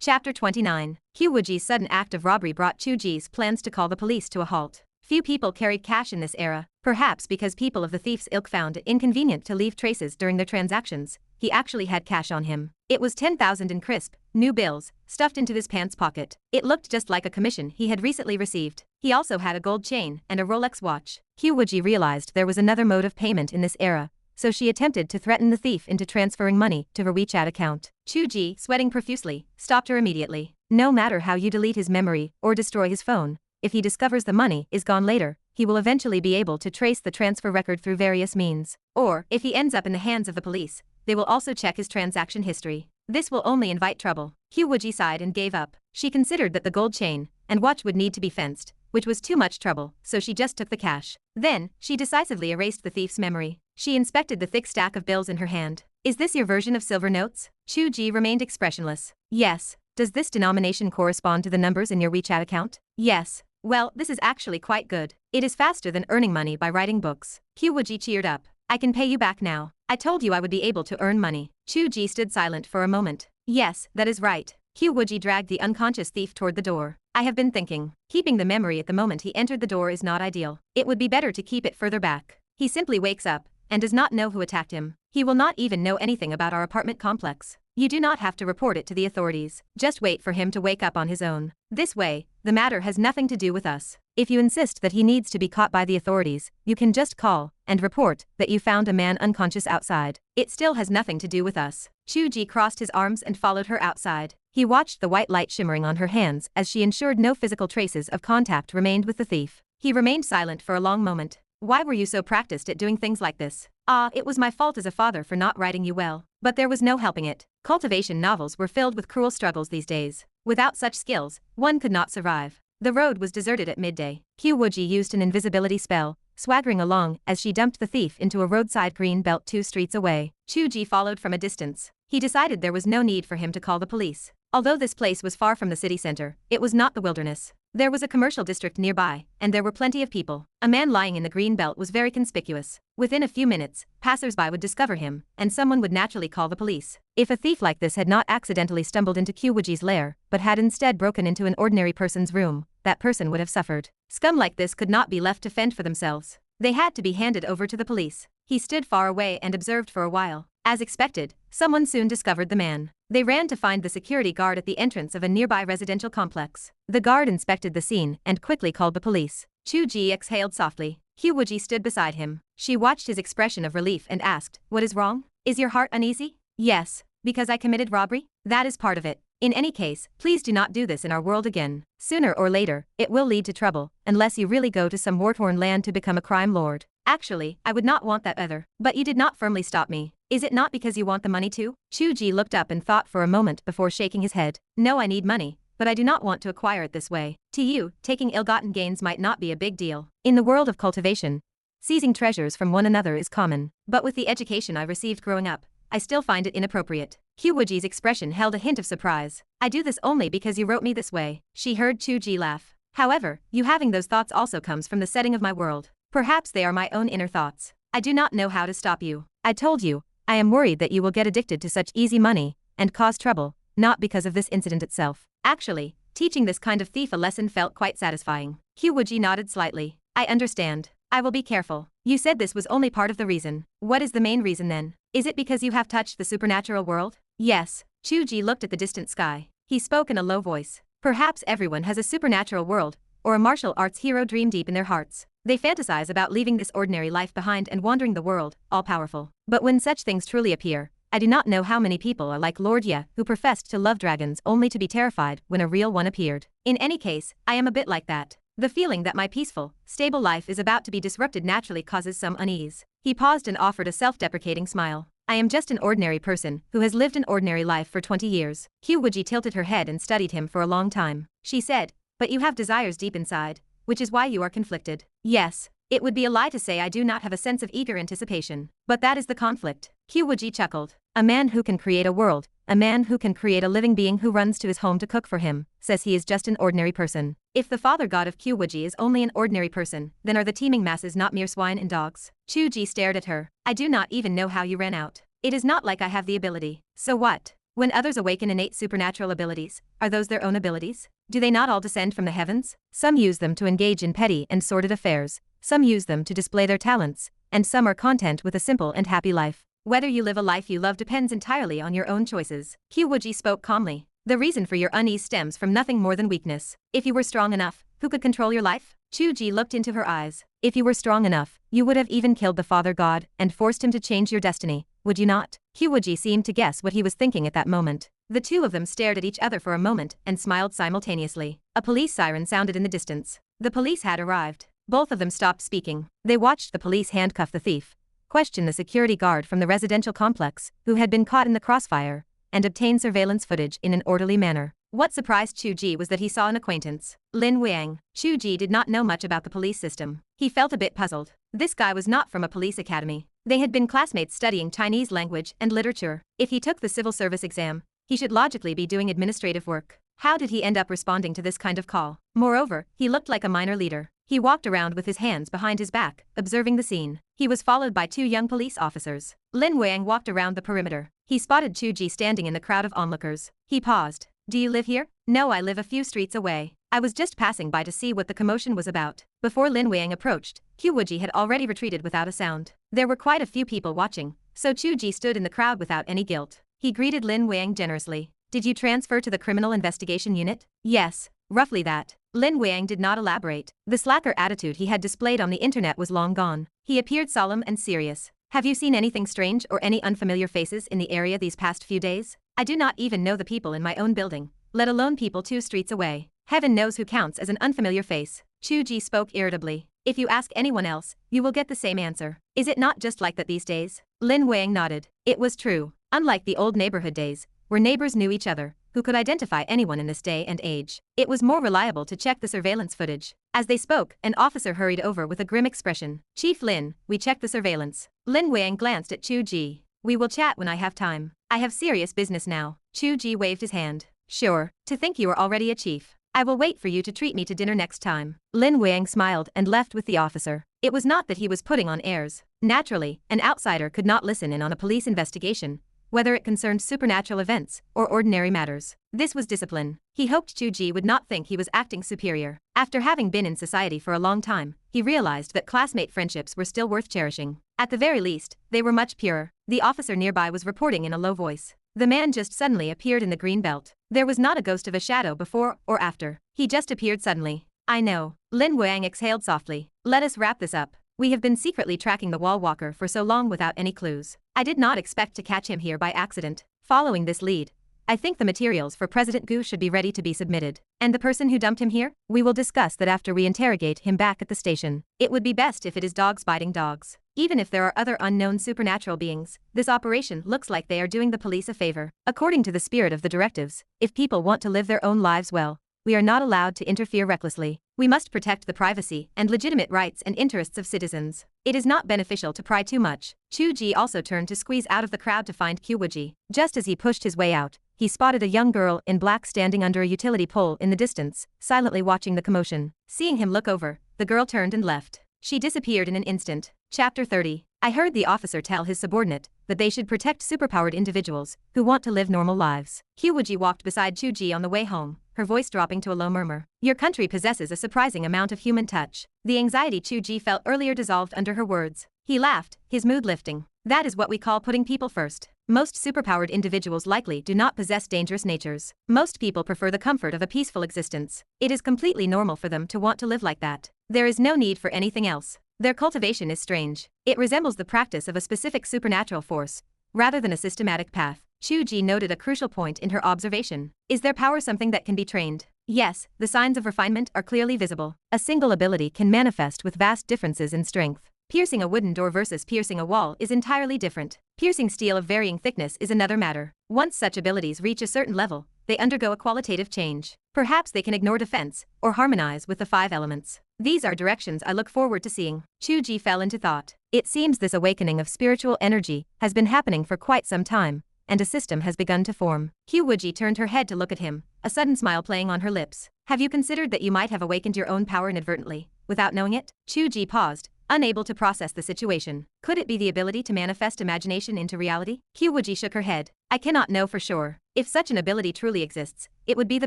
Chapter 29. Qiu Wuji's sudden act of robbery brought Chu Ge's plans to call the police to a halt. Few people carried cash in this era, perhaps because people of the thief's ilk found it inconvenient to leave traces during their transactions. He actually had cash on him. It was 10,000 in crisp, new bills, stuffed into his pants pocket. It looked just like a commission he had recently received. He also had a gold chain and a Rolex watch. Qiu Wuji realized there was another mode of payment in this era, so she attempted to threaten the thief into transferring money to her WeChat account. Chu Ge, sweating profusely, stopped her immediately. No matter how you delete his memory or destroy his phone, if he discovers the money is gone later, he will eventually be able to trace the transfer record through various means. Or, if he ends up in the hands of the police, they will also check his transaction history. This will only invite trouble. Qiu Wuji sighed and gave up. She considered that the gold chain and watch would need to be fenced, which was too much trouble, so she just took the cash. Then, she decisively erased the thief's memory. She inspected the thick stack of bills in her hand. "Is this your version of silver notes?" Chu Ge remained expressionless. "Yes." "Does this denomination correspond to the numbers in your WeChat account?" "Yes." "Well, this is actually quite good. It is faster than earning money by writing books." Qiu Wuji cheered up. "I can pay you back now. I told you I would be able to earn money." Chu Ge stood silent for a moment. "Yes, that is right." Qiu Wuji dragged the unconscious thief toward the door. "I have been thinking. Keeping the memory at the moment he entered the door is not ideal. It would be better to keep it further back. He simply wakes up and does not know who attacked him. He will not even know anything about our apartment complex. You do not have to report it to the authorities. Just wait for him to wake up on his own. This way, the matter has nothing to do with us. If you insist that he needs to be caught by the authorities, you can just call and report that you found a man unconscious outside. It still has nothing to do with us." Chu Ge crossed his arms and followed her outside. He watched the white light shimmering on her hands as she ensured no physical traces of contact remained with the thief. He remained silent for a long moment. "Why were you so practiced at doing things like this?" "Ah, it was my fault as a father for not writing you well. But there was no helping it. Cultivation novels were filled with cruel struggles these days. Without such skills, one could not survive." The road was deserted at midday. Qiu Wuji used an invisibility spell, swaggering along as she dumped the thief into a roadside green belt 2 streets away. Chu Ge followed from a distance. He decided there was no need for him to call the police. Although this place was far from the city center, it was not the wilderness. There was a commercial district nearby, and there were plenty of people. A man lying in the green belt was very conspicuous. Within a few minutes, passers-by would discover him, and someone would naturally call the police. If a thief like this had not accidentally stumbled into Qiu Wuji's lair, but had instead broken into an ordinary person's room, that person would have suffered. Scum like this could not be left to fend for themselves. They had to be handed over to the police. He stood far away and observed for a while. As expected, someone soon discovered the man. They ran to find the security guard at the entrance of a nearby residential complex. The guard inspected the scene and quickly called the police. Chu Ge exhaled softly. Qiu Wuji stood beside him. She watched his expression of relief and asked, "What is wrong? Is your heart uneasy?" "Yes. Because I committed robbery? That is part of it. In any case, please do not do this in our world again. Sooner or later, it will lead to trouble, unless you really go to some war-torn land to become a crime lord. Actually, I would not want that either. But you did not firmly stop me. Is it not because you want the money too?" Chu Ge looked up and thought for a moment before shaking his head. "No, I need money, but I do not want to acquire it this way. To you, taking ill-gotten gains might not be a big deal. In the world of cultivation, seizing treasures from one another is common. But with the education I received growing up, I still find it inappropriate." Qiu Wuji's expression held a hint of surprise. "I do this only because you wrote me this way." She heard Chu Ge laugh. "However, you having those thoughts also comes from the setting of my world. Perhaps they are my own inner thoughts. I do not know how to stop you. I told you, I am worried that you will get addicted to such easy money and cause trouble, not because of this incident itself. Actually, teaching this kind of thief a lesson felt quite satisfying. Qiu Wuji nodded slightly. I understand. I will be careful. You said this was only part of the reason. What is the main reason then? Is it because you have touched the supernatural world? Yes. Chu Ge looked at the distant sky. He spoke in a low voice. Perhaps everyone has a supernatural world, or a martial arts hero dream deep in their hearts. They fantasize about leaving this ordinary life behind and wandering the world, all-powerful. But when such things truly appear, I do not know how many people are like Lord Ye, who professed to love dragons only to be terrified when a real one appeared. In any case, I am a bit like that. The feeling that my peaceful, stable life is about to be disrupted naturally causes some unease. He paused and offered a self-deprecating smile. I am just an ordinary person who has lived an ordinary life for 20 years. Qiu Wuji tilted her head and studied him for a long time. She said, but you have desires deep inside, which is why you are conflicted. Yes. It would be a lie to say I do not have a sense of eager anticipation. But that is the conflict. Qiu Wuji chuckled. A man who can create a world, a man who can create a living being who runs to his home to cook for him, says he is just an ordinary person. If the father god of Qiu Wuji is only an ordinary person, then are the teeming masses not mere swine and dogs? Chu Ge stared at her. I do not even know how you ran out. It is not like I have the ability. So what? When others awaken innate supernatural abilities, are those their own abilities? Do they not all descend from the heavens? Some use them to engage in petty and sordid affairs, some use them to display their talents, and some are content with a simple and happy life. Whether you live a life you love depends entirely on your own choices. Qiu Wuji spoke calmly. The reason for your unease stems from nothing more than weakness. If you were strong enough, who could control your life? Chu Ge looked into her eyes. If you were strong enough, you would have even killed the father god and forced him to change your destiny, would you not? Qiu Wuji seemed to guess what he was thinking at that moment. The two of them stared at each other for a moment and smiled simultaneously. A police siren sounded in the distance. The police had arrived. Both of them stopped speaking. They watched the police handcuff the thief, question the security guard from the residential complex, who had been caught in the crossfire, and obtain surveillance footage in an orderly manner. What surprised Chu Ge was that he saw an acquaintance. Lin Wang. Chu Ge did not know much about the police system. He felt a bit puzzled. This guy was not from a police academy. They had been classmates studying Chinese language and literature. If he took the civil service exam, he should logically be doing administrative work. How did he end up responding to this kind of call? Moreover, he looked like a minor leader. He walked around with his hands behind his back, observing the scene. He was followed by two young police officers. Lin Wang walked around the perimeter. He spotted Chu Ge standing in the crowd of onlookers. He paused. Do you live here? No, I live a few streets away. I was just passing by to see what the commotion was about. Before Lin Wang approached, Qiu Wuji had already retreated without a sound. There were quite a few people watching, so Chu Ge stood in the crowd without any guilt. He greeted Lin Wang generously. Did you transfer to the criminal investigation unit? Yes, roughly that. Lin Wang did not elaborate. The slacker attitude he had displayed on the internet was long gone. He appeared solemn and serious. Have you seen anything strange or any unfamiliar faces in the area these past few days? I do not even know the people in my own building, let alone people 2 streets away. Heaven knows who counts as an unfamiliar face. Chu Ge spoke irritably. If you ask anyone else, you will get the same answer. Is it not just like that these days? Lin Wang nodded. It was true. Unlike the old neighborhood days, where neighbors knew each other, who could identify anyone in this day and age, it was more reliable to check the surveillance footage. As they spoke, an officer hurried over with a grim expression. Chief Lin, we checked the surveillance. Lin Wang glanced at Chu Ge. We will chat when I have time. I have serious business now. Chu Ge waved his hand. Sure, to think you are already a chief. I will wait for you to treat me to dinner next time. Lin Wang smiled and left with the officer. It was not that he was putting on airs. Naturally, an outsider could not listen in on a police investigation, whether it concerned supernatural events or ordinary matters. This was discipline. He hoped Chu Ge would not think he was acting superior. After having been in society for a long time, he realized that classmate friendships were still worth cherishing. At the very least, they were much purer. The officer nearby was reporting in a low voice. The man just suddenly appeared in the green belt. There was not a ghost of a shadow before or after. He just appeared suddenly. I know. Lin Wang exhaled softly. Let us wrap this up. We have been secretly tracking the wall walker for so long without any clues. I did not expect to catch him here by accident. Following this lead, I think the materials for President Gu should be ready to be submitted. And the person who dumped him here? We will discuss that after we interrogate him back at the station. It would be best if it is dogs biting dogs. Even if there are other unknown supernatural beings, this operation looks like they are doing the police a favor. According to the spirit of the directives, if people want to live their own lives well, we are not allowed to interfere recklessly. We must protect the privacy and legitimate rights and interests of citizens. It is not beneficial to pry too much. Chu Ge also turned to squeeze out of the crowd to find Qiu Wuji. Just as he pushed his way out, he spotted a young girl in black standing under a utility pole in the distance, silently watching the commotion. Seeing him look over, the girl turned and left. She disappeared in an instant. Chapter 30. I heard the officer tell his subordinate that they should protect superpowered individuals who want to live normal lives. Qiu Wuji walked beside Chu Ge on the way home, her voice dropping to a low murmur. Your country possesses a surprising amount of human touch. The anxiety Chu Ge felt earlier dissolved under her words. He laughed, his mood lifting. That is what we call putting people first. Most superpowered individuals likely do not possess dangerous natures. Most people prefer the comfort of a peaceful existence. It is completely normal for them to want to live like that. There is no need for anything else. Their cultivation is strange. It resembles the practice of a specific supernatural force, rather than a systematic path. Chu Ge noted a crucial point in her observation. Is their power something that can be trained? Yes, the signs of refinement are clearly visible. A single ability can manifest with vast differences in strength. Piercing a wooden door versus piercing a wall is entirely different. Piercing steel of varying thickness is another matter. Once such abilities reach a certain level, they undergo a qualitative change. Perhaps they can ignore defense, or harmonize with the 5 elements. These are directions I look forward to seeing. Chu Ge fell into thought. It seems this awakening of spiritual energy has been happening for quite some time, and a system has begun to form. Qiu Wuji turned her head to look at him, a sudden smile playing on her lips. Have you considered that you might have awakened your own power inadvertently, without knowing it? Chu Ge paused, unable to process the situation. Could it be the ability to manifest imagination into reality? Qiu Wuji shook her head. I cannot know for sure. If such an ability truly exists, it would be the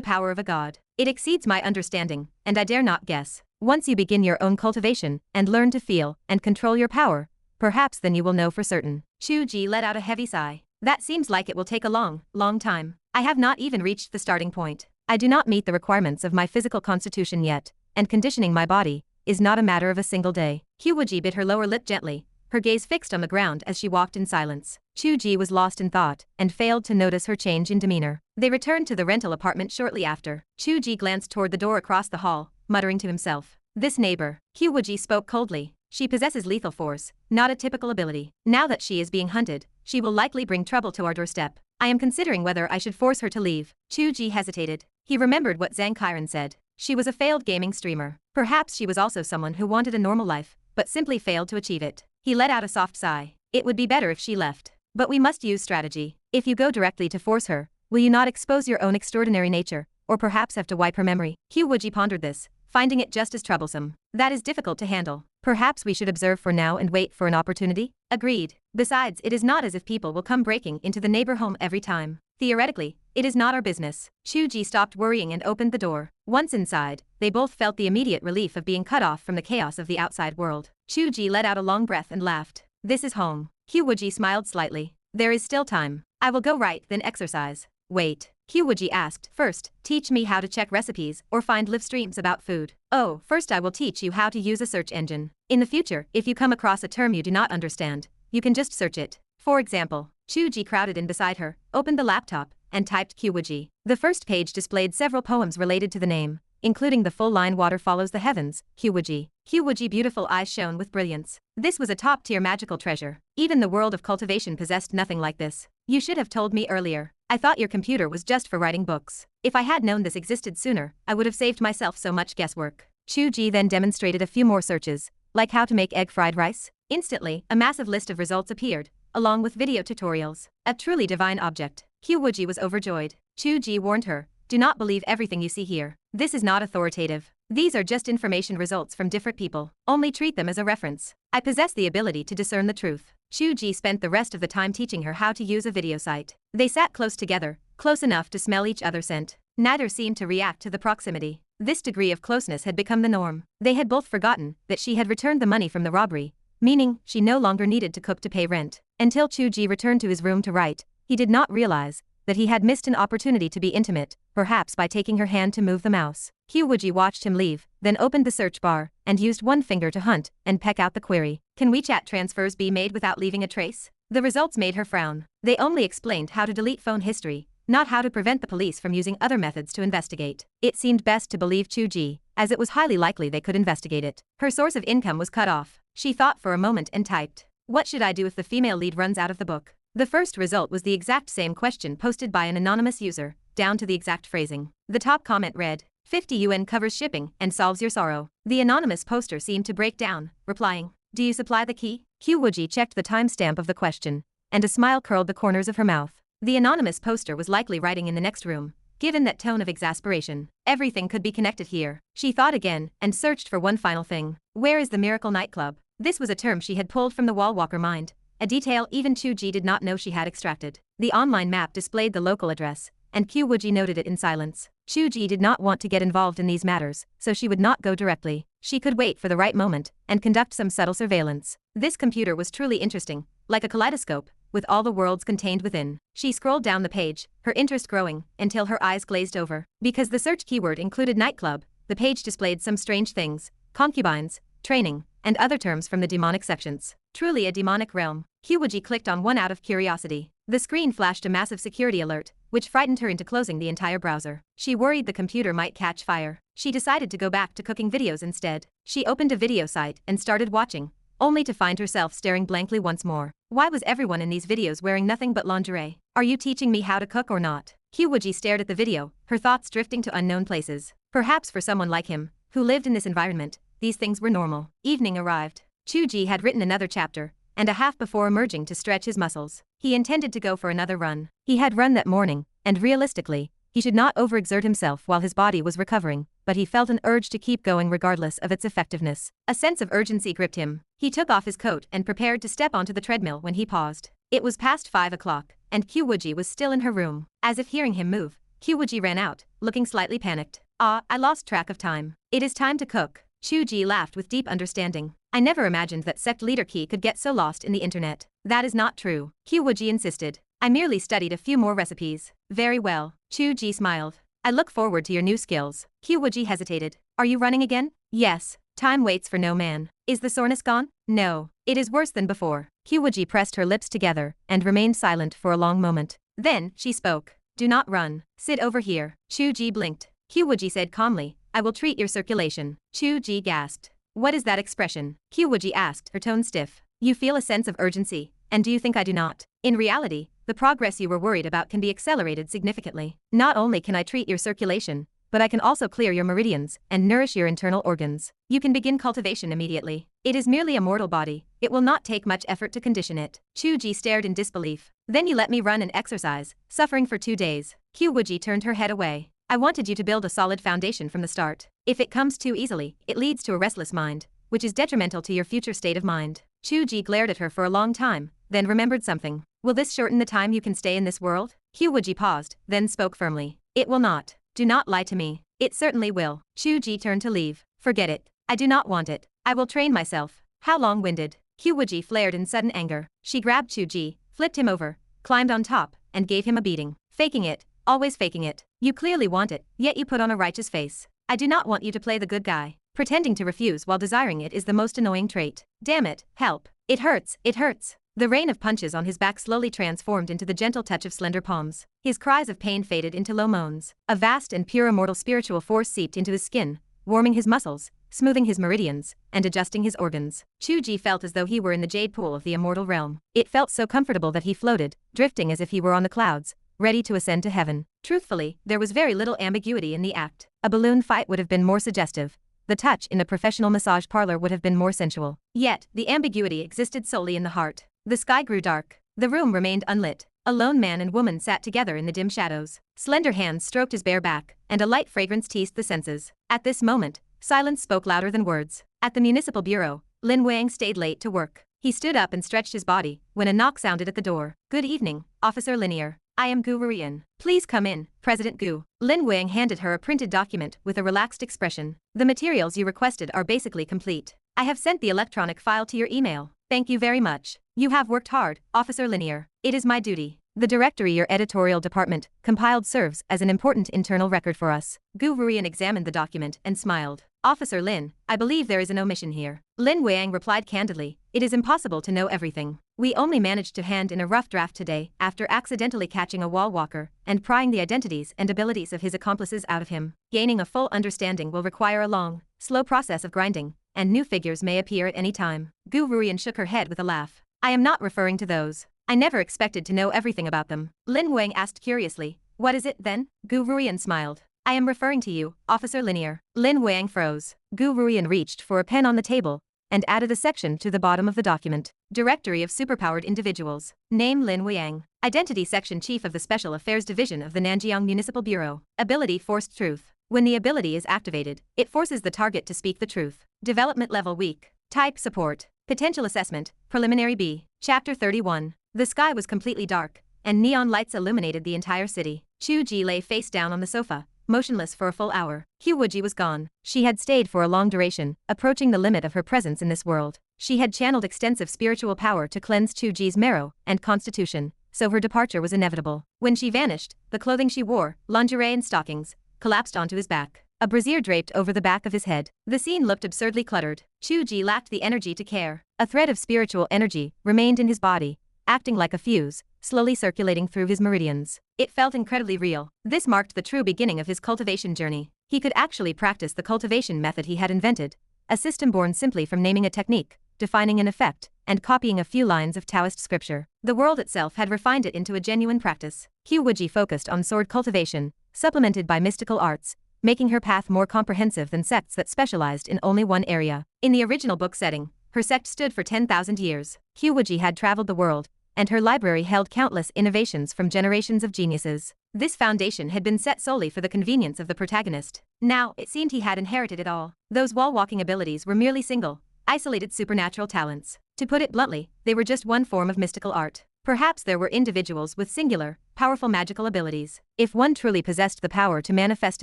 power of a god. It exceeds my understanding, and I dare not guess. Once you begin your own cultivation, and learn to feel and control your power, perhaps then you will know for certain. Chu Ge let out a heavy sigh. That seems like it will take a long time. I have not even reached the starting point. I do not meet the requirements of my physical constitution yet, and conditioning my body is not a matter of a single day. Qiu Wuji bit her lower lip gently, her gaze fixed on the ground as she walked in silence. Chu Ge was lost in thought and failed to notice her change in demeanor. They returned to the rental apartment shortly after. Chu Ge glanced toward the door across the hall, muttering to himself. This neighbor. Qiu Wuji spoke coldly. She possesses lethal force, not a typical ability. Now that she is being hunted, she will likely bring trouble to our doorstep. I am considering whether I should force her to leave. Chu Ge hesitated. He remembered what Zhang Qiren said. She was a failed gaming streamer. Perhaps she was also someone who wanted a normal life, but simply failed to achieve it. He let out a soft sigh. It would be better if she left. But we must use strategy. If you go directly to force her, will you not expose your own extraordinary nature, or perhaps have to wipe her memory? Qiu Wuji pondered this, finding it just as troublesome. That is difficult to handle. Perhaps we should observe for now and wait for an opportunity? Agreed. Besides, it is not as if people will come breaking into the neighbor home every time. Theoretically, it is not our business. Chu Ge stopped worrying and opened the door. Once inside, they both felt the immediate relief of being cut off from the chaos of the outside world. Chu Ge let out a long breath and laughed. This is home. Qiu Wuji smiled slightly. There is still time. I will go right, then exercise. Wait. Qiu Wuji asked. First, teach me how to check recipes or find live streams about food. Oh, first I will teach you how to use a search engine. In the future, if you come across a term you do not understand, you can just search it. For example, Chu Ge crowded in beside her, opened the laptop, and typed Qiu Wuji. The first page displayed several poems related to the name, including the full line Water Follows the Heavens, Qiu Wuji. Qiu Wuji beautiful eyes shone with brilliance. This was a top-tier magical treasure. Even the world of cultivation possessed nothing like this. You should have told me earlier. I thought your computer was just for writing books. If I had known this existed sooner, I would have saved myself so much guesswork. Chu Ge then demonstrated a few more searches, like how to make egg fried rice. Instantly, a massive list of results appeared, along with video tutorials. A truly divine object. Qiu Wuji was overjoyed. Chu Ge warned her, do not believe everything you see here. This is not authoritative. These are just information results from different people. Only treat them as a reference. I possess the ability to discern the truth. Chu Ge spent the rest of the time teaching her how to use a video site. They sat close together, close enough to smell each other's scent. Neither seemed to react to the proximity. This degree of closeness had become the norm. They had both forgotten that she had returned the money from the robbery, meaning she no longer needed to cook to pay rent. Until Chu Ge returned to his room to write, he did not realize that he had missed an opportunity to be intimate, perhaps by taking her hand to move the mouse. Qiu Wuji watched him leave, then opened the search bar, and used one finger to hunt and peck out the query. Can WeChat transfers be made without leaving a trace? The results made her frown. They only explained how to delete phone history, not how to prevent the police from using other methods to investigate. It seemed best to believe Chu Ge, as it was highly likely they could investigate it. Her source of income was cut off. She thought for a moment and typed, "What should I do if the female lead runs out of the book?" The first result was the exact same question posted by an anonymous user, down to the exact phrasing. The top comment read, 50 UN covers shipping and solves your sorrow. The anonymous poster seemed to break down, replying, do you supply the key? Qiu Wuji checked the timestamp of the question, and a smile curled the corners of her mouth. The anonymous poster was likely writing in the next room, given that tone of exasperation. Everything could be connected here. She thought again, and searched for one final thing. Where is the Miracle Nightclub? This was a term she had pulled from the Wallwalker mind, a detail even Chu Ge did not know she had extracted. The online map displayed the local address, and Qiu Wuji noted it in silence. Chu Ge did not want to get involved in these matters, so she would not go directly. She could wait for the right moment and conduct some subtle surveillance. This computer was truly interesting, like a kaleidoscope, with all the worlds contained within. She scrolled down the page, her interest growing, until her eyes glazed over. Because the search keyword included nightclub, the page displayed some strange things: concubines, training, and other terms from the demonic sections. Truly a demonic realm. Qiu Wuji clicked on one out of curiosity. The screen flashed a massive security alert, which frightened her into closing the entire browser. She worried the computer might catch fire. She decided to go back to cooking videos instead. She opened a video site and started watching, only to find herself staring blankly once more. Why was everyone in these videos wearing nothing but lingerie? Are you teaching me how to cook or not? Qiu Wuji stared at the video, her thoughts drifting to unknown places. Perhaps for someone like him, who lived in this environment, these things were normal. Evening arrived. Chu Ge had written another chapter and a half before emerging to stretch his muscles. He intended to go for another run. He had run that morning, and realistically, he should not overexert himself while his body was recovering, but he felt an urge to keep going regardless of its effectiveness. A sense of urgency gripped him. He took off his coat and prepared to step onto the treadmill when he paused. It was past 5 o'clock, and Qiu Wuji was still in her room. As if hearing him move, Qiu Wuji ran out, looking slightly panicked. "Ah, I lost track of time. It is time to cook." Chu Ge laughed with deep understanding. "I never imagined that sect leader Qi could get so lost in the internet." "That is not true," Qiu Wuji insisted. "I merely studied a few more recipes." "Very well." Chu Ge smiled. "I look forward to your new skills." Qiu Wuji hesitated. "Are you running again?" "Yes. Time waits for no man." "Is the soreness gone?" "No. It is worse than before." Qiu Wuji pressed her lips together and remained silent for a long moment. Then, she spoke. "Do not run. Sit over here." Chu Ge blinked. Qiu Wuji said calmly, "I will treat your circulation." Chu Ge gasped. "What is that expression?" Qiu Wuji asked, her tone stiff. "You feel a sense of urgency, and do you think I do not? In reality, the progress you were worried about can be accelerated significantly. Not only can I treat your circulation, but I can also clear your meridians and nourish your internal organs. You can begin cultivation immediately. It is merely a mortal body. It will not take much effort to condition it." Chu Ge stared in disbelief. "Then you let me run and exercise, suffering for 2 days." Qiu Wuji turned her head away. "I wanted you to build a solid foundation from the start. If it comes too easily, it leads to a restless mind, which is detrimental to your future state of mind." Chu Ge glared at her for a long time, then remembered something. "Will this shorten the time you can stay in this world?" Qiu Wuji paused, then spoke firmly. "It will not. Do not lie to me." "It certainly will." Chu Ge turned to leave. "Forget it. I do not want it. I will train myself." "How long-winded." Qiu Wuji flared in sudden anger. She grabbed Chu Ge, flipped him over, climbed on top, and gave him a beating. "Faking it. Always faking it. You clearly want it, yet you put on a righteous face. I do not want you to play the good guy. Pretending to refuse while desiring it is the most annoying trait. Damn it, help. It hurts, it hurts." The rain of punches on his back slowly transformed into the gentle touch of slender palms. His cries of pain faded into low moans. A vast and pure immortal spiritual force seeped into his skin, warming his muscles, smoothing his meridians, and adjusting his organs. Chu Ge felt as though he were in the jade pool of the immortal realm. It felt so comfortable that he floated, drifting as if he were on the clouds, ready to ascend to heaven. Truthfully, there was very little ambiguity in the act. A balloon fight would have been more suggestive. The touch in a professional massage parlor would have been more sensual. Yet, the ambiguity existed solely in the heart. The sky grew dark. The room remained unlit. A lone man and woman sat together in the dim shadows. Slender hands stroked his bare back, and a light fragrance teased the senses. At this moment, silence spoke louder than words. At the municipal bureau, Lin Wang stayed late to work. He stood up and stretched his body when a knock sounded at the door. "Good evening, Officer Linear. I am Gu Wujian. Please come in, President Gu." Lin Wang handed her a printed document with a relaxed expression. "The materials you requested are basically complete. I have sent the electronic file to your email. Thank you very much. You have worked hard, Officer Linear. It is my duty. The directory your editorial department compiled serves as an important internal record for us." Gu Wujian examined the document and smiled. "Officer Lin, I believe there is an omission here." Lin Wang replied candidly, "It is impossible to know everything. We only managed to hand in a rough draft today after accidentally catching a wall walker and prying the identities and abilities of his accomplices out of him. Gaining a full understanding will require a long, slow process of grinding, and new figures may appear at any time." Gu Wujian shook her head with a laugh. "I am not referring to those. I never expected to know everything about them." Lin Wang asked curiously. "What is it then?" Gu Wujian smiled. "I am referring to you, Officer Linear." Lin Wang froze. Gu Wujian reached for a pen on the table and added a section to the bottom of the document. "Directory of superpowered individuals. Name Lin Wang. Identity Section Chief of the Special Affairs Division of the Nanjiang Municipal Bureau. Ability Forced Truth. When the ability is activated, it forces the target to speak the truth. Development level weak. Type Support. Potential assessment, Preliminary B. Chapter 31. The sky was completely dark, and neon lights illuminated the entire city. Chu Ge lay face down on the sofa, motionless for a full hour. Qiu Wuji was gone. She had stayed for a long duration, approaching the limit of her presence in this world. She had channeled extensive spiritual power to cleanse Chu Ge's marrow and constitution, so her departure was inevitable. When she vanished, the clothing she wore, lingerie and stockings, collapsed onto his back. A brassiere draped over the back of his head. The scene looked absurdly cluttered. Chu Ge lacked the energy to care. A thread of spiritual energy remained in his body, acting like a fuse, slowly circulating through his meridians. It felt incredibly real. This marked the true beginning of his cultivation journey. He could actually practice the cultivation method he had invented, a system born simply from naming a technique, defining an effect, and copying a few lines of Taoist scripture. The world itself had refined it into a genuine practice. Qiu Wuji focused on sword cultivation, supplemented by mystical arts, making her path more comprehensive than sects that specialized in only one area. In the original book setting, her sect stood for 10,000 years. Qiu Wuji had traveled the world, and her library held countless innovations from generations of geniuses. This foundation had been set solely for the convenience of the protagonist. Now, it seemed he had inherited it all. Those wall-walking abilities were merely single, isolated supernatural talents. To put it bluntly, they were just one form of mystical art. Perhaps there were individuals with singular, powerful magical abilities. If one truly possessed the power to manifest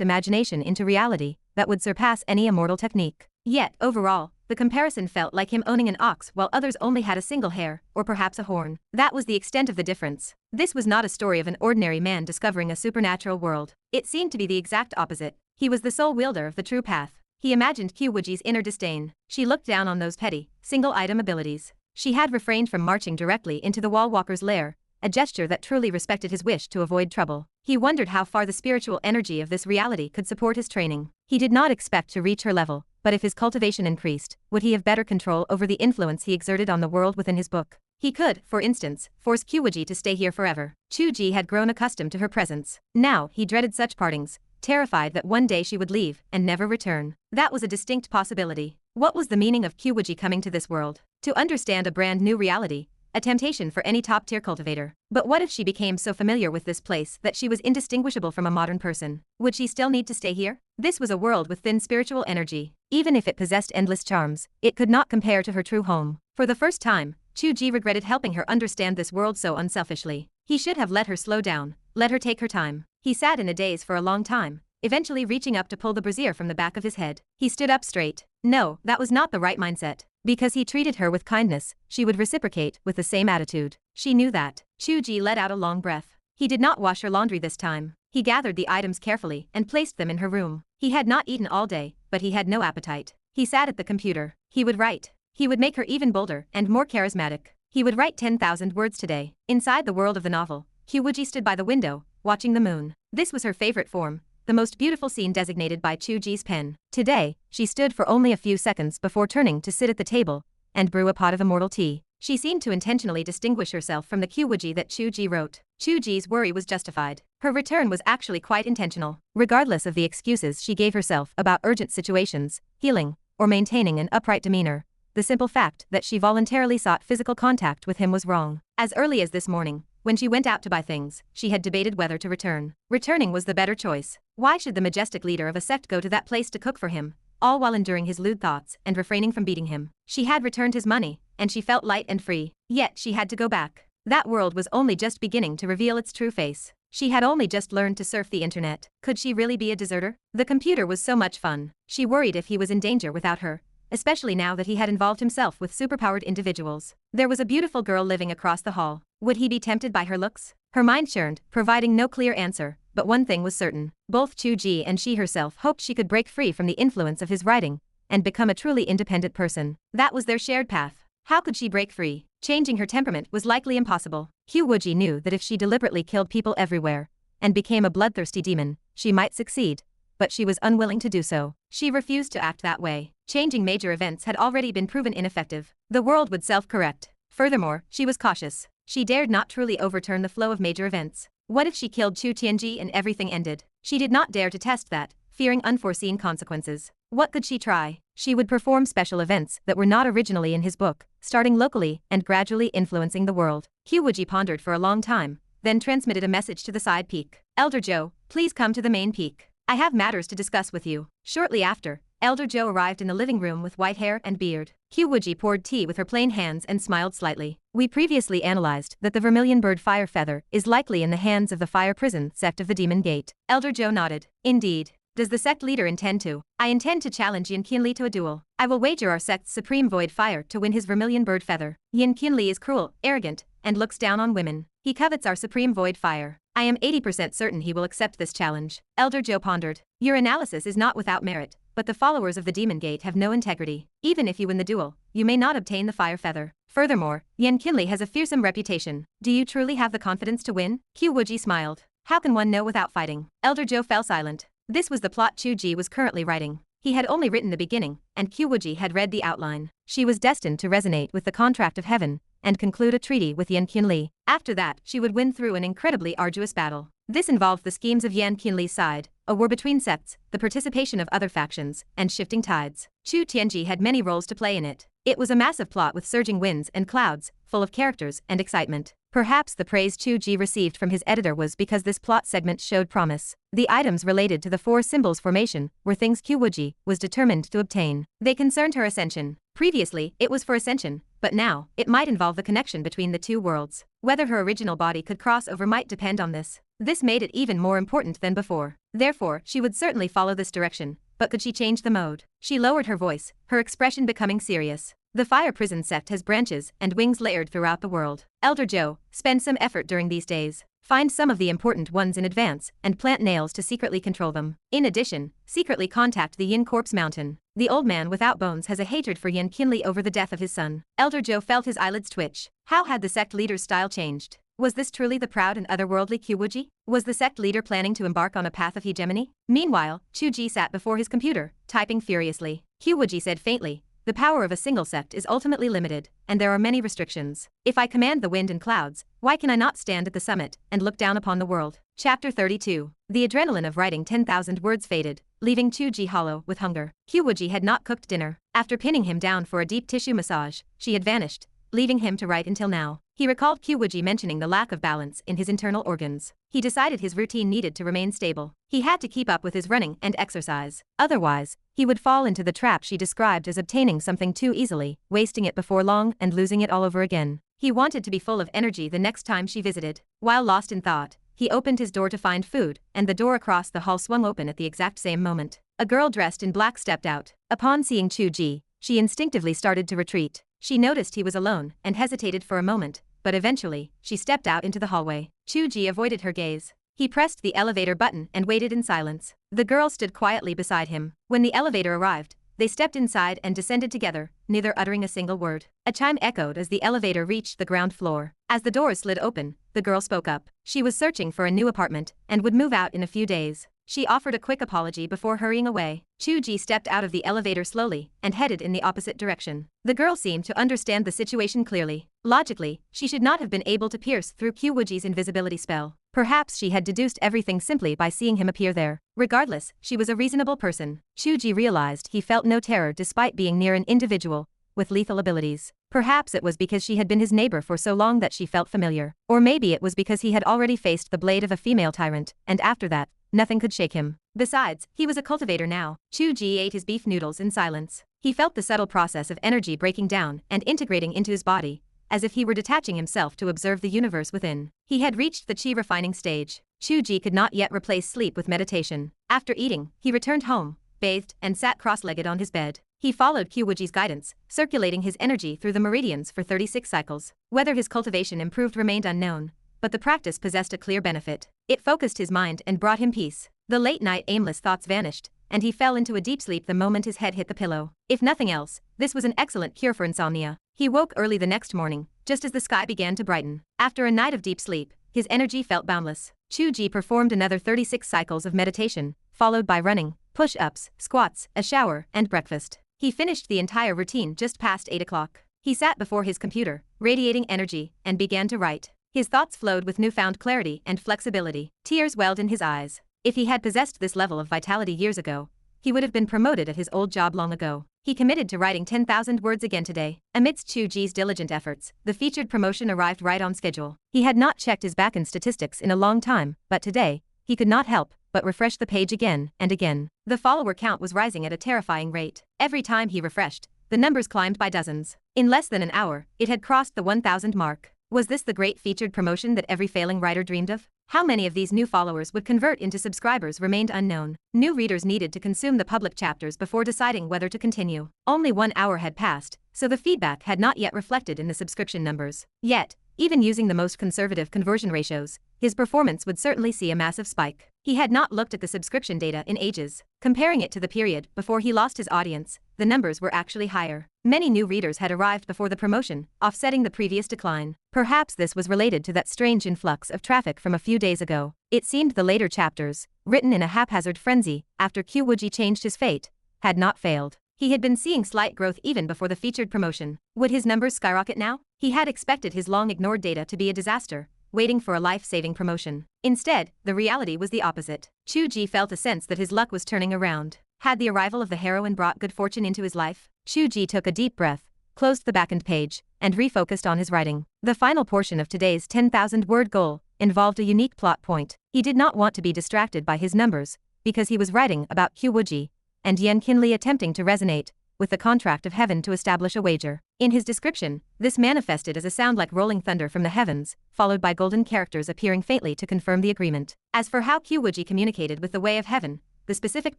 imagination into reality, that would surpass any immortal technique. Yet, overall, the comparison felt like him owning an ox while others only had a single hair, or perhaps a horn. That was the extent of the difference. This was not a story of an ordinary man discovering a supernatural world. It seemed to be the exact opposite. He was the sole wielder of the true path. He imagined Qiu Wuji's inner disdain. She looked down on those petty, single-item abilities. She had refrained from marching directly into the wall-walker's lair, a gesture that truly respected his wish to avoid trouble. He wondered how far the spiritual energy of this reality could support his training. He did not expect to reach her level, but if his cultivation increased, would he have better control over the influence he exerted on the world within his book? He could, for instance, force Qiu Wuji to stay here forever. Chu Ge had grown accustomed to her presence. Now, he dreaded such partings, terrified that one day she would leave and never return. That was a distinct possibility. What was the meaning of Qiu Wuji coming to this world? To understand a brand new reality, a temptation for any top-tier cultivator. But what if she became so familiar with this place that she was indistinguishable from a modern person? Would she still need to stay here? This was a world with thin spiritual energy. Even if it possessed endless charms, it could not compare to her true home. For the first time, Chu Ge regretted helping her understand this world so unselfishly. He should have let her slow down, let her take her time. He sat in a daze for a long time, eventually reaching up to pull the brassiere from the back of his head. He stood up straight. No, that was not the right mindset. Because he treated her with kindness, she would reciprocate with the same attitude. She knew that. Chu Ge let out a long breath. He did not wash her laundry this time. He gathered the items carefully and placed them in her room. He had not eaten all day, but he had no appetite. He sat at the computer. He would write. He would make her even bolder and more charismatic. He would write 10,000 words today. Inside the world of the novel, Qiu Wuji stood by the window, watching the moon. This was her favorite form, the most beautiful scene designated by Chu Ge's pen. Today, she stood for only a few seconds before turning to sit at the table and brew a pot of immortal tea. She seemed to intentionally distinguish herself from the Qiu Wuji that Chu Ge wrote. Chu Ge's worry was justified. Her return was actually quite intentional. Regardless of the excuses she gave herself about urgent situations, healing, or maintaining an upright demeanor, the simple fact that she voluntarily sought physical contact with him was wrong. As early as this morning, when she went out to buy things, she had debated whether to return. Returning was the better choice. Why should the majestic leader of a sect go to that place to cook for him, all while enduring his lewd thoughts and refraining from beating him? She had returned his money, and she felt light and free. Yet she had to go back. That world was only just beginning to reveal its true face. She had only just learned to surf the internet. Could she really be a deserter? The computer was so much fun. She worried if he was in danger without her, especially now that he had involved himself with superpowered individuals. There was a beautiful girl living across the hall. Would he be tempted by her looks? Her mind churned, providing no clear answer, but one thing was certain. Both Chu Ge and she herself hoped she could break free from the influence of his writing and become a truly independent person. That was their shared path. How could she break free? Changing her temperament was likely impossible. Qiu Wuji knew that if she deliberately killed people everywhere and became a bloodthirsty demon, she might succeed, but she was unwilling to do so. She refused to act that way. Changing major events had already been proven ineffective. The world would self-correct. Furthermore, she was cautious. She dared not truly overturn the flow of major events. What if she killed Chu Tianji and everything ended? She did not dare to test that, fearing unforeseen consequences. What could she try? She would perform special events that were not originally in his book, starting locally and gradually influencing the world. Qiu Wuji pondered for a long time, then transmitted a message to the side peak. Elder Zhou, please come to the main peak. I have matters to discuss with you. Shortly after, Elder Zhou arrived in the living room with white hair and beard. Qiu Wuji poured tea with her plain hands and smiled slightly. We previously analyzed that the vermilion bird fire feather is likely in the hands of the fire prison sect of the Demon Gate. Elder Zhou nodded. Indeed. Does the sect leader intend to? I intend to challenge Yin Qinli to a duel. I will wager our sect's supreme void fire to win his vermilion bird feather. Yin Qinli is cruel, arrogant, and looks down on women. He covets our supreme void fire. I am 80% certain he will accept this challenge. Elder Zhou pondered. Your analysis is not without merit, but the followers of the Demon Gate have no integrity. Even if you win the duel, you may not obtain the fire feather. Furthermore, Yin Qinli has a fearsome reputation. Do you truly have the confidence to win? Qiu Wuji smiled. How can one know without fighting? Elder Zhou fell silent. This was the plot Chu Ge was currently writing. He had only written the beginning, and Qiu Wuji had read the outline. She was destined to resonate with the contract of heaven and conclude a treaty with Yan Qinli. After that, she would win through an incredibly arduous battle. This involved the schemes of Yan Qinli's side, a war between sects, the participation of other factions, and shifting tides. Chu Tianji had many roles to play in it. It was a massive plot with surging winds and clouds, full of characters and excitement. Perhaps the praise Chu Ge received from his editor was because this plot segment showed promise. The items related to the four symbols formation were things Qiu Wuji was determined to obtain. They concerned her ascension. Previously, it was for ascension, but now, it might involve the connection between the two worlds. Whether her original body could cross over might depend on this. This made it even more important than before. Therefore, she would certainly follow this direction, but could she change the mode? She lowered her voice, her expression becoming serious. The fire prison sect has branches and wings layered throughout the world. Elder Zhou, spend some effort during these days. Find some of the important ones in advance and plant nails to secretly control them. In addition, secretly contact the Yin Corpse Mountain. The old man without bones has a hatred for Yin Qinli over the death of his son. Elder Zhou felt his eyelids twitch. How had the sect leader's style changed? Was this truly the proud and otherworldly Qiu Wuji? Was the sect leader planning to embark on a path of hegemony? Meanwhile, Chu Ge sat before his computer, typing furiously. Qiu Wuji said faintly, the power of a single sect is ultimately limited, and there are many restrictions. If I command the wind and clouds, why can I not stand at the summit and look down upon the world? Chapter 32. The adrenaline of writing 10,000 words faded, leaving Chu Ge hollow with hunger. Qiu Wuji had not cooked dinner. After pinning him down for a deep tissue massage, she had vanished, leaving him to write until now. He recalled Qiu Wuji mentioning the lack of balance in his internal organs. He decided his routine needed to remain stable. He had to keep up with his running and exercise. Otherwise, he would fall into the trap she described as obtaining something too easily, wasting it before long and losing it all over again. He wanted to be full of energy the next time she visited. While lost in thought, he opened his door to find food, and the door across the hall swung open at the exact same moment. A girl dressed in black stepped out. Upon seeing Chu Ge, she instinctively started to retreat. She noticed he was alone and hesitated for a moment, but eventually, she stepped out into the hallway. Chu Ge avoided her gaze. He pressed the elevator button and waited in silence. The girl stood quietly beside him. When the elevator arrived, they stepped inside and descended together, neither uttering a single word. A chime echoed as the elevator reached the ground floor. As the doors slid open, the girl spoke up. She was searching for a new apartment and would move out in a few days. She offered a quick apology before hurrying away. Chu Ge stepped out of the elevator slowly and headed in the opposite direction. The girl seemed to understand the situation clearly. Logically, she should not have been able to pierce through Qiu Wuji's invisibility spell. Perhaps she had deduced everything simply by seeing him appear there. Regardless, she was a reasonable person. Chu Ge realized he felt no terror despite being near an individual with lethal abilities. Perhaps it was because she had been his neighbor for so long that she felt familiar. Or maybe it was because he had already faced the blade of a female tyrant, and after that, nothing could shake him. Besides, he was a cultivator now. Chu Ge ate his beef noodles in silence. He felt the subtle process of energy breaking down and integrating into his body, as if he were detaching himself to observe the universe within. He had reached the qi refining stage. Chu Ge could not yet replace sleep with meditation. After eating, he returned home, bathed, and sat cross-legged on his bed. He followed Qiu Wuji's guidance, circulating his energy through the meridians for 36 cycles. Whether his cultivation improved remained unknown, but the practice possessed a clear benefit. It focused his mind and brought him peace. The late-night aimless thoughts vanished, and he fell into a deep sleep the moment his head hit the pillow. If nothing else, this was an excellent cure for insomnia. He woke early the next morning, just as the sky began to brighten. After a night of deep sleep, his energy felt boundless. Chu Ge performed another 36 cycles of meditation, followed by running, push-ups, squats, a shower, and breakfast. He finished the entire routine just past 8 o'clock. He sat before his computer, radiating energy, and began to write. His thoughts flowed with newfound clarity and flexibility. Tears welled in his eyes. If he had possessed this level of vitality years ago, he would have been promoted at his old job long ago. He committed to writing 10,000 words again today. Amidst Chu Ge's diligent efforts, the featured promotion arrived right on schedule. He had not checked his back-end statistics in a long time, but today, he could not help but refreshed the page again and again. The follower count was rising at a terrifying rate. Every time he refreshed, the numbers climbed by dozens. In less than an hour, it had crossed the 1,000 mark. Was this the great featured promotion that every failing writer dreamed of? How many of these new followers would convert into subscribers remained unknown. New readers needed to consume the public chapters before deciding whether to continue. Only 1 hour had passed, so the feedback had not yet reflected in the subscription numbers. Yet, even using the most conservative conversion ratios, his performance would certainly see a massive spike. He had not looked at the subscription data in ages. Comparing it to the period before he lost his audience, the numbers were actually higher. Many new readers had arrived before the promotion, offsetting the previous decline. Perhaps this was related to that strange influx of traffic from a few days ago. It seemed the later chapters, written in a haphazard frenzy after Qiu Wuji changed his fate, had not failed. He had been seeing slight growth even before the featured promotion. Would his numbers skyrocket now? He had expected his long-ignored data to be a disaster, waiting for a life-saving promotion. Instead, the reality was the opposite. Chu Ge felt a sense that his luck was turning around. Had the arrival of the heroine brought good fortune into his life? Chu Ge took a deep breath, closed the backend page, and refocused on his writing. The final portion of today's 10,000-word goal involved a unique plot point. He did not want to be distracted by his numbers, because he was writing about Qiu Wuji and Yan Qinli attempting to resonate with the contract of heaven to establish a wager. In his description, this manifested as a sound like rolling thunder from the heavens, followed by golden characters appearing faintly to confirm the agreement. As for how Qiu Wuji communicated with the way of heaven, the specific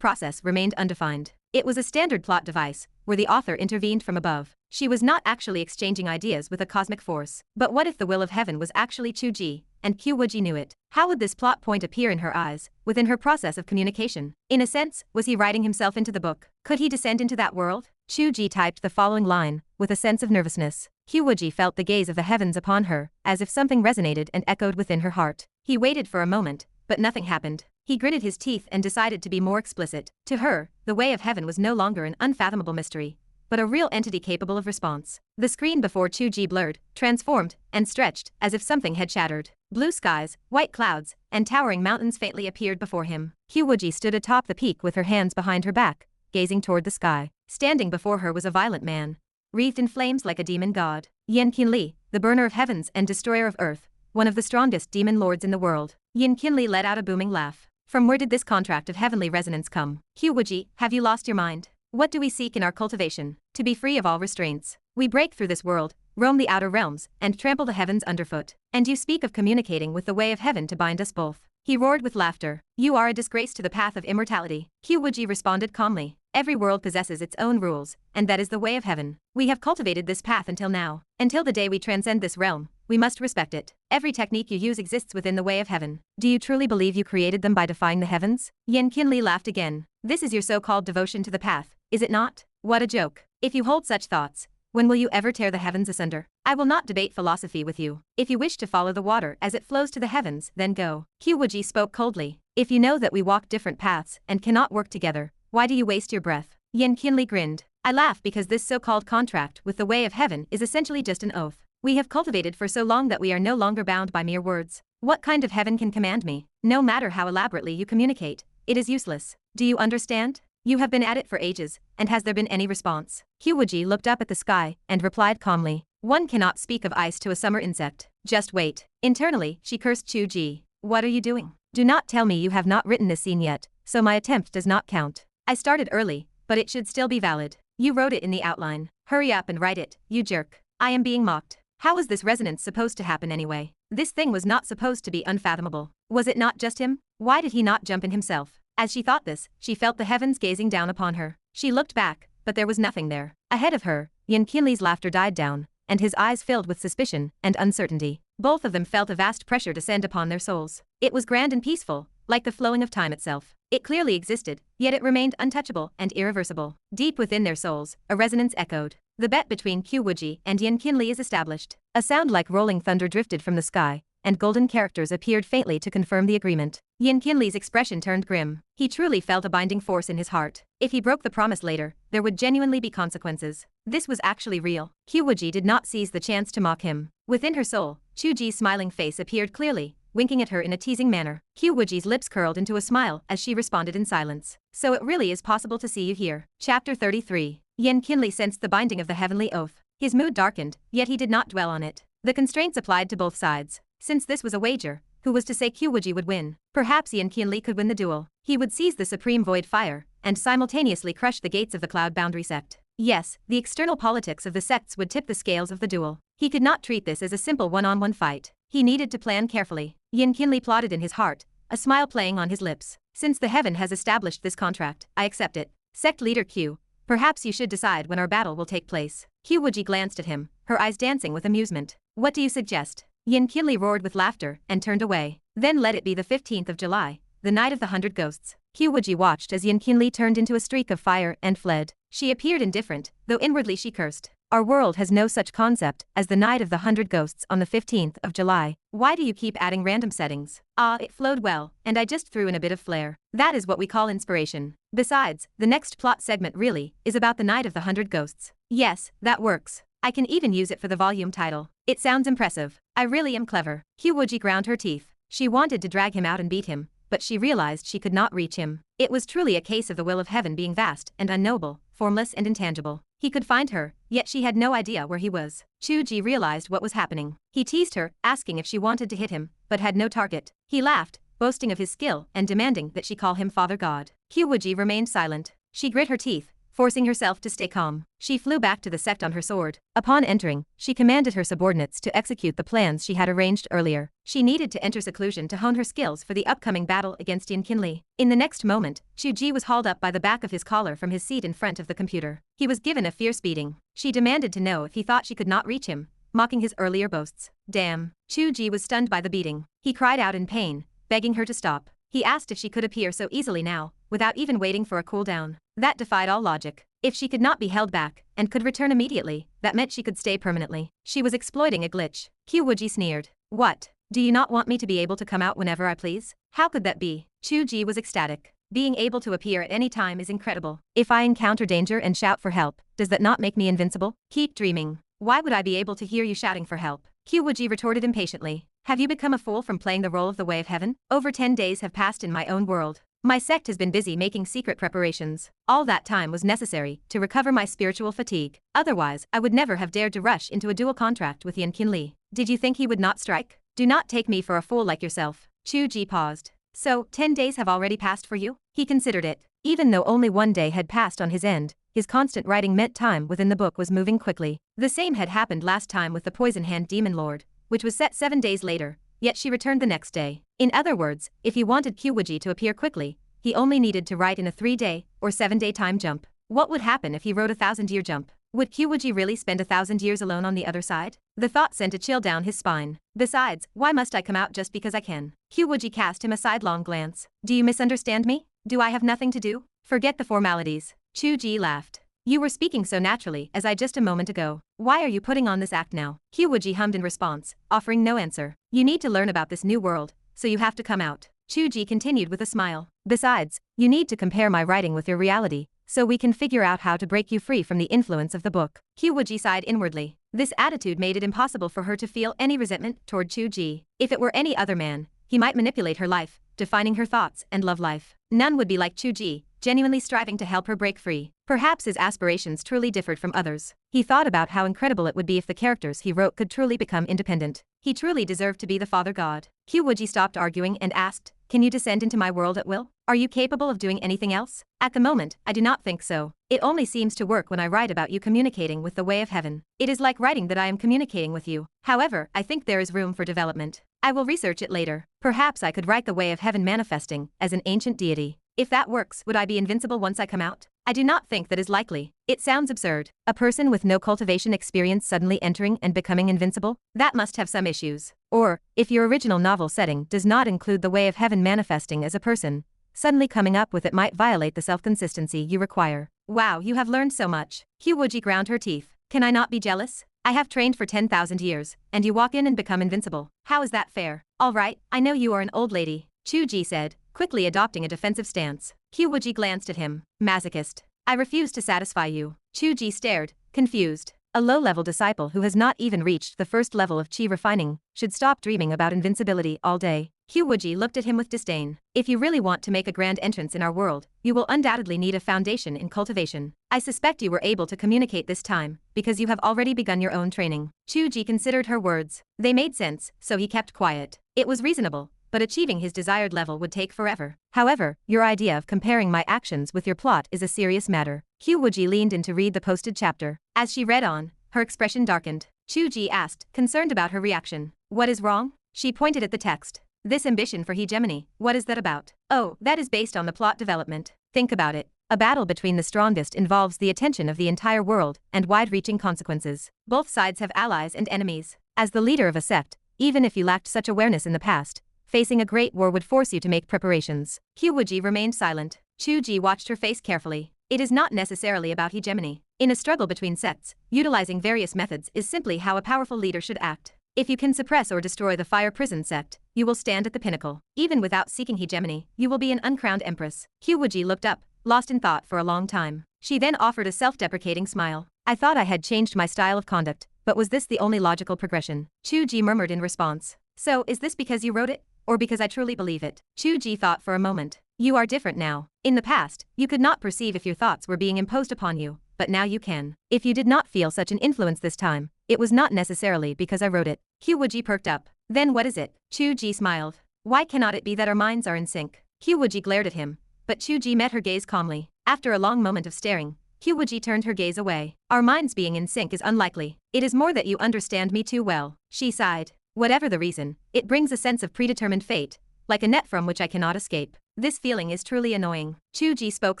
process remained undefined. It was a standard plot device, where the author intervened from above. She was not actually exchanging ideas with a cosmic force. But what if the will of heaven was actually Chu Ge, and Qiu Wuji knew it? How would this plot point appear in her eyes, within her process of communication? In a sense, was he writing himself into the book? Could he descend into that world? Chu Ge typed the following line, with a sense of nervousness. Qiu Wuji felt the gaze of the heavens upon her, as if something resonated and echoed within her heart. He waited for a moment, but nothing happened. He gritted his teeth and decided to be more explicit. To her, the way of heaven was no longer an unfathomable mystery, but a real entity capable of response. The screen before Chu Ge blurred, transformed, and stretched, as if something had shattered. Blue skies, white clouds, and towering mountains faintly appeared before him. Qiu Wuji stood atop the peak with her hands behind her back, gazing toward the sky. Standing before her was a violent man, wreathed in flames like a demon god. Yan Qinli, the burner of heavens and destroyer of earth, one of the strongest demon lords in the world. Yan Qinli let out a booming laugh. From where did this contract of heavenly resonance come? Qiu Wuji, have you lost your mind? What do we seek in our cultivation? To be free of all restraints. We break through this world, roam the outer realms, and trample the heavens underfoot. And you speak of communicating with the way of heaven to bind us both. He roared with laughter. You are a disgrace to the path of immortality. Qiu Wuji responded calmly. Every world possesses its own rules, and that is the way of heaven. We have cultivated this path until now. Until the day we transcend this realm, we must respect it. Every technique you use exists within the way of heaven. Do you truly believe you created them by defying the heavens? Yan Qinli laughed again. This is your so-called devotion to the path, is it not? What a joke. If you hold such thoughts, when will you ever tear the heavens asunder? I will not debate philosophy with you. If you wish to follow the water as it flows to the heavens, then go. Qiu Wuji spoke coldly. If you know that we walk different paths and cannot work together, why do you waste your breath? Yan Qinli grinned. I laugh because this so-called contract with the way of heaven is essentially just an oath we have cultivated for so long that we are no longer bound by mere words. What kind of heaven can command me? No matter how elaborately you communicate, it is useless. Do you understand? You have been at it for ages, and has there been any response? Qiu Wuji looked up at the sky and replied calmly. One cannot speak of ice to a summer insect. Just wait. Internally, she cursed Chu Ge. What are you doing? Do not tell me you have not written this scene yet, so my attempt does not count. I started early, but it should still be valid. You wrote it in the outline. Hurry up and write it, you jerk. I am being mocked. How was this resonance supposed to happen anyway? This thing was not supposed to be unfathomable. Was it not just him? Why did he not jump in himself? As she thought this, she felt the heavens gazing down upon her. She looked back, but there was nothing there. Ahead of her, Yan Qinli's laughter died down, and his eyes filled with suspicion and uncertainty. Both of them felt a vast pressure descend upon their souls. It was grand and peaceful, like the flowing of time itself. It clearly existed, yet it remained untouchable and irreversible. Deep within their souls, a resonance echoed. The bet between Qiu Wuji and Yan Qinli is established. A sound like rolling thunder drifted from the sky, and golden characters appeared faintly to confirm the agreement. Yan Qinli's expression turned grim. He truly felt a binding force in his heart. If he broke the promise later, there would genuinely be consequences. This was actually real. Qiu Wuji did not seize the chance to mock him. Within her soul, Chu Ge's smiling face appeared clearly, winking at her in a teasing manner. Qiu Wuji's lips curled into a smile as she responded in silence. So it really is possible to see you here. Chapter 33. Yan Qinli sensed the binding of the heavenly oath. His mood darkened, yet he did not dwell on it. The constraints applied to both sides. Since this was a wager, Who was to say Qiu Wuji would win? Perhaps Yanqinli could win the duel. He would seize the supreme void fire, and simultaneously crush the gates of the cloud boundary sect. Yes, the external politics of the sects would tip the scales of the duel. He could not treat this as a simple one-on-one fight. He needed to plan carefully. Yanqinli plotted in his heart, a smile playing on his lips. Since the heaven has established this contract, I accept it. Sect leader Qiu, perhaps you should decide when our battle will take place. Qiu Wuji glanced at him, her eyes dancing with amusement. What do you suggest? Yanqinli roared with laughter and turned away. Then let it be the 15th of July, the night of the 100 ghosts. Qiu Wuji watched as Yanqinli turned into a streak of fire and fled. She appeared indifferent, though inwardly she cursed. Our world has no such concept as the night of the 100 ghosts on the 15th of July. Why do you keep adding random settings? Ah, it flowed well, and I just threw in a bit of flair. That is what we call inspiration. Besides, the next plot segment really is about the night of the 100 ghosts. Yes, that works. I can even use it for the volume title. It sounds impressive. I really am clever. Qiu Wuji ground her teeth. She wanted to drag him out and beat him, but she realized she could not reach him. It was truly a case of the will of heaven being vast and unknowable, formless and intangible. He could find her, yet she had no idea where he was. Chu Ge realized what was happening. He teased her, asking if she wanted to hit him, but had no target. He laughed, boasting of his skill and demanding that she call him Father God. Qiu Wuji remained silent. She grit her teeth, forcing herself to stay calm. She flew back to the sect on her sword. Upon entering, she commanded her subordinates to execute the plans she had arranged earlier. She needed to enter seclusion to hone her skills for the upcoming battle against Yanqinli. In the next moment, Chu Ge was hauled up by the back of his collar from his seat in front of the computer. He was given a fierce beating. She demanded to know if he thought she could not reach him, mocking his earlier boasts. Damn. Chu Ge was stunned by the beating. He cried out in pain, begging her to stop. He asked if she could appear so easily now, without even waiting for a cooldown. That defied all logic. If she could not be held back, and could return immediately, that meant she could stay permanently. She was exploiting a glitch. Qiu Wuji sneered. What? Do you not want me to be able to come out whenever I please? How could that be? Chu Ge was ecstatic. Being able to appear at any time is incredible. If I encounter danger and shout for help, does that not make me invincible? Keep dreaming. Why would I be able to hear you shouting for help? Qiu Wuji retorted impatiently. Have you become a fool from playing the role of the Way of Heaven? Over 10 days have passed in my own world. My sect has been busy making secret preparations. All that time was necessary to recover my spiritual fatigue. Otherwise, I would never have dared to rush into a dual contract with Yanqinli. Did you think he would not strike? Do not take me for a fool like yourself. Chu Ge paused. So, 10 days have already passed for you? He considered it. Even though only 1 day had passed on his end, his constant writing meant time within the book was moving quickly. The same had happened last time with the Poison Hand Demon Lord, which was set 7 days later, yet she returned the next day. In other words, if he wanted Qiu Wuji to appear quickly, he only needed to write in a 3-day or 7-day time jump. What would happen if he wrote a 1,000-year jump? Would Qiu Wuji really spend 1,000 years alone on the other side? The thought sent a chill down his spine. Besides, why must I come out just because I can? Qiu Wuji cast him a sidelong glance. Do you misunderstand me? Do I have nothing to do? Forget the formalities. Chu Ge laughed. You were speaking so naturally as I just a moment ago. Why are you putting on this act now? Qiu Wuji hummed in response, offering no answer. You need to learn about this new world, so you have to come out. Chu Ge continued with a smile. Besides, you need to compare my writing with your reality, so we can figure out how to break you free from the influence of the book. Qiu Wuji sighed inwardly. This attitude made it impossible for her to feel any resentment toward Chu Ge. If it were any other man, he might manipulate her life, defining her thoughts and love life. None would be like Chu Ge, genuinely striving to help her break free. Perhaps his aspirations truly differed from others. He thought about how incredible it would be if the characters he wrote could truly become independent. He truly deserved to be the Father God. Qiu Wuji stopped arguing and asked, Can you descend into my world at will? Are you capable of doing anything else? At the moment, I do not think so. It only seems to work when I write about you communicating with the Way of Heaven. It is like writing that I am communicating with you. However, I think there is room for development. I will research it later. Perhaps I could write the Way of Heaven manifesting as an ancient deity. If that works, would I be invincible once I come out? I do not think that is likely. It sounds absurd. A person with no cultivation experience suddenly entering and becoming invincible? That must have some issues. Or, if your original novel setting does not include the Way of Heaven manifesting as a person, suddenly coming up with it might violate the self-consistency you require. Wow, you have learned so much. Qiu Wuji ground her teeth. Can I not be jealous? I have trained for 10,000 years, and you walk in and become invincible. How is that fair? All right, I know you are an old lady, Chu Ge said, quickly adopting a defensive stance. Qiu Wuji glanced at him. Masochist. I refuse to satisfy you. Chu Ge stared, confused. A low-level disciple who has not even reached the first level of qi refining should stop dreaming about invincibility all day. Qiu Wuji looked at him with disdain. If you really want to make a grand entrance in our world, you will undoubtedly need a foundation in cultivation. I suspect you were able to communicate this time, because you have already begun your own training. Chu Ge considered her words. They made sense, so he kept quiet. It was reasonable, but achieving his desired level would take forever. However, your idea of comparing my actions with your plot is a serious matter. Qiu Wuji leaned in to read the posted chapter. As she read on, her expression darkened. Chu Ge asked, concerned about her reaction. What is wrong? She pointed at the text. This ambition for hegemony, what is that about? Oh, that is based on the plot development. Think about it. A battle between the strongest involves the attention of the entire world and wide-reaching consequences. Both sides have allies and enemies. As the leader of a sect, even if you lacked such awareness in the past, facing a great war would force you to make preparations. Qiu Wuji remained silent. Chu Ge watched her face carefully. It is not necessarily about hegemony. In a struggle between sects, utilizing various methods is simply how a powerful leader should act. If you can suppress or destroy the fire prison sect, you will stand at the pinnacle. Even without seeking hegemony, you will be an uncrowned empress. Qiu Wuji looked up, lost in thought for a long time. She then offered a self-deprecating smile. I thought I had changed my style of conduct, but was this the only logical progression? Chu Ge murmured in response. So, is this because you wrote it? Or because I truly believe it? Chu Ge thought for a moment. You are different now. In the past, you could not perceive if your thoughts were being imposed upon you, but now you can. If you did not feel such an influence this time, it was not necessarily because I wrote it. Qiu Wuji perked up. Then what is it? Chu Ge smiled. Why cannot it be that our minds are in sync? Qiu Wuji glared at him, but Chu Ge met her gaze calmly. After a long moment of staring, Qiu Wuji turned her gaze away. Our minds being in sync is unlikely. It is more that you understand me too well. She sighed. Whatever the reason, it brings a sense of predetermined fate, like a net from which I cannot escape. This feeling is truly annoying. Chu Ge spoke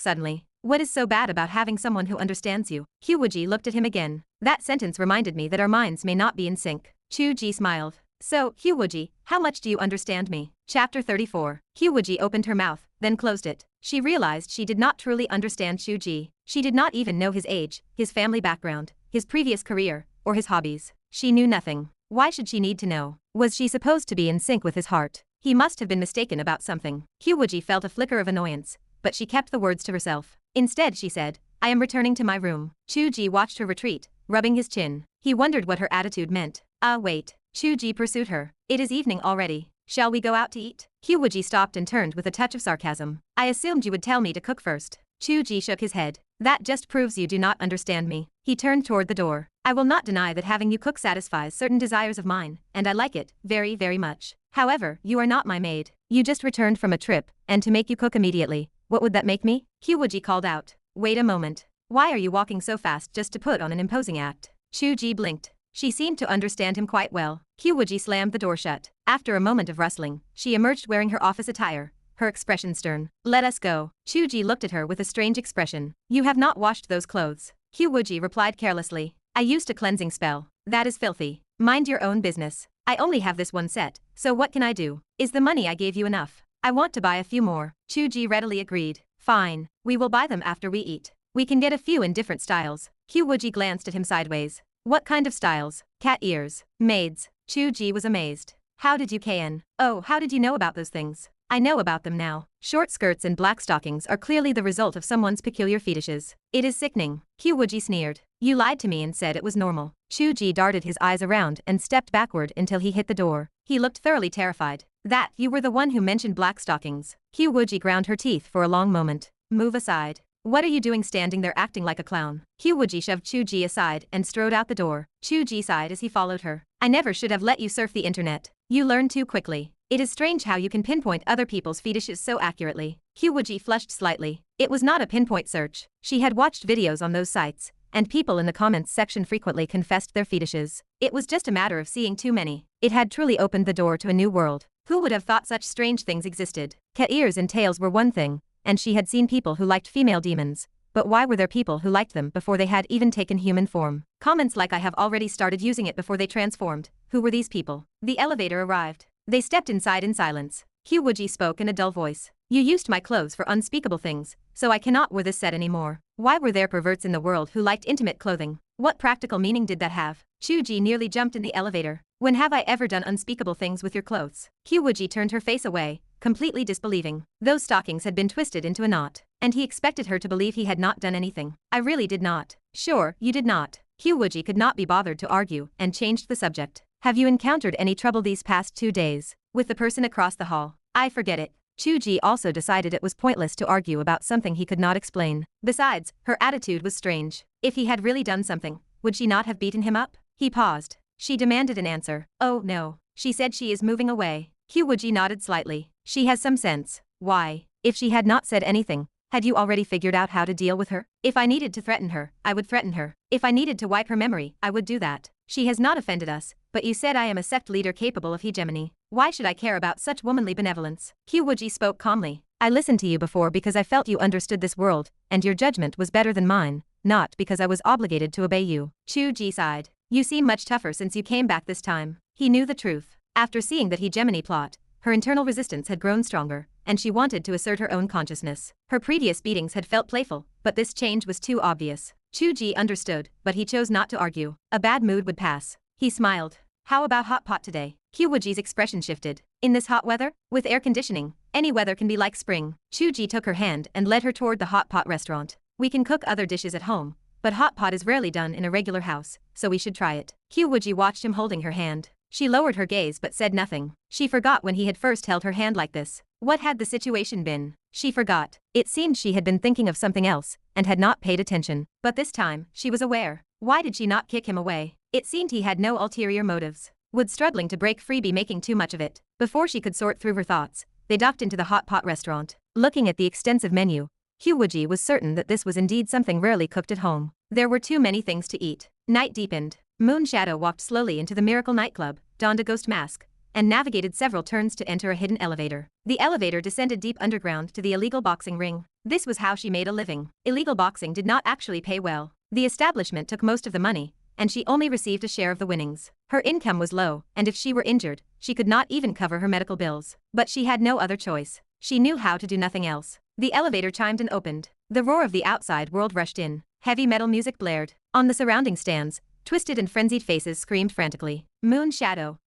suddenly. What is so bad about having someone who understands you? Qiu Wuji looked at him again. That sentence reminded me that our minds may not be in sync. Chu Ge smiled. So, Qiu Wuji, how much do you understand me? Chapter 34. Qiu Wuji opened her mouth, then closed it. She realized she did not truly understand Chu Ge. She did not even know his age, his family background, his previous career, or his hobbies. She knew nothing. Why should she need to know? Was she supposed to be in sync with his heart? He must have been mistaken about something. Qiu Wuji felt a flicker of annoyance, but she kept the words to herself. Instead she said, I am returning to my room. Chu Ge watched her retreat, rubbing his chin. He wondered what her attitude meant. Wait. Chu Ge pursued her. It is evening already. Shall we go out to eat? Qiu Wuji stopped and turned with a touch of sarcasm. I assumed you would tell me to cook first. Chu Ge shook his head. That just proves you do not understand me. He turned toward the door. I will not deny that having you cook satisfies certain desires of mine, and I like it, very, very much. However, you are not my maid. You just returned from a trip, and to make you cook immediately, what would that make me? Qiu Wuji called out. Wait a moment. Why are you walking so fast just to put on an imposing act? Chu Ge blinked. She seemed to understand him quite well. Qiu Wuji slammed the door shut. After a moment of rustling, she emerged wearing her office attire, her expression stern. Let us go. Chu Ge looked at her with a strange expression. You have not washed those clothes. Qiu Wuji replied carelessly. I used a cleansing spell. That is filthy. Mind your own business. I only have this one set, so what can I do? Is the money I gave you enough? I want to buy a few more. Chu Ge readily agreed. Fine. We will buy them after we eat. We can get a few in different styles. Qiu Wuji glanced at him sideways. What kind of styles? Cat ears. Maids. Chu Ge was amazed. How did you KN? Oh, how did you know about those things? I know about them now. Short skirts and black stockings are clearly the result of someone's peculiar fetishes. It is sickening. Qiu Wuji sneered. You lied to me and said it was normal. Chu Ge darted his eyes around and stepped backward until he hit the door. He looked thoroughly terrified. That, you were the one who mentioned black stockings. Qiu Wuji ground her teeth for a long moment. Move aside. What are you doing standing there acting like a clown? Qiu Wuji shoved Chu Ge aside and strode out the door. Chu Ge sighed as he followed her. I never should have let you surf the internet. You learn too quickly. It is strange how you can pinpoint other people's fetishes so accurately. Qiu Wuji flushed slightly. It was not a pinpoint search. She had watched videos on those sites, and people in the comments section frequently confessed their fetishes. It was just a matter of seeing too many. It had truly opened the door to a new world. Who would have thought such strange things existed? Cat ears and tails were one thing, and she had seen people who liked female demons. But why were there people who liked them before they had even taken human form? Comments like I have already started using it before they transformed. Who were these people? The elevator arrived. They stepped inside in silence. Qiu Wuji spoke in a dull voice. You used my clothes for unspeakable things, so I cannot wear this set anymore. Why were there perverts in the world who liked intimate clothing? What practical meaning did that have? Chu Ge nearly jumped in the elevator. When have I ever done unspeakable things with your clothes? Qiu Wuji turned her face away, completely disbelieving. Those stockings had been twisted into a knot, and he expected her to believe he had not done anything. I really did not. Sure, you did not. Qiu Wuji could not be bothered to argue and changed the subject. Have you encountered any trouble these past 2 days? With the person across the hall? I forget it. Chu Ge also decided it was pointless to argue about something he could not explain. Besides, her attitude was strange. If he had really done something, would she not have beaten him up? He paused. She demanded an answer. Oh no. She said she is moving away. Qiu Wuji nodded slightly. She has some sense. Why? If she had not said anything, had you already figured out how to deal with her? If I needed to threaten her, I would threaten her. If I needed to wipe her memory, I would do that. She has not offended us, but you said I am a sect leader capable of hegemony. Why should I care about such womanly benevolence? Qiu Wuji spoke calmly. I listened to you before because I felt you understood this world, and your judgment was better than mine, not because I was obligated to obey you. Chu Ge sighed. You seem much tougher since you came back this time. He knew the truth. After seeing that hegemony plot, her internal resistance had grown stronger, and she wanted to assert her own consciousness. Her previous beatings had felt playful, but this change was too obvious. Chu Ge understood, but he chose not to argue. A bad mood would pass. He smiled. How about hot pot today? Qiu Wuji's expression shifted. In this hot weather? With air conditioning, any weather can be like spring. Chu Ge took her hand and led her toward the hot pot restaurant. We can cook other dishes at home, but hot pot is rarely done in a regular house, so we should try it. Qiu Wuji watched him holding her hand. She lowered her gaze but said nothing. She forgot when he had first held her hand like this. What had the situation been? She forgot. It seemed she had been thinking of something else, and had not paid attention. But this time, she was aware. Why did she not kick him away? It seemed he had no ulterior motives. Would struggling to break free be making too much of it? Before she could sort through her thoughts, they docked into the hot pot restaurant. Looking at the extensive menu, Qiu Wuji was certain that this was indeed something rarely cooked at home. There were too many things to eat. Night deepened. Moon Shadow walked slowly into the Miracle nightclub, donned a ghost mask, and navigated several turns to enter a hidden elevator. The elevator descended deep underground to the illegal boxing ring. This was how she made a living. Illegal boxing did not actually pay well. The establishment took most of the money, and she only received a share of the winnings. Her income was low, and if she were injured, she could not even cover her medical bills. But she had no other choice. She knew how to do nothing else. The elevator chimed and opened. The roar of the outside world rushed in. Heavy metal music blared. On the surrounding stands, twisted and frenzied faces screamed frantically. Moon Shadow,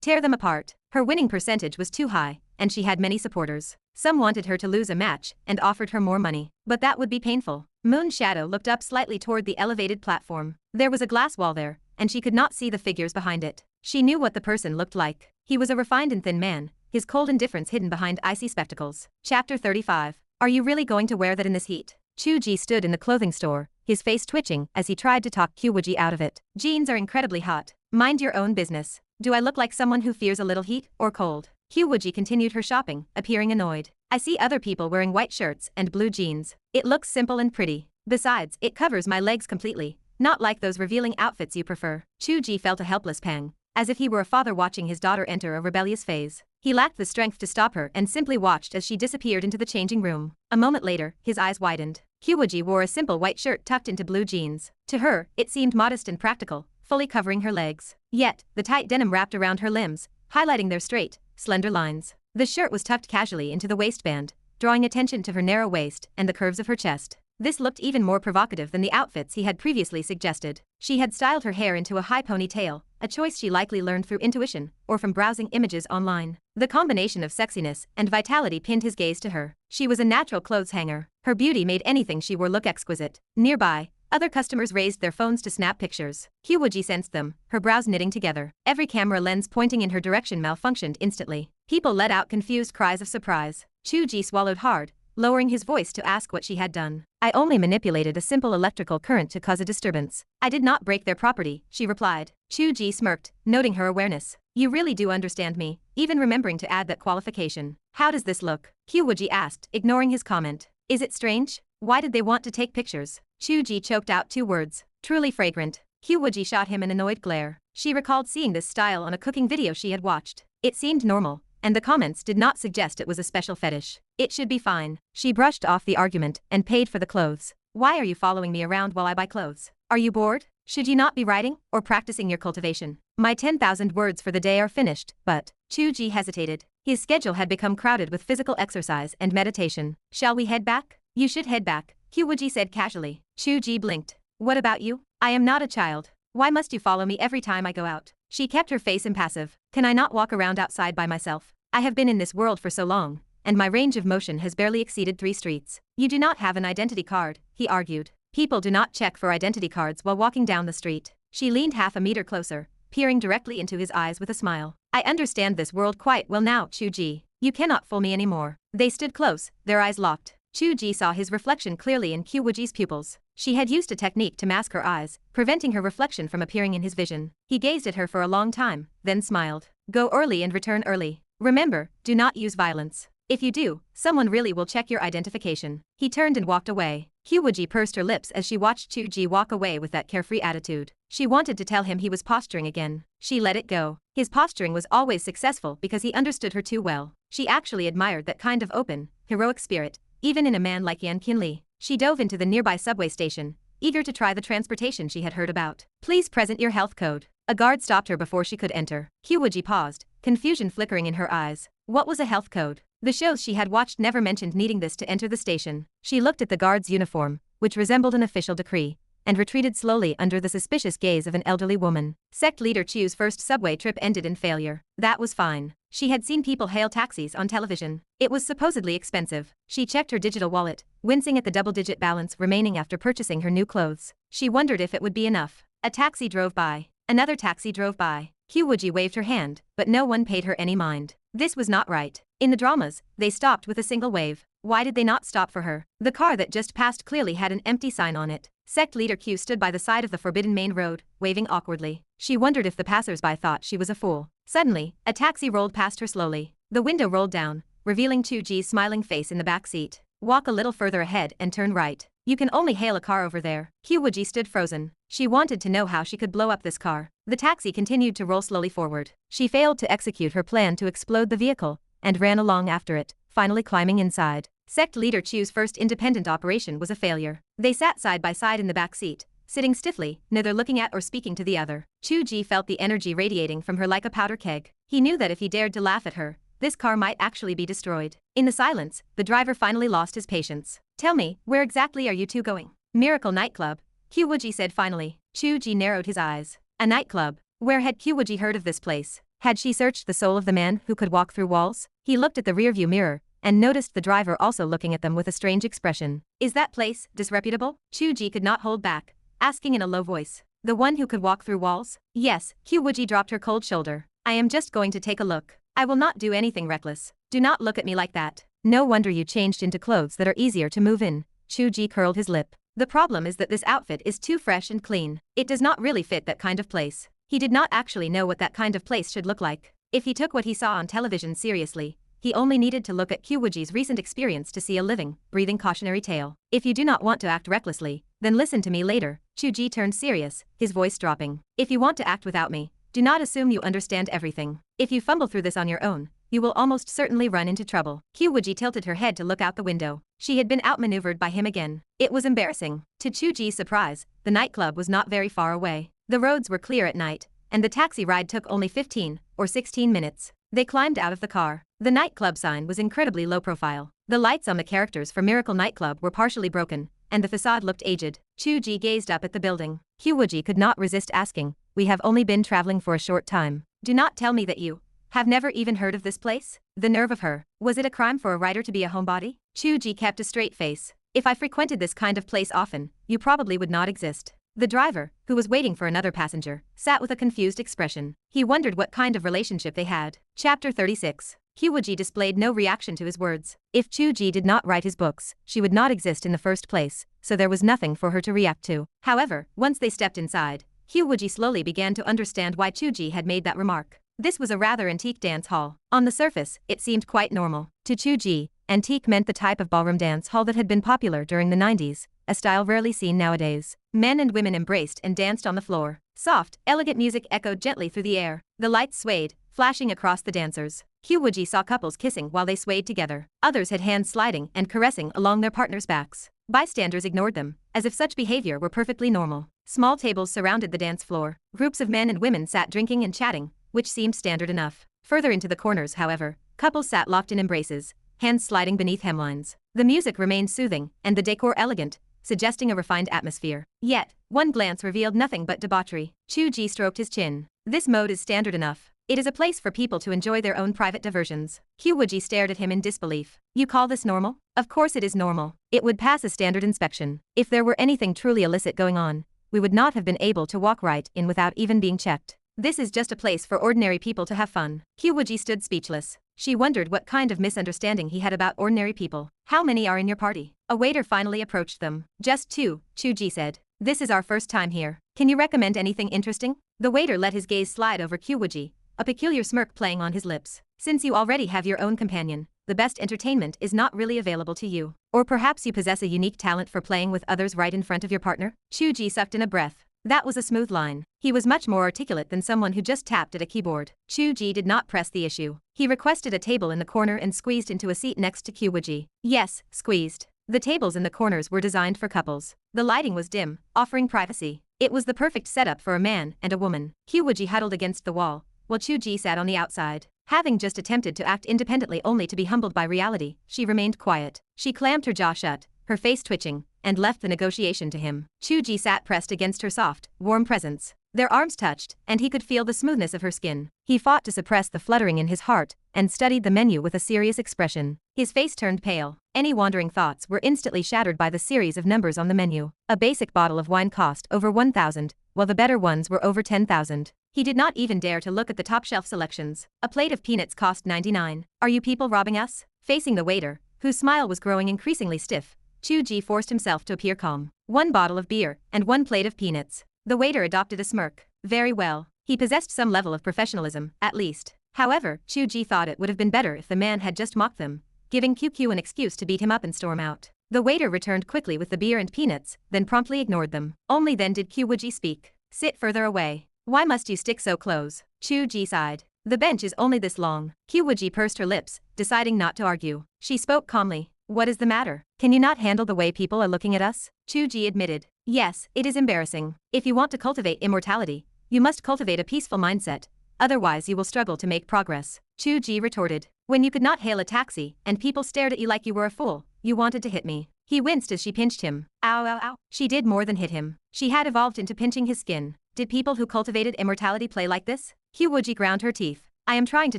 tear them apart. Her winning percentage was too high, and she had many supporters. Some wanted her to lose a match and offered her more money, but that would be painful. Moon Shadow looked up slightly toward the elevated platform. There was a glass wall there, and she could not see the figures behind it. She knew what the person looked like. He was a refined and thin man, his cold indifference hidden behind icy spectacles. Chapter 35. Are you really going to wear that in this heat? Chu Ge stood in the clothing store, his face twitching as he tried to talk Qiu Wuji out of it. Jeans are incredibly hot. Mind your own business. Do I look like someone who fears a little heat or cold? Qiu Wuji continued her shopping, appearing annoyed. I see other people wearing white shirts and blue jeans. It looks simple and pretty. Besides, it covers my legs completely, not like those revealing outfits you prefer. Chu Ge felt a helpless pang, as if he were a father watching his daughter enter a rebellious phase. He lacked the strength to stop her and simply watched as she disappeared into the changing room. A moment later, his eyes widened. Qiu Wuji wore a simple white shirt tucked into blue jeans. To her, it seemed modest and practical, fully covering her legs. Yet, the tight denim wrapped around her limbs, highlighting their straight, slender lines. The shirt was tucked casually into the waistband, drawing attention to her narrow waist and the curves of her chest. This looked even more provocative than the outfits he had previously suggested. She had styled her hair into a high ponytail, a choice she likely learned through intuition or from browsing images online. The combination of sexiness and vitality pinned his gaze to her. She was a natural clothes hanger. Her beauty made anything she wore look exquisite. Nearby, other customers raised their phones to snap pictures. Qiu Wuji sensed them, her brows knitting together. Every camera lens pointing in her direction malfunctioned instantly. People let out confused cries of surprise. Chu Ge swallowed hard, lowering his voice to ask what she had done. I only manipulated a simple electrical current to cause a disturbance. I did not break their property, she replied. Chu Ge smirked, noting her awareness. You really do understand me, even remembering to add that qualification. How does this look? Qiu Wuji asked, ignoring his comment. Is it strange? Why did they want to take pictures? Chu Ge choked out two words. Truly fragrant. Qiu Wuji shot him an annoyed glare. She recalled seeing this style on a cooking video she had watched. It seemed normal, and the comments did not suggest it was a special fetish. It should be fine. She brushed off the argument and paid for the clothes. Why are you following me around while I buy clothes? Are you bored? Should you not be writing or practicing your cultivation? My 10,000 words for the day are finished, but Chu Ge hesitated. His schedule had become crowded with physical exercise and meditation. Shall we head back? You should head back, Qiu Wuji said casually. Chu Ge blinked. What about you? I am not a child. Why must you follow me every time I go out? She kept her face impassive. Can I not walk around outside by myself? I have been in this world for so long, and my range of motion has barely exceeded 3 streets. You do not have an identity card, he argued. People do not check for identity cards while walking down the street. She leaned half a meter closer, peering directly into his eyes with a smile. I understand this world quite well now, Chu Ge. You cannot fool me anymore. They stood close, their eyes locked. Chu Ge saw his reflection clearly in Qiu Wuji's pupils. She had used a technique to mask her eyes, preventing her reflection from appearing in his vision. He gazed at her for a long time, then smiled. Go early and return early. Remember, do not use violence. If you do, someone really will check your identification. He turned and walked away. Qiu Wuji pursed her lips as she watched Chu Ge walk away with that carefree attitude. She wanted to tell him he was posturing again. She let it go. His posturing was always successful because he understood her too well. She actually admired that kind of open, heroic spirit, even in a man like Yan Qinli. She dove into the nearby subway station, eager to try the transportation she had heard about. Please present your health code. A guard stopped her before she could enter. Qiu Wuji paused, confusion flickering in her eyes. What was a health code? The shows she had watched never mentioned needing this to enter the station. She looked at the guard's uniform, which resembled an official decree, and retreated slowly under the suspicious gaze of an elderly woman. Sect leader Qiu's first subway trip ended in failure. That was fine. She had seen people hail taxis on television. It was supposedly expensive. She checked her digital wallet, wincing at the double-digit balance remaining after purchasing her new clothes. She wondered if it would be enough. A taxi drove by. Another taxi drove by. Qiu Wuji waved her hand, but no one paid her any mind. This was not right. In the dramas, they stopped with a single wave. Why did they not stop for her? The car that just passed clearly had an empty sign on it. Sect leader Qiu stood by the side of the forbidden main road, waving awkwardly. She wondered if the passers-by thought she was a fool. Suddenly, a taxi rolled past her slowly. The window rolled down, revealing Chu Ge's smiling face in the back seat. Walk a little further ahead and turn right. You can only hail a car over there. Qiu Wuji stood frozen. She wanted to know how she could blow up this car. The taxi continued to roll slowly forward. She failed to execute her plan to explode the vehicle, and ran along after it, finally climbing inside. Sect leader Qiu's first independent operation was a failure. They sat side by side in the back seat, sitting stiffly, neither looking at or speaking to the other. Chu Ge felt the energy radiating from her like a powder keg. He knew that if he dared to laugh at her, this car might actually be destroyed. In the silence, the driver finally lost his patience. Tell me, where exactly are you two going? Miracle nightclub, Qiu Wuji said finally. Chu Ge narrowed his eyes. A nightclub? Where had Qiu Wuji heard of this place? Had she searched the soul of the man who could walk through walls? He looked at the rearview mirror, and noticed the driver also looking at them with a strange expression. Is that place disreputable? Chu Ge could not hold back, asking in a low voice. The one who could walk through walls? Yes, Qiu Wuji dropped her cold shoulder. I am just going to take a look. I will not do anything reckless. Do not look at me like that. No wonder you changed into clothes that are easier to move in. Chu Ge curled his lip. The problem is that this outfit is too fresh and clean. It does not really fit that kind of place. He did not actually know what that kind of place should look like. If he took what he saw on television seriously, he only needed to look at Qiu Wuji's recent experience to see a living, breathing cautionary tale. If you do not want to act recklessly, then listen to me later. Chu Ge turned serious, his voice dropping. If you want to act without me, do not assume you understand everything. If you fumble through this on your own, you will almost certainly run into trouble. Qiu Wuji tilted her head to look out the window. She had been outmaneuvered by him again. It was embarrassing. To Chu Ge's surprise, the nightclub was not very far away. The roads were clear at night, and the taxi ride took only 15 or 16 minutes. They climbed out of the car. The nightclub sign was incredibly low profile. The lights on the characters for Miracle Nightclub were partially broken, and the facade looked aged. Chu Ge gazed up at the building. Qiu Wuji could not resist asking, we have only been traveling for a short time. Do not tell me that you have never even heard of this place? The nerve of her. Was it a crime for a writer to be a homebody? Chu Ge kept a straight face. If I frequented this kind of place often, you probably would not exist. The driver, who was waiting for another passenger, sat with a confused expression. He wondered what kind of relationship they had. Chapter 36. Qiu Wuji displayed no reaction to his words. If Chu Ge did not write his books, she would not exist in the first place, so there was nothing for her to react to. However, once they stepped inside, Qiu Wuji slowly began to understand why Chu Ge had made that remark. This was a rather antique dance hall. On the surface, it seemed quite normal. To Chu Ge, antique meant the type of ballroom dance hall that had been popular during the 90s, a style rarely seen nowadays. Men and women embraced and danced on the floor. Soft, elegant music echoed gently through the air. The lights swayed, flashing across the dancers. Qiu Wuji saw couples kissing while they swayed together. Others had hands sliding and caressing along their partners' backs. Bystanders ignored them, as if such behavior were perfectly normal. Small tables surrounded the dance floor. Groups of men and women sat drinking and chatting, which seemed standard enough. Further into the corners, however, couples sat locked in embraces, hands sliding beneath hemlines. The music remained soothing, and the decor elegant, suggesting a refined atmosphere. Yet, one glance revealed nothing but debauchery. Chu Ge stroked his chin. This mode is standard enough. It is a place for people to enjoy their own private diversions. Qiu Wuji stared at him in disbelief. You call this normal? Of course it is normal. It would pass a standard inspection. If there were anything truly illicit going on, we would not have been able to walk right in without even being checked. This is just a place for ordinary people to have fun. Qiu Wuji stood speechless. She wondered what kind of misunderstanding he had about ordinary people. How many are in your party? A waiter finally approached them. Just 2, Chu Ge said. This is our first time here. Can you recommend anything interesting? The waiter let his gaze slide over Qiu Wuji, a peculiar smirk playing on his lips. Since you already have your own companion, the best entertainment is not really available to you. Or perhaps you possess a unique talent for playing with others right in front of your partner? Chu Ge sucked in a breath. That was a smooth line. He was much more articulate than someone who just tapped at a keyboard. Chu Ge did not press the issue. He requested a table in the corner and squeezed into a seat next to Qiu Wuji. Yes, squeezed. The tables in the corners were designed for couples. The lighting was dim, offering privacy. It was the perfect setup for a man and a woman. Qiu Wuji huddled against the wall, while Chu Ge sat on the outside. Having just attempted to act independently only to be humbled by reality, she remained quiet. She clamped her jaw shut, her face twitching, and left the negotiation to him. Chu Ge sat pressed against her soft, warm presence. Their arms touched, and he could feel the smoothness of her skin. He fought to suppress the fluttering in his heart, and studied the menu with a serious expression. His face turned pale. Any wandering thoughts were instantly shattered by the series of numbers on the menu. A basic bottle of wine cost over 1,000, while the better ones were over 10,000. He did not even dare to look at the top-shelf selections. A plate of peanuts cost 99. Are you people robbing us? Facing the waiter, whose smile was growing increasingly stiff, Chu Ge forced himself to appear calm. 1 bottle of beer, and 1 plate of peanuts. The waiter adopted a smirk. Very well. He possessed some level of professionalism, at least. However, Chu Ge thought it would have been better if the man had just mocked them, giving QQ an excuse to beat him up and storm out. The waiter returned quickly with the beer and peanuts, then promptly ignored them. Only then did Qiu Wuji speak. Sit further away. Why must you stick so close? Chu Ge sighed. The bench is only this long. Qiu Wuji pursed her lips, deciding not to argue. She spoke calmly. What is the matter? Can you not handle the way people are looking at us? Chu Ge admitted. Yes, it is embarrassing. If you want to cultivate immortality, you must cultivate a peaceful mindset. Otherwise you will struggle to make progress. Chu Ge retorted. When you could not hail a taxi, and people stared at you like you were a fool, you wanted to hit me. He winced as she pinched him. Ow ow ow. She did more than hit him. She had evolved into pinching his skin. Did people who cultivated immortality play like this? Qiu Wuji ground her teeth. I am trying to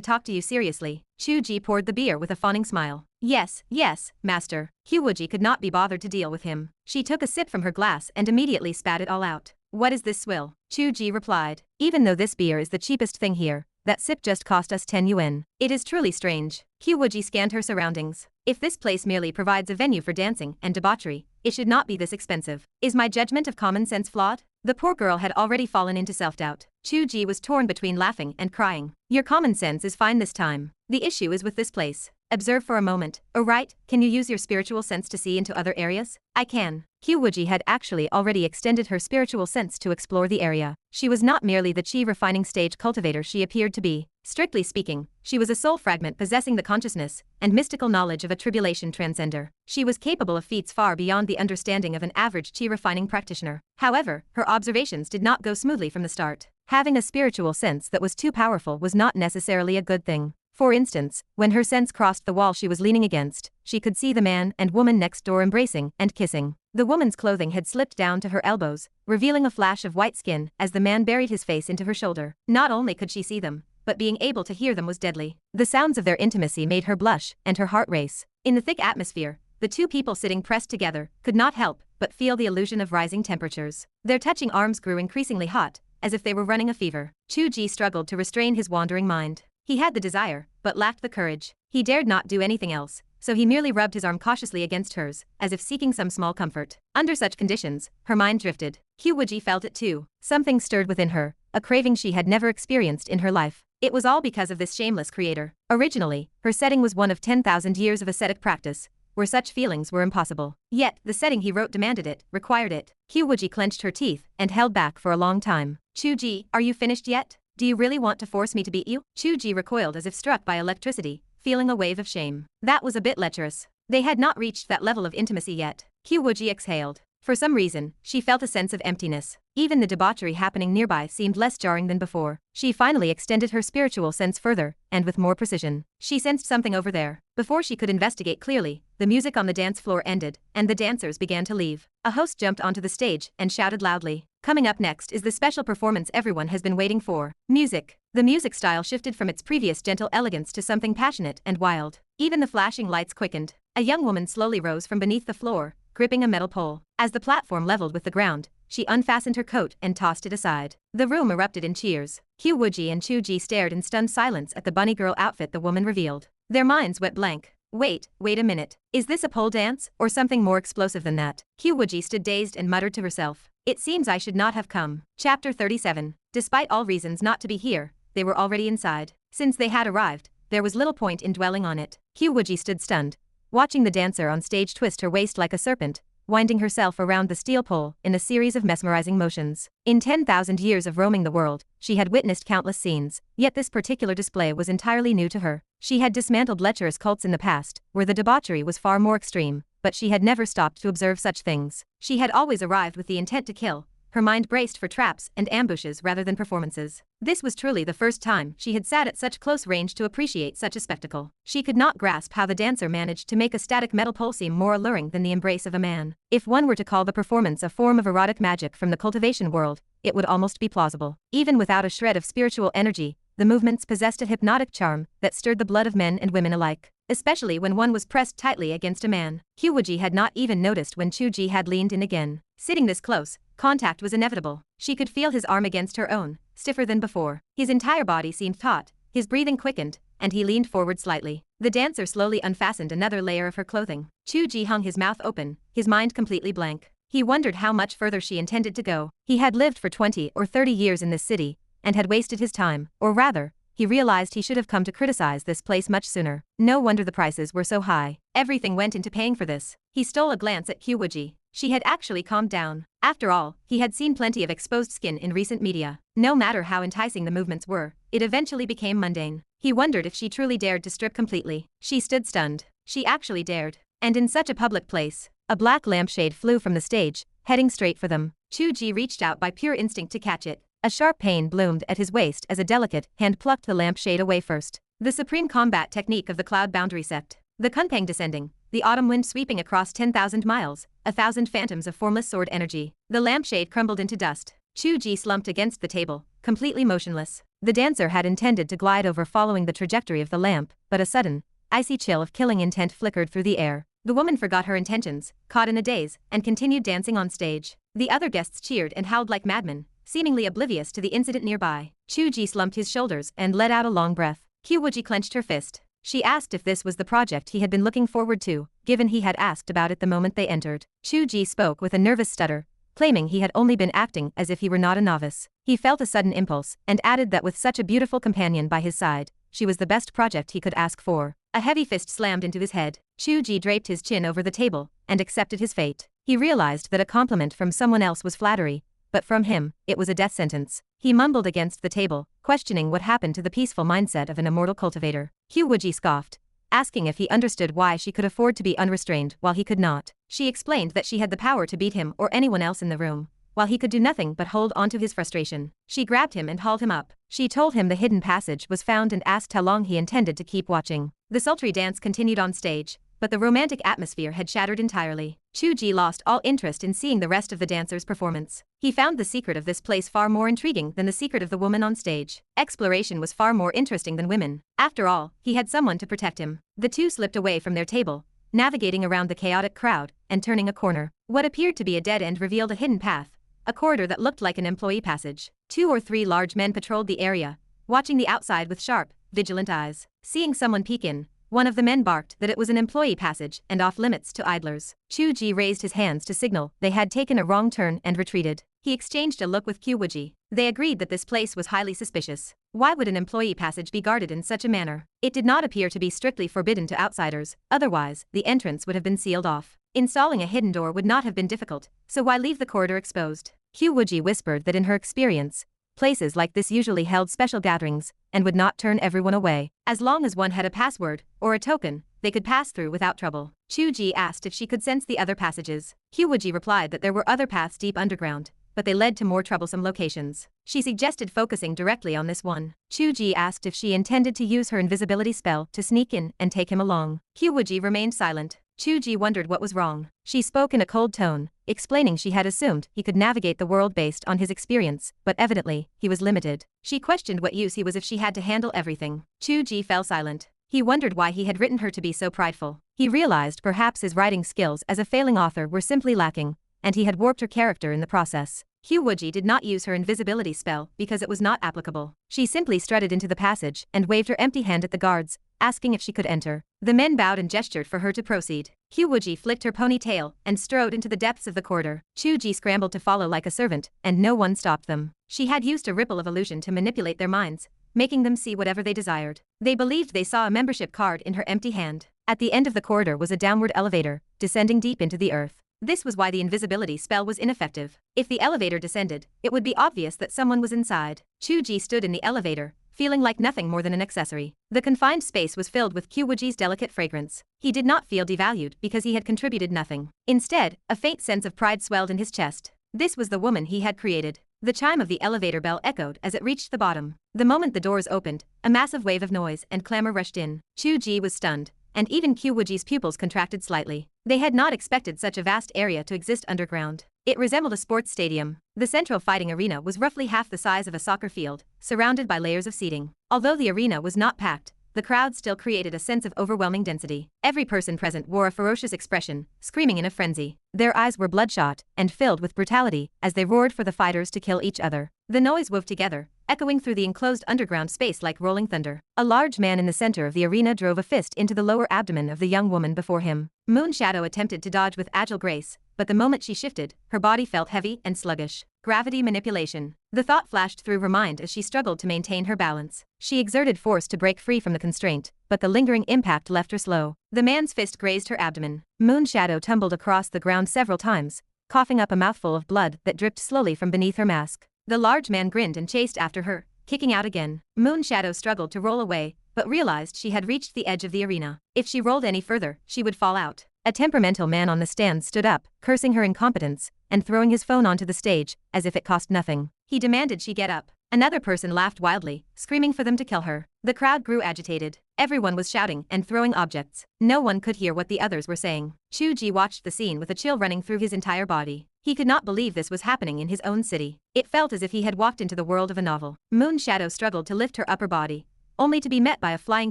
talk to you seriously. Chu Ge poured the beer with a fawning smile. Yes, yes, master. Qiu Wuji could not be bothered to deal with him. She took a sip from her glass and immediately spat it all out. What is this swill? Chu Ge replied. Even though this beer is the cheapest thing here, that sip just cost us 10 yuan. It is truly strange. Qiu Wuji scanned her surroundings. If this place merely provides a venue for dancing and debauchery, it should not be this expensive. Is my judgment of common sense flawed? The poor girl had already fallen into self-doubt. Chu Ge was torn between laughing and crying. Your common sense is fine this time. The issue is with this place. Observe for a moment. Oh right, can you use your spiritual sense to see into other areas? I can. Qiu Wuji had actually already extended her spiritual sense to explore the area. She was not merely the chi refining stage cultivator she appeared to be. Strictly speaking, she was a soul fragment possessing the consciousness and mystical knowledge of a tribulation transcender. She was capable of feats far beyond the understanding of an average chi refining practitioner. However, her observations did not go smoothly from the start. Having a spiritual sense that was too powerful was not necessarily a good thing. For instance, when her sense crossed the wall she was leaning against, she could see the man and woman next door embracing and kissing. The woman's clothing had slipped down to her elbows, revealing a flash of white skin as the man buried his face into her shoulder. Not only could she see them, but being able to hear them was deadly. The sounds of their intimacy made her blush and her heart race. In the thick atmosphere, the two people sitting pressed together could not help but feel the illusion of rising temperatures. Their touching arms grew increasingly hot, as if they were running a fever. Chu Ge struggled to restrain his wandering mind. He had the desire, but lacked the courage. He dared not do anything else, so he merely rubbed his arm cautiously against hers, as if seeking some small comfort. Under such conditions, her mind drifted. Qiu Wuji felt it too. Something stirred within her, a craving she had never experienced in her life. It was all because of this shameless creator. Originally, her setting was one of 10,000 years of ascetic practice, where such feelings were impossible. Yet, the setting he wrote demanded it, required it. Qiu Wuji clenched her teeth and held back for a long time. Chu Ge, are you finished yet? Do you really want to force me to beat you? Chu Ge recoiled as if struck by electricity, feeling a wave of shame. That was a bit lecherous. They had not reached that level of intimacy yet. Qiu Wuji exhaled. For some reason, she felt a sense of emptiness. Even the debauchery happening nearby seemed less jarring than before. She finally extended her spiritual sense further, and with more precision. She sensed something over there. Before she could investigate clearly, the music on the dance floor ended, and the dancers began to leave. A host jumped onto the stage and shouted loudly. Coming up next is the special performance everyone has been waiting for. Music. The music style shifted from its previous gentle elegance to something passionate and wild. Even the flashing lights quickened. A young woman slowly rose from beneath the floor, gripping a metal pole. As the platform leveled with the ground, she unfastened her coat and tossed it aside. The room erupted in cheers. Qiu Wuji and Chu Ge stared in stunned silence at the bunny girl outfit the woman revealed. Their minds went blank. Wait a minute. Is this a pole dance, or something more explosive than that? Qiu Wuji stood dazed and muttered to herself. It seems I should not have come. Chapter 37. Despite all reasons not to be here, they were already inside. Since they had arrived, there was little point in dwelling on it. Qiu Wuji stood stunned, watching the dancer on stage twist her waist like a serpent, winding herself around the steel pole in a series of mesmerizing motions. In 10,000 years of roaming the world, she had witnessed countless scenes, yet this particular display was entirely new to her. She had dismantled lecherous cults in the past, where the debauchery was far more extreme, but she had never stopped to observe such things. She had always arrived with the intent to kill, her mind braced for traps and ambushes rather than performances. This was truly the first time she had sat at such close range to appreciate such a spectacle. She could not grasp how the dancer managed to make a static metal pole seem more alluring than the embrace of a man. If one were to call the performance a form of erotic magic from the cultivation world, it would almost be plausible. Even without a shred of spiritual energy, the movements possessed a hypnotic charm that stirred the blood of men and women alike, especially when one was pressed tightly against a man. Qiu Wuji had not even noticed when Chu Ge had leaned in again. Sitting this close, contact was inevitable. She could feel his arm against her own, stiffer than before. His entire body seemed taut, his breathing quickened, and he leaned forward slightly. The dancer slowly unfastened another layer of her clothing. Chu Ge hung his mouth open, his mind completely blank. He wondered how much further she intended to go. He had lived for 20 or 30 years in this city, and had wasted his time, or rather, he realized he should have come to criticize this place much sooner. No wonder the prices were so high. Everything went into paying for this. He stole a glance at Qiu Wuji. She had actually calmed down. After all, he had seen plenty of exposed skin in recent media. No matter how enticing the movements were, it eventually became mundane. He wondered if she truly dared to strip completely. She stood stunned. She actually dared. And in such a public place. A black lampshade flew from the stage, heading straight for them. Chu Ge reached out by pure instinct to catch it. A sharp pain bloomed at his waist as a delicate hand plucked the lampshade away first. The supreme combat technique of the cloud boundary sect. The Kunpeng descending, the autumn wind sweeping across 10,000 miles, 1,000 phantoms of formless sword energy. The lampshade crumbled into dust. Chu Ge slumped against the table, completely motionless. The dancer had intended to glide over following the trajectory of the lamp, but a sudden, icy chill of killing intent flickered through the air. The woman forgot her intentions, caught in a daze, and continued dancing on stage. The other guests cheered and howled like madmen, seemingly oblivious to the incident nearby. Chu Ge slumped his shoulders and let out a long breath. Qiu Wuji clenched her fist. She asked if this was the project he had been looking forward to, given he had asked about it the moment they entered. Chu Ge spoke with a nervous stutter, claiming he had only been acting as if he were not a novice. He felt a sudden impulse, and added that with such a beautiful companion by his side, she was the best project he could ask for. A heavy fist slammed into his head. Chu Ge draped his chin over the table, and accepted his fate. He realized that a compliment from someone else was flattery, but from him, it was a death sentence. He mumbled against the table, questioning what happened to the peaceful mindset of an immortal cultivator. Qiu Wuji scoffed, asking if he understood why she could afford to be unrestrained while he could not. She explained that she had the power to beat him or anyone else in the room, while he could do nothing but hold onto his frustration. She grabbed him and hauled him up. She told him the hidden passage was found and asked how long he intended to keep watching. The sultry dance continued on stage, but the romantic atmosphere had shattered entirely. Chu Ge lost all interest in seeing the rest of the dancers' performance. He found the secret of this place far more intriguing than the secret of the woman on stage. Exploration was far more interesting than women. After all, he had someone to protect him. The two slipped away from their table, navigating around the chaotic crowd, and turning a corner. What appeared to be a dead end revealed a hidden path, a corridor that looked like an employee passage. 2 or 3 large men patrolled the area, watching the outside with sharp, vigilant eyes. Seeing someone peek in, one of the men barked that it was an employee passage and off-limits to idlers. Chu Ge raised his hands to signal they had taken a wrong turn and retreated. He exchanged a look with Qiu Wuji. They agreed that this place was highly suspicious. Why would an employee passage be guarded in such a manner? It did not appear to be strictly forbidden to outsiders, otherwise, the entrance would have been sealed off. Installing a hidden door would not have been difficult, so why leave the corridor exposed? Qiu Wuji whispered that in her experience, places like this usually held special gatherings, and would not turn everyone away. As long as one had a password, or a token, they could pass through without trouble. Chu Ge asked if she could sense the other passages. Qiu Wuji replied that there were other paths deep underground, but they led to more troublesome locations. She suggested focusing directly on this one. Chu Ge asked if she intended to use her invisibility spell to sneak in and take him along. Qiu Wuji remained silent. Chu Ge wondered what was wrong. She spoke in a cold tone, explaining she had assumed he could navigate the world based on his experience, but evidently, he was limited. She questioned what use he was if she had to handle everything. Chu Ge fell silent. He wondered why he had written her to be so prideful. He realized perhaps his writing skills as a failing author were simply lacking, and he had warped her character in the process. Qiu Wuji did not use her invisibility spell because it was not applicable. She simply strutted into the passage and waved her empty hand at the guards, asking if she could enter. The men bowed and gestured for her to proceed. Qiu Wuji flicked her ponytail and strode into the depths of the corridor. Chu Ge scrambled to follow like a servant, and no one stopped them. She had used a ripple of illusion to manipulate their minds, making them see whatever they desired. They believed they saw a membership card in her empty hand. At the end of the corridor was a downward elevator, descending deep into the earth. This was why the invisibility spell was ineffective. If the elevator descended, it would be obvious that someone was inside. Chu Ge stood in the elevator, feeling like nothing more than an accessory. The confined space was filled with Qiu Wuji's delicate fragrance. He did not feel devalued because he had contributed nothing. Instead, a faint sense of pride swelled in his chest. This was the woman he had created. The chime of the elevator bell echoed as it reached the bottom. The moment the doors opened, a massive wave of noise and clamor rushed in. Chu Ge was stunned, and even Qiu Wuji's pupils contracted slightly. They had not expected such a vast area to exist underground. It resembled a sports stadium. The central fighting arena was roughly half the size of a soccer field, surrounded by layers of seating. Although the arena was not packed, the crowd still created a sense of overwhelming density. Every person present wore a ferocious expression, screaming in a frenzy. Their eyes were bloodshot and filled with brutality as they roared for the fighters to kill each other. The noise wove together, echoing through the enclosed underground space like rolling thunder. A large man in the center of the arena drove a fist into the lower abdomen of the young woman before him. Moon Shadow attempted to dodge with agile grace, but the moment she shifted, her body felt heavy and sluggish. Gravity manipulation. The thought flashed through her mind as she struggled to maintain her balance. She exerted force to break free from the constraint, but the lingering impact left her slow. The man's fist grazed her abdomen. Moon Shadow tumbled across the ground several times, coughing up a mouthful of blood that dripped slowly from beneath her mask. The large man grinned and chased after her, kicking out again. Moon Shadow struggled to roll away, but realized she had reached the edge of the arena. If she rolled any further, she would fall out. A temperamental man on the stand stood up, cursing her incompetence, and throwing his phone onto the stage, as if it cost nothing. He demanded she get up. Another person laughed wildly, screaming for them to kill her. The crowd grew agitated. Everyone was shouting and throwing objects. No one could hear what the others were saying. Chu Ge watched the scene with a chill running through his entire body. He could not believe this was happening in his own city. It felt as if he had walked into the world of a novel. Moon Shadow struggled to lift her upper body, only to be met by a flying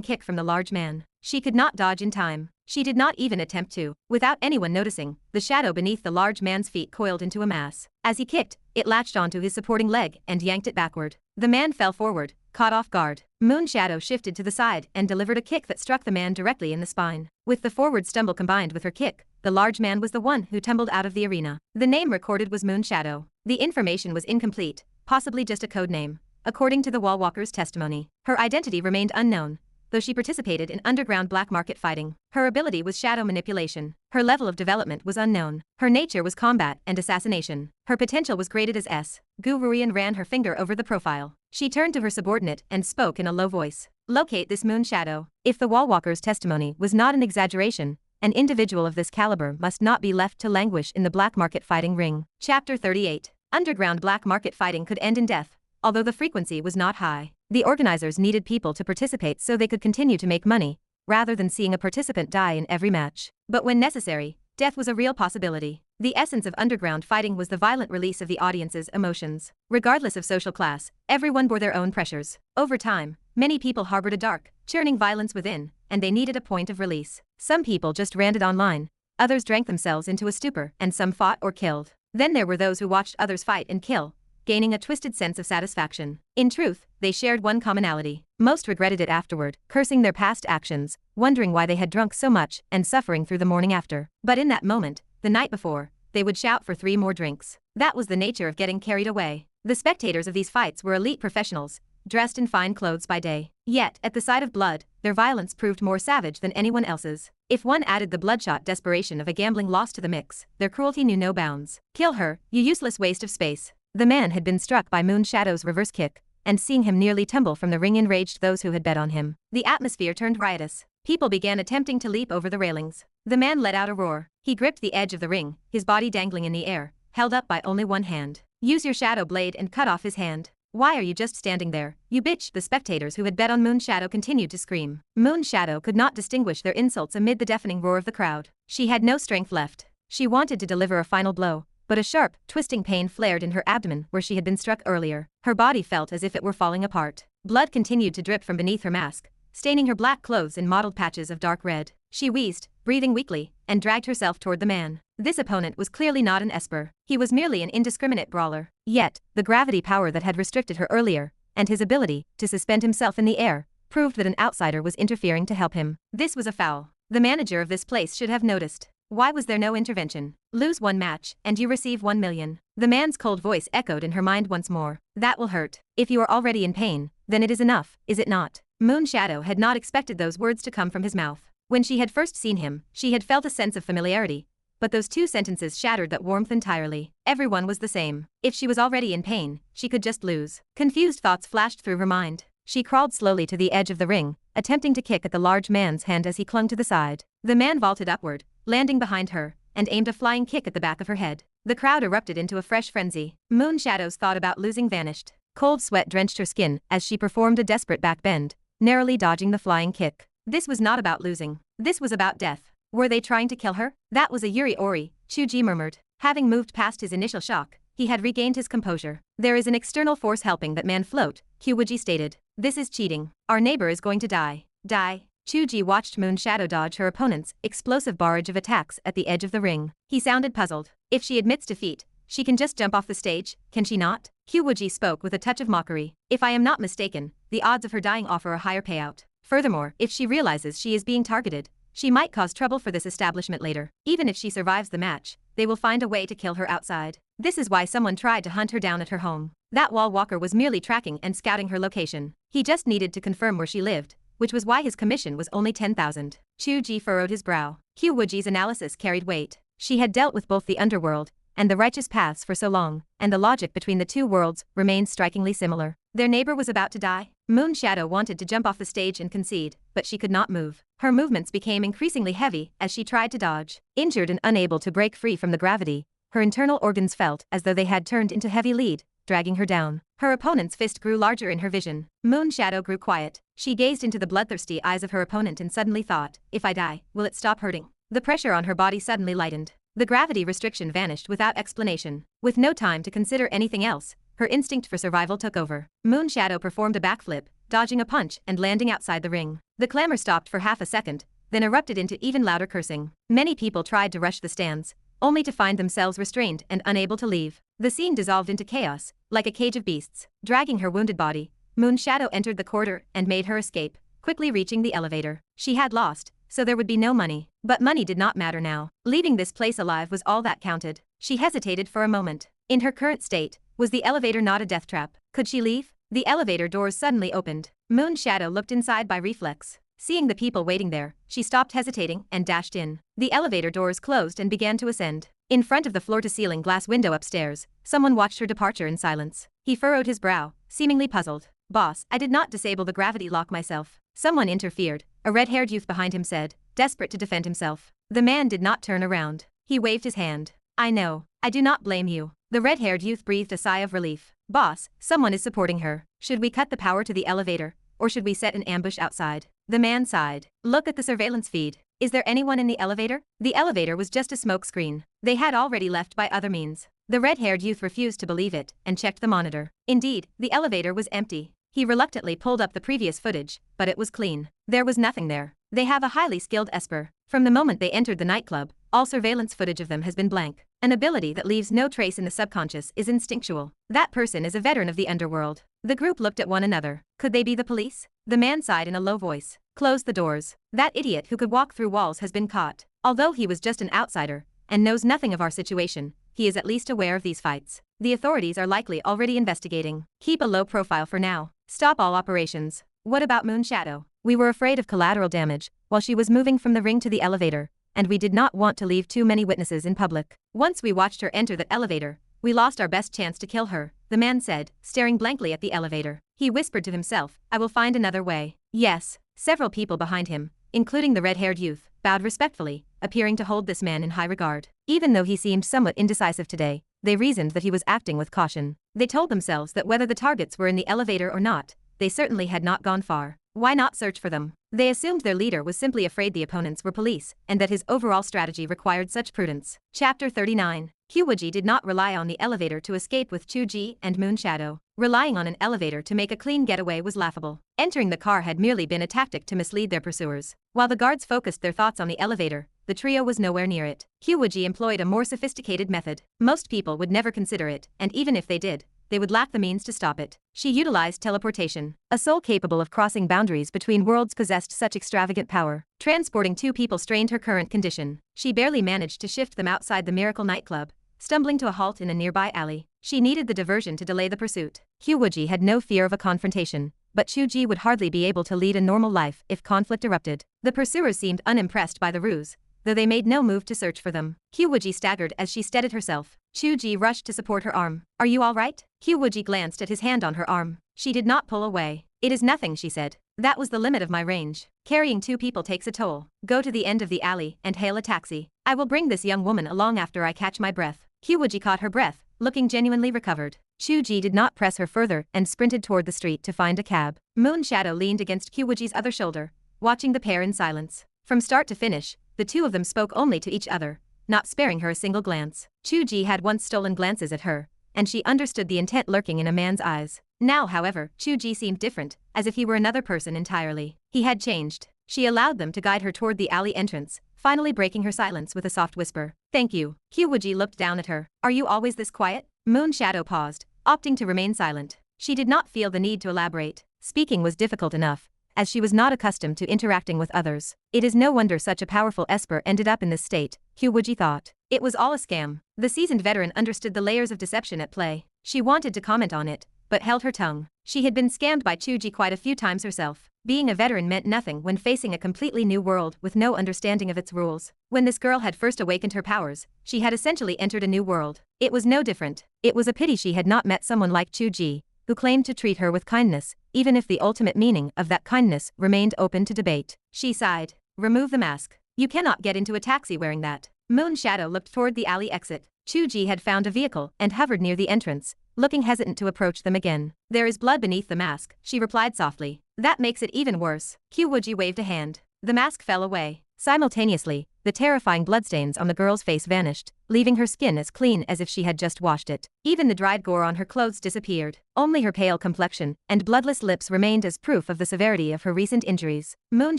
kick from the large man. She could not dodge in time. She did not even attempt to. Without anyone noticing, the shadow beneath the large man's feet coiled into a mass. As he kicked, it latched onto his supporting leg and yanked it backward. The man fell forward, caught off guard. Moon Shadow shifted to the side and delivered a kick that struck the man directly in the spine. With the forward stumble combined with her kick, the large man was the one who tumbled out of the arena. The name recorded was Moon Shadow. The information was incomplete, possibly just a code name. According to the Wallwalker's testimony, her identity remained unknown, though she participated in underground black market fighting. Her ability was shadow manipulation. Her level of development was unknown. Her nature was combat and assassination. Her potential was graded as S. Gu Ruian ran her finger over the profile. She turned to her subordinate and spoke in a low voice. Locate this Moon Shadow. If the Wallwalker's testimony was not an exaggeration, an individual of this caliber must not be left to languish in the black market fighting ring. Chapter 38. Underground black market fighting could end in death, although the frequency was not high. The organizers needed people to participate so they could continue to make money, rather than seeing a participant die in every match. But when necessary, death was a real possibility. The essence of underground fighting was the violent release of the audience's emotions. Regardless of social class, everyone bore their own pressures. Over time, many people harbored a dark, churning violence within, and they needed a point of release. Some people just ranted online, others drank themselves into a stupor, and some fought or killed. Then there were those who watched others fight and kill, gaining a twisted sense of satisfaction. In truth, they shared one commonality. Most regretted it afterward, cursing their past actions, wondering why they had drunk so much, and suffering through the morning after. But in that moment, the night before, they would shout for 3 more drinks. That was the nature of getting carried away. The spectators of these fights were elite professionals, dressed in fine clothes by day. Yet, at the sight of blood, their violence proved more savage than anyone else's. If one added the bloodshot desperation of a gambling loss to the mix, their cruelty knew no bounds. Kill her, you useless waste of space. The man had been struck by Moon Shadow's reverse kick, and seeing him nearly tumble from the ring enraged those who had bet on him. The atmosphere turned riotous. People began attempting to leap over the railings. The man let out a roar. He gripped the edge of the ring, his body dangling in the air, held up by only one hand. Use your shadow blade and cut off his hand. Why are you just standing there, you bitch? The spectators who had bet on Moon Shadow continued to scream. Moon Shadow could not distinguish their insults amid the deafening roar of the crowd. She had no strength left. She wanted to deliver a final blow, but a sharp, twisting pain flared in her abdomen where she had been struck earlier. Her body felt as if it were falling apart. Blood continued to drip from beneath her mask, staining her black clothes in mottled patches of dark red. She wheezed, breathing weakly, and dragged herself toward the man. This opponent was clearly not an esper. He was merely an indiscriminate brawler. Yet, the gravity power that had restricted her earlier, and his ability to suspend himself in the air, proved that an outsider was interfering to help him. This was a foul. The manager of this place should have noticed. Why was there no intervention? Lose 1 match, and you receive 1 million. The man's cold voice echoed in her mind once more. That will hurt. If you are already in pain, Then it is enough, is it not? Moon Shadow had not expected those words to come from his mouth. When she had first seen him, she had felt a sense of familiarity, but those two sentences shattered that warmth entirely. Everyone was the same. If she was already in pain, she could just lose. Confused thoughts flashed through her mind. She crawled slowly to the edge of the ring, attempting to kick at the large man's hand as he clung to the side. The man vaulted upward, landing behind her, and aimed a flying kick at the back of her head. The crowd erupted into a fresh frenzy. Moon Shadow's thought about losing vanished. Cold sweat drenched her skin as she performed a desperate back bend, narrowly dodging the flying kick. This was not about losing. This was about death. Were they trying to kill her? That was a Yuri Ori, Chu Ge murmured. Having moved past his initial shock, he had regained his composure. There is an external force helping that man float, Qiu Wuji stated. This is cheating. Our neighbor is going to die. Die. Chu Ge watched Moon Shadow dodge her opponent's explosive barrage of attacks at the edge of the ring. He sounded puzzled. If she admits defeat, she can just jump off the stage, can she not? Qiu Wuji spoke with a touch of mockery. If I am not mistaken, the odds of her dying offer a higher payout. Furthermore, if she realizes she is being targeted, she might cause trouble for this establishment later. Even if she survives the match, they will find a way to kill her outside. This is why someone tried to hunt her down at her home. That wall walker was merely tracking and scouting her location. He just needed to confirm where she lived, which was why his commission was only 10,000. Chu Ge furrowed his brow. Qiu Wuji's analysis carried weight. She had dealt with both the underworld and the righteous paths for so long, and the logic between the two worlds remained strikingly similar. Their neighbor was about to die. Moon Shadow wanted to jump off the stage and concede, but she could not move. Her movements became increasingly heavy as she tried to dodge. Injured and unable to break free from the gravity, her internal organs felt as though they had turned into heavy lead, dragging her down. Her opponent's fist grew larger in her vision. Moon Shadow grew quiet. She gazed into the bloodthirsty eyes of her opponent and suddenly thought, if I die, will it stop hurting? The pressure on her body suddenly lightened. The gravity restriction vanished without explanation. With no time to consider anything else, her instinct for survival took over. Moon Shadow performed a backflip, dodging a punch and landing outside the ring. The clamor stopped for half a second, then erupted into even louder cursing. Many people tried to rush the stands, only to find themselves restrained and unable to leave. The scene dissolved into chaos, like a cage of beasts. Dragging her wounded body, Moon Shadow entered the corridor and made her escape, quickly reaching the elevator. She had lost, so there would be no money. But money did not matter now. Leaving this place alive was all that counted. She hesitated for a moment. In her current state, was the elevator not a death trap? Could she leave? The elevator doors suddenly opened. Moon Shadow looked inside by reflex. Seeing the people waiting there, she stopped hesitating and dashed in. The elevator doors closed and began to ascend. In front of the floor-to-ceiling glass window upstairs, someone watched her departure in silence. He furrowed his brow, seemingly puzzled. Boss, I did not disable the gravity lock myself. Someone interfered. A red-haired youth behind him said, desperate to defend himself. The man did not turn around. He waved his hand. I know. I do not blame you. The red-haired youth breathed a sigh of relief. Boss, someone is supporting her. Should we cut the power to the elevator, or should we set an ambush outside? The man sighed. Look at the surveillance feed. Is there anyone in the elevator? The elevator was just a smoke screen. They had already left by other means. The red-haired youth refused to believe it and checked the monitor. Indeed, the elevator was empty. He reluctantly pulled up the previous footage, but it was clean. There was nothing there. They have a highly skilled esper. From the moment they entered the nightclub, all surveillance footage of them has been blank. An ability that leaves no trace in the subconscious is instinctual. That person is a veteran of the underworld. The group looked at one another. Could they be the police? The man sighed in a low voice. Close the doors. That idiot who could walk through walls has been caught. Although he was just an outsider and knows nothing of our situation, he is at least aware of these fights. The authorities are likely already investigating. Keep a low profile for now. Stop all operations. What about Moon Shadow? We were afraid of collateral damage while she was moving from the ring to the elevator, and we did not want to leave too many witnesses in public. Once we watched her enter that elevator, we lost our best chance to kill her, the man said, staring blankly at the elevator. He whispered to himself, I will find another way. Yes. Several people behind him, including the red-haired youth, bowed respectfully, appearing to hold this man in high regard. Even though he seemed somewhat indecisive today, they reasoned that he was acting with caution. They told themselves that whether the targets were in the elevator or not, they certainly had not gone far. Why not search for them? They assumed their leader was simply afraid the opponents were police, and that his overall strategy required such prudence. Chapter 39. Qiu Wuji did not rely on the elevator to escape with Chu Ge and Moon Shadow. Relying on an elevator to make a clean getaway was laughable. Entering the car had merely been a tactic to mislead their pursuers. While the guards focused their thoughts on the elevator, the trio was nowhere near it. Qiu Wuji employed a more sophisticated method. Most people would never consider it, and even if they did, they would lack the means to stop it. She utilized teleportation. A soul capable of crossing boundaries between worlds possessed such extravagant power. Transporting two people strained her current condition. She barely managed to shift them outside the miracle nightclub, stumbling to a halt in a nearby alley. She needed the diversion to delay the pursuit. Qiu Wuji had no fear of a confrontation. but Chu Ge would hardly be able to lead a normal life if conflict erupted. The pursuers seemed unimpressed by the ruse, though they made no move to search for them. Qiu Wuji staggered as she steadied herself. Chu Ge rushed to support her arm. Are you all right? Qiu Wuji glanced at his hand on her arm. She did not pull away. It is nothing, she said. That was the limit of my range. Carrying 2 people takes a toll. Go to the end of the alley and hail a taxi. I will bring this young woman along after I catch my breath. Qiu Wuji caught her breath, looking genuinely recovered. Chu Ge did not press her further and sprinted toward the street to find a cab. Moon Shadow leaned against Qiu Wuji's other shoulder, watching the pair in silence. From start to finish, the two of them spoke only to each other, not sparing her a single glance. Chu Ge had once stolen glances at her, and she understood the intent lurking in a man's eyes. Now, however, Chu Ge seemed different, as if he were another person entirely. He had changed. She allowed them to guide her toward the alley entrance, finally breaking her silence with a soft whisper. Thank you. Qiu Wuji looked down at her. Are you always this quiet? Moon Shadow paused, opting to remain silent. She did not feel the need to elaborate. Speaking was difficult enough, as she was not accustomed to interacting with others. It is no wonder such a powerful esper ended up in this state, Qiu Wuji thought. It was all a scam. The seasoned veteran understood the layers of deception at play. She wanted to comment on it, but held her tongue. She had been scammed by Chu Ge quite a few times herself. Being a veteran meant nothing when facing a completely new world with no understanding of its rules. When this girl had first awakened her powers, she had essentially entered a new world. It was no different. It was a pity she had not met someone like Chu Ge, who claimed to treat her with kindness, even if the ultimate meaning of that kindness remained open to debate. She sighed. Remove the mask. You cannot get into a taxi wearing that. Moon Shadow looked toward the alley exit. Chu Ge had found a vehicle and hovered near the entrance, looking hesitant to approach them again. There is blood beneath the mask, she replied softly. That makes it even worse. Qiu Wuji waved a hand. The mask fell away. Simultaneously, the terrifying bloodstains on the girl's face vanished, leaving her skin as clean as if she had just washed it. Even the dried gore on her clothes disappeared. Only her pale complexion and bloodless lips remained as proof of the severity of her recent injuries. Moon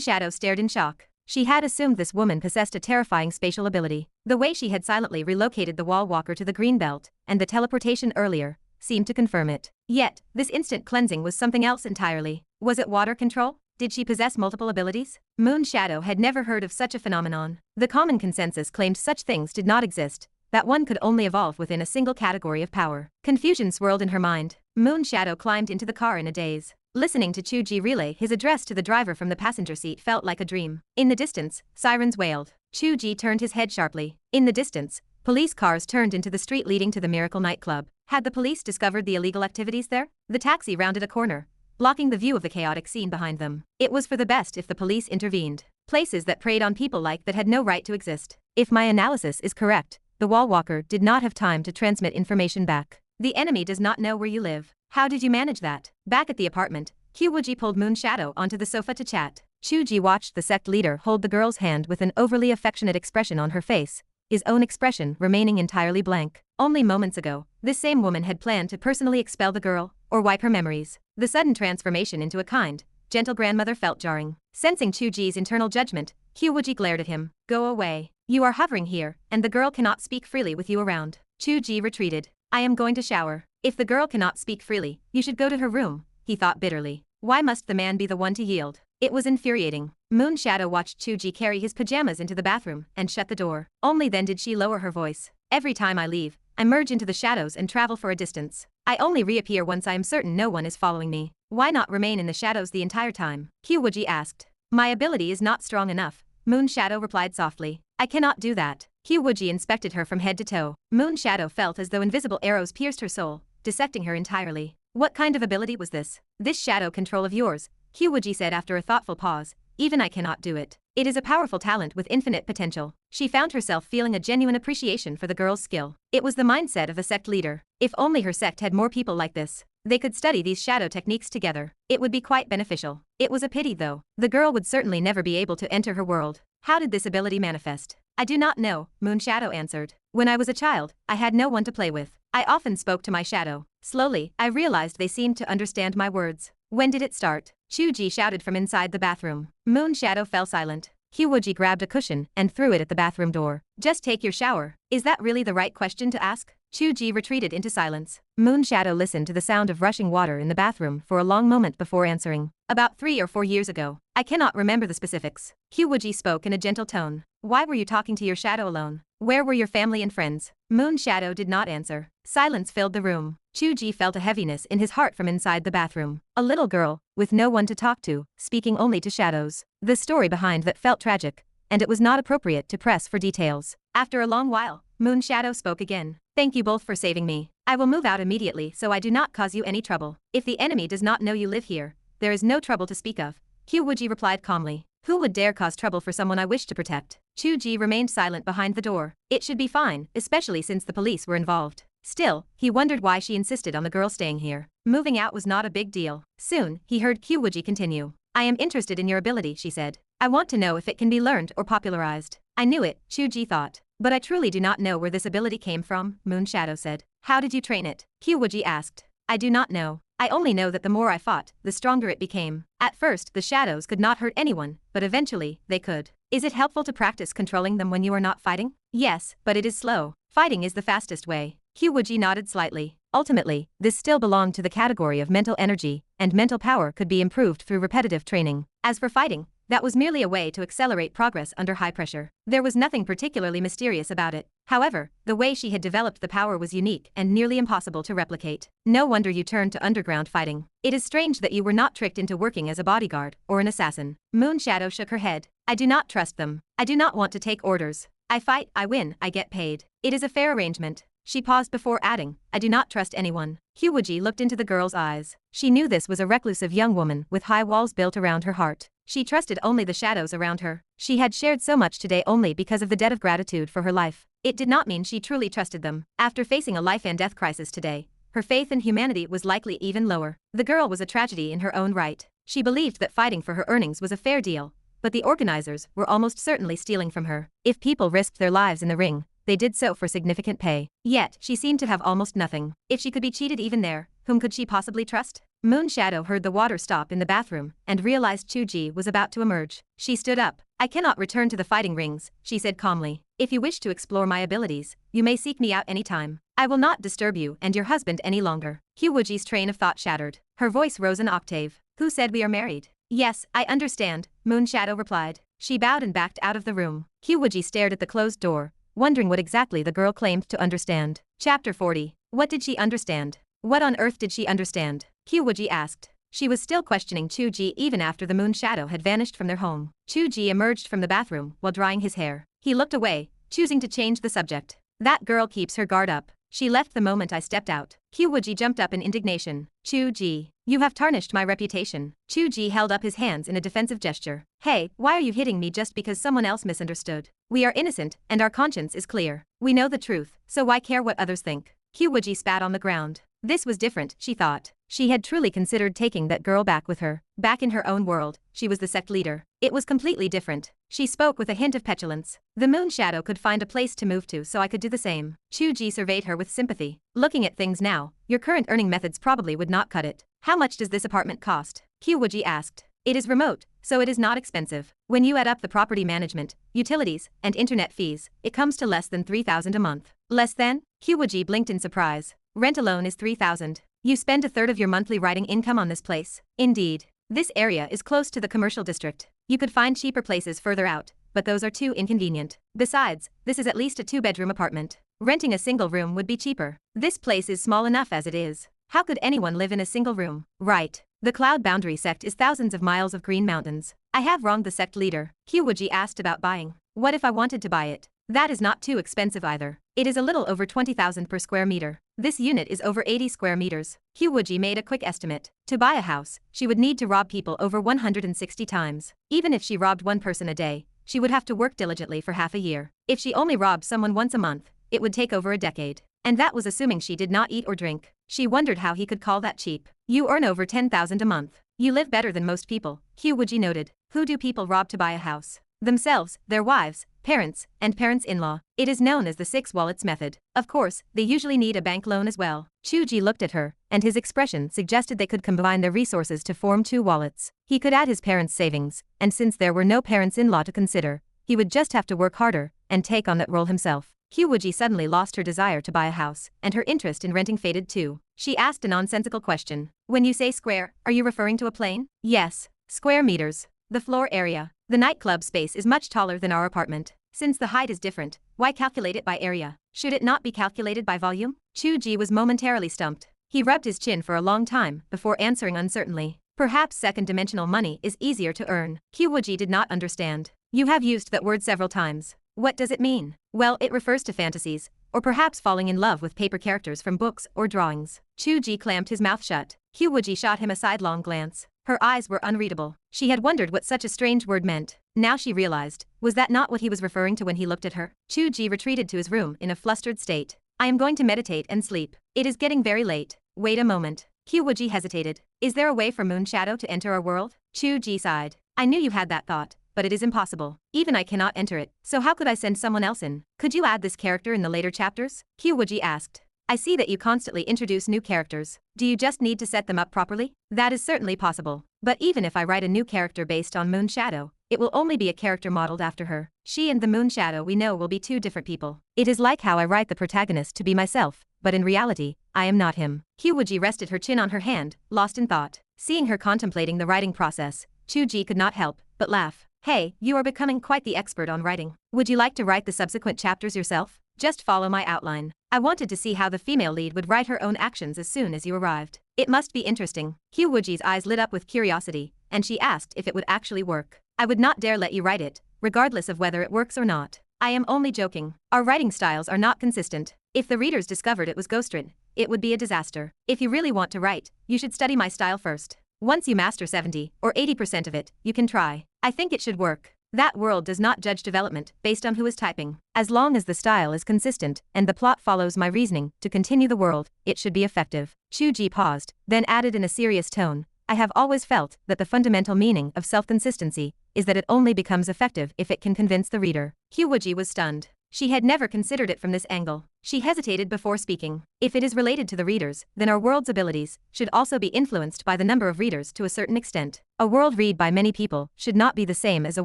Shadow stared in shock. She had assumed this woman possessed a terrifying spatial ability. The way she had silently relocated the wall walker to the green belt, and the teleportation earlier, seemed to confirm it. Yet, this instant cleansing was something else entirely. Was it water control? Did she possess multiple abilities? Moon Shadow had never heard of such a phenomenon. The common consensus claimed such things did not exist, that one could only evolve within a single category of power. Confusion swirled in her mind. Moon Shadow climbed into the car in a daze. Listening to Chu Ge relay his address to the driver from the passenger seat felt like a dream. In the distance, sirens wailed. Chu Ge turned his head sharply. In the distance, police cars turned into the street leading to the Miracle nightclub. Had the police discovered the illegal activities there? The taxi rounded a corner, blocking the view of the chaotic scene behind them. It was for the best if the police intervened. Places that preyed on people like that had no right to exist. If my analysis is correct, the wall walker did not have time to transmit information back. The enemy does not know where you live. How did you manage that? Back at the apartment, Qiu Wuji pulled Moon Shadow onto the sofa to chat. Chu Ge watched the sect leader hold the girl's hand with an overly affectionate expression on her face, his own expression remaining entirely blank. Only moments ago, this same woman had planned to personally expel the girl, or wipe her memories. The sudden transformation into a kind, gentle grandmother felt jarring. Sensing Chu Ge's internal judgment, Qiu Wuji glared at him. Go away. You are hovering here, and the girl cannot speak freely with you around. Chu Ge retreated. I am going to shower. If the girl cannot speak freely, you should go to her room, he thought bitterly. Why must the man be the one to yield? It was infuriating. Moon Shadow watched Chu Ge carry his pajamas into the bathroom and shut the door. Only then did she lower her voice. Every time I leave, I merge into the shadows and travel for a distance. I only reappear once I am certain no one is following me. Why not remain in the shadows the entire time? Qiu Wuji asked. My ability is not strong enough, Moon Shadow replied softly. I cannot do that. Qiu Wuji inspected her from head to toe. Moon Shadow felt as though invisible arrows pierced her soul, dissecting her entirely. What kind of ability was this? This shadow control of yours, Qiu Wuji said after a thoughtful pause. Even I cannot do it. It is a powerful talent with infinite potential. She found herself feeling a genuine appreciation for the girl's skill. It was the mindset of a sect leader. If only her sect had more people like this, they could study these shadow techniques together. It would be quite beneficial. It was a pity though. The girl would certainly never be able to enter her world. How did this ability manifest? I do not know, Moon Shadow answered. When I was a child, I had no one to play with. I often spoke to my shadow. Slowly, I realized they seemed to understand my words. When did it start? Chu Ge shouted from inside the bathroom. Moon Shadow fell silent. Qiu Wuji grabbed a cushion and threw it at the bathroom door. Just take your shower. Is that really the right question to ask? Chu Ge retreated into silence. Moon Shadow listened to the sound of rushing water in the bathroom for a long moment before answering. About 3 or 4 years ago. I cannot remember the specifics. Qiu Wuji spoke in a gentle tone. Why were you talking to your shadow alone? Where were your family and friends? Moon Shadow did not answer. Silence filled the room. Chu Ge felt a heaviness in his heart from inside the bathroom. A little girl, with no one to talk to, speaking only to shadows. The story behind that felt tragic, and it was not appropriate to press for details. After a long while, Moon Shadow spoke again. Thank you both for saving me. I will move out immediately so I do not cause you any trouble. If the enemy does not know you live here, there is no trouble to speak of. Qiu Wuji replied calmly. Who would dare cause trouble for someone I wish to protect? Chu Ge remained silent behind the door. It should be fine, especially since the police were involved. Still, he wondered why she insisted on the girl staying here. Moving out was not a big deal. Soon, he heard Qiu Wuji continue. I am interested in your ability, she said. I want to know if it can be learned or popularized. I knew it, Chu Ge thought. But I truly do not know where this ability came from, Moon Shadow said. How did you train it? Qiu Wuji asked. I do not know. I only know that the more I fought, the stronger it became. At first, the shadows could not hurt anyone, but eventually, they could. Is it helpful to practice controlling them when you are not fighting? Yes, but it is slow. Fighting is the fastest way. Qiu Wuji nodded slightly. Ultimately, this still belonged to the category of mental energy, and mental power could be improved through repetitive training. As for fighting, that was merely a way to accelerate progress under high pressure. There was nothing particularly mysterious about it. However, the way she had developed the power was unique and nearly impossible to replicate. No wonder you turned to underground fighting. It is strange that you were not tricked into working as a bodyguard or an assassin. Moon Shadow shook her head. I do not trust them. I do not want to take orders. I fight, I win, I get paid. It is a fair arrangement. She paused before adding, I do not trust anyone. Qiu Wuji looked into the girl's eyes. She knew this was a reclusive young woman with high walls built around her heart. She trusted only the shadows around her. She had shared so much today only because of the debt of gratitude for her life. It did not mean she truly trusted them. After facing a life and death crisis today, her faith in humanity was likely even lower. The girl was a tragedy in her own right. She believed that fighting for her earnings was a fair deal, but the organizers were almost certainly stealing from her. If people risked their lives in the ring, they did so for significant pay. Yet, she seemed to have almost nothing. If she could be cheated even there, whom could she possibly trust? Moon Shadow heard the water stop in the bathroom and realized Chu Ge was about to emerge. She stood up. I cannot return to the fighting rings, she said calmly. If you wish to explore my abilities, you may seek me out anytime. I will not disturb you and your husband any longer. Qiu Wuji's train of thought shattered. Her voice rose an octave. Who said we are married? Yes, I understand, Moon Shadow replied. She bowed and backed out of the room. Qiu Wuji stared at the closed door, wondering what exactly the girl claimed to understand. Chapter 40. What did she understand? What on earth did she understand? Qiu Wuji asked. She was still questioning Chu Ge even after the Moon Shadow had vanished from their home. Chu Ge emerged from the bathroom while drying his hair. He looked away, choosing to change the subject. That girl keeps her guard up. She left the moment I stepped out. Qiu Wuji jumped up in indignation. Chu Ge, you have tarnished my reputation. Chu Ge held up his hands in a defensive gesture. Hey, why are you hitting me just because someone else misunderstood? We are innocent, and our conscience is clear. We know the truth, so why care what others think? Qiu Wuji spat on the ground. This was different, she thought. She had truly considered taking that girl back with her. Back in her own world, she was the sect leader. It was completely different. She spoke with a hint of petulance. The Moon Shadow could find a place to move to so I could do the same. Chu Ge surveyed her with sympathy. Looking at things now, your current earning methods probably would not cut it. How much does this apartment cost? Qiu Wuji asked. It is remote, so it is not expensive. When you add up the property management, utilities, and internet fees, it comes to less than 3,000 a month. Less than? Qiu Wuji blinked in surprise. Rent alone is 3,000. You spend a third of your monthly writing income on this place. Indeed. This area is close to the commercial district. You could find cheaper places further out, but those are too inconvenient. Besides, this is at least a 2-bedroom apartment. Renting a single room would be cheaper. This place is small enough as it is. How could anyone live in a single room? Right. The Cloud Boundary Sect is thousands of miles of green mountains. I have wronged the sect leader. Qiu Wuji asked about buying. What if I wanted to buy it? That is not too expensive either. It is a little over 20,000 per square meter. This unit is over 80 square meters. Qiu Wuji made a quick estimate. To buy a house, she would need to rob people over 160 times. Even if she robbed one person a day, she would have to work diligently for half a year. If she only robbed someone once a month, it would take over a decade. And that was assuming she did not eat or drink. She wondered how he could call that cheap. You earn over 10,000 a month. You live better than most people, Qiu Wuji noted. Who do people rob to buy a house? Themselves, their wives, parents, and parents-in-law. It is known as the 6 wallets method. Of course, they usually need a bank loan as well. Chu Ge looked at her, and his expression suggested they could combine their resources to form 2 wallets. He could add his parents' savings, and since there were no parents-in-law to consider, he would just have to work harder and take on that role himself. Qiu Wuji suddenly lost her desire to buy a house, and her interest in renting faded too. She asked a nonsensical question. When you say square, are you referring to a plane? Yes. Square meters. The floor area. The nightclub space is much taller than our apartment. Since the height is different, why calculate it by area? Should it not be calculated by volume? Chu Ge was momentarily stumped. He rubbed his chin for a long time before answering uncertainly. Perhaps second-dimensional money is easier to earn. Qiu Wuji did not understand. You have used that word several times. What does it mean? Well, it refers to fantasies, or perhaps falling in love with paper characters from books or drawings. Chu Ge clamped his mouth shut. Qiu Wuji shot him a sidelong glance. Her eyes were unreadable. She had wondered what such a strange word meant. Now she realized, was that not what he was referring to when he looked at her? Chu Ge retreated to his room in a flustered state. I am going to meditate and sleep. It is getting very late. Wait a moment. Qiu Wuji hesitated. Is there a way for Moon Shadow to enter our world? Chu Ge sighed. I knew you had that thought, but it is impossible. Even I cannot enter it, so how could I send someone else in? Could you add this character in the later chapters? Qiu Wuji asked. I see that you constantly introduce new characters. Do you just need to set them up properly? That is certainly possible. But even if I write a new character based on Moon Shadow, it will only be a character modeled after her. She and the Moon Shadow we know will be two different people. It is like how I write the protagonist to be myself, but in reality, I am not him. Qiu Wuji rested her chin on her hand, lost in thought. Seeing her contemplating the writing process, Chu Ge could not help but laugh. Hey, you are becoming quite the expert on writing. Would you like to write the subsequent chapters yourself? Just follow my outline. I wanted to see how the female lead would write her own actions as soon as you arrived. It must be interesting. Qiu Wuji's eyes lit up with curiosity, and she asked if it would actually work. I would not dare let you write it, regardless of whether it works or not. I am only joking. Our writing styles are not consistent. If the readers discovered it was ghostwritten, it would be a disaster. If you really want to write, you should study my style first. Once you master 70 or 80% of it, you can try. I think it should work. That world does not judge development based on who is typing. As long as the style is consistent and the plot follows my reasoning to continue the world, it should be effective. Chu Ge paused, then added in a serious tone, I have always felt that the fundamental meaning of self-consistency is that it only becomes effective if it can convince the reader. Qiu Wuji was stunned. She had never considered it from this angle. She hesitated before speaking. If it is related to the readers, then our world's abilities should also be influenced by the number of readers to a certain extent. A world read by many people should not be the same as a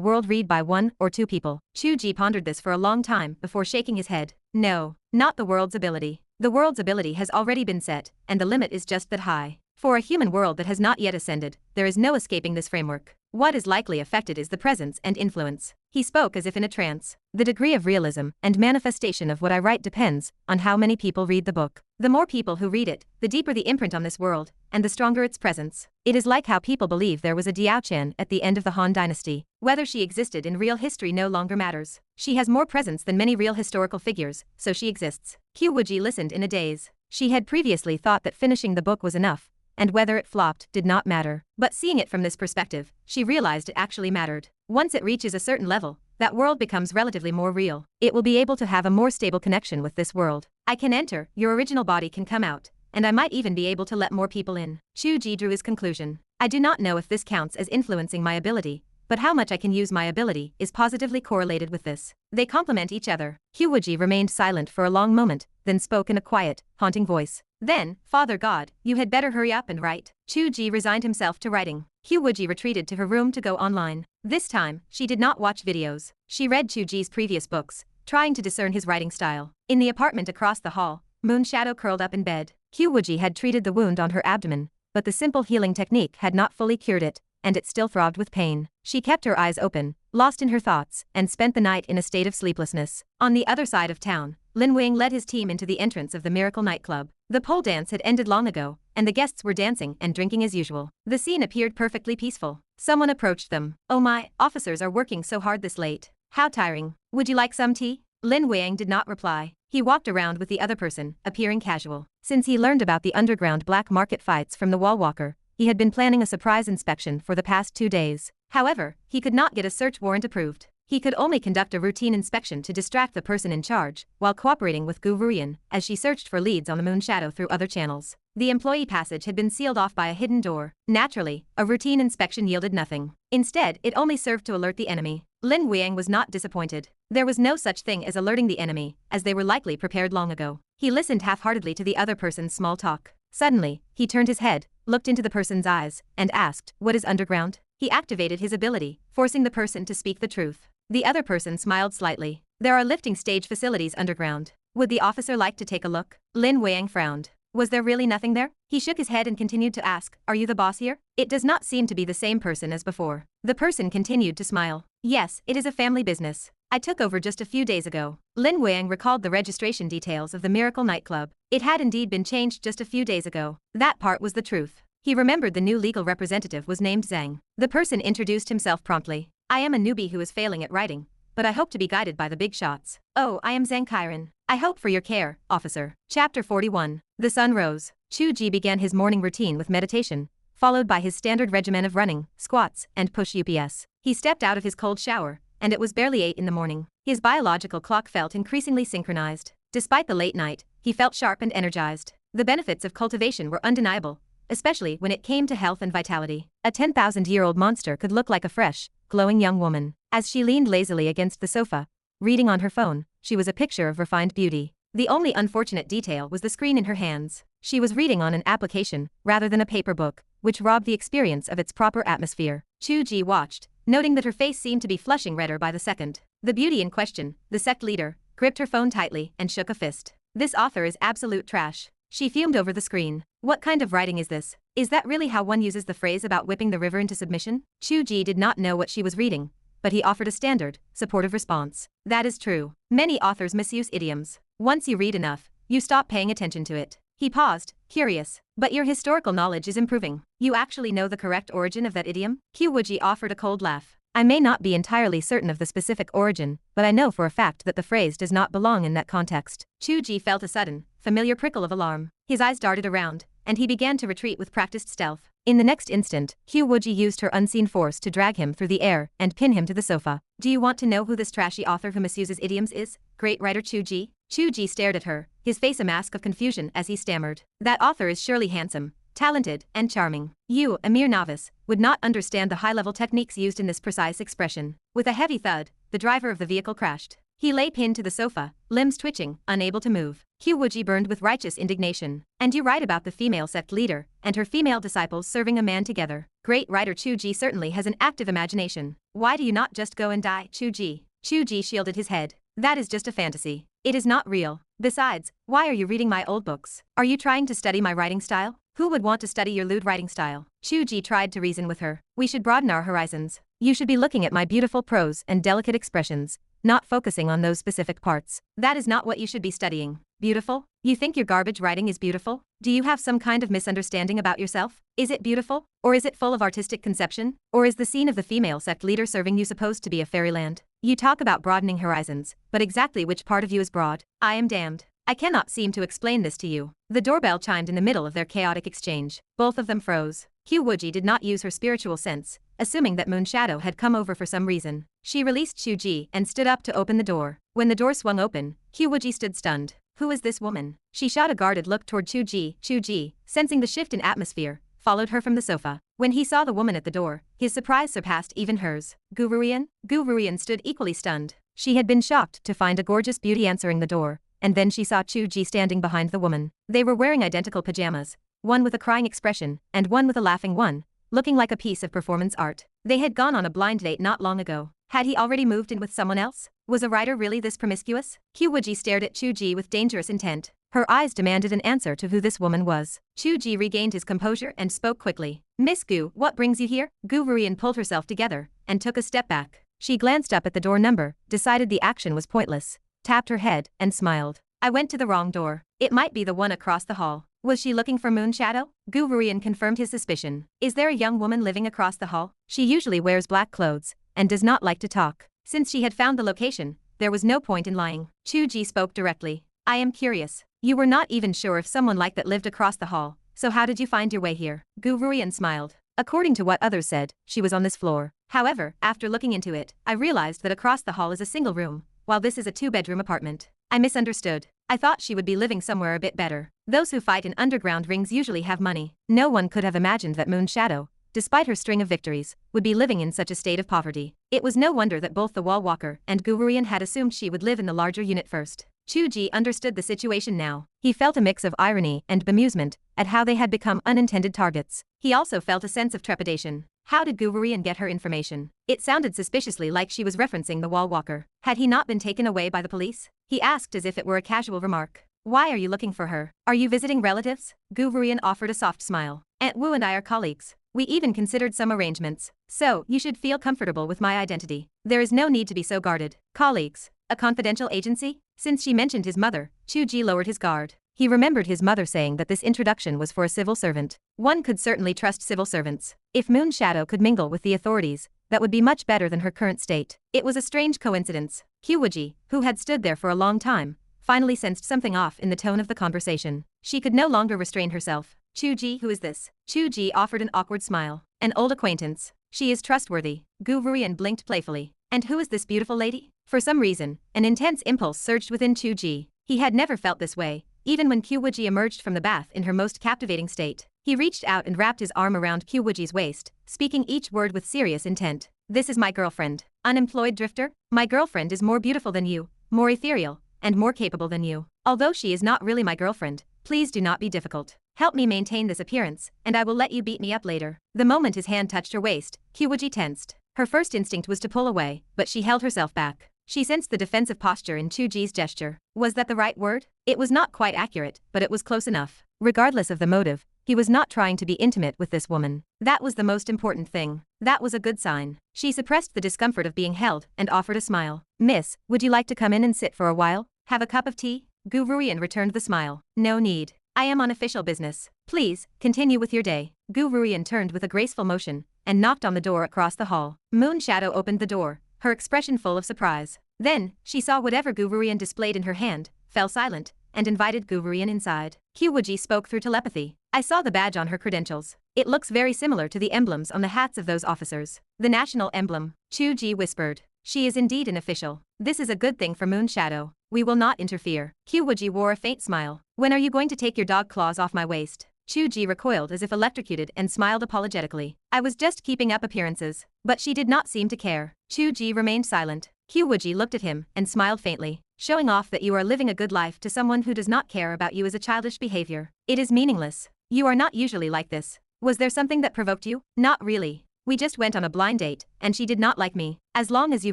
world read by one or two people. Chu Ge pondered this for a long time before shaking his head. No, not the world's ability. The world's ability has already been set, and the limit is just that high. For a human world that has not yet ascended, there is no escaping this framework. What is likely affected is the presence and influence. He spoke as if in a trance. The degree of realism and manifestation of what I write depends on how many people read the book. The more people who read it, the deeper the imprint on this world, and the stronger its presence. It is like how people believe there was a Diaochen at the end of the Han Dynasty. Whether she existed in real history no longer matters. She has more presence than many real historical figures, so she exists. Qiu Wuji listened in a daze. She had previously thought that finishing the book was enough, and whether it flopped did not matter. But seeing it from this perspective, she realized it actually mattered. Once it reaches a certain level, that world becomes relatively more real. It will be able to have a more stable connection with this world. I can enter, your original body can come out, and I might even be able to let more people in. Chu Ge drew his conclusion. I do not know if this counts as influencing my ability, but how much I can use my ability is positively correlated with this. They complement each other. Qiu Wuji remained silent for a long moment, then spoke in a quiet, haunting voice. Then, Father God, you had better hurry up and write. Chu Ge resigned himself to writing. Qiu Wuji retreated to her room to go online. This time, she did not watch videos. She read Chu Ge's previous books, trying to discern his writing style. In the apartment across the hall, Moon Shadow curled up in bed. Qiu Wuji had treated the wound on her abdomen, but the simple healing technique had not fully cured it, and it still throbbed with pain. She kept her eyes open, lost in her thoughts, and spent the night in a state of sleeplessness. On the other side of town, Lin Wing led his team into the entrance of the Miracle nightclub. The pole dance had ended long ago, and the guests were dancing and drinking as usual. The scene appeared perfectly peaceful. Someone approached them. Oh my, officers are working so hard this late. How tiring. Would you like some tea? Lin Wang did not reply. He walked around with the other person, appearing casual. Since he learned about the underground black market fights from the wall walker, he had been planning a surprise inspection for the past 2 days. However, he could not get a search warrant approved. He could only conduct a routine inspection to distract the person in charge, while cooperating with Gu Ruian, as she searched for leads on the Moon Shadow through other channels. The employee passage had been sealed off by a hidden door. Naturally, a routine inspection yielded nothing. Instead, it only served to alert the enemy. Lin Wang was not disappointed. There was no such thing as alerting the enemy, as they were likely prepared long ago. He listened half-heartedly to the other person's small talk. Suddenly, he turned his head, looked into the person's eyes, and asked, "What is underground?" He activated his ability, forcing the person to speak the truth. The other person smiled slightly. There are lifting stage facilities underground. Would the officer like to take a look? Lin Wang frowned. Was there really nothing there? He shook his head and continued to ask, "Are you the boss here?" It does not seem to be the same person as before. The person continued to smile. Yes, it is a family business. I took over just a few days ago. Lin Wang recalled the registration details of the Miracle nightclub. It had indeed been changed just a few days ago. That part was the truth. He remembered the new legal representative was named Zhang. The person introduced himself promptly. I am a newbie who is failing at writing, but I hope to be guided by the big shots. Oh, I am Zhang Kairan. I hope for your care, officer. Chapter 41. The sun rose. Chu Ge began his morning routine with meditation, followed by his standard regimen of running, squats, and push ups. He stepped out of his cold shower, and it was barely 8 in the morning. His biological clock felt increasingly synchronized. Despite the late night, he felt sharp and energized. The benefits of cultivation were undeniable, especially when it came to health and vitality. A 10,000-year-old monster could look like a fresh, glowing young woman. As she leaned lazily against the sofa, reading on her phone, she was a picture of refined beauty. The only unfortunate detail was the screen in her hands. She was reading on an application, rather than a paper book, which robbed the experience of its proper atmosphere. Chu Ge watched, noting that her face seemed to be flushing redder by the second. The beauty in question, the sect leader, gripped her phone tightly and shook a fist. This author is absolute trash. She fumed over the screen. What kind of writing is this? Is that really how one uses the phrase about whipping the river into submission? Chu Ge did not know what she was reading, but he offered a standard, supportive response. That is true. Many authors misuse idioms. Once you read enough, you stop paying attention to it. He paused, curious. But your historical knowledge is improving. You actually know the correct origin of that idiom? Qiu Wuji offered a cold laugh. I may not be entirely certain of the specific origin, but I know for a fact that the phrase does not belong in that context. Chu Ge felt a sudden, familiar prickle of alarm. His eyes darted around, and he began to retreat with practiced stealth. In the next instant, Qiu Wuji used her unseen force to drag him through the air and pin him to the sofa. Do you want to know who this trashy author who misuses idioms is? Great writer Chu Ge? Chu Ge stared at her, his face a mask of confusion as he stammered. That author is surely handsome, talented, and charming. You, a mere novice, would not understand the high-level techniques used in this precise expression. With a heavy thud, the driver of the vehicle crashed. He lay pinned to the sofa, limbs twitching, unable to move. Qiu Wuji burned with righteous indignation. And you write about the female sect leader and her female disciples serving a man together. Great writer Chu Ge certainly has an active imagination. Why do you not just go and die, Chu Ge? Chu Ge shielded his head. That is just a fantasy. It is not real. Besides, why are you reading my old books? Are you trying to study my writing style? Who would want to study your lewd writing style? Chu Ge tried to reason with her. We should broaden our horizons. You should be looking at my beautiful prose and delicate expressions, not focusing on those specific parts. That is not what you should be studying. Beautiful? You think your garbage writing is beautiful? Do you have some kind of misunderstanding about yourself? Is it beautiful? Or is it full of artistic conception? Or is the scene of the female sect leader serving you supposed to be a fairyland? You talk about broadening horizons, but exactly which part of you is broad? I am damned. I cannot seem to explain this to you. The doorbell chimed in the middle of their chaotic exchange. Both of them froze. Qiu Wuji did not use her spiritual sense, assuming that Moon Shadow had come over for some reason. She released Chu Ge and stood up to open the door. When the door swung open, Qiu Wuji stood stunned. Who is this woman? She shot a guarded look toward Chu Ge. Chu Ge, sensing the shift in atmosphere, followed her from the sofa. When he saw the woman at the door, his surprise surpassed even hers. Gu Ruian? Gu Ruian stood equally stunned. She had been shocked to find a gorgeous beauty answering the door, and then she saw Chu Ge standing behind the woman. They were wearing identical pajamas, one with a crying expression and one with a laughing one, looking like a piece of performance art. They had gone on a blind date not long ago. Had he already moved in with someone else? Was a writer really this promiscuous? Qiu Wuji stared at Chu Ge with dangerous intent. Her eyes demanded an answer to who this woman was. Chu Ge regained his composure and spoke quickly. Miss Gu, what brings you here? Gu Ruian pulled herself together and took a step back. She glanced up at the door number, decided the action was pointless, tapped her head, and smiled. I went to the wrong door. It might be the one across the hall. Was she looking for Moon Shadow? Gu Ruian confirmed his suspicion. Is there a young woman living across the hall? She usually wears black clothes and does not like to talk. Since she had found the location, there was no point in lying. Chu Ge spoke directly. I am curious. You were not even sure if someone like that lived across the hall, so how did you find your way here? Gu Ruian smiled. According to what others said, she was on this floor. However, after looking into it, I realized that across the hall is a single room, while this is a two-bedroom apartment. I misunderstood. I thought she would be living somewhere a bit better. Those who fight in underground rings usually have money. No one could have imagined that Moon Shadow, despite her string of victories, would be living in such a state of poverty. It was no wonder that both the wall walker and Gu Ruian had assumed she would live in the larger unit first. Chu Ge understood the situation now. He felt a mix of irony and bemusement at how they had become unintended targets. He also felt a sense of trepidation. How did Gu Ruian get her information? It sounded suspiciously like she was referencing the wall walker. Had he not been taken away by the police? He asked as if it were a casual remark. Why are you looking for her? Are you visiting relatives? Gu Ruian offered a soft smile. Aunt Wu and I are colleagues. We even considered some arrangements. So, you should feel comfortable with my identity. There is no need to be so guarded. Colleagues. A confidential agency? Since she mentioned his mother, Chu Ge lowered his guard. He remembered his mother saying that this introduction was for a civil servant. One could certainly trust civil servants. If Moon Shadow could mingle with the authorities, that would be much better than her current state. It was a strange coincidence. Qiu Wuji, who had stood there for a long time, finally sensed something off in the tone of the conversation. She could no longer restrain herself. Chu Ge, who is this? Chu Ge offered an awkward smile. An old acquaintance. She is trustworthy. Gu Ruian blinked playfully. And who is this beautiful lady? For some reason, an intense impulse surged within Chu Ge. He had never felt this way, even when Qiu Wuji emerged from the bath in her most captivating state. He reached out and wrapped his arm around Qiu Wuji's waist, speaking each word with serious intent. This is my girlfriend. Unemployed drifter? My girlfriend is more beautiful than you, more ethereal, and more capable than you. Although she is not really my girlfriend, please do not be difficult. Help me maintain this appearance, and I will let you beat me up later. The moment his hand touched her waist, Qiu Wuji tensed. Her first instinct was to pull away, but she held herself back. She sensed the defensive posture in Chu Ge's gesture. Was that the right word? It was not quite accurate, but it was close enough. Regardless of the motive, he was not trying to be intimate with this woman. That was the most important thing. That was a good sign. She suppressed the discomfort of being held and offered a smile. Miss, would you like to come in and sit for a while? Have a cup of tea? Gu Ruian returned the smile. No need. I am on official business. Please, continue with your day. Gu Ruian turned with a graceful motion and knocked on the door across the hall. Moon Shadow opened the door, her expression full of surprise. Then, she saw whatever Gu Ruian displayed in her hand, fell silent, and invited Gu Ruian inside. Qiu Wuji spoke through telepathy. I saw the badge on her credentials. It looks very similar to the emblems on the hats of those officers. The national emblem. Chu Ge whispered. She is indeed an official. This is a good thing for Moon Shadow. We will not interfere. Qiu Wuji wore a faint smile. When are you going to take your dog claws off my waist? Chu Ge recoiled as if electrocuted and smiled apologetically. I was just keeping up appearances. But she did not seem to care. Chu Ge remained silent. Qiu Wuji looked at him and smiled faintly. Showing off that you are living a good life to someone who does not care about you is a childish behavior. It is meaningless. You are not usually like this. Was there something that provoked you? Not really. We just went on a blind date, and she did not like me. As long as you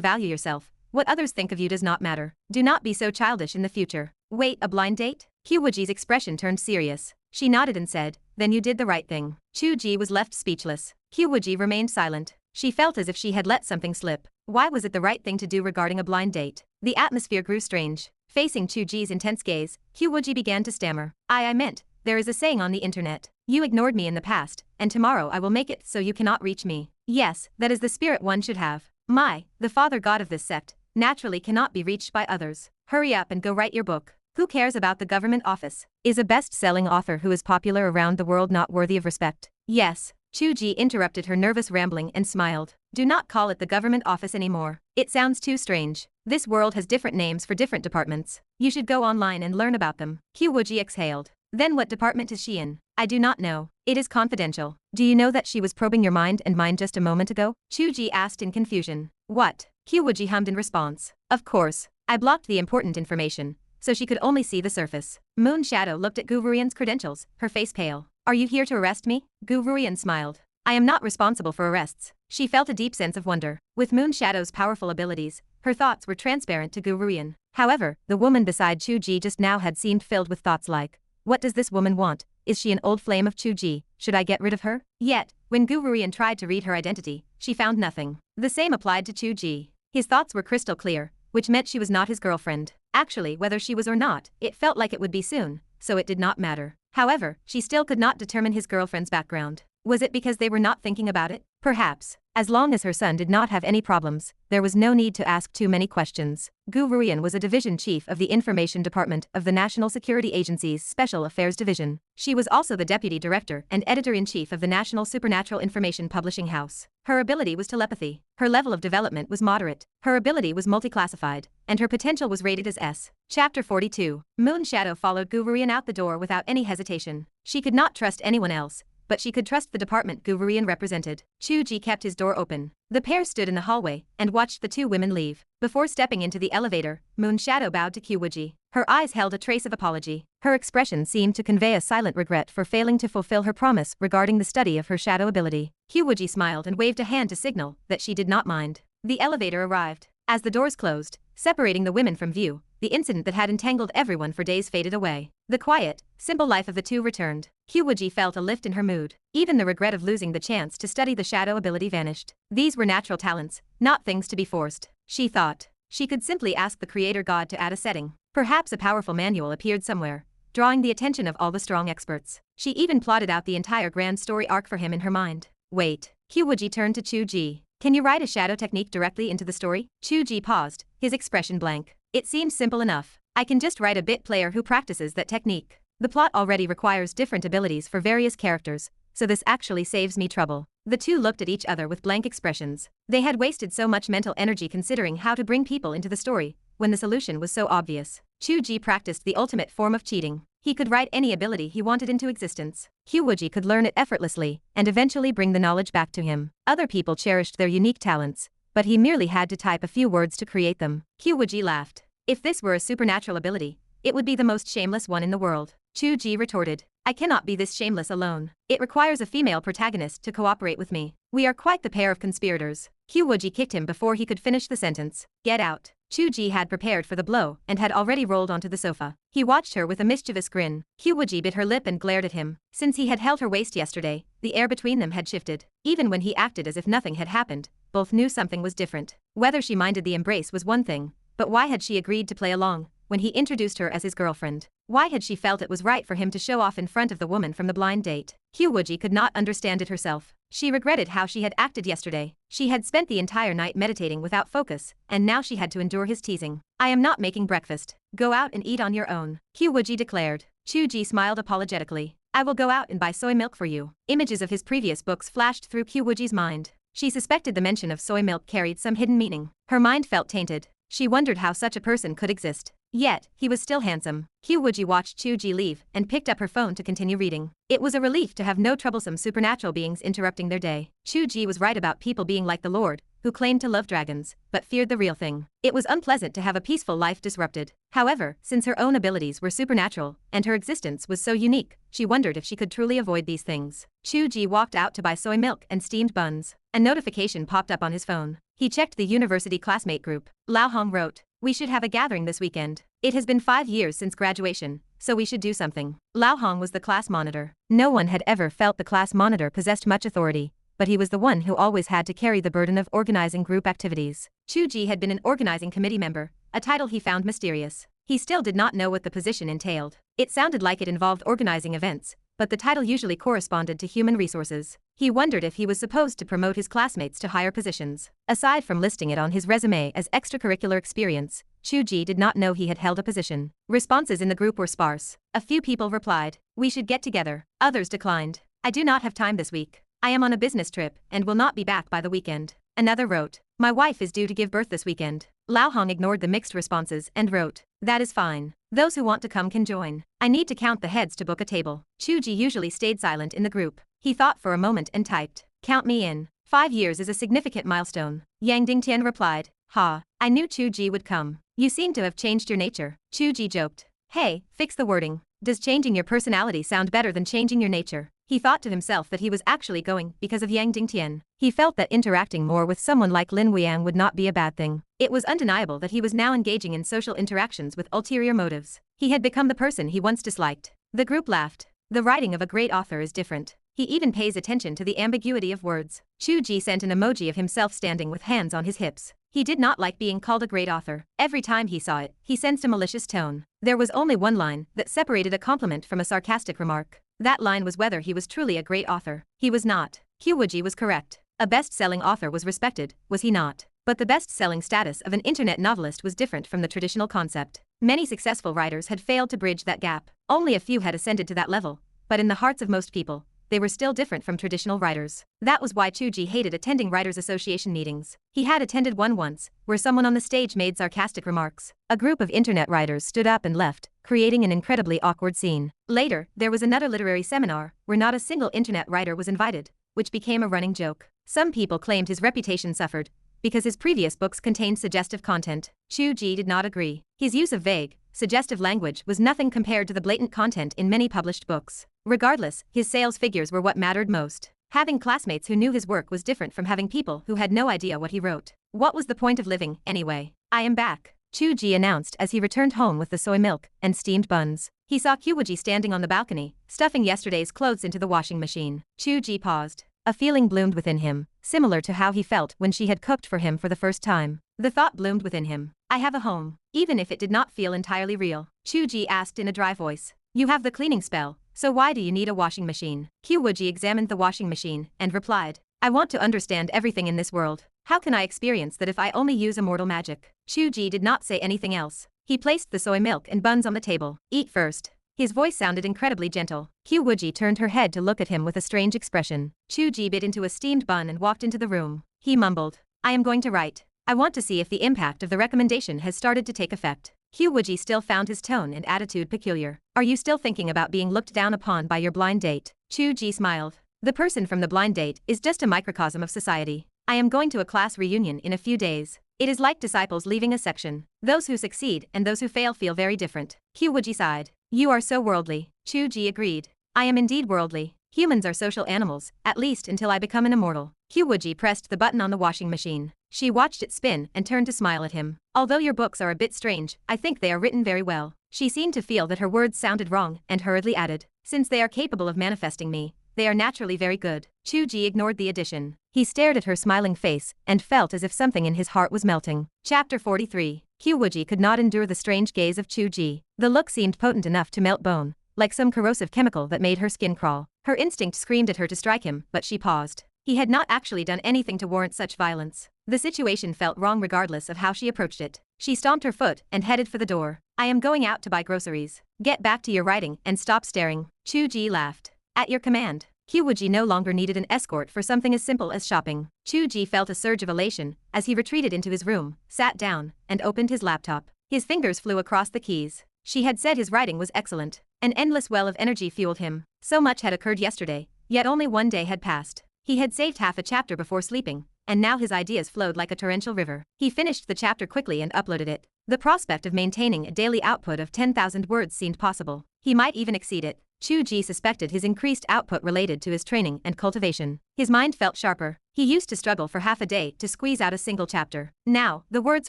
value yourself, what others think of you does not matter. Do not be so childish in the future. Wait, a blind date? Qiu Wuji's expression turned serious. She nodded and said, then you did the right thing. Chu Ge was left speechless. Qiu Wuji remained silent. She felt as if she had let something slip. Why was it the right thing to do regarding a blind date? The atmosphere grew strange. Facing Chu Ge's intense gaze, Qiu Wuji began to stammer. I meant, there is a saying on the internet. You ignored me in the past, and tomorrow I will make it so you cannot reach me. Yes, that is the spirit one should have. The father god of this sect, naturally cannot be reached by others. Hurry up and go write your book. Who cares about the government office? Is a best-selling author who is popular around the world not worthy of respect? Yes. Chu Ge interrupted her nervous rambling and smiled. Do not call it the government office anymore. It sounds too strange. This world has different names for different departments. You should go online and learn about them. Qiu Wuji exhaled. Then what department is she in? I do not know. It is confidential. Do you know that she was probing your mind and mine just a moment ago? Chu Ge asked in confusion. What? Qiu Wuji hummed in response. Of course. I blocked the important information, so she could only see the surface. Moon Shadow looked at Gu Ruian's credentials, her face pale. Are you here to arrest me? Gu Ruian smiled. I am not responsible for arrests. She felt a deep sense of wonder. With Moon Shadow's powerful abilities, her thoughts were transparent to Gu Ruian. However, the woman beside Chu Ge just now had seemed filled with thoughts like, what does this woman want? Is she an old flame of Chu Ge? Should I get rid of her? Yet, when Gu Ruian tried to read her identity, she found nothing. The same applied to Chu Ge. His thoughts were crystal clear, which meant she was not his girlfriend. Actually, whether she was or not, it felt like it would be soon, so it did not matter. However, she still could not determine his girlfriend's background. Was it because they were not thinking about it? Perhaps. As long as her son did not have any problems, there was no need to ask too many questions. Gu Ruian was a division chief of the Information Department of the National Security Agency's Special Affairs Division. She was also the deputy director and editor-in-chief of the National Supernatural Information Publishing House. Her ability was telepathy. Her level of development was moderate. Her ability was multi-classified, and her potential was rated as S. Chapter 42. Moon Shadow followed Gu Ruian out the door without any hesitation. She could not trust anyone else, but she could trust the department Gu Ruian represented. Chu Ge kept his door open. The pair stood in the hallway and watched the two women leave. Before stepping into the elevator, Moon Shadow bowed to Qiu Wuji. Her eyes held a trace of apology. Her expression seemed to convey a silent regret for failing to fulfill her promise regarding the study of her shadow ability. Qiu Wuji smiled and waved a hand to signal that she did not mind. The elevator arrived. As the doors closed, separating the women from view, the incident that had entangled everyone for days faded away. The quiet, simple life of the two returned. Qiu Wuji felt a lift in her mood. Even the regret of losing the chance to study the shadow ability vanished. These were natural talents, not things to be forced, she thought. She could simply ask the creator god to add a setting. Perhaps a powerful manual appeared somewhere, drawing the attention of all the strong experts. She even plotted out the entire grand story arc for him in her mind. Wait. Qiu Wuji turned to Chu Ge. Can you write a shadow technique directly into the story? Chu Ge paused, his expression blank. It seems simple enough. I can just write a bit player who practices that technique. The plot already requires different abilities for various characters, so this actually saves me trouble. The two looked at each other with blank expressions. They had wasted so much mental energy considering how to bring people into the story, when the solution was so obvious. Chu Ge practiced the ultimate form of cheating. He could write any ability he wanted into existence. Qiu Wuji could learn it effortlessly, and eventually bring the knowledge back to him. Other people cherished their unique talents, but he merely had to type a few words to create them. Qiu Wuji laughed. If this were a supernatural ability, it would be the most shameless one in the world. Chu Ge retorted. I cannot be this shameless alone. It requires a female protagonist to cooperate with me. We are quite the pair of conspirators. Qiu Wuji kicked him before he could finish the sentence. Get out. Chu Ge had prepared for the blow and had already rolled onto the sofa. He watched her with a mischievous grin. Qiu Wuji bit her lip and glared at him. Since he had held her waist yesterday, the air between them had shifted. Even when he acted as if nothing had happened, both knew something was different. Whether she minded the embrace was one thing, but why had she agreed to play along when he introduced her as his girlfriend? Why had she felt it was right for him to show off in front of the woman from the blind date? Qiu Wuji could not understand it herself. She regretted how she had acted yesterday. She had spent the entire night meditating without focus, and now she had to endure his teasing. I am not making breakfast. Go out and eat on your own, Qiu Wuji declared. Chu Ge smiled apologetically. I will go out and buy soy milk for you. Images of his previous books flashed through Qiu Wuji's mind. She suspected the mention of soy milk carried some hidden meaning. Her mind felt tainted. She wondered how such a person could exist. Yet, he was still handsome. Qiu Wuji watched Chu Ge leave and picked up her phone to continue reading. It was a relief to have no troublesome supernatural beings interrupting their day. Chu Ge was right about people being like the Lord, who claimed to love dragons, but feared the real thing. It was unpleasant to have a peaceful life disrupted. However, since her own abilities were supernatural, and her existence was so unique, she wondered if she could truly avoid these things. Chu Ge walked out to buy soy milk and steamed buns. A notification popped up on his phone. He checked the university classmate group. Lao Hong wrote, we should have a gathering this weekend. It has been 5 years since graduation, so we should do something. Lao Hong was the class monitor. No one had ever felt the class monitor possessed much authority, but he was the one who always had to carry the burden of organizing group activities. Chu Ge had been an organizing committee member, a title he found mysterious. He still did not know what the position entailed. It sounded like it involved organizing events, but the title usually corresponded to human resources. He wondered if he was supposed to promote his classmates to higher positions. Aside from listing it on his resume as extracurricular experience, Chu Ge did not know he had held a position. Responses in the group were sparse. A few people replied, we should get together. Others declined. I do not have time this week. I am on a business trip and will not be back by the weekend. Another wrote, my wife is due to give birth this weekend. Lao Hong ignored the mixed responses and wrote, that is fine. Those who want to come can join. I need to count the heads to book a table. Chu Ge usually stayed silent in the group. He thought for a moment and typed, count me in. 5 years is a significant milestone. Yang Dingtian replied, ha, I knew Chu Ge would come. You seem to have changed your nature. Chu Ge joked. Hey, fix the wording. Does changing your personality sound better than changing your nature? He thought to himself that he was actually going because of Yang Dingtian. He felt that interacting more with someone like Lin Weiang would not be a bad thing. It was undeniable that he was now engaging in social interactions with ulterior motives. He had become the person he once disliked. The group laughed. The writing of a great author is different. He even pays attention to the ambiguity of words. Chu Ge sent an emoji of himself standing with hands on his hips. He did not like being called a great author. Every time he saw it, he sensed a malicious tone. There was only one line that separated a compliment from a sarcastic remark. That line was whether he was truly a great author. He was not. Qiu Wuji was correct. A best-selling author was respected, was he not? But the best-selling status of an internet novelist was different from the traditional concept. Many successful writers had failed to bridge that gap. Only a few had ascended to that level, but in the hearts of most people, they were still different from traditional writers. That was why Chu Ge hated attending Writers' Association meetings. He had attended one once, where someone on the stage made sarcastic remarks. A group of internet writers stood up and left, creating an incredibly awkward scene. Later, there was another literary seminar, where not a single internet writer was invited, which became a running joke. Some people claimed his reputation suffered, because his previous books contained suggestive content. Chu Ge did not agree. His use of vague, suggestive language was nothing compared to the blatant content in many published books. Regardless, his sales figures were what mattered most. Having classmates who knew his work was different from having people who had no idea what he wrote. What was the point of living, anyway? I am back. Chu Ge announced as he returned home with the soy milk and steamed buns. He saw Qiu Wuji standing on the balcony, stuffing yesterday's clothes into the washing machine. Chu Ge paused. A feeling bloomed within him, similar to how he felt when she had cooked for him for the first time. The thought bloomed within him. I have a home. Even if it did not feel entirely real. Chu Ge asked in a dry voice. You have the cleaning spell, so why do you need a washing machine? Qiu Wuji examined the washing machine and replied. I want to understand everything in this world. How can I experience that if I only use immortal magic? Chu Ge did not say anything else. He placed the soy milk and buns on the table. Eat first. His voice sounded incredibly gentle. Qiu Wuji turned her head to look at him with a strange expression. Chu Ge bit into a steamed bun and walked into the room. He mumbled. I am going to write. I want to see if the impact of the recommendation has started to take effect. Qiu Wuji still found his tone and attitude peculiar. Are you still thinking about being looked down upon by your blind date? Chu Ge smiled. The person from the blind date is just a microcosm of society. I am going to a class reunion in a few days. It is like disciples leaving a section. Those who succeed and those who fail feel very different. Qiu Wuji sighed. You are so worldly. Chu Ge agreed. I am indeed worldly. Humans are social animals, at least until I become an immortal. Qiu Wuji pressed the button on the washing machine. She watched it spin and turned to smile at him. Although your books are a bit strange, I think they are written very well. She seemed to feel that her words sounded wrong and hurriedly added. Since they are capable of manifesting me, they are naturally very good. Chu Ge ignored the addition. He stared at her smiling face and felt as if something in his heart was melting. Chapter 43. Qiu Wuji could not endure the strange gaze of Chu Ge. The look seemed potent enough to melt bone, like some corrosive chemical that made her skin crawl. Her instinct screamed at her to strike him, but she paused. He had not actually done anything to warrant such violence. The situation felt wrong regardless of how she approached it. She stomped her foot and headed for the door. I am going out to buy groceries. Get back to your writing and stop staring. Chu Ge laughed. At your command. Qiu Wuji no longer needed an escort for something as simple as shopping. Chu Ge felt a surge of elation as he retreated into his room, sat down, and opened his laptop. His fingers flew across the keys. She had said his writing was excellent. An endless well of energy fueled him. So much had occurred yesterday, yet only one day had passed. He had saved half a chapter before sleeping, and now his ideas flowed like a torrential river. He finished the chapter quickly and uploaded it. The prospect of maintaining a daily output of 10,000 words seemed possible. He might even exceed it. Chu Ge suspected his increased output related to his training and cultivation. His mind felt sharper. He used to struggle for half a day to squeeze out a single chapter. Now, the words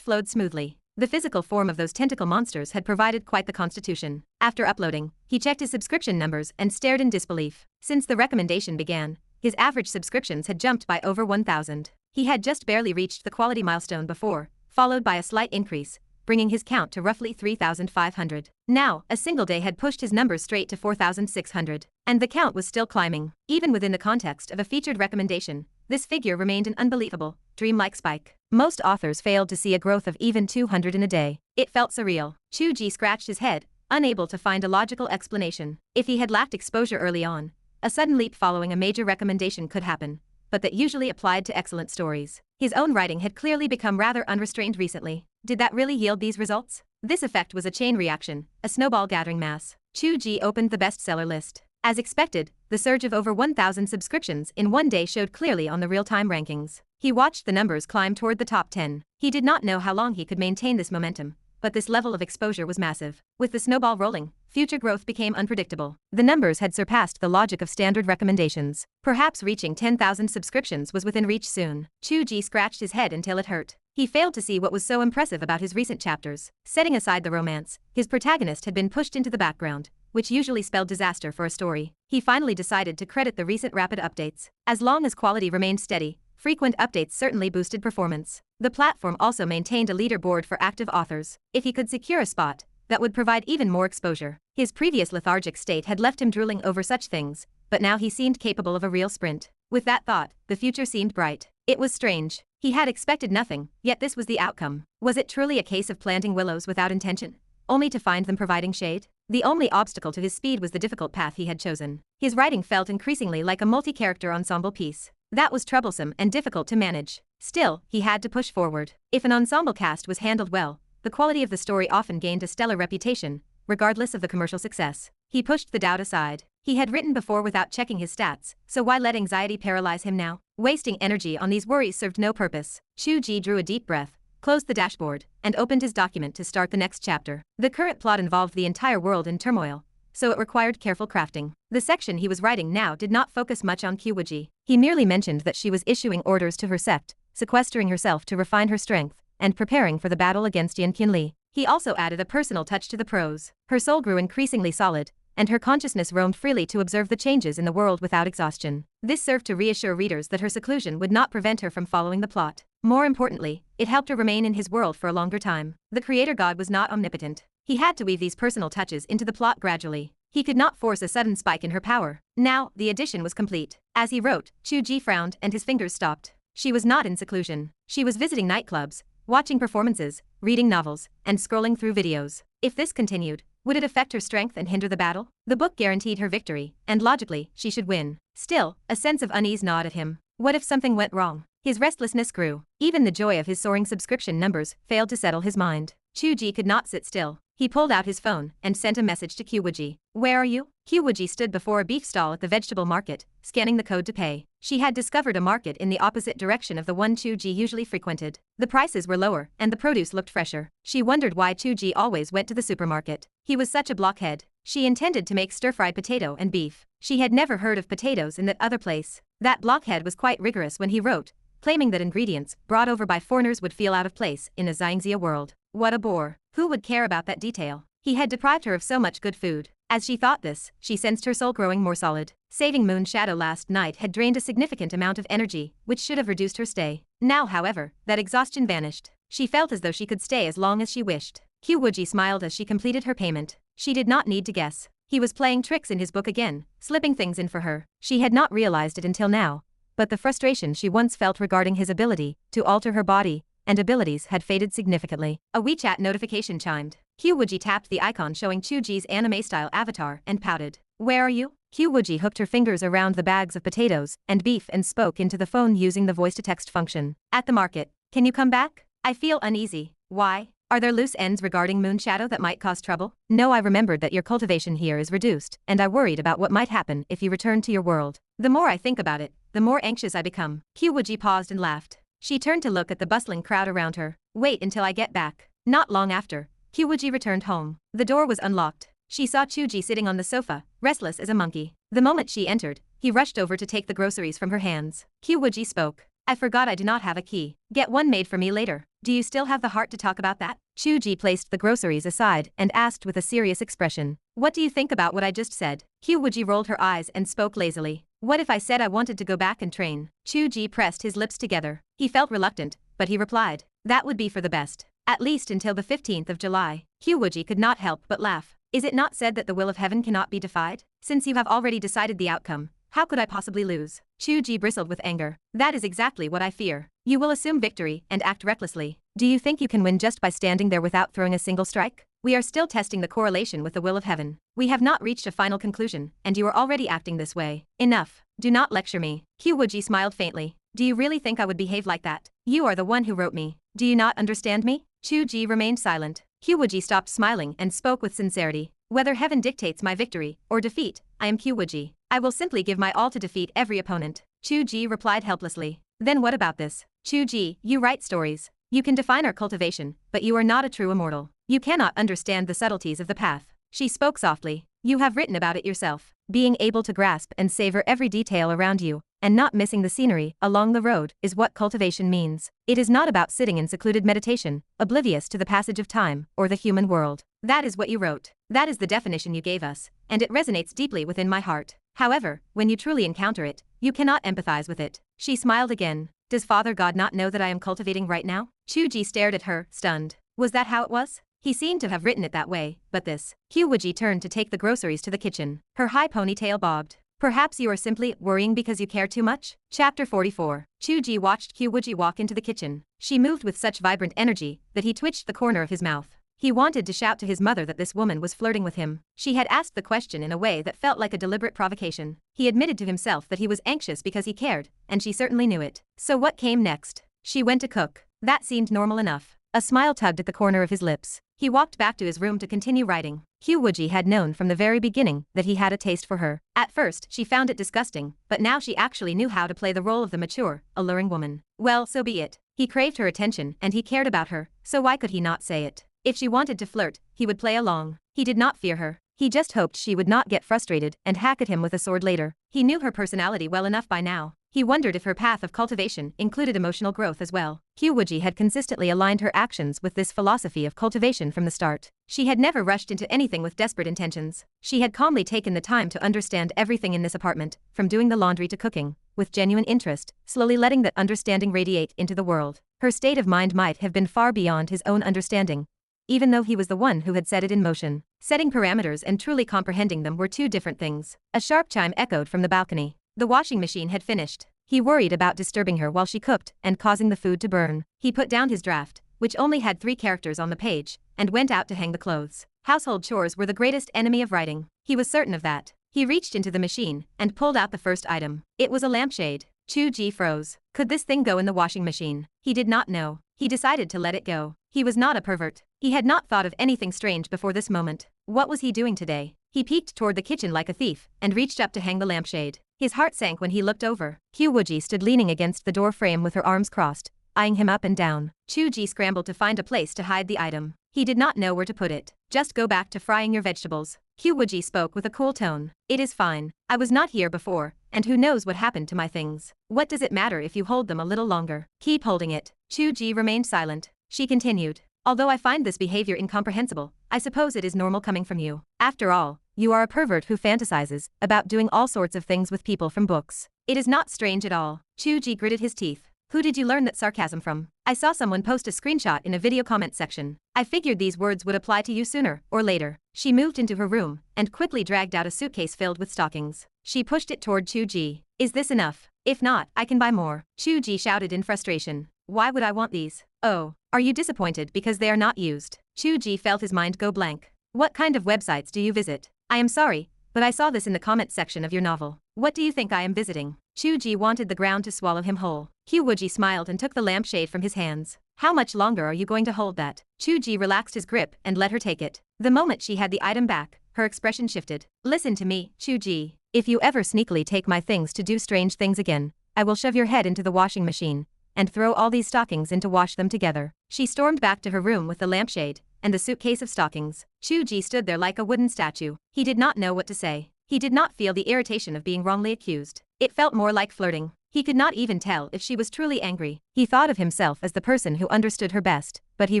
flowed smoothly. The physical form of those tentacle monsters had provided quite the constitution. After uploading, he checked his subscription numbers and stared in disbelief. Since the recommendation began, his average subscriptions had jumped by over 1,000. He had just barely reached the quality milestone before, followed by a slight increase, bringing his count to roughly 3,500. Now, a single day had pushed his numbers straight to 4,600. And the count was still climbing. Even within the context of a featured recommendation, this figure remained an unbelievable, dreamlike spike. Most authors failed to see a growth of even 200 in a day. It felt surreal. Chu Ge scratched his head, unable to find a logical explanation. If he had lacked exposure early on, a sudden leap following a major recommendation could happen, but that usually applied to excellent stories. His own writing had clearly become rather unrestrained recently. Did that really yield these results? This effect was a chain reaction, a snowball gathering mass. Chu Ge opened the bestseller list. As expected, the surge of over 1,000 subscriptions in one day showed clearly on the real-time rankings. He watched the numbers climb toward the top 10. He did not know how long he could maintain this momentum, but this level of exposure was massive. With the snowball rolling, future growth became unpredictable. The numbers had surpassed the logic of standard recommendations. Perhaps reaching 10,000 subscriptions was within reach soon. Chu Ge scratched his head until it hurt. He failed to see what was so impressive about his recent chapters. Setting aside the romance, his protagonist had been pushed into the background, which usually spelled disaster for a story. He finally decided to credit the recent rapid updates. As long as quality remained steady, frequent updates certainly boosted performance. The platform also maintained a leaderboard for active authors. If he could secure a spot, that would provide even more exposure. His previous lethargic state had left him drooling over such things, but now he seemed capable of a real sprint. With that thought, the future seemed bright. It was strange. He had expected nothing, yet this was the outcome. Was it truly a case of planting willows without intention, only to find them providing shade? The only obstacle to his speed was the difficult path he had chosen. His writing felt increasingly like a multi-character ensemble piece. That was troublesome and difficult to manage. Still, he had to push forward. If an ensemble cast was handled well, the quality of the story often gained a stellar reputation, regardless of the commercial success. He pushed the doubt aside. He had written before without checking his stats, so why let anxiety paralyze him now? Wasting energy on these worries served no purpose. Chu Ge drew a deep breath, closed the dashboard, and opened his document to start the next chapter. The current plot involved the entire world in turmoil, so it required careful crafting. The section he was writing now did not focus much on Qiu Wuji. He merely mentioned that she was issuing orders to her sect, sequestering herself to refine her strength, and preparing for the battle against Yan Qianli. He also added a personal touch to the prose. Her soul grew increasingly solid, and her consciousness roamed freely to observe the changes in the world without exhaustion. This served to reassure readers that her seclusion would not prevent her from following the plot. More importantly, it helped her remain in his world for a longer time. The creator god was not omnipotent. He had to weave these personal touches into the plot gradually. He could not force a sudden spike in her power. Now, the addition was complete. As he wrote, Chu Ge frowned and his fingers stopped. She was not in seclusion. She was visiting nightclubs, watching performances, reading novels, and scrolling through videos. If this continued, would it affect her strength and hinder the battle? The book guaranteed her victory, and logically, she should win. Still, a sense of unease gnawed at him. What if something went wrong? His restlessness grew. Even the joy of his soaring subscription numbers failed to settle his mind. Chu Ge could not sit still. He pulled out his phone and sent a message to Qiu Wuji. "Where are you?" Qiu Wuji stood before a beef stall at the vegetable market, scanning the code to pay. She had discovered a market in the opposite direction of the one Chu Ge usually frequented. The prices were lower and the produce looked fresher. She wondered why Chu Ge always went to the supermarket. He was such a blockhead. She intended to make stir-fried potato and beef. She had never heard of potatoes in that other place. That blockhead was quite rigorous when he wrote, claiming that ingredients brought over by foreigners would feel out of place in a xianxia world. What a bore. Who would care about that detail? He had deprived her of so much good food. As she thought this, she sensed her soul growing more solid. Saving Moon Shadow last night had drained a significant amount of energy, which should have reduced her stay. Now, however, that exhaustion vanished. She felt as though she could stay as long as she wished. Qiu Wuji smiled as she completed her payment. She did not need to guess. He was playing tricks in his book again, slipping things in for her. She had not realized it until now, but the frustration she once felt regarding his ability to alter her body and abilities had faded significantly. A WeChat notification chimed. Qiu Wuji tapped the icon showing Chu Ge's anime-style avatar and pouted. "Where are you?" Qiu Wuji hooked her fingers around the bags of potatoes and beef and spoke into the phone using the voice-to-text function. "At the market. Can you come back? I feel uneasy." "Why? Are there loose ends regarding Moon Shadow that might cause trouble?" "No, I remembered that your cultivation here is reduced, and I worried about what might happen if you returned to your world. The more I think about it, the more anxious I become." Qiu Wuji paused and laughed. She turned to look at the bustling crowd around her. "Wait until I get back." Not long after, Qiu Wuji returned home. The door was unlocked. She saw Chu Ge sitting on the sofa, restless as a monkey. The moment she entered, he rushed over to take the groceries from her hands. Qiu Wuji spoke. "I forgot I do not have a key. Get one made for me later. Do you still have the heart to talk about that?" Chu Ge placed the groceries aside and asked with a serious expression. "What do you think about what I just said?" Qiu Wuji rolled her eyes and spoke lazily. "What if I said I wanted to go back and train?" Chu Ge pressed his lips together. He felt reluctant, but he replied. "That would be for the best. At least until the 15th of July. Qiu Wuji could not help but laugh. "Is it not said that the will of heaven cannot be defied? Since you have already decided the outcome, how could I possibly lose?" Chu Ge bristled with anger. "That is exactly what I fear. You will assume victory and act recklessly. Do you think you can win just by standing there without throwing a single strike? We are still testing the correlation with the will of heaven. We have not reached a final conclusion, and you are already acting this way. Enough. Do not lecture me." Qiu Wuji smiled faintly. "Do you really think I would behave like that? You are the one who wrote me. Do you not understand me?" Chu Ge remained silent. Qiu Wuji stopped smiling and spoke with sincerity. "Whether heaven dictates my victory or defeat, I am Qiu Wuji. I will simply give my all to defeat every opponent." Chu Ge replied helplessly. "Then what about this? Chu Ge, you write stories. You can define our cultivation, but you are not a true immortal. You cannot understand the subtleties of the path." She spoke softly. "You have written about it yourself. Being able to grasp and savor every detail around you, and not missing the scenery along the road, is what cultivation means. It is not about sitting in secluded meditation, oblivious to the passage of time or the human world. That is what you wrote. That is the definition you gave us, and it resonates deeply within my heart. However, when you truly encounter it, you cannot empathize with it." She smiled again. "Does Father God not know that I am cultivating right now?" Chu Ge stared at her, stunned. Was that how it was? He seemed to have written it that way, but this. Qiu Wuji turned to take the groceries to the kitchen. Her high ponytail bobbed. "Perhaps you are simply worrying because you care too much?" Chapter 44. Chu Ge watched Qiu Wuji walk into the kitchen. She moved with such vibrant energy that he twitched the corner of his mouth. He wanted to shout to his mother that this woman was flirting with him. She had asked the question in a way that felt like a deliberate provocation. He admitted to himself that he was anxious because he cared, and she certainly knew it. So what came next? She went to cook. That seemed normal enough. A smile tugged at the corner of his lips. He walked back to his room to continue writing. Qiu Wuji had known from the very beginning that he had a taste for her. At first, she found it disgusting, but now she actually knew how to play the role of the mature, alluring woman. Well, so be it. He craved her attention and he cared about her, so why could he not say it? If she wanted to flirt, he would play along. He did not fear her. He just hoped she would not get frustrated and hack at him with a sword later. He knew her personality well enough by now. He wondered if her path of cultivation included emotional growth as well. Qiu Wuji had consistently aligned her actions with this philosophy of cultivation from the start. She had never rushed into anything with desperate intentions. She had calmly taken the time to understand everything in this apartment, from doing the laundry to cooking, with genuine interest, slowly letting that understanding radiate into the world. Her state of mind might have been far beyond his own understanding, even though he was the one who had set it in motion. Setting parameters and truly comprehending them were two different things. A sharp chime echoed from the balcony. The washing machine had finished. He worried about disturbing her while she cooked and causing the food to burn. He put down his draft, which only had 3 characters on the page, and went out to hang the clothes. Household chores were the greatest enemy of writing. He was certain of that. He reached into the machine and pulled out the first item. It was a lampshade. Chu Ge froze. Could this thing go in the washing machine? He did not know. He decided to let it go. He was not a pervert. He had not thought of anything strange before this moment. What was he doing today? He peeked toward the kitchen like a thief and reached up to hang the lampshade. His heart sank when he looked over. Qiu Wuji stood leaning against the door frame with her arms crossed, eyeing him up and down. Chu Ge scrambled to find a place to hide the item. He did not know where to put it. Just go back to frying your vegetables. Qiu Wuji spoke with a cool tone. It is fine. I was not here before, and who knows what happened to my things. What does it matter if you hold them a little longer? Keep holding it. Chu Ge remained silent. She continued. Although I find this behavior incomprehensible, I suppose it is normal coming from you. After all, you are a pervert who fantasizes about doing all sorts of things with people from books. It is not strange at all. Chu Ge gritted his teeth. Who did you learn that sarcasm from? I saw someone post a screenshot in a video comment section. I figured these words would apply to you sooner or later. She moved into her room and quickly dragged out a suitcase filled with stockings. She pushed it toward Chu Ge. Is this enough? If not, I can buy more. Chu Ge shouted in frustration. Why would I want these? Oh, are you disappointed because they are not used? Chu Ge felt his mind go blank. What kind of websites do you visit? I am sorry, but I saw this in the comment section of your novel. What do you think I am visiting? Chu Ge wanted the ground to swallow him whole. Qiu Wuji smiled and took the lampshade from his hands. How much longer are you going to hold that? Chu Ge relaxed his grip and let her take it. The moment she had the item back, her expression shifted. Listen to me, Chu Ge. If you ever sneakily take my things to do strange things again, I will shove your head into the washing machine and throw all these stockings in to wash them together. She stormed back to her room with the lampshade and the suitcase of stockings. Chu Ge stood there like a wooden statue. He did not know what to say. He did not feel the irritation of being wrongly accused. It felt more like flirting. He could not even tell if she was truly angry. He thought of himself as the person who understood her best, but he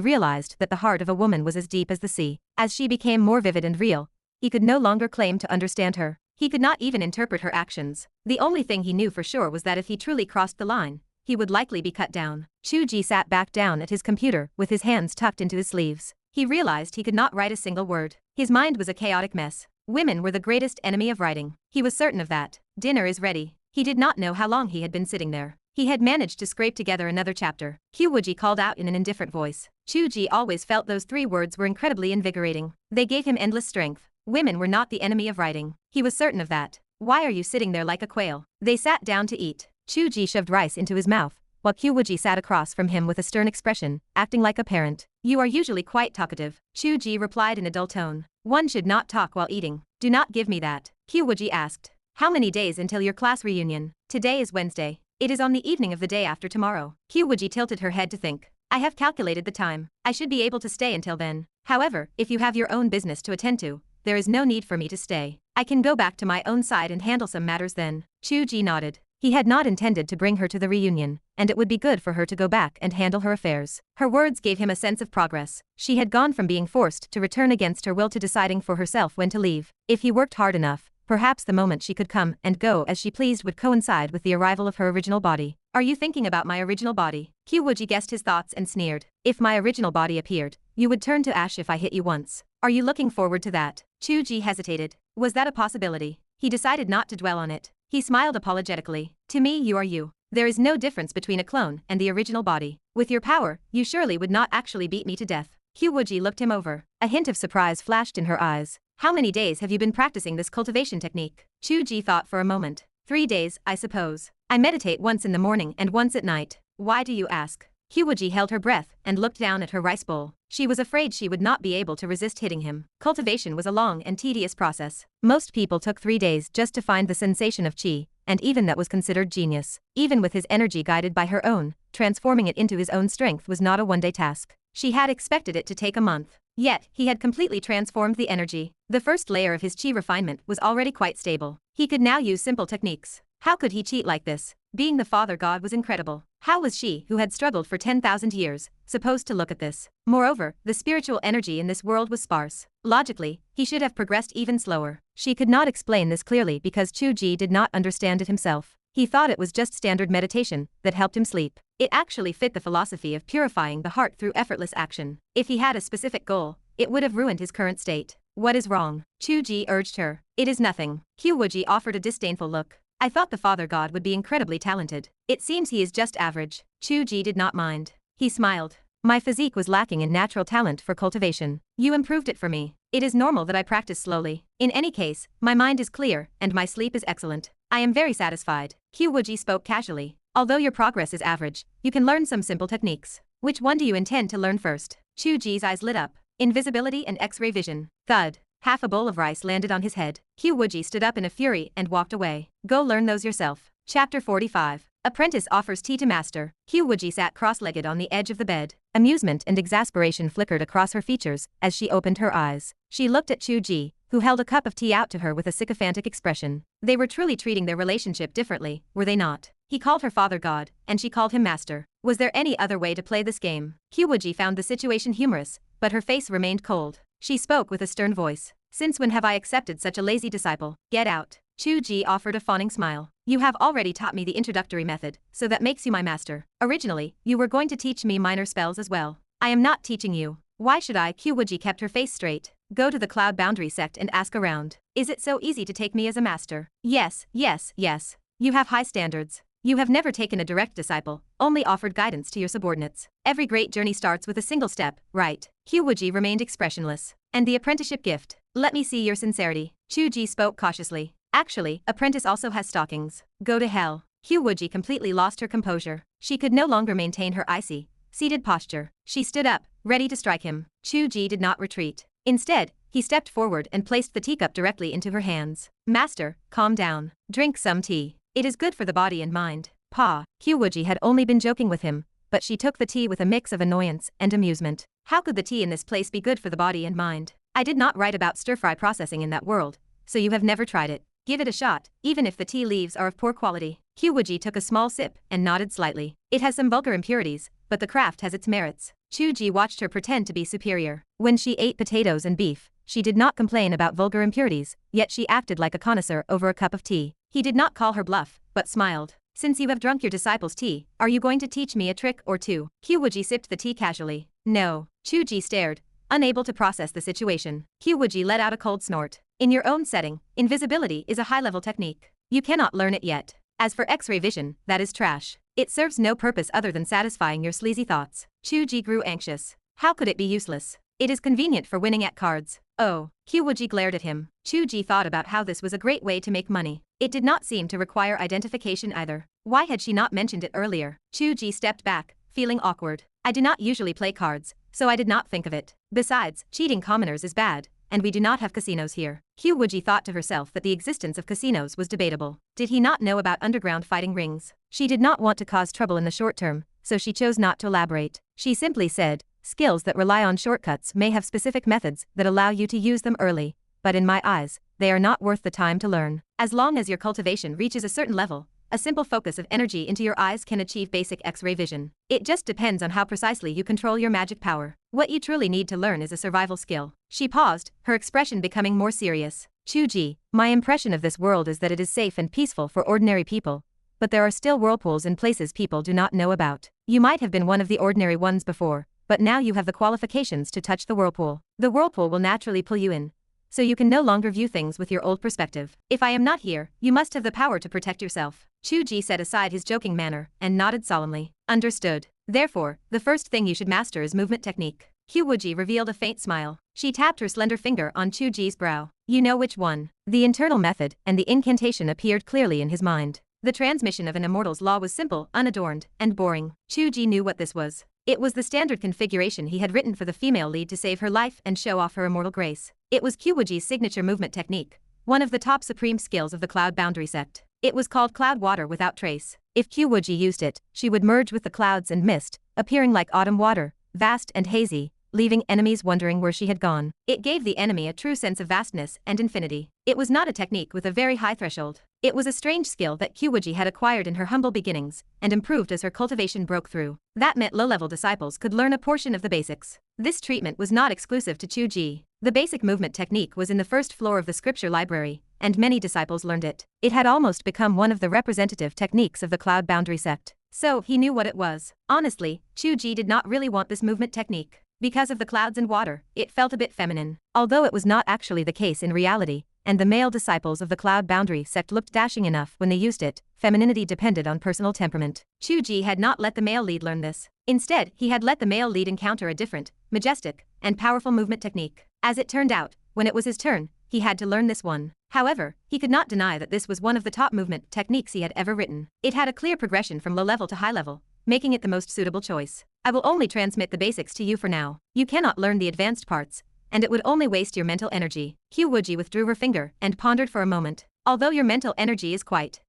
realized that the heart of a woman was as deep as the sea. As she became more vivid and real, he could no longer claim to understand her. He could not even interpret her actions. The only thing he knew for sure was that if he truly crossed the line, he would likely be cut down. Chu Ge sat back down at his computer with his hands tucked into his sleeves. He realized he could not write a single word. His mind was a chaotic mess. Women were the greatest enemy of writing. He was certain of that. Dinner is ready. He did not know how long he had been sitting there. He had managed to scrape together another chapter. Qiu Wuji called out in an indifferent voice. Chu Ge always felt those 3 words were incredibly invigorating. They gave him endless strength. Women were not the enemy of writing. He was certain of that. Why are you sitting there like a quail? They sat down to eat. Chu Ge shoved rice into his mouth, while Qiu Wuji sat across from him with a stern expression, acting like a parent. You are usually quite talkative. Chu Ge replied in a dull tone. One should not talk while eating. Do not give me that. Qiu Wuji asked. How many days until your class reunion? Today is Wednesday. It is on the evening of the day after tomorrow. Qiu Wuji tilted her head to think. I have calculated the time. I should be able to stay until then. However, if you have your own business to attend to, there is no need for me to stay. I can go back to my own side and handle some matters then. Chu Ge nodded. He had not intended to bring her to the reunion, and it would be good for her to go back and handle her affairs. Her words gave him a sense of progress. She had gone from being forced to return against her will to deciding for herself when to leave. If he worked hard enough, perhaps the moment she could come and go as she pleased would coincide with the arrival of her original body. Are you thinking about my original body? Qiu Wuji guessed his thoughts and sneered. If my original body appeared, you would turn to ash if I hit you once. Are you looking forward to that? Chu Ge hesitated. Was that a possibility? He decided not to dwell on it. He smiled apologetically. To me you are you. There is no difference between a clone and the original body. With your power, you surely would not actually beat me to death. Qiu Wuji looked him over. A hint of surprise flashed in her eyes. How many days have you been practicing this cultivation technique? Chu Ge thought for a moment. 3 days, I suppose. I meditate once in the morning and once at night. Why do you ask? Qiu Wuji held her breath and looked down at her rice bowl. She was afraid she would not be able to resist hitting him. Cultivation was a long and tedious process. Most people took 3 days just to find the sensation of qi, and even that was considered genius. Even with his energy guided by her own, transforming it into his own strength was not a one-day task. She had expected it to take a month. Yet, he had completely transformed the energy. The first layer of his chi refinement was already quite stable. He could now use simple techniques. How could he cheat like this? Being the father god was incredible. How was she, who had struggled for 10,000 years, supposed to look at this? Moreover, the spiritual energy in this world was sparse. Logically, he should have progressed even slower. She could not explain this clearly because Chu Ge did not understand it himself. He thought it was just standard meditation that helped him sleep. It actually fit the philosophy of purifying the heart through effortless action. If he had a specific goal, it would have ruined his current state. What is wrong? Chu Ge urged her. It is nothing. Qiu Wuji offered a disdainful look. I thought the father god would be incredibly talented. It seems he is just average. Chu Ge did not mind. He smiled. My physique was lacking in natural talent for cultivation. You improved it for me. It is normal that I practice slowly. In any case, my mind is clear, and my sleep is excellent. I am very satisfied. Qiu Wuji spoke casually. Although your progress is average, you can learn some simple techniques. Which one do you intend to learn first? Chu Ge's eyes lit up. Invisibility and X-ray vision. Thud. Half a bowl of rice landed on his head. Qiu Wuji stood up in a fury and walked away. Go learn those yourself. Chapter 45. Apprentice offers tea to master. Qiu Wuji sat cross-legged on the edge of the bed. Amusement and exasperation flickered across her features as she opened her eyes. She looked at Chu Ge, who held a cup of tea out to her with a sycophantic expression. They were truly treating their relationship differently, were they not? He called her father god, and she called him master. Was there any other way to play this game? Qiu Wuji found the situation humorous, but her face remained cold. She spoke with a stern voice. Since when have I accepted such a lazy disciple? Get out. Chu Ge offered a fawning smile. You have already taught me the introductory method, so that makes you my master. Originally, you were going to teach me minor spells as well. I am not teaching you. Why should I? Qiu Wuji kept her face straight. Go to the Cloud Boundary sect and ask around. Is it so easy to take me as a master? Yes, yes, yes. You have high standards. You have never taken a direct disciple, only offered guidance to your subordinates. Every great journey starts with a single step, right? Qiu Wuji remained expressionless. And the apprenticeship gift? Let me see your sincerity. Chu Ge spoke cautiously. Actually, apprentice also has stockings. Go to hell. Qiu Wuji completely lost her composure. She could no longer maintain her icy, seated posture. She stood up, ready to strike him. Chu Ge did not retreat. Instead, he stepped forward and placed the teacup directly into her hands. Master, calm down. Drink some tea. It is good for the body and mind. Pa. Qiu Wuji had only been joking with him, but she took the tea with a mix of annoyance and amusement. How could the tea in this place be good for the body and mind? I did not write about stir-fry processing in that world, so you have never tried it. Give it a shot, even if the tea leaves are of poor quality. Qiu Wuji took a small sip and nodded slightly. It has some vulgar impurities, but the craft has its merits. Chu Ge watched her pretend to be superior. When she ate potatoes and beef, she did not complain about vulgar impurities, yet she acted like a connoisseur over a cup of tea. He did not call her bluff, but smiled. Since you have drunk your disciple's tea, are you going to teach me a trick or two? Qiu Wuji sipped the tea casually. No. Chu Ge stared, unable to process the situation. Qiu Wuji let out a cold snort. In your own setting, invisibility is a high-level technique. You cannot learn it yet. As for X-ray vision, that is trash. It serves no purpose other than satisfying your sleazy thoughts. Chu Ge grew anxious. How could it be useless? It is convenient for winning at cards. Oh. Qiu Wuji glared at him. Chu Ge thought about how this was a great way to make money. It did not seem to require identification either. Why had she not mentioned it earlier? Chu Ge stepped back, feeling awkward. I do not usually play cards, so I did not think of it. Besides, cheating commoners is bad, and we do not have casinos here. Qiu Wuji thought to herself that the existence of casinos was debatable. Did he not know about underground fighting rings? She did not want to cause trouble in the short term, so she chose not to elaborate. She simply said, skills that rely on shortcuts may have specific methods that allow you to use them early, but in my eyes, they are not worth the time to learn. As long as your cultivation reaches a certain level, a simple focus of energy into your eyes can achieve basic X-ray vision. It just depends on how precisely you control your magic power. What you truly need to learn is a survival skill. She paused, her expression becoming more serious. Chu Ge, my impression of this world is that it is safe and peaceful for ordinary people, but there are still whirlpools in places people do not know about. You might have been one of the ordinary ones before, but now you have the qualifications to touch the whirlpool. The whirlpool will naturally pull you in, so you can no longer view things with your old perspective. If I am not here, you must have the power to protect yourself. Chu Ge set aside his joking manner and nodded solemnly. Understood. Therefore, the first thing you should master is movement technique. Qiu Wuji revealed a faint smile. She tapped her slender finger on Chu Ge's brow. You know which one. The internal method and the incantation appeared clearly in his mind. The transmission of an immortal's law was simple, unadorned, and boring. Chu Ge knew what this was. It was the standard configuration he had written for the female lead to save her life and show off her immortal grace. It was Qiu Wuji's signature movement technique, one of the top supreme skills of the Cloud Boundary sect. It was called Cloud Water Without Trace. If Qiu Wuji used it, she would merge with the clouds and mist, appearing like autumn water, vast and hazy, leaving enemies wondering where she had gone. It gave the enemy a true sense of vastness and infinity. It was not a technique with a very high threshold. It was a strange skill that Qiu Wuji had acquired in her humble beginnings and improved as her cultivation broke through. That meant low-level disciples could learn a portion of the basics. This treatment was not exclusive to Chu Ge. The basic movement technique was in the first floor of the scripture library, and many disciples learned it. It had almost become one of the representative techniques of the Cloud Boundary sect. So, he knew what it was. Honestly, Chu Ge did not really want this movement technique. Because of the clouds and water, it felt a bit feminine. Although it was not actually the case in reality, and the male disciples of the Cloud Boundary sect looked dashing enough when they used it, femininity depended on personal temperament. Chu Ge had not let the male lead learn this. Instead, he had let the male lead encounter a different, majestic, and powerful movement technique. As it turned out, when it was his turn, he had to learn this one. However, he could not deny that this was one of the top movement techniques he had ever written. It had a clear progression from low level to high level, making it the most suitable choice. I will only transmit the basics to you for now. You cannot learn the advanced parts, and it would only waste your mental energy. Qiu Wuji withdrew her finger and pondered for a moment. Although your mental energy is quite,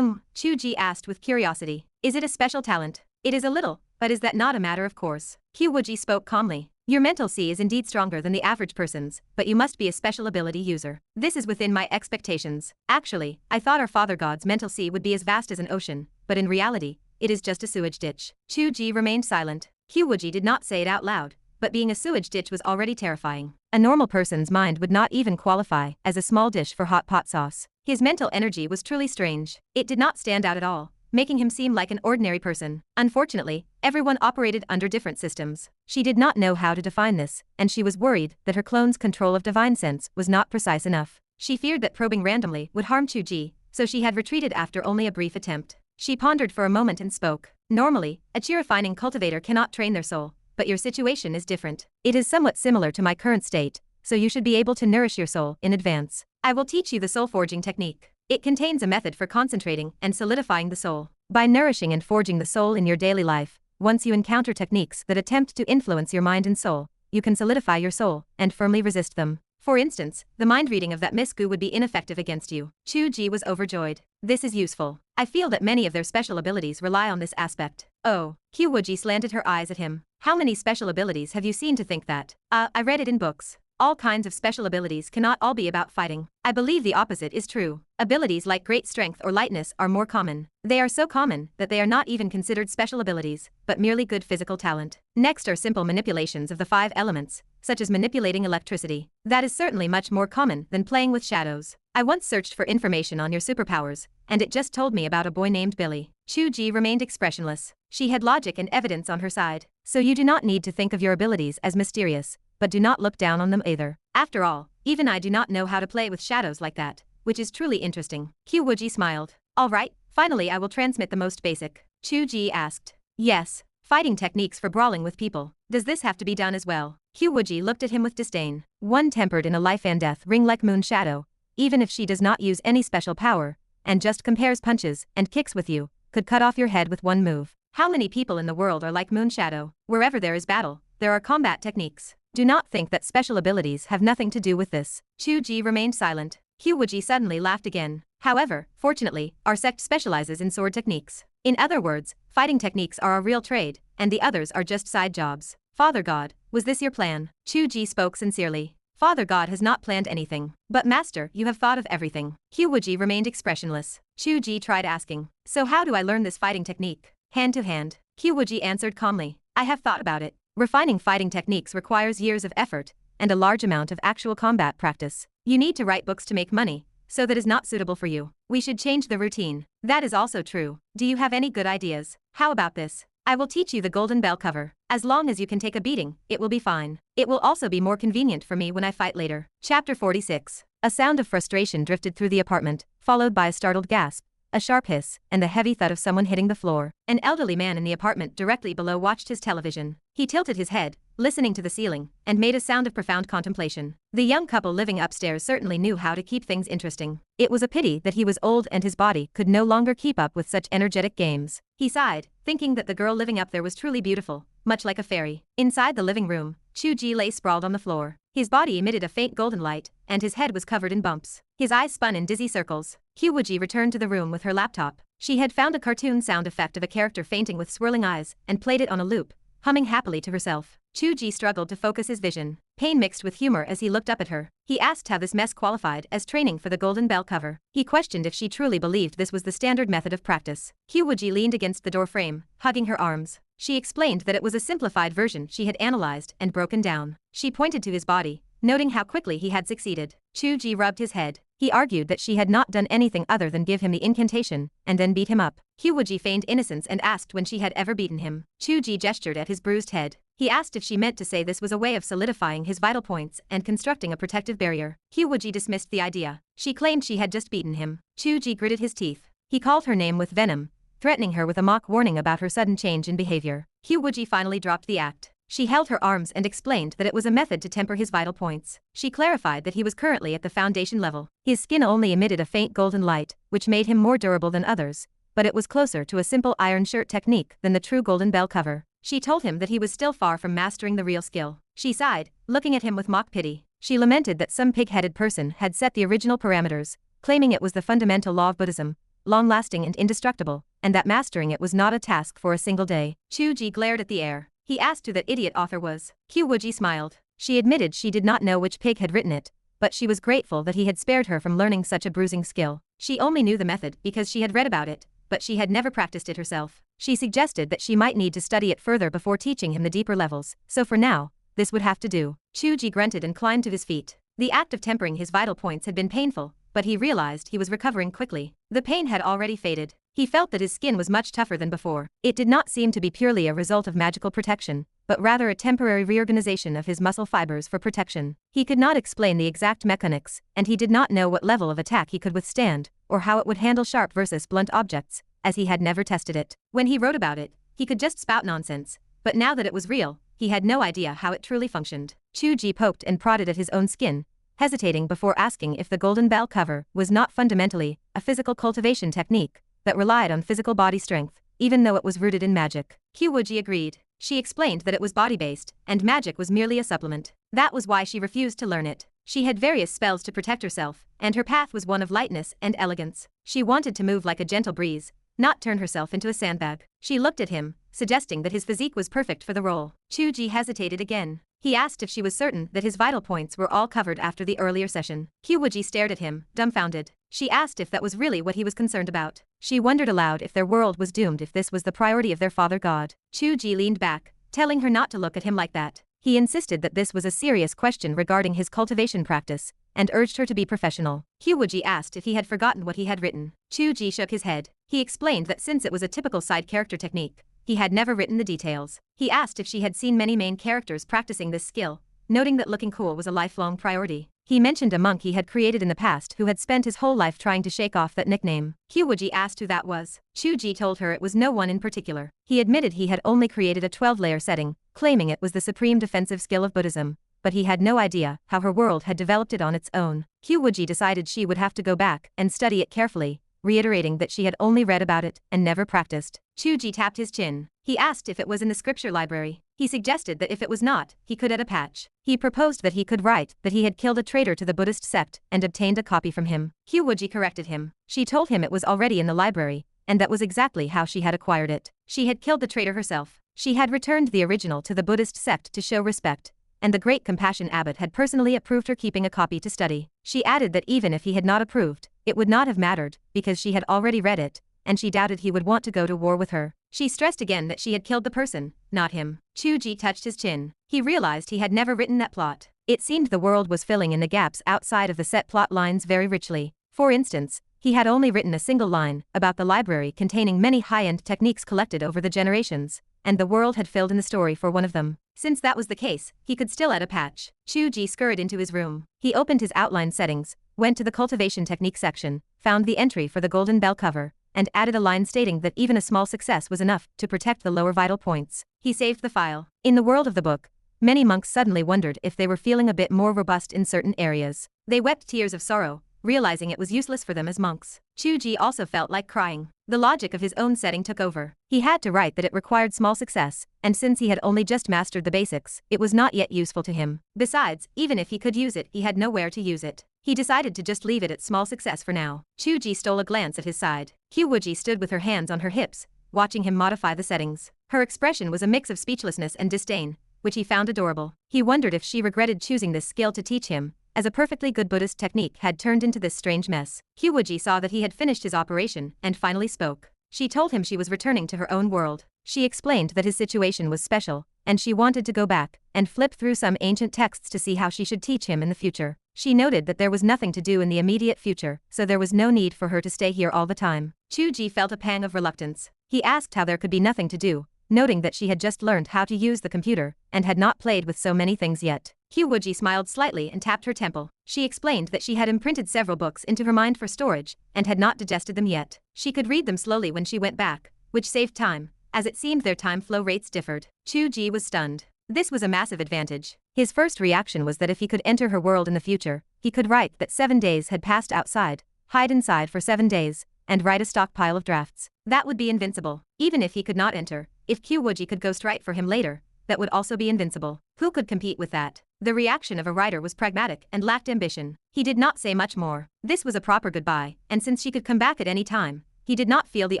Chu Ge asked with curiosity. Is it a special talent? It is a little, but is that not a matter of course? Qiu Wuji spoke calmly. Your mental C is indeed stronger than the average person's, but you must be a special ability user. This is within my expectations. Actually, I thought our Father God's mental sea would be as vast as an ocean, but in reality, it is just a sewage ditch. Chu Ge remained silent. Qiu Wuji did not say it out loud, but being a sewage ditch was already terrifying. A normal person's mind would not even qualify as a small dish for hot pot sauce. His mental energy was truly strange. It did not stand out at all, making him seem like an ordinary person. Unfortunately, everyone operated under different systems. She did not know how to define this, and she was worried that her clone's control of divine sense was not precise enough. She feared that probing randomly would harm Chu Ge, so she had retreated after only a brief attempt. She pondered for a moment and spoke. Normally, a chi-refining cultivator cannot train their soul, but your situation is different. It is somewhat similar to my current state, so you should be able to nourish your soul in advance. I will teach you the soul forging technique. It contains a method for concentrating and solidifying the soul. By nourishing and forging the soul in your daily life, once you encounter techniques that attempt to influence your mind and soul, you can solidify your soul and firmly resist them. For instance, the mind reading of that Miss Gu would be ineffective against you. Chu Ge was overjoyed. This is useful. I feel that many of their special abilities rely on this aspect. Oh, Qiu Wuji slanted her eyes at him. How many special abilities have you seen to think that? I read it in books. All kinds of special abilities cannot all be about fighting. I believe the opposite is true. Abilities like great strength or lightness are more common. They are so common that they are not even considered special abilities, but merely good physical talent. Next are simple manipulations of the 5 elements, such as manipulating electricity. That is certainly much more common than playing with shadows. I once searched for information on your superpowers, and it just told me about a boy named Billy. Chu Ge remained expressionless. She had logic and evidence on her side. So you do not need to think of your abilities as mysterious, but do not look down on them either. After all, even I do not know how to play with shadows like that, which is truly interesting. Qiu Wuji smiled. All right, finally I will transmit the most basic. Chu Ge asked. Yes, fighting techniques for brawling with people. Does this have to be done as well? Qiu Wuji looked at him with disdain. One tempered in a life and death ring like moon shadow, even if she does not use any special power, and just compares punches and kicks with you, could cut off your head with one move. How many people in the world are like moon shadow? Wherever there is battle, there are combat techniques. Do not think that special abilities have nothing to do with this. Chu Ge remained silent. Qiu Wuji suddenly laughed again. However, fortunately, our sect specializes in sword techniques. In other words, fighting techniques are a real trade, and the others are just side jobs. Father God, was this your plan? Chu Ge spoke sincerely. Father God has not planned anything. But Master, you have thought of everything. Qiu Wuji remained expressionless. Chu Ge tried asking. So how do I learn this fighting technique? Hand to hand. Qiu Wuji answered calmly. I have thought about it. Refining fighting techniques requires years of effort and a large amount of actual combat practice. You need to write books to make money, so that is not suitable for you. We should change the routine. That is also true. Do you have any good ideas? How about this? I will teach you the golden bell cover. As long as you can take a beating, it will be fine. It will also be more convenient for me when I fight later. Chapter 46. A sound of frustration drifted through the apartment, followed by a startled gasp, a sharp hiss, and the heavy thud of someone hitting the floor. An elderly man in the apartment directly below watched his television. He tilted his head, listening to the ceiling, and made a sound of profound contemplation. The young couple living upstairs certainly knew how to keep things interesting. It was a pity that he was old and his body could no longer keep up with such energetic games. He sighed, thinking that the girl living up there was truly beautiful, much like a fairy. Inside the living room, Chu Ge lay sprawled on the floor. His body emitted a faint golden light, and his head was covered in bumps. His eyes spun in dizzy circles. Qiu Wuji returned to the room with her laptop. She had found a cartoon sound effect of a character fainting with swirling eyes, and played it on a loop, humming happily to herself. Chu Ge struggled to focus his vision, pain mixed with humor as he looked up at her. He asked how this mess qualified as training for the Golden Bell cover. He questioned if she truly believed this was the standard method of practice. Qiu Wuji leaned against the door frame, hugging her arms. She explained that it was a simplified version she had analyzed and broken down. She pointed to his body, noting how quickly he had succeeded. Chu Ge rubbed his head. He argued that she had not done anything other than give him the incantation and then beat him up. Qiu Wuji feigned innocence and asked when she had ever beaten him. Chu Ge gestured at his bruised head. He asked if she meant to say this was a way of solidifying his vital points and constructing a protective barrier. Qiu Wuji dismissed the idea. She claimed she had just beaten him. Chu Ge gritted his teeth. He called her name with venom, threatening her with a mock warning about her sudden change in behavior. Qiu Wuji finally dropped the act. She held her arms and explained that it was a method to temper his vital points. She clarified that he was currently at the foundation level. His skin only emitted a faint golden light, which made him more durable than others, but it was closer to a simple iron shirt technique than the true Golden Bell cover. She told him that he was still far from mastering the real skill. She sighed, looking at him with mock pity. She lamented that some pig-headed person had set the original parameters, claiming it was the fundamental law of Buddhism, long-lasting and indestructible, and that mastering it was not a task for a single day. Chu Ge glared at the air. He asked who that idiot author was. Qiu Wuji smiled. She admitted she did not know which pig had written it, but she was grateful that he had spared her from learning such a bruising skill. She only knew the method because she had read about it, but she had never practiced it herself. She suggested that she might need to study it further before teaching him the deeper levels, so for now, this would have to do. Chu Ge grunted and climbed to his feet. The act of tempering his vital points had been painful, but he realized he was recovering quickly. The pain had already faded. He felt that his skin was much tougher than before. It did not seem to be purely a result of magical protection, but rather a temporary reorganization of his muscle fibers for protection. He could not explain the exact mechanics, and he did not know what level of attack he could withstand, or how it would handle sharp versus blunt objects, as he had never tested it. When he wrote about it, he could just spout nonsense, but now that it was real, he had no idea how it truly functioned. Chu Ge poked and prodded at his own skin, hesitating before asking if the Golden Bell cover was not fundamentally a physical cultivation technique that relied on physical body strength, even though it was rooted in magic. Qiu Wuji agreed. She explained that it was body-based, and magic was merely a supplement. That was why she refused to learn it. She had various spells to protect herself, and her path was one of lightness and elegance. She wanted to move like a gentle breeze, not turn herself into a sandbag. She looked at him, suggesting that his physique was perfect for the role. Chu Ge hesitated again. He asked if she was certain that his vital points were all covered after the earlier session. Qiu Wuji stared at him, dumbfounded. She asked if that was really what he was concerned about. She wondered aloud if their world was doomed if this was the priority of their father god. Chu Ge leaned back, telling her not to look at him like that. He insisted that this was a serious question regarding his cultivation practice, and urged her to be professional. Qiu Wuji asked if he had forgotten what he had written. Chu Ge shook his head. He explained that since it was a typical side character technique, he had never written the details. He asked if she had seen many main characters practicing this skill, noting that looking cool was a lifelong priority. He mentioned a monk he had created in the past who had spent his whole life trying to shake off that nickname. Qiu Wuji asked who that was. Chu Ge told her it was no one in particular. He admitted he had only created a 12-layer setting, claiming it was the supreme defensive skill of Buddhism, but he had no idea how her world had developed it on its own. Qiu Wuji decided she would have to go back and study it carefully, reiterating that she had only read about it and never practiced. Chu Ge tapped his chin. He asked if it was in the scripture library. He suggested that if it was not, he could add a patch. He proposed that he could write that he had killed a traitor to the Buddhist sect and obtained a copy from him. Qiu Wuji corrected him. She told him it was already in the library, and that was exactly how she had acquired it. She had killed the traitor herself. She had returned the original to the Buddhist sect to show respect, and the Great Compassion Abbot had personally approved her keeping a copy to study. She added that even if he had not approved, it would not have mattered, because she had already read it, and she doubted he would want to go to war with her. She stressed again that she had killed the person, not him. Chu Ge touched his chin. He realized he had never written that plot. It seemed the world was filling in the gaps outside of the set plot lines very richly. For instance, he had only written a single line about the library containing many high-end techniques collected over the generations, and the world had filled in the story for one of them. Since that was the case, he could still add a patch. Chu Ge scurried into his room. He opened his outline settings, went to the cultivation technique section, found the entry for the Golden Bell cover, and added a line stating that even a small success was enough to protect the lower vital points. He saved the file. In the world of the book, many monks suddenly wondered if they were feeling a bit more robust in certain areas. They wept tears of sorrow, realizing it was useless for them as monks. Chu Ge also felt like crying. The logic of his own setting took over. He had to write that it required small success, and since he had only just mastered the basics, it was not yet useful to him. Besides, even if he could use it, he had nowhere to use it. He decided to just leave it at small success for now. Chu Ge stole a glance at his side. Qiu Wuji stood with her hands on her hips, watching him modify the settings. Her expression was a mix of speechlessness and disdain, which he found adorable. He wondered if she regretted choosing this skill to teach him, as a perfectly good Buddhist technique had turned into this strange mess. Qiu Wuji saw that he had finished his operation and finally spoke. She told him she was returning to her own world. She explained that his situation was special, and she wanted to go back and flip through some ancient texts to see how she should teach him in the future. She noted that there was nothing to do in the immediate future, so there was no need for her to stay here all the time. Chu Ge felt a pang of reluctance. He asked how there could be nothing to do, noting that she had just learned how to use the computer and had not played with so many things yet. Qiu Wuji smiled slightly and tapped her temple. She explained that she had imprinted several books into her mind for storage and had not digested them yet. She could read them slowly when she went back, which saved time, as it seemed their time flow rates differed. Chu Ge was stunned. This was a massive advantage. His first reaction was that if he could enter her world in the future, he could write that 7 days had passed outside, hide inside for 7 days, and write a stockpile of drafts. That would be invincible. Even if he could not enter, if Qiu Wuji could ghostwrite for him later, that would also be invincible. Who could compete with that? The reaction of a writer was pragmatic and lacked ambition. He did not say much more. This was a proper goodbye, and since she could come back at any time, he did not feel the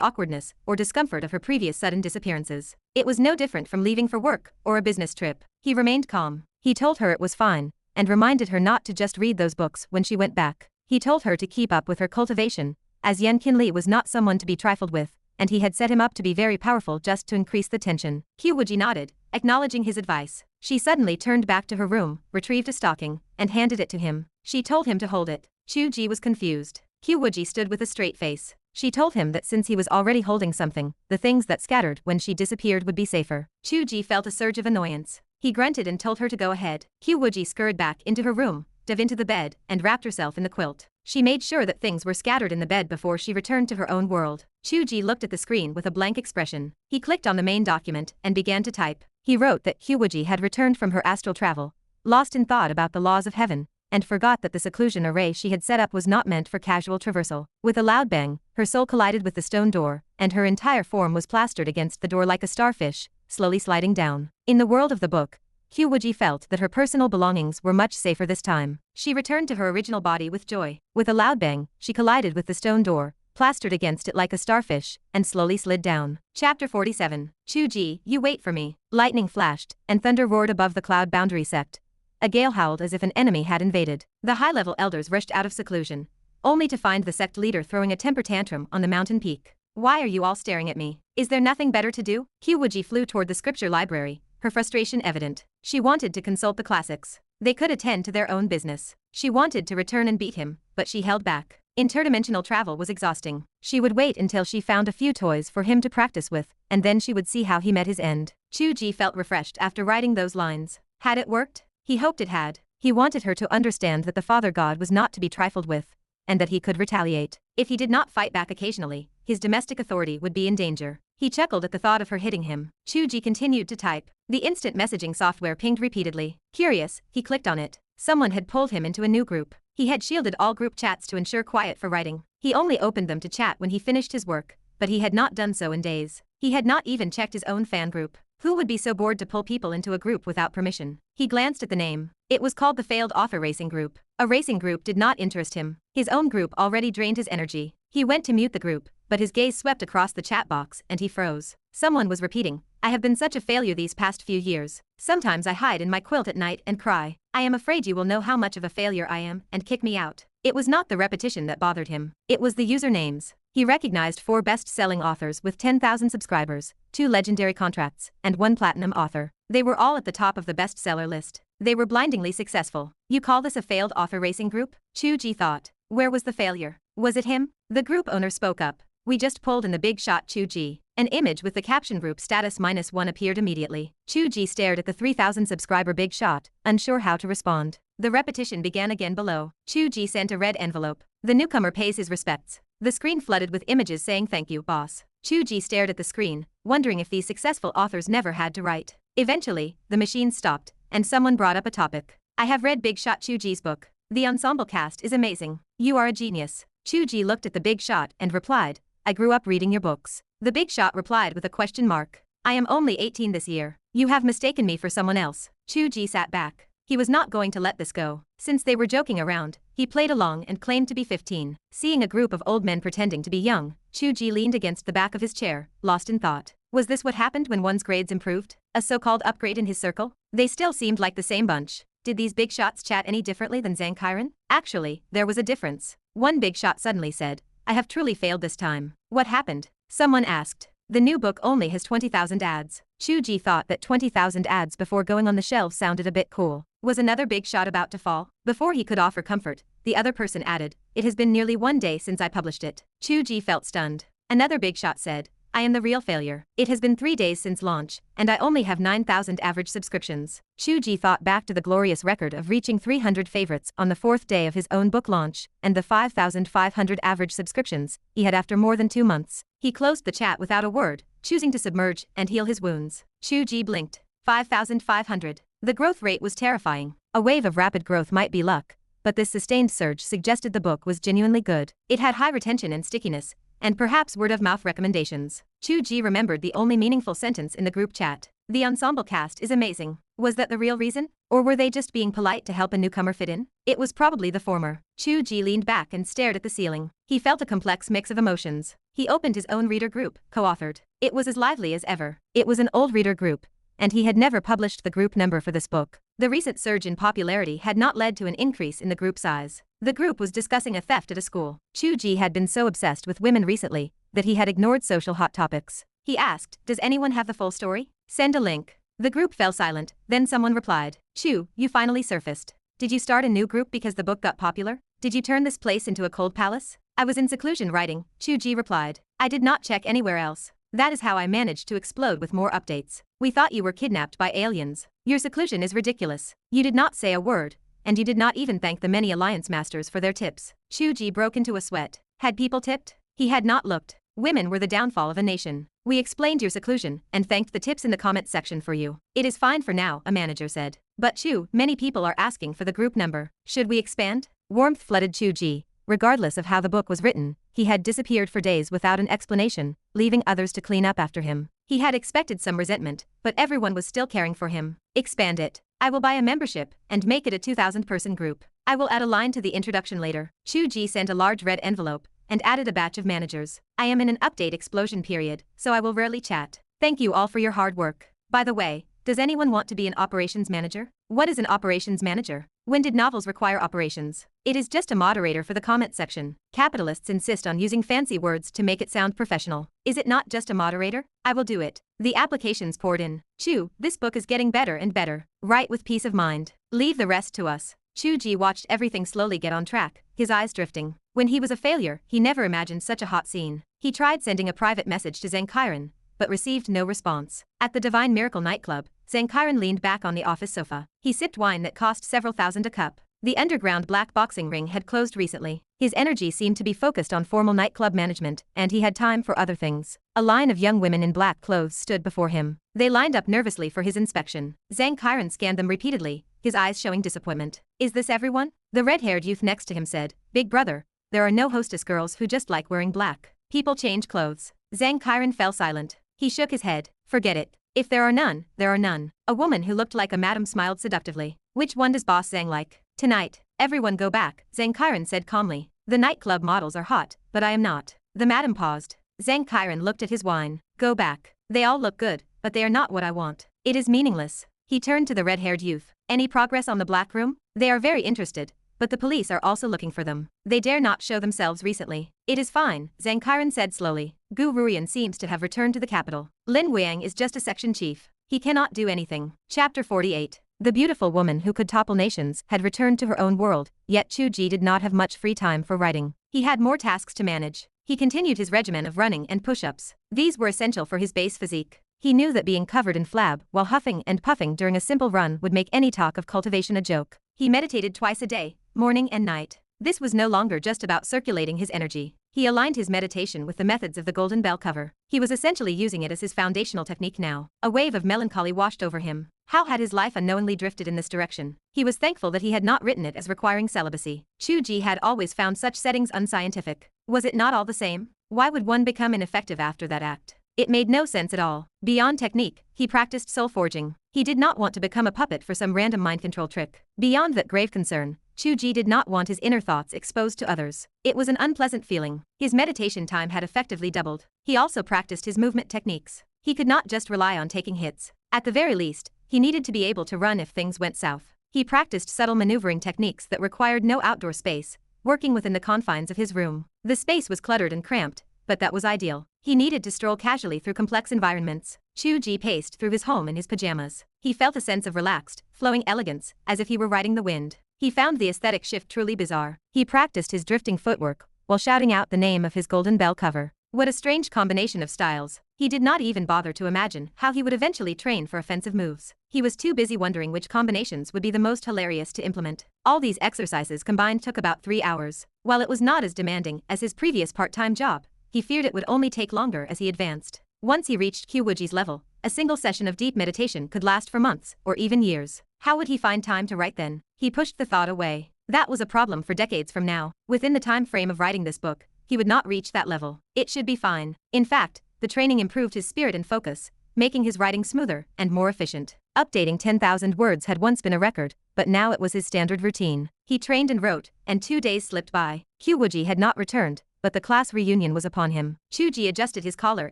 awkwardness or discomfort of her previous sudden disappearances. It was no different from leaving for work or a business trip. He remained calm. He told her it was fine, and reminded her not to just read those books when she went back. He told her to keep up with her cultivation, as Yan Qinli was not someone to be trifled with, and he had set him up to be very powerful just to increase the tension. Qiu Wuji nodded, acknowledging his advice. She suddenly turned back to her room, retrieved a stocking, and handed it to him. She told him to hold it. Chu Ge was confused. Qiu Wuji stood with a straight face. She told him that since he was already holding something, the things that scattered when she disappeared would be safer. Chu Ge felt a surge of annoyance. He grunted and told her to go ahead. Qiu Wuji scurried back into her room, dove into the bed, and wrapped herself in the quilt. She made sure that things were scattered in the bed before she returned to her own world. Chu Ge looked at the screen with a blank expression. He clicked on the main document and began to type. He wrote that Qiu Wuji had returned from her astral travel, lost in thought about the laws of heaven, and forgot that the seclusion array she had set up was not meant for casual traversal. With a loud bang, her soul collided with the stone door, and her entire form was plastered against the door like a starfish, slowly sliding down. In the world of the book, Qiu Wuji felt that her personal belongings were much safer this time. She returned to her original body with joy. With a loud bang, she collided with the stone door, plastered against it like a starfish, and slowly slid down. Chapter 47. Chu Ge, you wait for me. Lightning flashed, and thunder roared above the cloud boundary sect. A gale howled as if an enemy had invaded. The high-level elders rushed out of seclusion, only to find the sect leader throwing a temper tantrum on the mountain peak. Why are you all staring at me? Is there nothing better to do? Qiu Wuji flew toward the scripture library, her frustration evident. She wanted to consult the classics. They could attend to their own business. She wanted to return and beat him, but she held back. Interdimensional travel was exhausting. She would wait until she found a few toys for him to practice with, and then she would see how he met his end. Chu Ge felt refreshed after writing those lines. Had it worked? He hoped it had. He wanted her to understand that the Father God was not to be trifled with, and that he could retaliate. If he did not fight back occasionally, his domestic authority would be in danger. He chuckled at the thought of her hitting him. Chu Ge continued to type. The instant messaging software pinged repeatedly. Curious, he clicked on it. Someone had pulled him into a new group. He had shielded all group chats to ensure quiet for writing. He only opened them to chat when he finished his work, but he had not done so in days. He had not even checked his own fan group. Who would be so bored to pull people into a group without permission? He glanced at the name. It was called the Failed Author Racing Group. A racing group did not interest him. His own group already drained his energy. He went to mute the group, but his gaze swept across the chat box and he froze. Someone was repeating, I have been such a failure these past few years. Sometimes I hide in my quilt at night and cry. I am afraid you will know how much of a failure I am and kick me out. It was not the repetition that bothered him. It was the usernames. He recognized 4 best-selling authors with 10,000 subscribers, 2 legendary contracts, and 1 platinum author. They were all at the top of the bestseller list. They were blindingly successful. You call this a failed author racing group? Chu Ge thought. Where was the failure? Was it him? The group owner spoke up. We just pulled in the big shot Chu Ge. An image with the caption group status -1 appeared immediately. Chu Ge stared at the 3,000 subscriber big shot, unsure how to respond. The repetition began again below. Chu Ge sent a red envelope. The newcomer pays his respects. The screen flooded with images saying thank you, boss. Chu Ge stared at the screen, wondering if these successful authors never had to write. Eventually, the machine stopped, and someone brought up a topic. I have read Big Shot Chu Ge's book. The ensemble cast is amazing. You are a genius. Chu Ge looked at the big shot and replied, I grew up reading your books. The big shot replied with a question mark. I am only 18 this year. You have mistaken me for someone else. Chu Ge sat back. He was not going to let this go. Since they were joking around, He played along and claimed to be 15. Seeing a group of old men pretending to be young, Chu Ge leaned against the back of his chair, lost in thought. Was this what happened when one's grades improved? A so-called upgrade in his circle? They still seemed like the same bunch. Did these big shots chat any differently than Zhang Qiren? Actually, there was a difference. One big shot suddenly said, "I have truly failed this time." What happened? Someone asked. The new book only has 20,000 ads. Chu Ge thought that 20,000 ads before going on the shelf sounded a bit cool. Was another big shot about to fall? Before he could offer comfort, the other person added, "It has been nearly 1 day since I published it." Chu Ge felt stunned. Another big shot said, "I am the real failure. It has been 3 days since launch, and I only have 9,000 average subscriptions." Chu Ge thought back to the glorious record of reaching 300 favorites on the 4th day of his own book launch, and the 5,500 average subscriptions he had after more than 2 months. He closed the chat without a word, choosing to submerge and heal his wounds. Chu Ge blinked. 5,500. The growth rate was terrifying. A wave of rapid growth might be luck, but this sustained surge suggested the book was genuinely good. It had high retention and stickiness, and perhaps word-of-mouth recommendations. Chu Ge remembered the only meaningful sentence in the group chat. "The ensemble cast is amazing." Was that the real reason? Or were they just being polite to help a newcomer fit in? It was probably the former. Chu Ge leaned back and stared at the ceiling. He felt a complex mix of emotions. He opened his own reader group, co-authored. It was as lively as ever. It was an old reader group, and he had never published the group number for this book. The recent surge in popularity had not led to an increase in the group size. The group was discussing a theft at a school. Chu Ge had been so obsessed with women recently that he had ignored social hot topics. He asked, "Does anyone have the full story? Send a link." The group fell silent, then someone replied, "Chu, you finally surfaced. Did you start a new group because the book got popular? Did you turn this place into a cold palace?" "I was in seclusion writing," Chu Ge replied. "I did not check anywhere else. That is how I managed to explode with more updates. We thought you were kidnapped by aliens. Your seclusion is ridiculous. You did not say a word, and you did not even thank the many alliance masters for their tips." Chu Ge broke into a sweat. Had people tipped? He had not looked. Women were the downfall of a nation. "We explained your seclusion and thanked the tips in the comments section for you. It is fine for now," a manager said. "But Chu, many people are asking for the group number. Should we expand?" Warmth flooded Chu Ge. Regardless of how the book was written, he had disappeared for days without an explanation, leaving others to clean up after him. He had expected some resentment, but everyone was still caring for him. "Expand it. I will buy a membership and make it a 2,000-person group. I will add a line to the introduction later." Chu Ge sent a large red envelope and added a batch of managers. "I am in an update explosion period, so I will rarely chat. Thank you all for your hard work. By the way, does anyone want to be an operations manager?" What is an operations manager? When did novels require operations? It is just a moderator for the comment section. Capitalists insist on using fancy words to make it sound professional. Is it not just a moderator? I will do it. The applications poured in. "Chu, this book is getting better and better. Write with peace of mind. Leave the rest to us." Chu Ge watched everything slowly get on track, his eyes drifting. When he was a failure, he never imagined such a hot scene. He tried sending a private message to Zhang Qiren, but received no response. At the Divine Miracle nightclub, Zhang Qiren leaned back on the office sofa. He sipped wine that cost several thousand a cup. The underground black boxing ring had closed recently. His energy seemed to be focused on formal nightclub management, and he had time for other things. A line of young women in black clothes stood before him. They lined up nervously for his inspection. Zhang Qiren scanned them repeatedly, his eyes showing disappointment. "Is this everyone?" The red-haired youth next to him said, "Big brother, there are no hostess girls who just like wearing black. People change clothes." Zhang Qiren fell silent. He shook his head. "Forget it. If there are none, there are none." A woman who looked like a madam smiled seductively. "Which one does Boss Zhang like?" "Tonight. Everyone go back," Zhang Qiren said calmly. "The nightclub models are hot, but I am not." The madam paused. Zhang Qiren looked at his wine. "Go back. They all look good, but they are not what I want. It is meaningless." He turned to the red-haired youth. "Any progress on the black room?" "They are very interested, but the police are also looking for them. They dare not show themselves recently." "It is fine," Zhang Qiren said slowly. Gu Ruian seems to have returned to the capital. Lin Weiang is just a section chief. He cannot do anything. Chapter 48. The beautiful woman who could topple nations had returned to her own world, yet Chu Ge did not have much free time for writing. He had more tasks to manage. He continued his regimen of running and push-ups. These were essential for his base physique. He knew that being covered in flab while huffing and puffing during a simple run would make any talk of cultivation a joke. He meditated twice a day, morning and night. This was no longer just about circulating his energy. He aligned his meditation with the methods of the Golden Bell cover. He was essentially using it as his foundational technique now. A wave of melancholy washed over him. How had his life unknowingly drifted in this direction? He was thankful that he had not written it as requiring celibacy. Chu Ge had always found such settings unscientific. Was it not all the same? Why would one become ineffective after that act? It made no sense at all. Beyond technique, he practiced soul forging. He did not want to become a puppet for some random mind control trick. Beyond that grave concern, Chu Ge did not want his inner thoughts exposed to others. It was an unpleasant feeling. His meditation time had effectively doubled. He also practiced his movement techniques. He could not just rely on taking hits. At the very least, he needed to be able to run if things went south. He practiced subtle maneuvering techniques that required no outdoor space, working within the confines of his room. The space was cluttered and cramped, but that was ideal. He needed to stroll casually through complex environments. Chu Ge paced through his home in his pajamas. He felt a sense of relaxed, flowing elegance, as if he were riding the wind. He found the aesthetic shift truly bizarre. He practiced his drifting footwork, while shouting out the name of his golden bell cover. What a strange combination of styles. He did not even bother to imagine how he would eventually train for offensive moves. He was too busy wondering which combinations would be the most hilarious to implement. All these exercises combined took about 3 hours. While it was not as demanding as his previous part-time job, he feared it would only take longer as he advanced. Once he reached Qiu Wuji's level, a single session of deep meditation could last for months or even years. How would he find time to write then? He pushed the thought away. That was a problem for decades from now. Within the time frame of writing this book, he would not reach that level. It should be fine. In fact, the training improved his spirit and focus, making his writing smoother and more efficient. Updating 10,000 words had once been a record, but now it was his standard routine. He trained and wrote, and 2 days slipped by. Qiu Wuji had not returned, but the class reunion was upon him. Chu Ge adjusted his collar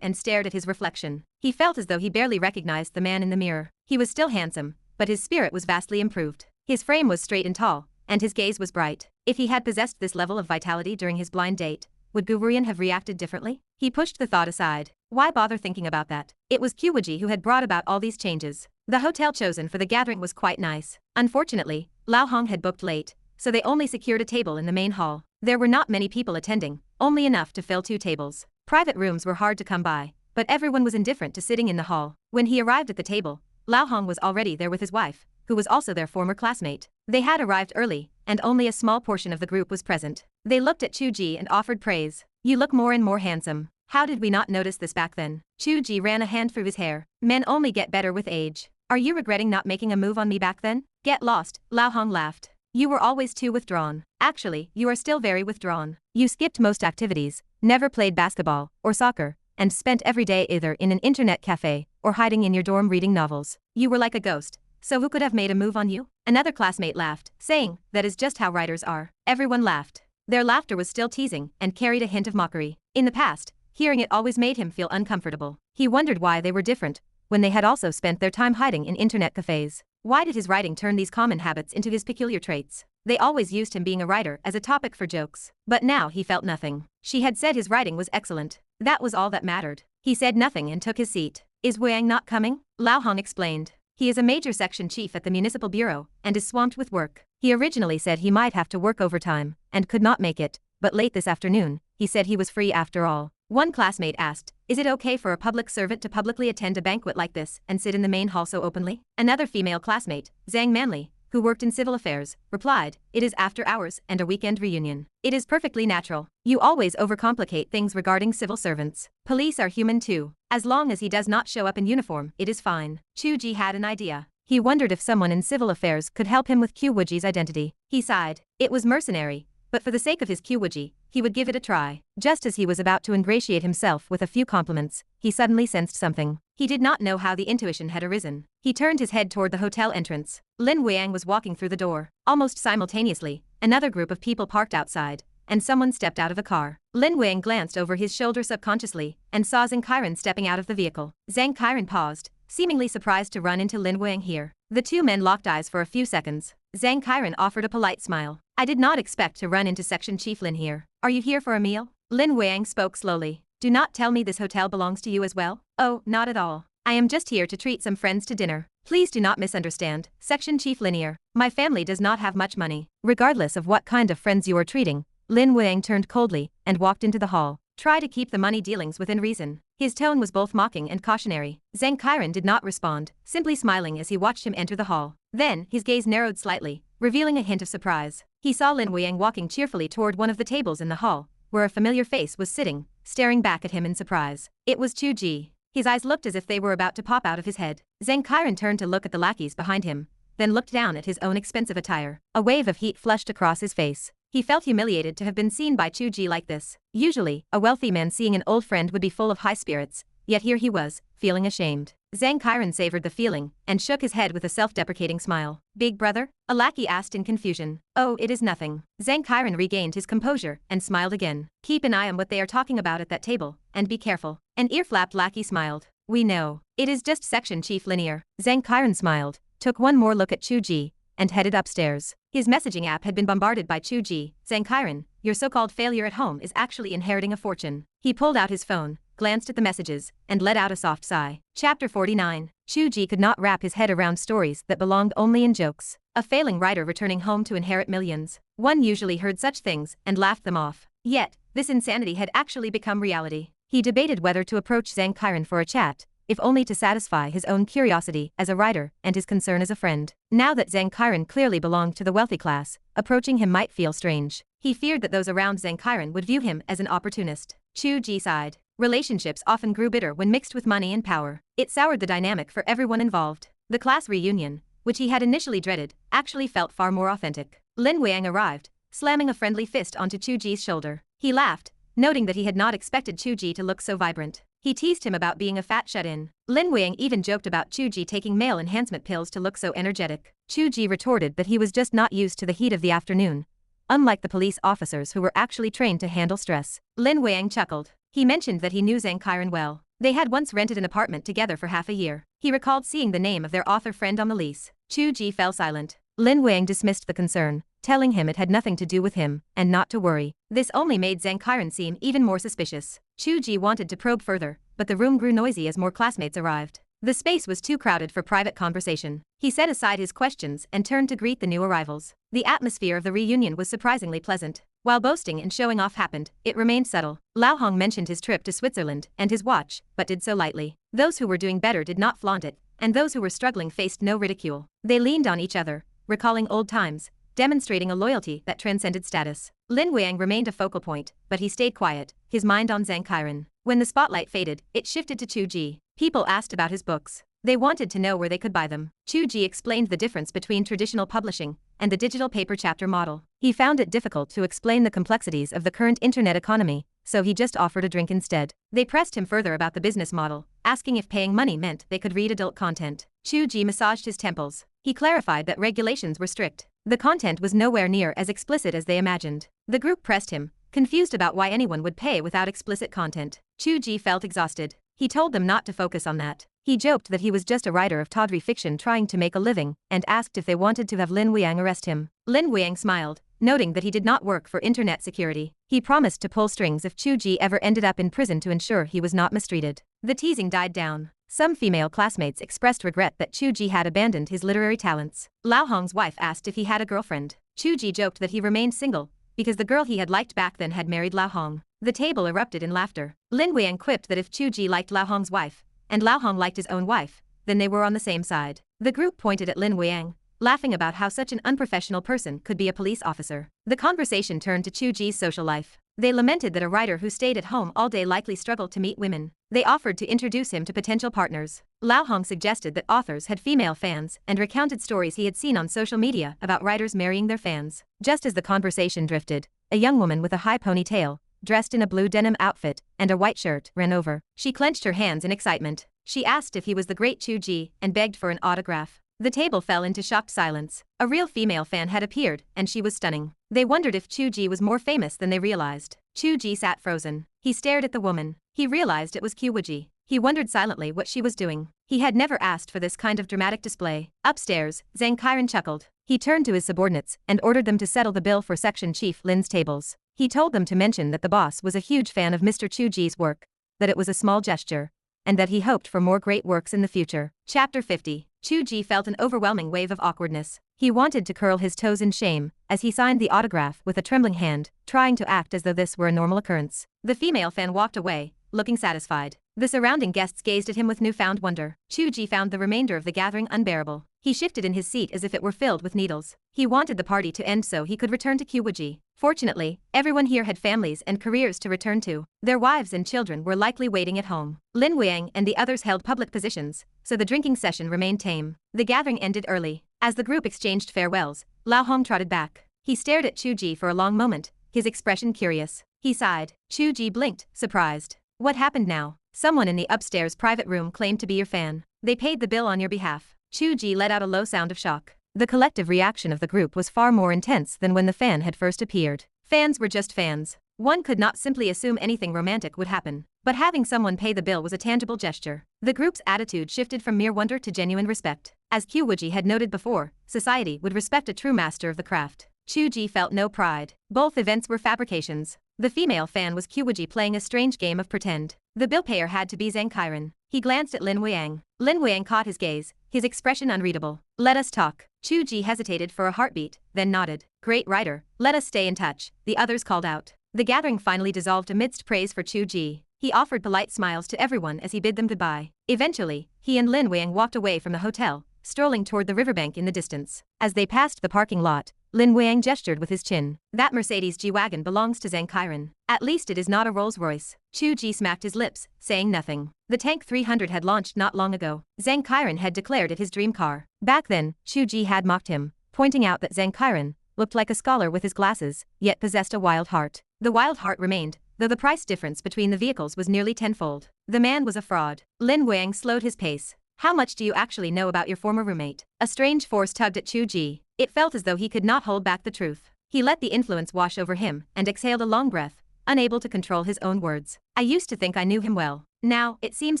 and stared at his reflection. He felt as though he barely recognized the man in the mirror. He was still handsome, but his spirit was vastly improved. His frame was straight and tall, and his gaze was bright. If he had possessed this level of vitality during his blind date, would Gu Wujian have reacted differently? He pushed the thought aside. Why bother thinking about that? It was Qiu Wuji who had brought about all these changes. The hotel chosen for the gathering was quite nice. Unfortunately, Lao Hong had booked late, so they only secured a table in the main hall. There were not many people attending, only enough to fill 2 tables. Private rooms were hard to come by, but everyone was indifferent to sitting in the hall. When he arrived at the table, Lao Hong was already there with his wife, who was also their former classmate. They had arrived early, and only a small portion of the group was present. They looked at Chu Ge and offered praise. "You look more and more handsome. How did we not notice this back then?" Chu Ge ran a hand through his hair. "Men only get better with age. Are you regretting not making a move on me back then?" "Get lost," Lao Hong laughed. "You were always too withdrawn. Actually, you are still very withdrawn. You skipped most activities, never played basketball or soccer, and spent every day either in an internet cafe or hiding in your dorm reading novels. You were like a ghost, so who could have made a move on you?" Another classmate laughed, saying, "That is just how writers are." Everyone laughed. Their laughter was still teasing and carried a hint of mockery. In the past, hearing it always made him feel uncomfortable. He wondered why they were different, when they had also spent their time hiding in internet cafes. Why did his writing turn these common habits into his peculiar traits? They always used him being a writer as a topic for jokes. But now he felt nothing. She had said his writing was excellent. That was all that mattered. He said nothing and took his seat. "Is Wang not coming?" Lao Hong explained. "He is a major section chief at the municipal bureau and is swamped with work. He originally said he might have to work overtime and could not make it, but late this afternoon, he said he was free after all." One classmate asked, "Is it okay for a public servant to publicly attend a banquet like this and sit in the main hall so openly?" Another female classmate, Zhang Manli, who worked in civil affairs, replied, "It is after hours and a weekend reunion. It is perfectly natural. You always overcomplicate things regarding civil servants. Police are human too. As long as he does not show up in uniform, it is fine." Chu Ge had an idea. He wondered if someone in civil affairs could help him with Qiu Wuji's identity. He sighed. It was mercenary, but for the sake of his Qiu Wuji, he would give it a try. Just as he was about to ingratiate himself with a few compliments, he suddenly sensed something. He did not know how the intuition had arisen. He turned his head toward the hotel entrance. Lin Weiang was walking through the door. Almost simultaneously, another group of people parked outside, and someone stepped out of a car. Lin Weiang glanced over his shoulder subconsciously and saw Zhang Qiren stepping out of the vehicle. Zhang Qiren paused, seemingly surprised to run into Lin Weiang here. The two men locked eyes for a few seconds. Zhang Qiren offered a polite smile. "I did not expect to run into Section Chief Lin here. Are you here for a meal?" Lin Weiang spoke slowly. "Do not tell me this hotel belongs to you as well?" "Oh, not at all. I am just here to treat some friends to dinner. Please do not misunderstand, Section Chief Linear. My family does not have much money." Regardless of what kind of friends you are treating, Lin Weiang turned coldly and walked into the hall. "Try to keep the money dealings within reason." His tone was both mocking and cautionary. Zhang Qiren did not respond, simply smiling as he watched him enter the hall. Then, his gaze narrowed slightly, revealing a hint of surprise. He saw Lin Weiang walking cheerfully toward one of the tables in the hall, where a familiar face was sitting, staring back at him in surprise. It was Chu Ge. His eyes looked as if they were about to pop out of his head. Zhang Qiren turned to look at the lackeys behind him, then looked down at his own expensive attire. A wave of heat flushed across his face. He felt humiliated to have been seen by Chu Ge like this. Usually, a wealthy man seeing an old friend would be full of high spirits, yet here he was, feeling ashamed. Zhang Qiren savored the feeling and shook his head with a self-deprecating smile. Big brother? A lackey asked in confusion. Oh, it is nothing. Zhang Qiren regained his composure and smiled again. Keep an eye on what they are talking about at that table, and be careful. An ear-flapped lackey smiled. We know. It is just Section Chief Linear. Zhang Qiren smiled, took one more look at Chu Ge, and headed upstairs. His messaging app had been bombarded by Chu Ge. Zhang Qiren, your so-called failure at home is actually inheriting a fortune. He pulled out his phone, glanced at the messages, and let out a soft sigh. Chapter 49. Chu Ge could not wrap his head around stories that belonged only in jokes. A failing writer returning home to inherit millions. One usually heard such things and laughed them off. Yet, this insanity had actually become reality. He debated whether to approach Zhang Qiren for a chat, if only to satisfy his own curiosity as a writer and his concern as a friend. Now that Zhang Qiren clearly belonged to the wealthy class, approaching him might feel strange. He feared that those around Zhang Qiren would view him as an opportunist. Chu Ge sighed. Relationships often grew bitter when mixed with money and power. It soured the dynamic for everyone involved. The class reunion, which he had initially dreaded, actually felt far more authentic. Lin Weiang arrived, slamming a friendly fist onto Chu Ge's shoulder. He laughed, noting that he had not expected Chu Ge to look so vibrant. He teased him about being a fat shut-in. Lin Weiang even joked about Chu Ge taking male enhancement pills to look so energetic. Chu Ge retorted that he was just not used to the heat of the afternoon, unlike the police officers who were actually trained to handle stress. Lin Weiang chuckled. He mentioned that he knew Zhang Qiren well. They had once rented an apartment together for half a year. He recalled seeing the name of their author friend on the lease. Chu Ge fell silent. Lin Weiang dismissed the concern, telling him it had nothing to do with him, and not to worry. This only made Zhang Qiren seem even more suspicious. Chu Ge wanted to probe further, but the room grew noisy as more classmates arrived. The space was too crowded for private conversation. He set aside his questions and turned to greet the new arrivals. The atmosphere of the reunion was surprisingly pleasant. While boasting and showing off happened, it remained subtle. Lao Hong mentioned his trip to Switzerland and his watch, but did so lightly. Those who were doing better did not flaunt it, and those who were struggling faced no ridicule. They leaned on each other, recalling old times, demonstrating a loyalty that transcended status. Lin Weiang remained a focal point, but he stayed quiet, his mind on Zhang Qiren. When the spotlight faded, it shifted to Chu Ge. People asked about his books. They wanted to know where they could buy them. Chu Ge explained the difference between traditional publishing and the digital paper chapter model. He found it difficult to explain the complexities of the current internet economy, so he just offered a drink instead. They pressed him further about the business model, asking if paying money meant they could read adult content. Chu Ge massaged his temples. He clarified that regulations were strict. The content was nowhere near as explicit as they imagined. The group pressed him, confused about why anyone would pay without explicit content. Chu Ge felt exhausted. He told them not to focus on that. He joked that he was just a writer of tawdry fiction trying to make a living, and asked if they wanted to have Lin Weiang arrest him. Lin Weiang smiled, noting that he did not work for internet security. He promised to pull strings if Chu Ge ever ended up in prison to ensure he was not mistreated. The teasing died down. Some female classmates expressed regret that Chu Ge had abandoned his literary talents. Lao Hong's wife asked if he had a girlfriend. Chu Ge joked that he remained single, because the girl he had liked back then had married Lao Hong. The table erupted in laughter. Lin Weiang quipped that if Chu Ge liked Lao Hong's wife, and Lao Hong liked his own wife, then they were on the same side. The group pointed at Lin Weiang, laughing about how such an unprofessional person could be a police officer. The conversation turned to Chu Ge's social life. They lamented that a writer who stayed at home all day likely struggled to meet women. They offered to introduce him to potential partners. Lao Hong suggested that authors had female fans and recounted stories he had seen on social media about writers marrying their fans. Just as the conversation drifted, a young woman with a high ponytail, dressed in a blue denim outfit and a white shirt, ran over. She clenched her hands in excitement. She asked if he was the great Chu Ge and begged for an autograph. The table fell into shocked silence. A real female fan had appeared, and she was stunning. They wondered if Chu Ge was more famous than they realized. Chu Ge sat frozen. He stared at the woman. He realized it was Qiu Wuji. He wondered silently what she was doing. He had never asked for this kind of dramatic display. Upstairs, Zhang Qiren chuckled. He turned to his subordinates and ordered them to settle the bill for Section Chief Lin's tables. He told them to mention that the boss was a huge fan of Mr. Chu Ge's work, that it was a small gesture, and that he hoped for more great works in the future. Chapter 50. Chu Ge felt an overwhelming wave of awkwardness. He wanted to curl his toes in shame as he signed the autograph with a trembling hand, trying to act as though this were a normal occurrence. The female fan walked away, looking satisfied. The surrounding guests gazed at him with newfound wonder. Chu Ge found the remainder of the gathering unbearable. He shifted in his seat as if it were filled with needles. He wanted the party to end so he could return to Qiu Wuji. Fortunately, everyone here had families and careers to return to. Their wives and children were likely waiting at home. Lin Weiang and the others held public positions, so the drinking session remained tame. The gathering ended early. As the group exchanged farewells, Lao Hong trotted back. He stared at Chu Ge for a long moment, his expression curious. He sighed. Chu Ge blinked, surprised. What happened now? Someone in the upstairs private room claimed to be your fan. They paid the bill on your behalf. Chu Ge let out a low sound of shock. The collective reaction of the group was far more intense than when the fan had first appeared. Fans were just fans. One could not simply assume anything romantic would happen, but having someone pay the bill was a tangible gesture. The group's attitude shifted from mere wonder to genuine respect. As Qiu Wuji had noted before, society would respect a true master of the craft. Chu Ge felt no pride. Both events were fabrications. The female fan was Qiu Wuji playing a strange game of pretend. The bill payer had to be Zhang Qiren. He glanced at Lin Weiyang. Lin Weiyang caught his gaze, his expression unreadable. Let us talk. Chu Ge hesitated for a heartbeat, then nodded. Great writer, let us stay in touch, the others called out. The gathering finally dissolved amidst praise for Chu Ge. He offered polite smiles to everyone as he bid them goodbye. Eventually, he and Lin Weiyang walked away from the hotel, strolling toward the riverbank in the distance. As they passed the parking lot, Lin Weiyang gestured with his chin. That Mercedes G-Wagon belongs to Zhang Qiren. At least it is not a Rolls-Royce. Chu Ge smacked his lips, saying nothing. The Tank 300 had launched not long ago. Zhang Qiren had declared it his dream car. Back then, Chu Ge had mocked him, pointing out that Zhang Qiren looked like a scholar with his glasses, yet possessed a wild heart. The wild heart remained, though the price difference between the vehicles was nearly tenfold. The man was a fraud. Lin Weiyang slowed his pace. How much do you actually know about your former roommate? A strange force tugged at Chu Ge. It felt as though he could not hold back the truth. He let the influence wash over him and exhaled a long breath, unable to control his own words. I used to think I knew him well. Now, it seems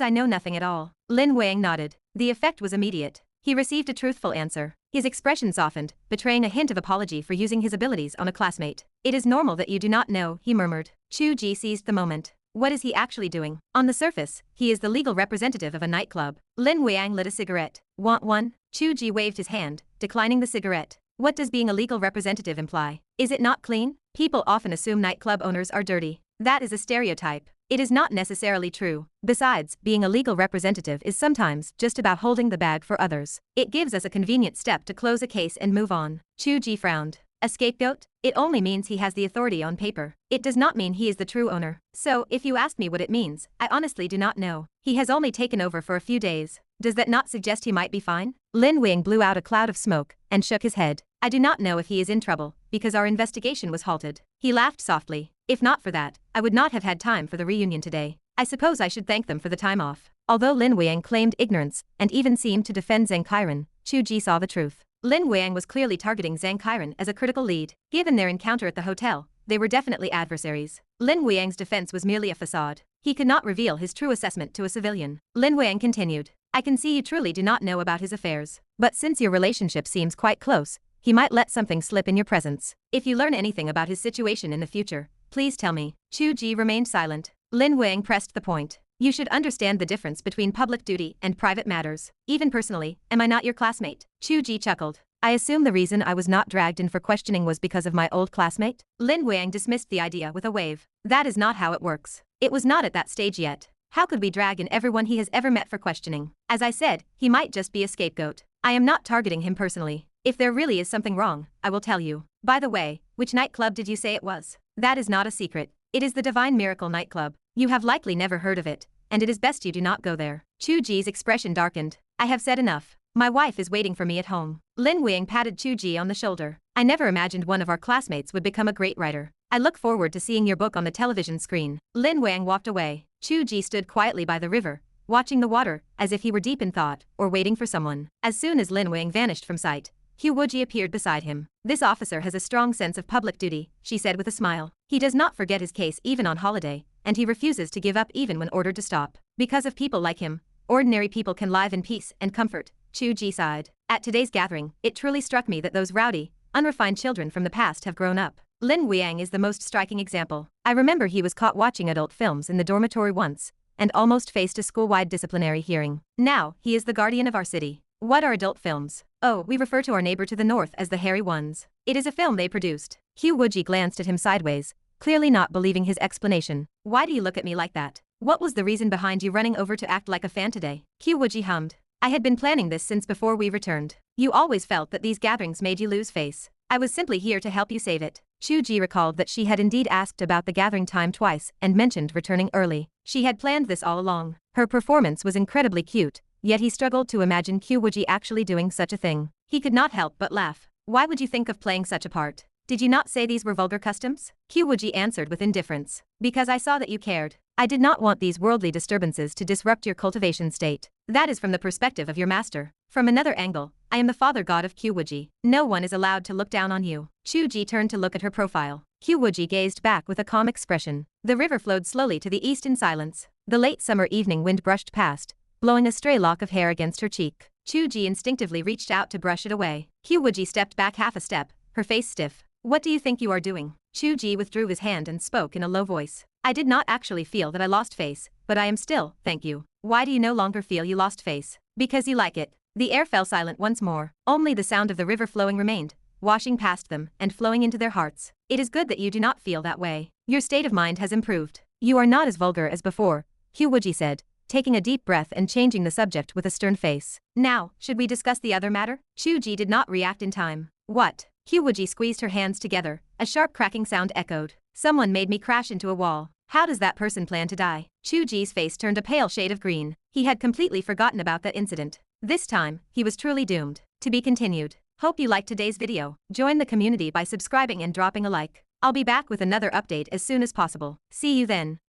I know nothing at all. Lin Weiyang nodded. The effect was immediate. He received a truthful answer. His expression softened, betraying a hint of apology for using his abilities on a classmate. It is normal that you do not know, he murmured. Chu Ge seized the moment. What is he actually doing? On the surface, he is the legal representative of a nightclub. Lin Weiyang lit a cigarette. Want one? Chu Ge waved his hand, declining the cigarette. What does being a legal representative imply? Is it not clean? People often assume nightclub owners are dirty. That is a stereotype. It is not necessarily true. Besides, being a legal representative is sometimes just about holding the bag for others. It gives us a convenient step to close a case and move on. Chu Ge frowned. A scapegoat? It only means he has the authority on paper. It does not mean he is the true owner. So, if you ask me what it means, I honestly do not know. He has only taken over for a few days. Does that not suggest he might be fine? Lin Weiyang blew out a cloud of smoke and shook his head. I do not know if he is in trouble, because our investigation was halted. He laughed softly. If not for that, I would not have had time for the reunion today. I suppose I should thank them for the time off. Although Lin Weiyang claimed ignorance and even seemed to defend Zhang Qiren, Chu Ge saw the truth. Lin Weiyang was clearly targeting Zhang Qiren as a critical lead. Given their encounter at the hotel, they were definitely adversaries. Lin Weiyang's defense was merely a facade. He could not reveal his true assessment to a civilian. Lin Weiyang continued. I can see you truly do not know about his affairs. But since your relationship seems quite close, he might let something slip in your presence. If you learn anything about his situation in the future, please tell me. Chu Ge remained silent. Lin Weiyang pressed the point. You should understand the difference between public duty and private matters. Even personally, am I not your classmate? Chu Ge chuckled. I assume the reason I was not dragged in for questioning was because of my old classmate? Lin Weiyang dismissed the idea with a wave. That is not how it works. It was not at that stage yet. How could we drag in everyone he has ever met for questioning? As I said, he might just be a scapegoat. I am not targeting him personally. If there really is something wrong, I will tell you. By the way, which nightclub did you say it was? That is not a secret. It is the Divine Miracle nightclub. You have likely never heard of it, and it is best you do not go there. Chu Ge's expression darkened. I have said enough. My wife is waiting for me at home. Lin Weiyang patted Chu Ge on the shoulder. I never imagined one of our classmates would become a great writer. I look forward to seeing your book on the television screen. Lin Weiyang walked away. Chu Ge stood quietly by the river, watching the water, as if he were deep in thought, or waiting for someone. As soon as Lin Weiyang vanished from sight, Qiu Wuji appeared beside him. This officer has a strong sense of public duty, she said with a smile. He does not forget his case even on holiday, and he refuses to give up even when ordered to stop. Because of people like him, ordinary people can live in peace and comfort. Chu Ge sighed. At today's gathering, it truly struck me that those rowdy, unrefined children from the past have grown up. Lin Weiyang is the most striking example. I remember he was caught watching adult films in the dormitory once, and almost faced a school-wide disciplinary hearing. Now, he is the guardian of our city. What are adult films? Oh, we refer to our neighbor to the north as the hairy ones. It is a film they produced. Qiu Wuji glanced at him sideways, clearly not believing his explanation. Why do you look at me like that? What was the reason behind you running over to act like a fan today? Qiu Wuji hummed. I had been planning this since before we returned. You always felt that these gatherings made you lose face. I was simply here to help you save it. Chu Ge recalled that she had indeed asked about the gathering time twice and mentioned returning early. She had planned this all along. Her performance was incredibly cute, yet he struggled to imagine Qiu Wuji actually doing such a thing. He could not help but laugh. Why would you think of playing such a part? Did you not say these were vulgar customs? Qiu Wuji answered with indifference. Because I saw that you cared. I did not want these worldly disturbances to disrupt your cultivation state. That is from the perspective of your master. From another angle, I am the father god of Qiu Wuji. No one is allowed to look down on you. Chu Ge turned to look at her profile. Qiu Wuji gazed back with a calm expression. The river flowed slowly to the east in silence. The late summer evening wind brushed past, blowing a stray lock of hair against her cheek. Chu Ge instinctively reached out to brush it away. Qiu Wuji stepped back half a step, her face stiff. What do you think you are doing? Chu Ge withdrew his hand and spoke in a low voice. I did not actually feel that I lost face, but I am still, thank you. Why do you no longer feel you lost face? Because you like it. The air fell silent once more. Only the sound of the river flowing remained, washing past them and flowing into their hearts. It is good that you do not feel that way. Your state of mind has improved. You are not as vulgar as before, Qiu Wuji said, taking a deep breath and changing the subject with a stern face. Now, should we discuss the other matter? Chu Ge did not react in time. What? Qiu Wuji squeezed her hands together. A sharp cracking sound echoed. Someone made me crash into a wall. How does that person plan to die? Chu Ge's face turned a pale shade of green. He had completely forgotten about that incident. This time, he was truly doomed. To be continued. Hope you liked today's video. Join the community by subscribing and dropping a like. I'll be back with another update as soon as possible. See you then.